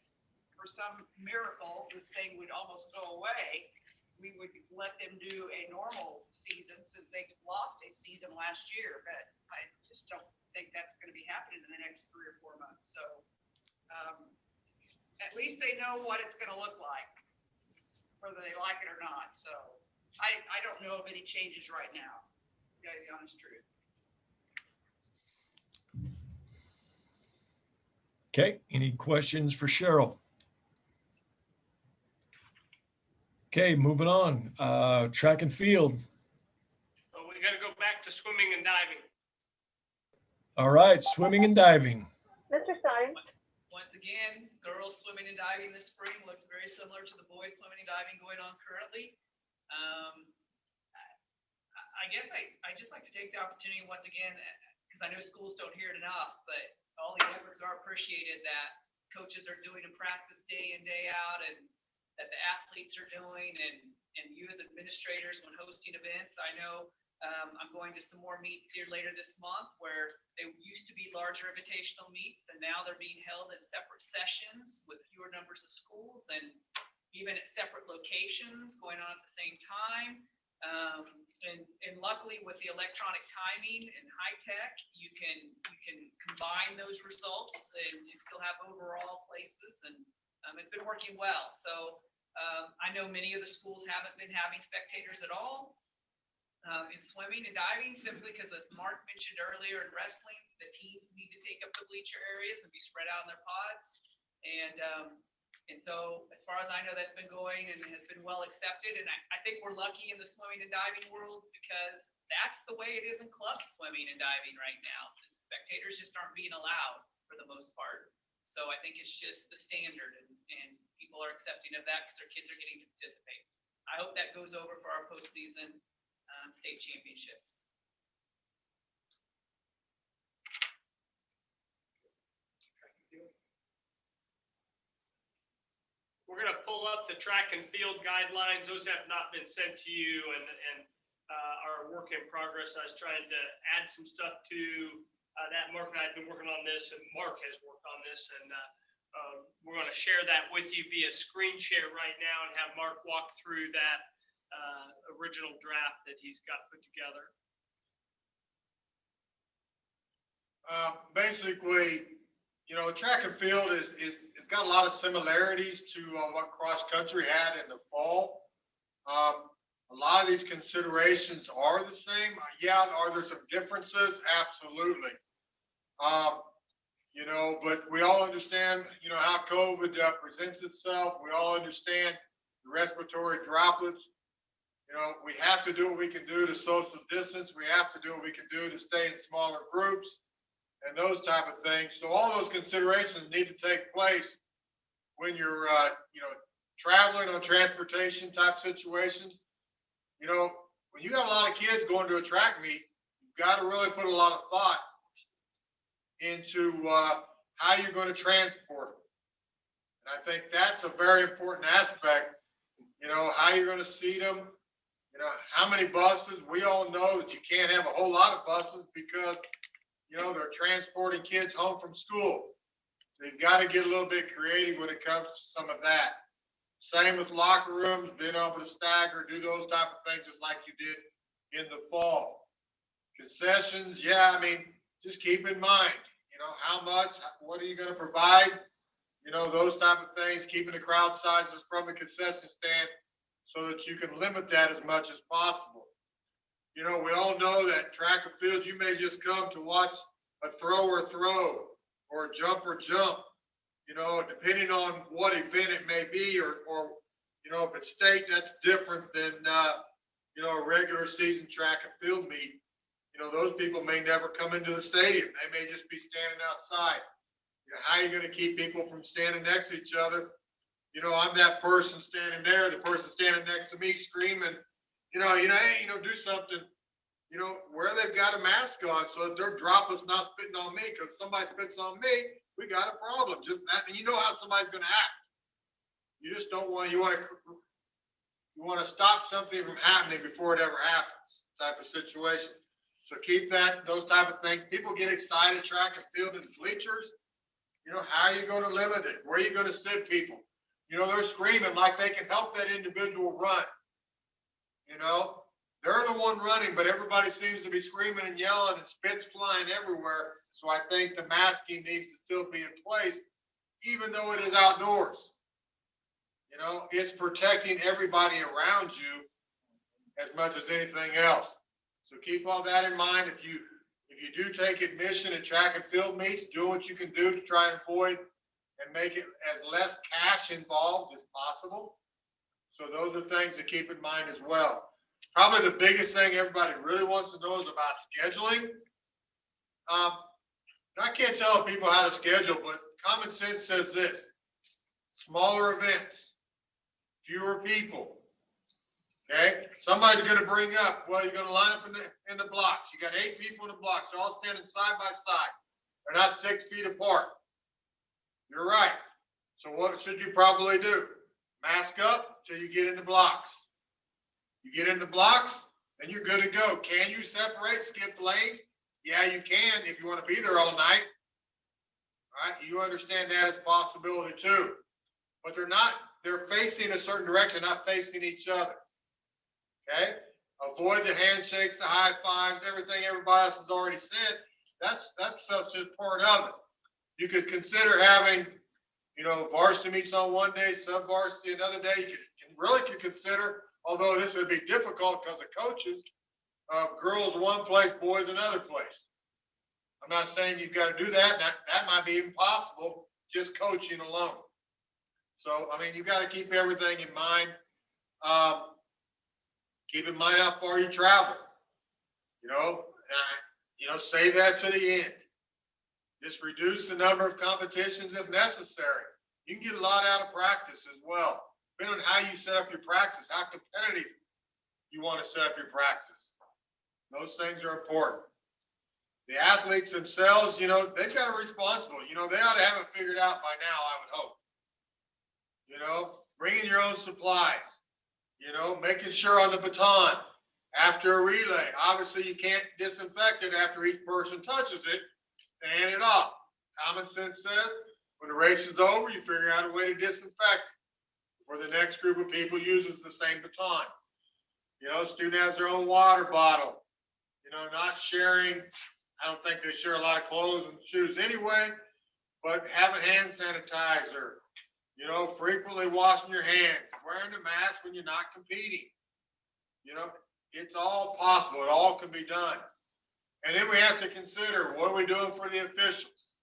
for some miracle this thing would almost go away, we would let them do a normal season since they lost a season last year. But I just don't think that's going to be happening in the next 3 or 4 months. So at least they know what it's going to look like, whether they like it or not. So I don't know of any changes right now, to tell you the honest truth. Okay, any questions for Cheryl? Okay, moving on. Track and field. So we got to go back to swimming and diving. All right, swimming and diving. Mr. Stein? Once again, girls swimming and diving this spring looks very similar to the boys swimming and diving going on currently. I guess I just like to take the opportunity once again, because I know schools don't hear it enough, but all the efforts are appreciated that coaches are doing in practice day in, day out, and that the athletes are doing, and you as administrators when hosting events. I know I'm going to some more meets here later this month where they used to be larger invitational meets, and now they're being held in separate sessions with fewer numbers of schools and even at separate locations going on at the same time. And luckily with the electronic timing and high tech, you can combine those results and still have overall places, and it's been working well. So I know many of the schools haven't been having spectators at all in swimming and diving, simply because, as Mark mentioned earlier, in wrestling, the teams need to take up the bleacher areas and be spread out in their pods. And so as far as I know, that's been going and has been well accepted. And I think we're lucky in the swimming and diving world because that's the way it is in club swimming and diving right now. The spectators just aren't being allowed for the most part. So I think it's just the standard, and people are accepting of that because their kids are getting to participate. I hope that goes over for our postseason state championships. We're going to pull up the track and field guidelines. Those have not been sent to you and are a work in progress. I was trying to add some stuff to that. Mark and I have been working on this, and Mark has worked on this, and we're going to share that with you via screen share right now and have Mark walk through that original draft that he's got put together. Basically, you know, track and field it's got a lot of similarities to what cross country had in the fall. A lot of these considerations are the same. Yeah, are there some differences? Absolutely. you know, but we all understand, you know, how COVID presents itself. We all understand the respiratory droplets. You know, we have to do what we can do to social distance. We have to do what we can do to stay in smaller groups and those type of things. So all those considerations need to take place when you're, you know, traveling on transportation type situations. You know, when you got a lot of kids going to a track meet, you've got to really put a lot of thought into how you're going to transport them. And I think that's a very important aspect, you know, how you're going to seat them, you know, how many buses. We all know that you can't have a whole lot of buses because, you know, they're transporting kids home from school. So you've got to get a little bit creative when it comes to some of that. Same with locker rooms, being able to stagger, do those type of things just like you did in the fall. Concessions, yeah, I mean, just keep in mind, you know, how much, what are you going to provide? You know, those type of things, keeping the crowd sizes from the concession stand so that you can limit that as much as possible. You know, we all know that track and field, you may just come to watch a thrower throw or a jumper jump, you know, depending on what event it may be, or you know, if it's state, that's different than, you know, a regular season track and field meet. You know, those people may never come into the stadium. They may just be standing outside. You know, how are you going to keep people from standing next to each other? You know, I'm that person standing there, the person standing next to me screaming, hey, do something, you know, where they've got a mask on so that their droplets not spitting on me, because somebody spits on me, we got a problem. Just that, and you know how somebody's going to act. You just don't want, you want to stop something from happening before it ever happens, type of situation. So keep that, those type of things. People get excited, track and field and bleachers. You know, how are you going to limit it? Where are you going to sit people? You know, they're screaming like they can help that individual run. You know, they're the one running, but everybody seems to be screaming and yelling and spit's flying everywhere. So I think the masking needs to still be in place, even though it is outdoors. You know, it's protecting everybody around you as much as anything else. So keep all that in mind. If you do take admission at track and field meets, do what you can do to try and avoid and make it as less cash involved as possible. So those are things to keep in mind as well. Probably the biggest thing everybody really wants to know is about scheduling. I can't tell people how to schedule, but common sense says this: smaller events, fewer people. Okay, somebody's going to bring up, well, you're going to line up in the blocks. You got 8 people in the blocks, they're all standing side by side. They're not 6 feet apart. You're right. So what should you probably do? Mask up till you get in the blocks. You get in the blocks, then you're good to go. Can you separate, skip lanes? Yeah, you can if you want to be there all night. All right, you understand that as a possibility too. But they're facing a certain direction, not facing each other. Okay? Avoid the handshakes, the high fives, everything everybody else has already said. That stuff's just part of it. You could consider having, you know, varsity meets on one day, sub-varsity another day. You could consider, although this would be difficult because of coaches, girls one place, boys another place. I'm not saying you've got to do that. That might be impossible, just coaching alone. So, I mean, you've got to keep everything in mind. Keep in mind how far you travel. Save that to the end. Just reduce the number of competitions if necessary. You can get a lot out of practice as well. Depending on how you set up your practice, how competitive you want to set up your practice. Those things are important. The athletes themselves, they've got a responsibility. They ought to have it figured out by now, I would hope. Bringing your own supplies, making sure on the baton, after a relay, obviously you can't disinfect it after each person touches it to hand it off. Common sense says when the race is over, you figure out a way to disinfect it before the next group of people uses the same baton. Student has their own water bottle, not sharing. I don't think they share a lot of clothes and shoes anyway, but having hand sanitizer, frequently washing your hands, wearing a mask when you're not competing. It's all possible. It all can be done. And then we have to consider, what are we doing for the officials?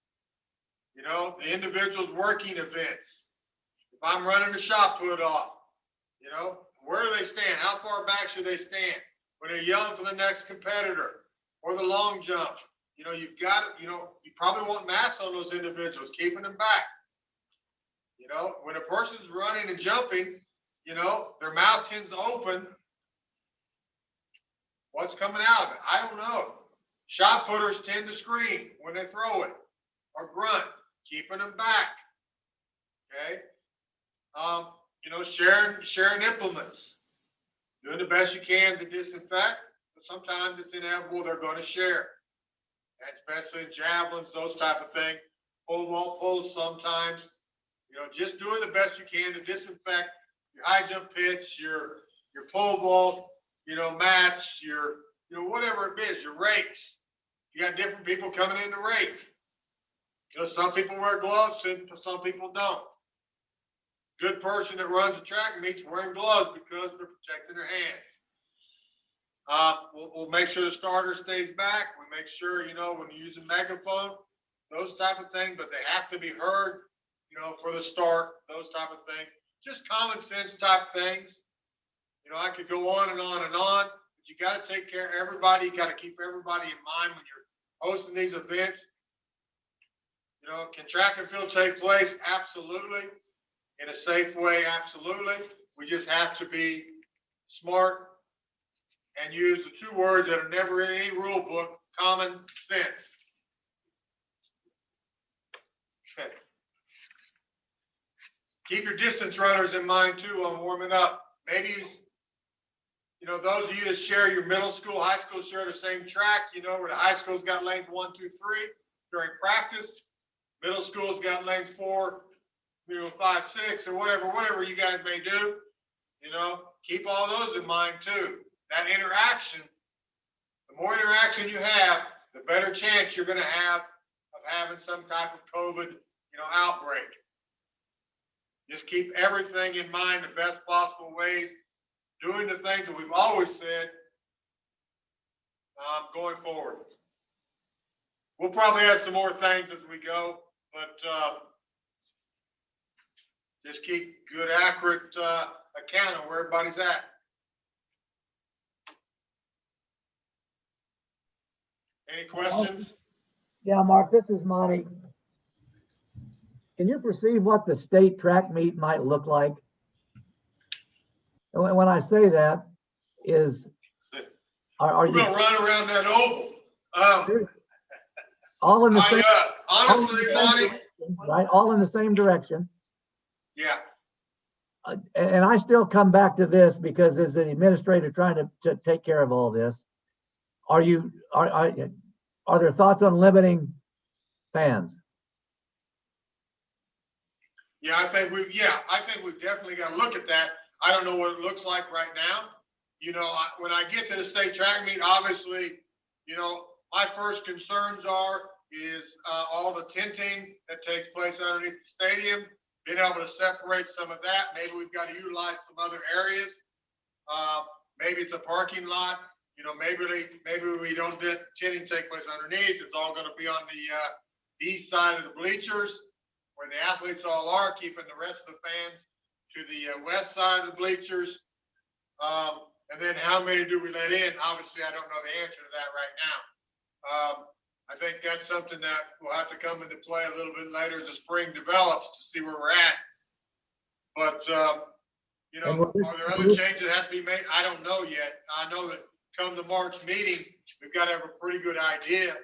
You know, the individuals working events. If I'm running the shot put off, you know, where do they stand? How far back should they stand? When they're yelling for the next competitor or the long jump, you know, you've got, you know, you probably want masks on those individuals, keeping them back. You know, when a person's running and jumping, you know, their mouth tends to open. What's coming out of it? I don't know. Shot putters tend to scream when they throw it or grunt, keeping them back. Okay. You know, sharing implements, doing the best you can to disinfect, but sometimes it's inevitable they're going to share. And especially in javelins, those type of thing. Pole vault poles sometimes. You know, just doing the best you can to disinfect your high jump pitch, your pole vault, you know, mats, your, you know, whatever it is, your rakes. You got different people coming in to rake. You know, some people wear gloves and some people don't. Good person that runs a track meet's wearing gloves because they're protecting their hands. We'll make sure the starter stays back. We make sure, you know, when you're using megaphone, those type of things, but they have to be heard, you know, for the start, those type of things. Just common sense type things. You know, I could go on and on and on, but you got to take care of everybody. You got to keep everybody in mind when you're hosting these events. You know, can track and field take place? Absolutely. In a safe way, absolutely. We just have to be smart and use the two words that are never in any rule book, common sense. Okay. Keep your distance runners in mind too on warming up. Maybe, you know, those of you that share your middle school, high school share the same track, you know, where the high school's got lane 1, 2, 3 during practice. Middle school's got lane 4, you know, 5, 6, or whatever you guys may do. You know, keep all those in mind too. That interaction, the more interaction you have, the better chance you're going to have of having some type of COVID, you know, outbreak. Just keep everything in mind, the best possible ways, doing the things that we've always said going forward. We'll probably have some more things as we go, but just keep good, accurate account of where everybody's at. Any questions? Yeah, Mark, this is Monty. Can you perceive what the state track meet might look like? And when I say that is, are We're you gonna run around that oval. all in the same, Honestly, Monty. right? All in the same direction. Yeah. And I still come back to this because as an administrator trying to take care of all this, are there thoughts on limiting fans? Yeah, I think we've definitely got to look at that. I don't know what it looks like right now. You know, when I get to the state track meet, obviously, you know, my first concerns is all the tenting that takes place underneath the stadium, being able to separate some of that. Maybe we've got to utilize some other areas. Maybe it's a parking lot. You know, maybe we don't let tenting take place underneath. It's all going to be on the east side of the bleachers where the athletes all are, keeping the rest of the fans to the west side of the bleachers. And then how many do we let in? Obviously, I don't know the answer to that right now. I think that's something that will have to come into play a little bit later as the spring develops to see where we're at. But, you know, are there other changes that have to be made? I don't know yet. I know that come the March meeting, we've got to have a pretty good idea.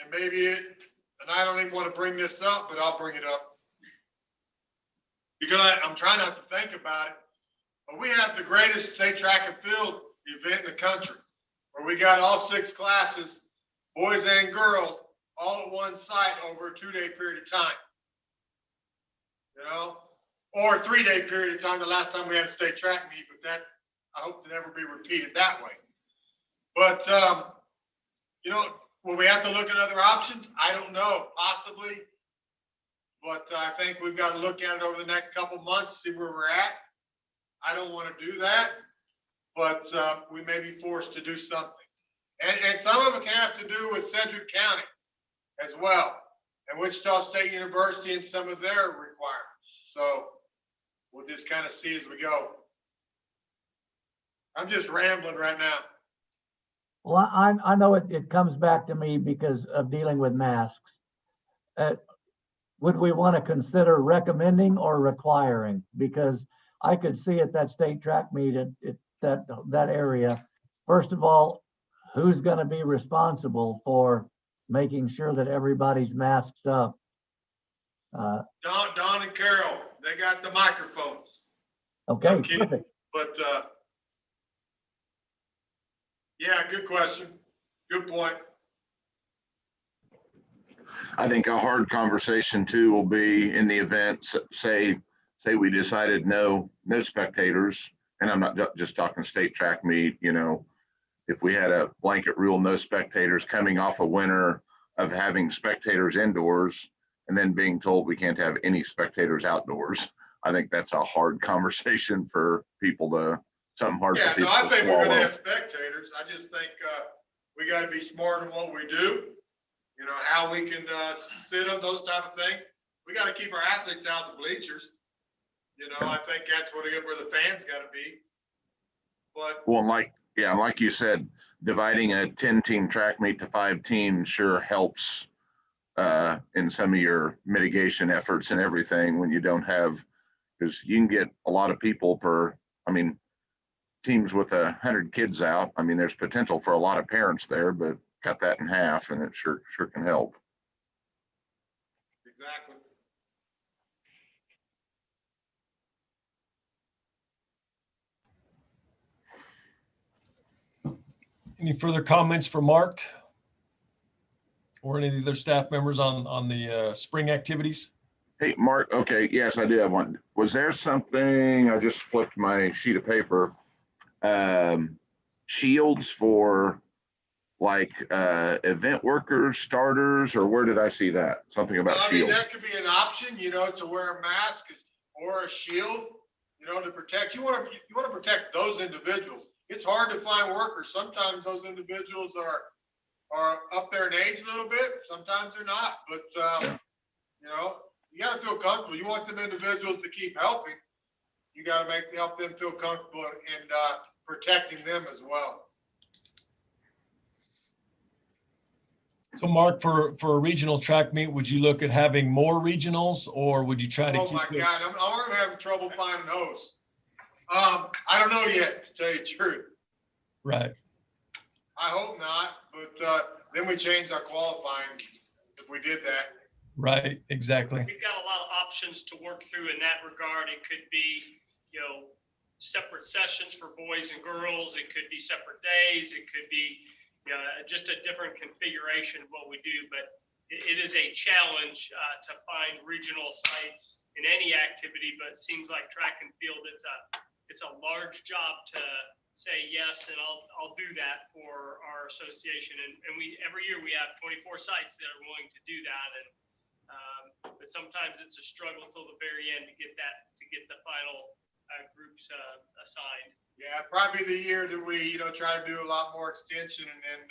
And maybe and I don't even want to bring this up, but I'll bring it up. Because I'm trying not to think about it. But we have the greatest state track and field event in the country, where we got all 6 classes, boys and girls, all at one site over a 2-day period of time. You know, or a 3-day period of time, the last time we had a state track meet, but that I hope to never be repeated that way. But, you know, will we have to look at other options? I don't know, possibly. But I think we've got to look at it over the next couple months, see where we're at. I don't want to do that, but we may be forced to do something. And some of it can have to do with Sedgwick County. as well, and Wichita State University and some of their requirements. So we'll just kind of see as we go. I'm just rambling right now. Well, I know it comes back to me because of dealing with masks. Would we want to consider recommending or requiring? Because I could see at that state track meet that area, first of all, who's going to be responsible for making sure that everybody's masked up? Don and Carol, they got the microphones. Okay, perfect. But yeah, good question. Good point. I think a hard conversation too will be in the event, say we decided no spectators, and I'm not just talking state track meet, you know, if we had a blanket rule, no spectators coming off a winter of having spectators indoors and then being told we can't have any spectators outdoors. I think that's a hard conversation for people to, something hard for people I to think we're swallow. gonna have spectators. I just think we gotta be smart in what we do. You know, how we can sit on those type of things. We gotta keep our athletes out of the bleachers. You know, I think that's where the fans gotta be. But Well, like you said, dividing a 10-team track meet to 5 teams sure helps in some of your mitigation efforts and everything when you don't have, because you can get a lot of people per, I mean, teams with 100 kids out. I mean, there's potential for a lot of parents there, but cut that in half and it sure can help. exactly. Any further comments for Mark or any of the other staff members on the spring activities? Hey, Mark. Okay. Yes, I do have one. Was there something, I just flipped my sheet of paper, shields for like event workers, starters, or where did I see that? Something about I mean, shields. that could be an option, you know, to wear a mask or a shield, you know, to protect. You want to protect those individuals. It's hard to find workers. Sometimes those individuals are up there in age a little bit. Sometimes they're not. But you know, you got to feel comfortable. You want them individuals to keep helping. You got to help them feel comfortable and protecting them as well. So Mark, for a regional track meet, would you look at having more regionals or would you try to Oh keep my it? God, I'm having trouble finding hosts. I don't know yet, to tell you the truth. Right. I hope not, but then we change our qualifying if we did that. Right, exactly. We've got a lot of options to work through in that regard. It could be, you know, separate sessions for boys and girls. It could be separate days. It could be, you know, just a different configuration of what we do. But it is a challenge to find regional sites in any activity. But it seems like track and field, it's a large job to say yes, and I'll do that for our association. And we every year we have 24 sites that are willing to do that. And but sometimes it's a struggle till the very end to get the final groups assigned. Yeah, probably the year that we, you know, try to do a lot more extension and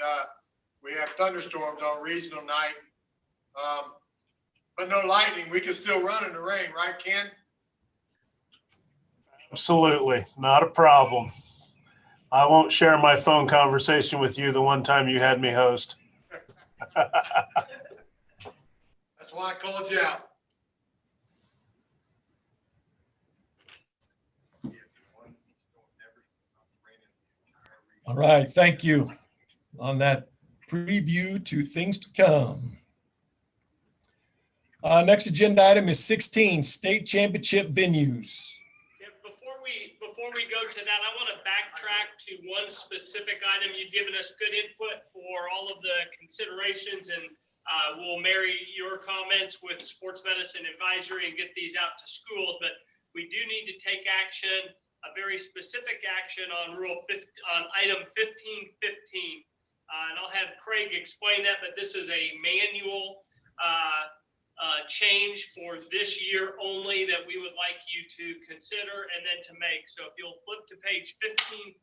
we have thunderstorms on regional night. But no lightning, we can still run in the rain, right, Ken? Absolutely, not a problem. I won't share my phone conversation with you the one time you had me host. That's why I called you out. All right, thank you on that preview to things to come. Next agenda item is 16, state championship venues. Before we go to that, I want to backtrack to one specific item. You've given us good input for all of the considerations, and we'll marry your comments with sports medicine advisory and get these out to schools. But we do need to take action, a very specific action on item 1515. And I'll have Craig explain that, but this is a manual change for this year only that we would like you to consider and then to make. So if you'll flip to page 1515,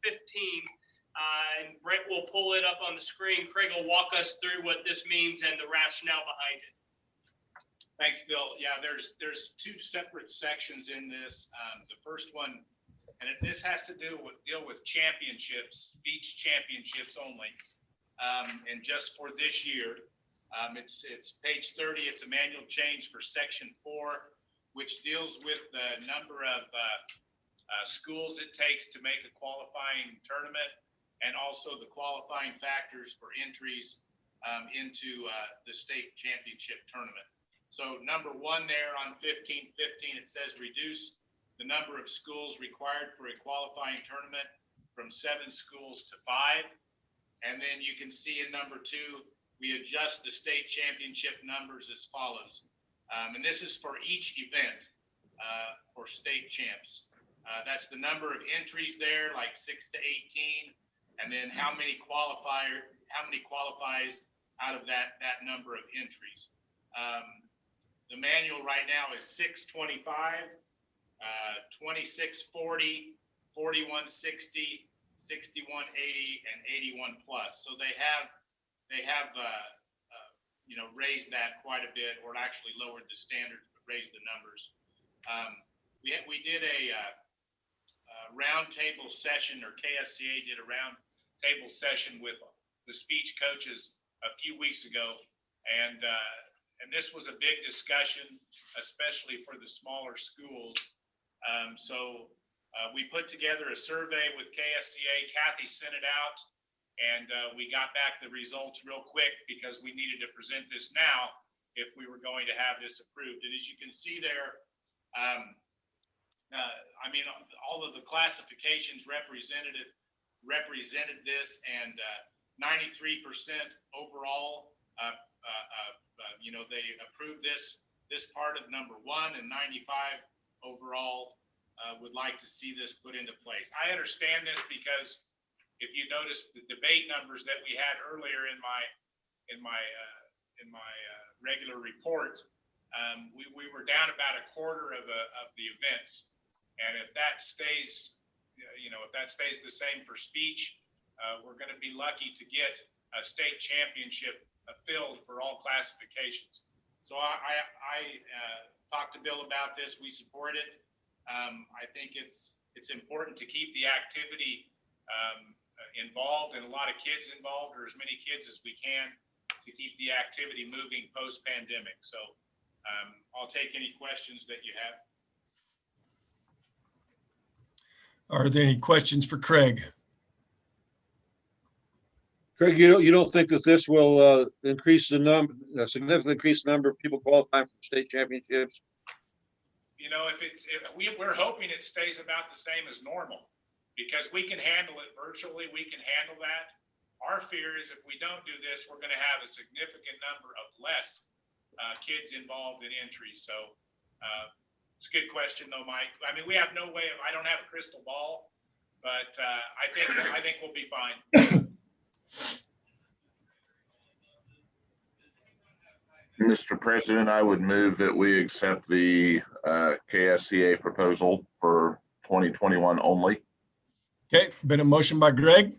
And Brent will pull it up on the screen. Craig will walk us through what this means and the rationale behind it. Thanks, Bill. Yeah, there's two separate sections in this. The first one, and this has to deal with championships, speech championships only. And just for this year, it's page 30. It's a manual change for section 4, which deals with the number of schools it takes to make a qualifying tournament, and also the qualifying factors for entries into the state championship tournament. So number 1 there on 1515, it says reduce the number of schools required for a qualifying tournament from 7 schools to 5. And then you can see in number 2, we adjust the state championship numbers as follows. And this is for each event for state champs. That's the number of entries there, like 6 to 18, and then how many qualifies out of that number of entries. The manual right now is 625, 2640, 4160, 6180, and 81 plus. So they have raised that quite a bit, or actually lowered the standards, but raised the numbers. We did a roundtable session, or KSCA did a roundtable session with the speech coaches a few weeks ago, and this was a big discussion, especially for the smaller schools. So we put together a survey with KSCA. Kathy sent it out, and we got back the results real quick because we needed to present this now if we were going to have this approved. And as you can see there, all of the classifications represented this, and 93% overall, they approved this part of number 1, and 95 overall would like to see this put into place. I understand this because if you notice the debate numbers that we had earlier in my regular report, we were down about a quarter of the events, and if that stays, if that stays the same for speech, we're going to be lucky to get a state championship filled for all classifications. So I talked to Bill about this. We support it. I think it's important to keep the activity involved, and a lot of kids involved, or as many kids as we can, to keep the activity moving post-pandemic. So I'll take any questions that you have. Are there any questions for Craig? Craig, you don't think that this will significantly increase the number of people qualifying for state championships? We're hoping it stays about the same as normal, because we can handle it virtually. We can handle that. Our fear is if we don't do this, we're going to have a significant number of less kids involved in entries. So it's a good question though, Mike. I mean, we have no way I don't have a crystal ball, but I think we'll be fine. Mr. President, I would move that we accept the KSCA proposal for 2021 only. Okay, been a motion by Greg.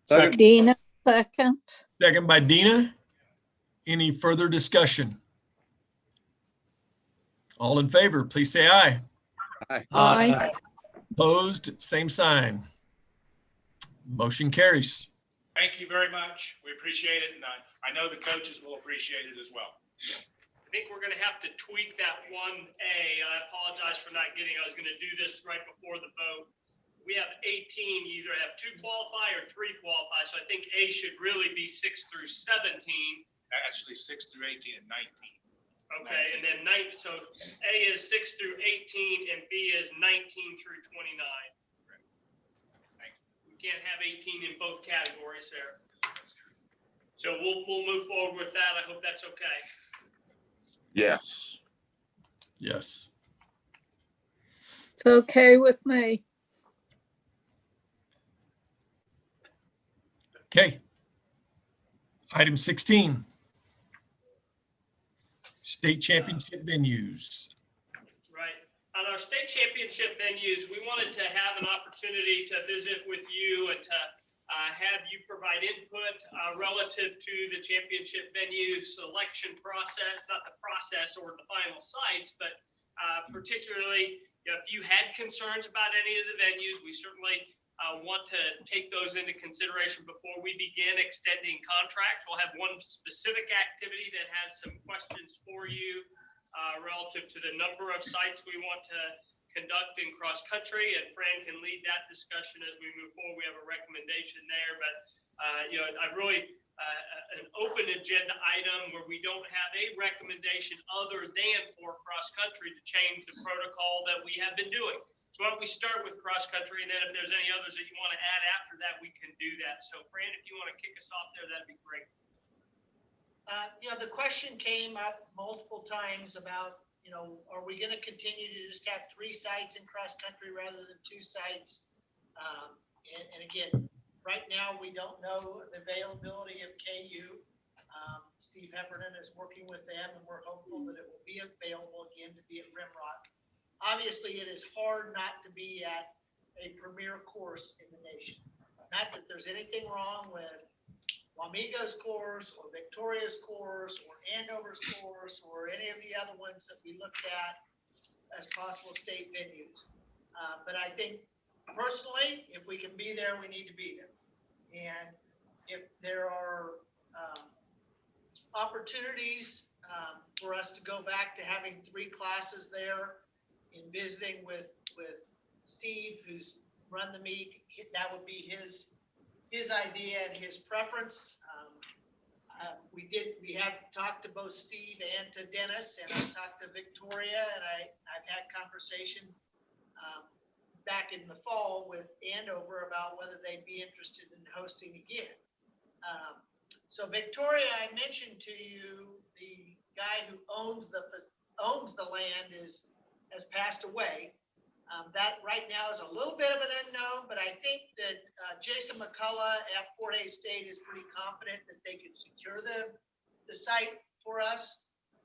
Second. Dina, second. Second by Dina. Any further discussion? All in favor, please say aye. Aye. Opposed, same sign. Motion carries. Thank you very much. We appreciate it, and I know the coaches will appreciate it as well. I think we're going to have to tweak that 1A. I apologize for not getting, I was going to do this right before the vote. We have 18, you either have 2 qualify or 3 qualify. So I think A should really be 6 through 17. Actually, 6 through 18 and 19. Okay, 19. And then so A is 6 through 18 and B is 19 through 29. We can't have 18 in both categories there. So we'll move forward with that. I hope that's okay. Yes. Yes. It's okay with me. Okay. Item 16. State championship venues. Right. on our state championship venues, we wanted to have an opportunity to visit with you and to have you provide input relative to the championship venue selection process, not the process or the final sites, but particularly if you had concerns about any of the venues, we certainly want to take those into consideration before we begin extending contracts. We'll have one specific activity that has some questions for you relative to the number of sites we want to conduct in cross country, and Fran can lead that discussion as we move forward. We have a recommendation there, but I really an open agenda item where we don't have a recommendation other than for cross country to change the protocol that we have been doing. So why don't we start with cross country, and then if there's any others that you want to add after that, we can do that. So Fran, if you want to kick us off there, that'd be great. The question came up multiple times about, are we going to continue to just have 3 sites in cross country rather than 2 sites? And again, right now we don't know the availability of KU. Steve Heffernan is working with them, and we're hopeful that it will be available again to be at Rimrock. Obviously, it is hard not to be at a premier course in the nation. Not that there's anything wrong with Wamigo's course or Victoria's course or Andover's course or any of the other ones that we looked at as possible state venues. But I think personally, if we can be there, we need to be there. And if there are opportunities for us to go back to having 3 classes there in visiting with Steve, who's run the meet, that would be his idea and his preference. We have talked to both Steve and to Dennis, and I've talked to Victoria, and I've had conversation back in the fall with Andover about whether they'd be interested in hosting again. So Victoria, I mentioned to you, the guy who owns the land has passed away. That right now is a little bit of an unknown, but I think that Jason McCullough at Fort Hays State is pretty confident that they can secure the site for us,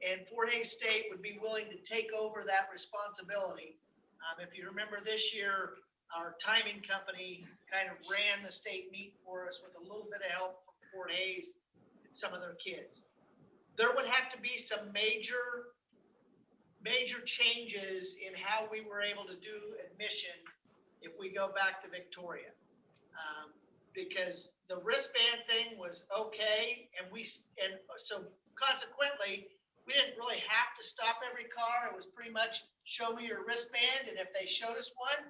and Fort Hays State would be willing to take over that responsibility. If you remember this year, our timing company kind of ran the state meet for us with a little bit of help from Fort Hays and some of their kids. There would have to be some major changes in how we were able to do admission if we go back to Victoria. Because the wristband thing was okay, and so consequently, we didn't really have to stop every car. It was pretty much show me your wristband, and if they showed us one,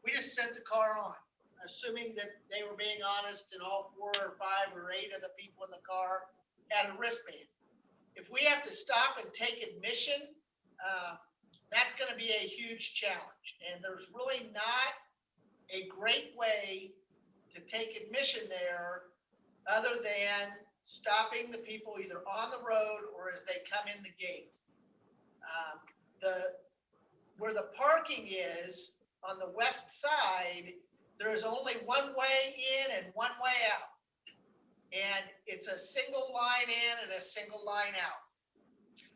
we just sent the car on, assuming that they were being honest and all 4 or 5 or 8 of the people in the car had a wristband. If we have to stop and take admission, that's going to be a huge challenge. And there's really not a great way to take admission there other than stopping the people either on the road or as they come in the gate. Where the parking is on the west side, there is only one way in and one way out. And it's a single line in and a single line out.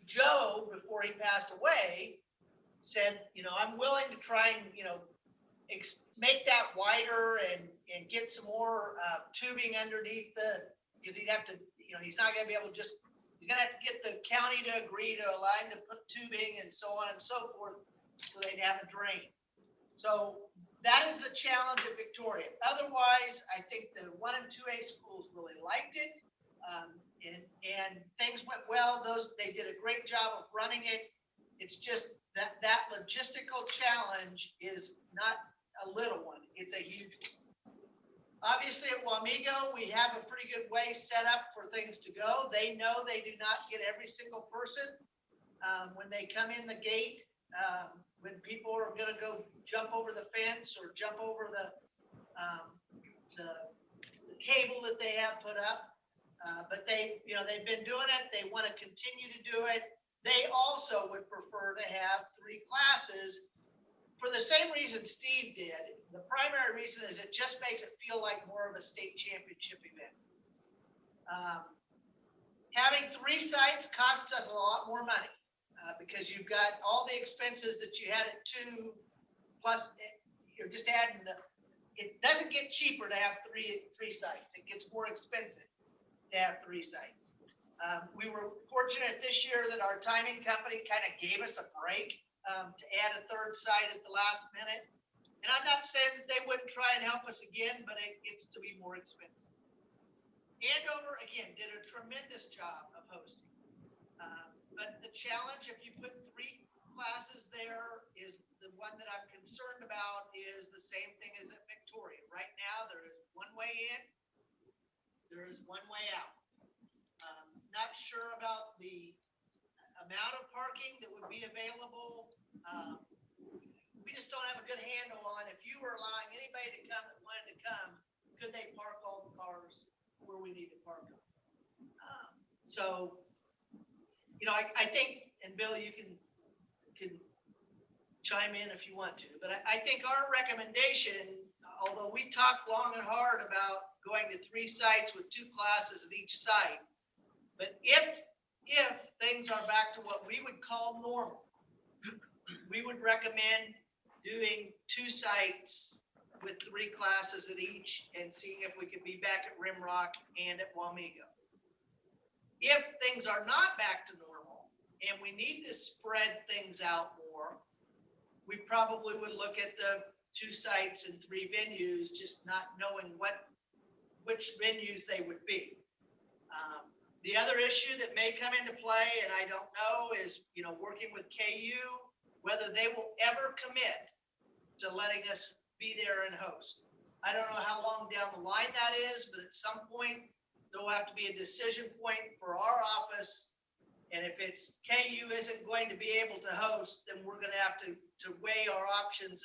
Joe, before he passed away, said, I'm willing to try and, make that wider and get some more tubing underneath because he'd have to, he's not going to be able to he's going to have to get the county to agree to allow him to put tubing and so on and so forth so they'd have a drain. So that is the challenge at Victoria. Otherwise, I think the 1 and 2A schools really liked it. And things went well. They did a great job of running it. It's just that logistical challenge is not a little one. It's a huge one. Obviously at Wamigo, we have a pretty good way set up for things to go. They know they do not get every single person when they come in the gate. When people are going to go jump over the fence or jump over the cable that they have put up. But they've been doing it. They want to continue to do it. They also would prefer to have 3 classes for the same reason Steve did. The primary reason is it just makes it feel like more of a state championship event. Having 3 sites costs us a lot more money. because you've got all the expenses that you had at 2, plus you're just adding it doesn't get cheaper to have three sites. It gets more expensive to have 3 sites. We were fortunate this year that our timing company kind of gave us a break to add a 3rd site at the last minute. And I'm not saying that they wouldn't try and help us again, but it gets to be more expensive. Andover, again, did a tremendous job of hosting. But the challenge, if you put 3 classes there, is the one that I'm concerned about is the same thing as at Victoria. Right now, there is one way in, there is one way out. Not sure about the amount of parking that would be available. We just don't have a good handle on if you were allowing anybody to come that wanted to come, could they park all the cars where we need to park them? So, you know, I think, and Bill, you can chime in if you want to, but I think our recommendation, although we talked long and hard about going to 3 sites with 2 classes at each site, but if things are back to what we would call normal, we would recommend doing 2 sites with 3 classes at each and seeing if we could be back at Rimrock and at Wamego. If things are not back to normal and we need to spread things out more, we probably would look at the 2 sites and 3 venues, just not knowing which venues they would be. The other issue that may come into play, and I don't know, is, you know, working with KU, whether they will ever commit to letting us be there and host. I don't know how long down the line that is, but at some point there will have to be a decision point for our office. And if it's KU isn't going to be able to host, then we're going to have to weigh our options.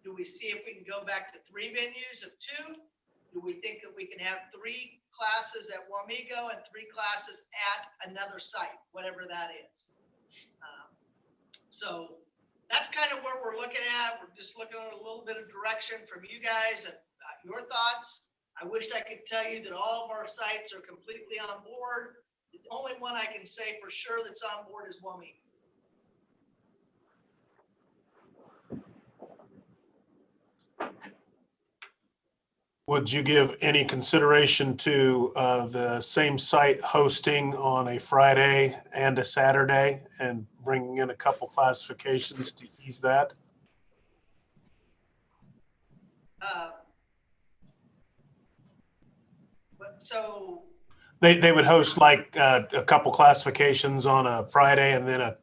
Do we see if we can go back to 3 venues of 2? Do we think that we can have 3 classes at Wamego and 3 classes at another site, whatever that is? So that's kind of where we're looking at. We're just looking at a little bit of direction from you guys and your thoughts. I wish I could tell you that all of our sites are completely on board. The only one I can say for sure that's on board is Wamego. Would you give any consideration to the same site hosting on a Friday and a Saturday and bringing in a couple classifications to ease that? So They would host like a couple classifications on a Friday and then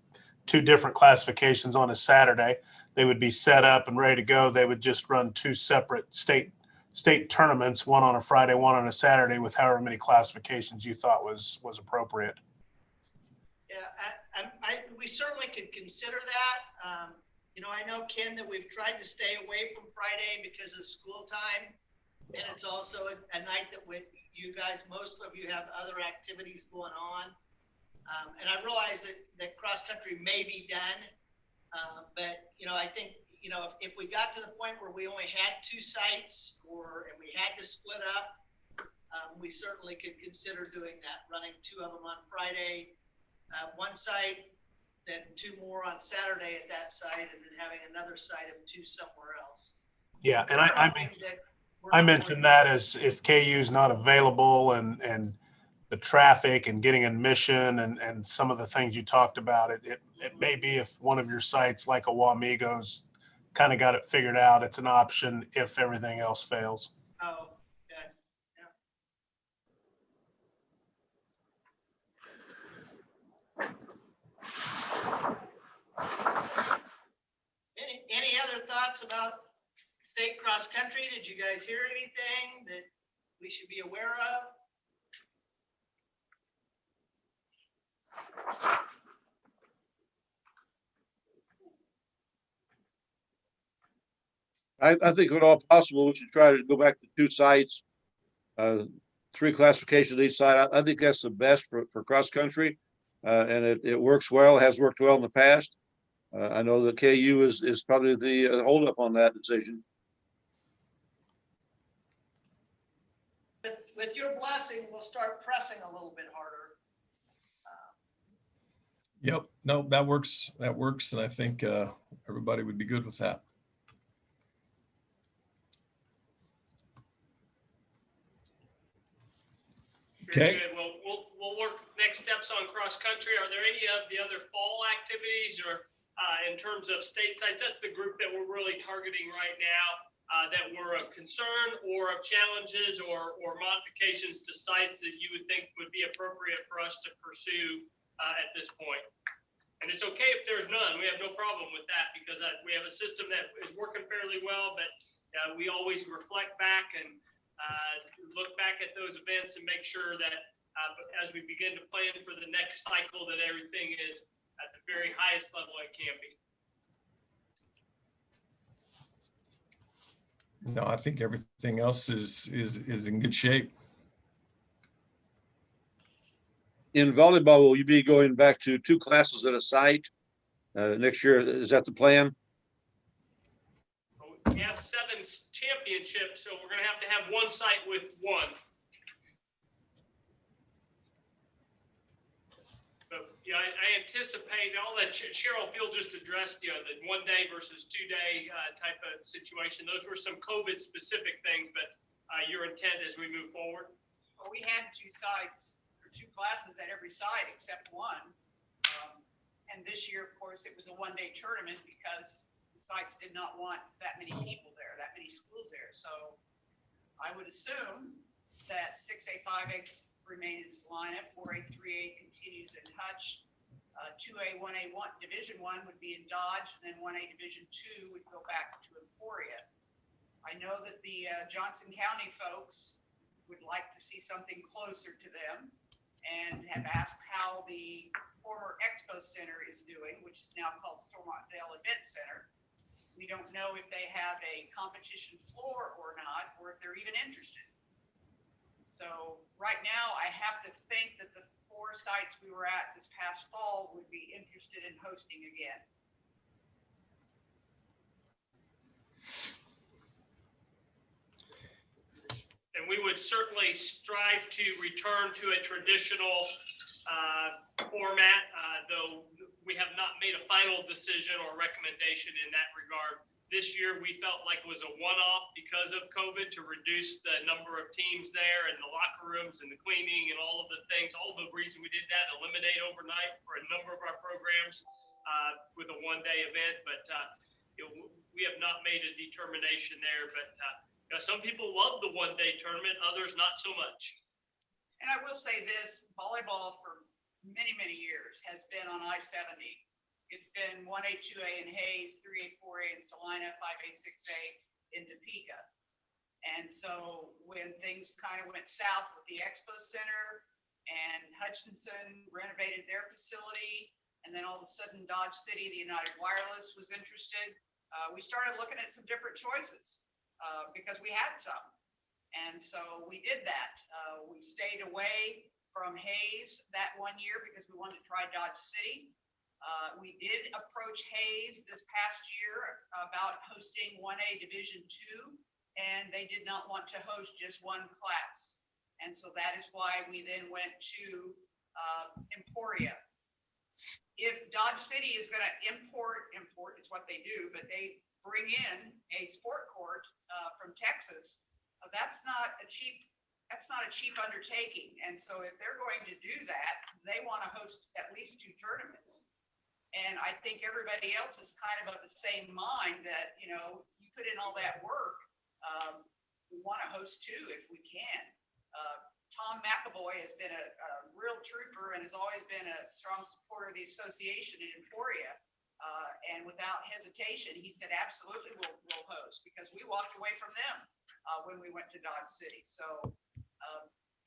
2 different classifications on a Saturday. They would be set up and ready to go. They would just run 2 separate state tournaments, one on a Friday, one on a Saturday, with however many classifications you thought was appropriate. Yeah, we certainly could consider that. You know, I know, Ken, that we've tried to stay away from Friday because of school time. And it's also a night that you guys, most of you have other activities going on. And I realize that cross country may be done. But, you know, I think, you know, if we got to the point where we only had 2 sites and we had to split up, we certainly could consider doing that, running 2 of them on Friday, 1 site, then 2 more on Saturday at that site, and then having another site of 2 somewhere else. Yeah, and I mentioned that as if KU's not available and the traffic and getting admission and some of the things you talked about, it may be if one of your sites like a Wamego's kind of got it figured out, it's an option if everything else fails. Oh, okay. Yeah. Any other thoughts about state cross country? Did you guys hear anything that we should be aware of? I think if at all possible, we should try to go back to 2 sites, 3 classifications each side. I think that's the best for cross country. And it works well, has worked well in the past. I know that KU is probably the holdup on that decision. With your blessing, we'll start pressing a little bit harder. Yep, no, that works. That works. And I think everybody would be good with that. Very Okay. good. Well, we'll work next steps on cross country. Are there any of the other fall activities or in terms of state sites? That's the group that we're really targeting right now that were of concern or of challenges or modifications to sites that you would think would be appropriate for us to pursue at this point. And it's okay if there's none. We have no problem with that because we have a system that is working fairly well, but we always reflect back and look back at those events and make sure that as we begin to plan for the next cycle, that everything is at the very highest level it can be. No, I think everything else is in good shape. In volleyball, will you be going back to 2 classes at a site next year? Is that the plan? We have 7 championships, so we're going to have one site with 1. But yeah, I anticipate, and I'll let Cheryl Field just address the 1-day versus 2-day type of situation. Those were some COVID specific things, but your intent as we move forward. Well, we had 2 sites or 2 classes at every site except one. And this year, of course, it was a 1-day tournament because the sites did not want that many people there, that many schools there. So I would assume that 6A, 5A remain in Salina, 4A, 3A continues in Hutch, 2A, 1A, Division 1 would be in Dodge, and then 1A Division 2 would go back to Emporia. I know that the Johnson County folks would like to see something closer to them and have asked how the former Expo Center is doing, which is now called Stormontdale Event Center. We don't know if they have a competition floor or not, or if they're even interested. So right now, I have to think that the 4 sites we were at this past fall would be interested in hosting again. And we would certainly strive to return to a traditional format, though we have not made a final decision or recommendation in that regard. This year, we felt like it was a one-off because of COVID to reduce the number of teams there and the locker rooms and the cleaning and all of the things. All the reason we did that, eliminate overnight for a number of our programs with a 1-day event. But we have not made a determination there. But some people love the 1-day tournament, others not so much. And I will say this, volleyball for many, many years has been on I-70. It's been 1A, 2A in Hayes, 3A, 4A in Salina, 5A, 6A in Topeka. And so when things kind of went south with the Expo Center and Hutchinson renovated their facility, and then all of a sudden Dodge City, the United Wireless was interested, we started looking at some different choices because we had some. And so we did that. We stayed away from Hayes that 1 year because we wanted to try Dodge City. We did approach Hayes this past year about hosting 1A Division 2, and they did not want to host just 1 class. And so that is why we then went to Emporia. If Dodge City is going to import is what they do, but they bring in a sport court from Texas, that's not a cheap undertaking. And so if they're going to do that, they want to host at least 2 tournaments. And I think everybody else is kind of the same mind that, you put in all that work. We want to host 2 if we can. Tom McAvoy has been a real trooper and has always been a strong supporter of the association in Emporia. And without hesitation, he said, absolutely, we'll host, because we walked away from them when we went to Dodge City. So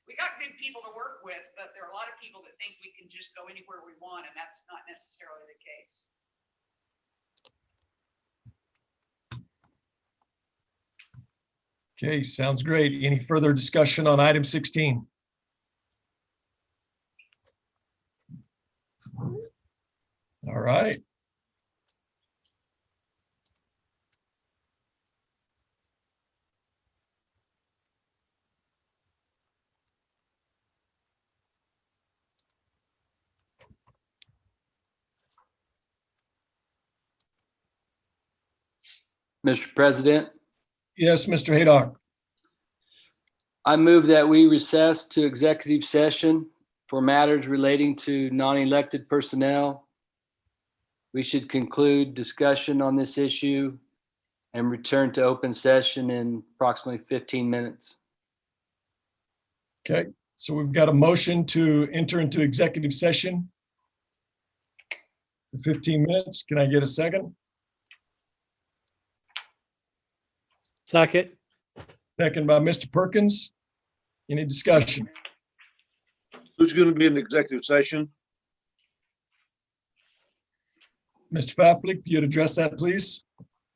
we got good people to work with, but there are a lot of people that think we can just go anywhere we want, and that's not necessarily the case. Okay, sounds great. Any further discussion on item 16? All right. Mr. President, Yes, Mr. Haydock. I move that we recess to executive session for matters relating to non-elected personnel. We should conclude discussion on this issue and return to open session in approximately 15 minutes. Okay, so we've got a motion to enter into executive session for 15 minutes. Can I get a second? Second. Second by Mr. Perkins. Any discussion? Who's going to be in the executive session? Mr. Faflik, you'd address that, please?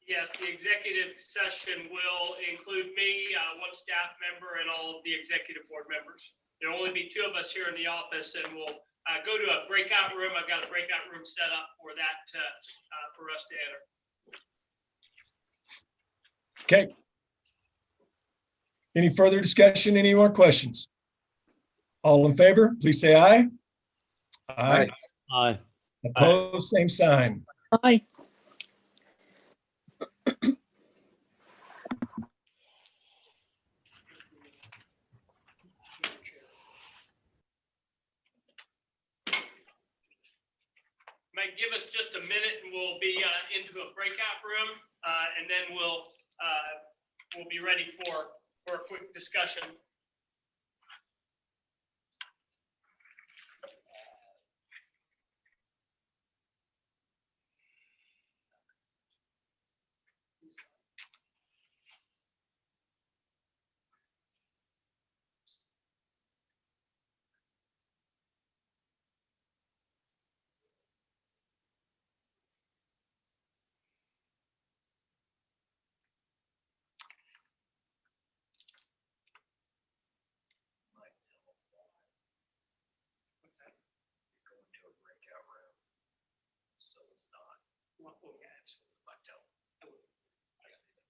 Yes, the executive session will include me, one staff member, and all of the executive board members. There'll only be 2 of us here in the office, and we'll go to a breakout room. I've got a breakout room set up for that, for us to enter. Okay. Any further discussion? Any more questions? All in favor, please say aye. Aye. Aye. Opposed, same sign. Aye. Might give us just a minute and we'll be into a breakout room, and then we'll be ready for a quick discussion. Well, yeah, absolutely. I tell them. I would. I say that.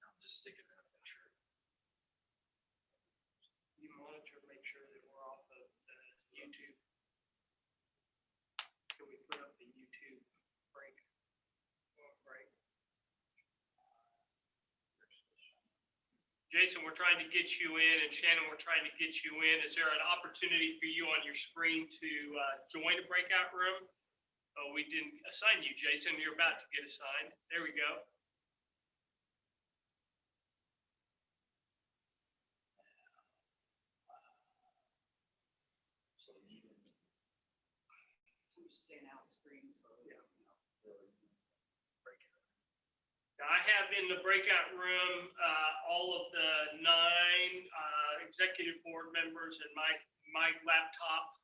I'm just sticking around to make sure. You monitor, make sure that we're off of the YouTube. Can we put up the YouTube break? Break. Jason, we're trying to get you in, and Shannon, we're trying to get you in. Is there an opportunity for you on your screen to join a breakout room? Oh, we didn't assign you, Jason. You're about to get assigned. There we go. Now, I have in the breakout room all of the 9 executive board members and my laptop.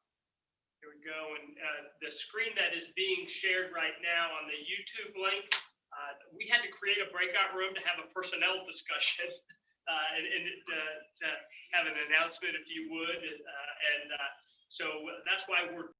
Here we go. And the screen that is being shared right now on the YouTube link, we had to create a breakout room to have a personnel discussion and to have an announcement, if you would. So that's why we're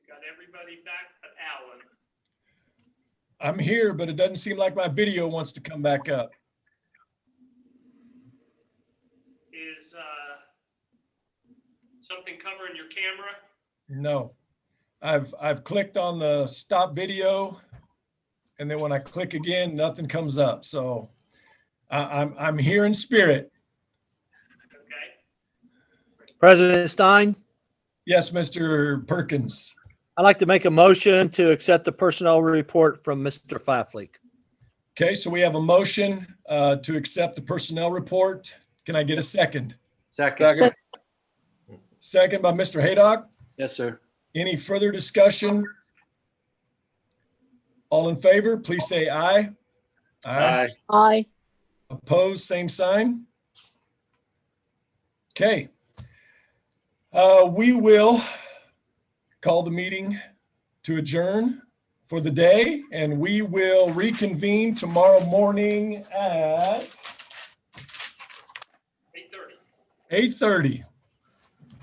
Got everybody back but Alan. I'm here, but it doesn't seem like my video wants to come back up. Is something covering your camera? No. I've clicked on the stop video, and then when I click again, nothing comes up. So I'm here in spirit. Okay. President Stein, Yes, Mr. Perkins. I'd like to make a motion to accept the personnel report from Mr. Pfeiffer. Okay, so we have a motion to accept the personnel report. Can I get a second? Second. Second by Mr. Haydock. Yes, sir. Any further discussion? All in favor, please say aye. Aye. Opposed, same sign. Okay. We will call the meeting to adjourn for the day, and we will reconvene tomorrow morning at 8:30.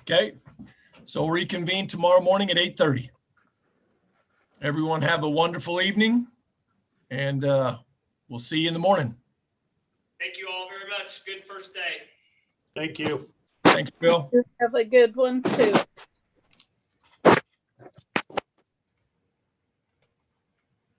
Okay, so we'll reconvene tomorrow morning at 8:30. Everyone have a wonderful evening, and we'll see you in the morning. Thank you all very much. Good first day. Thank you. Thanks, Bill. You have a good one too.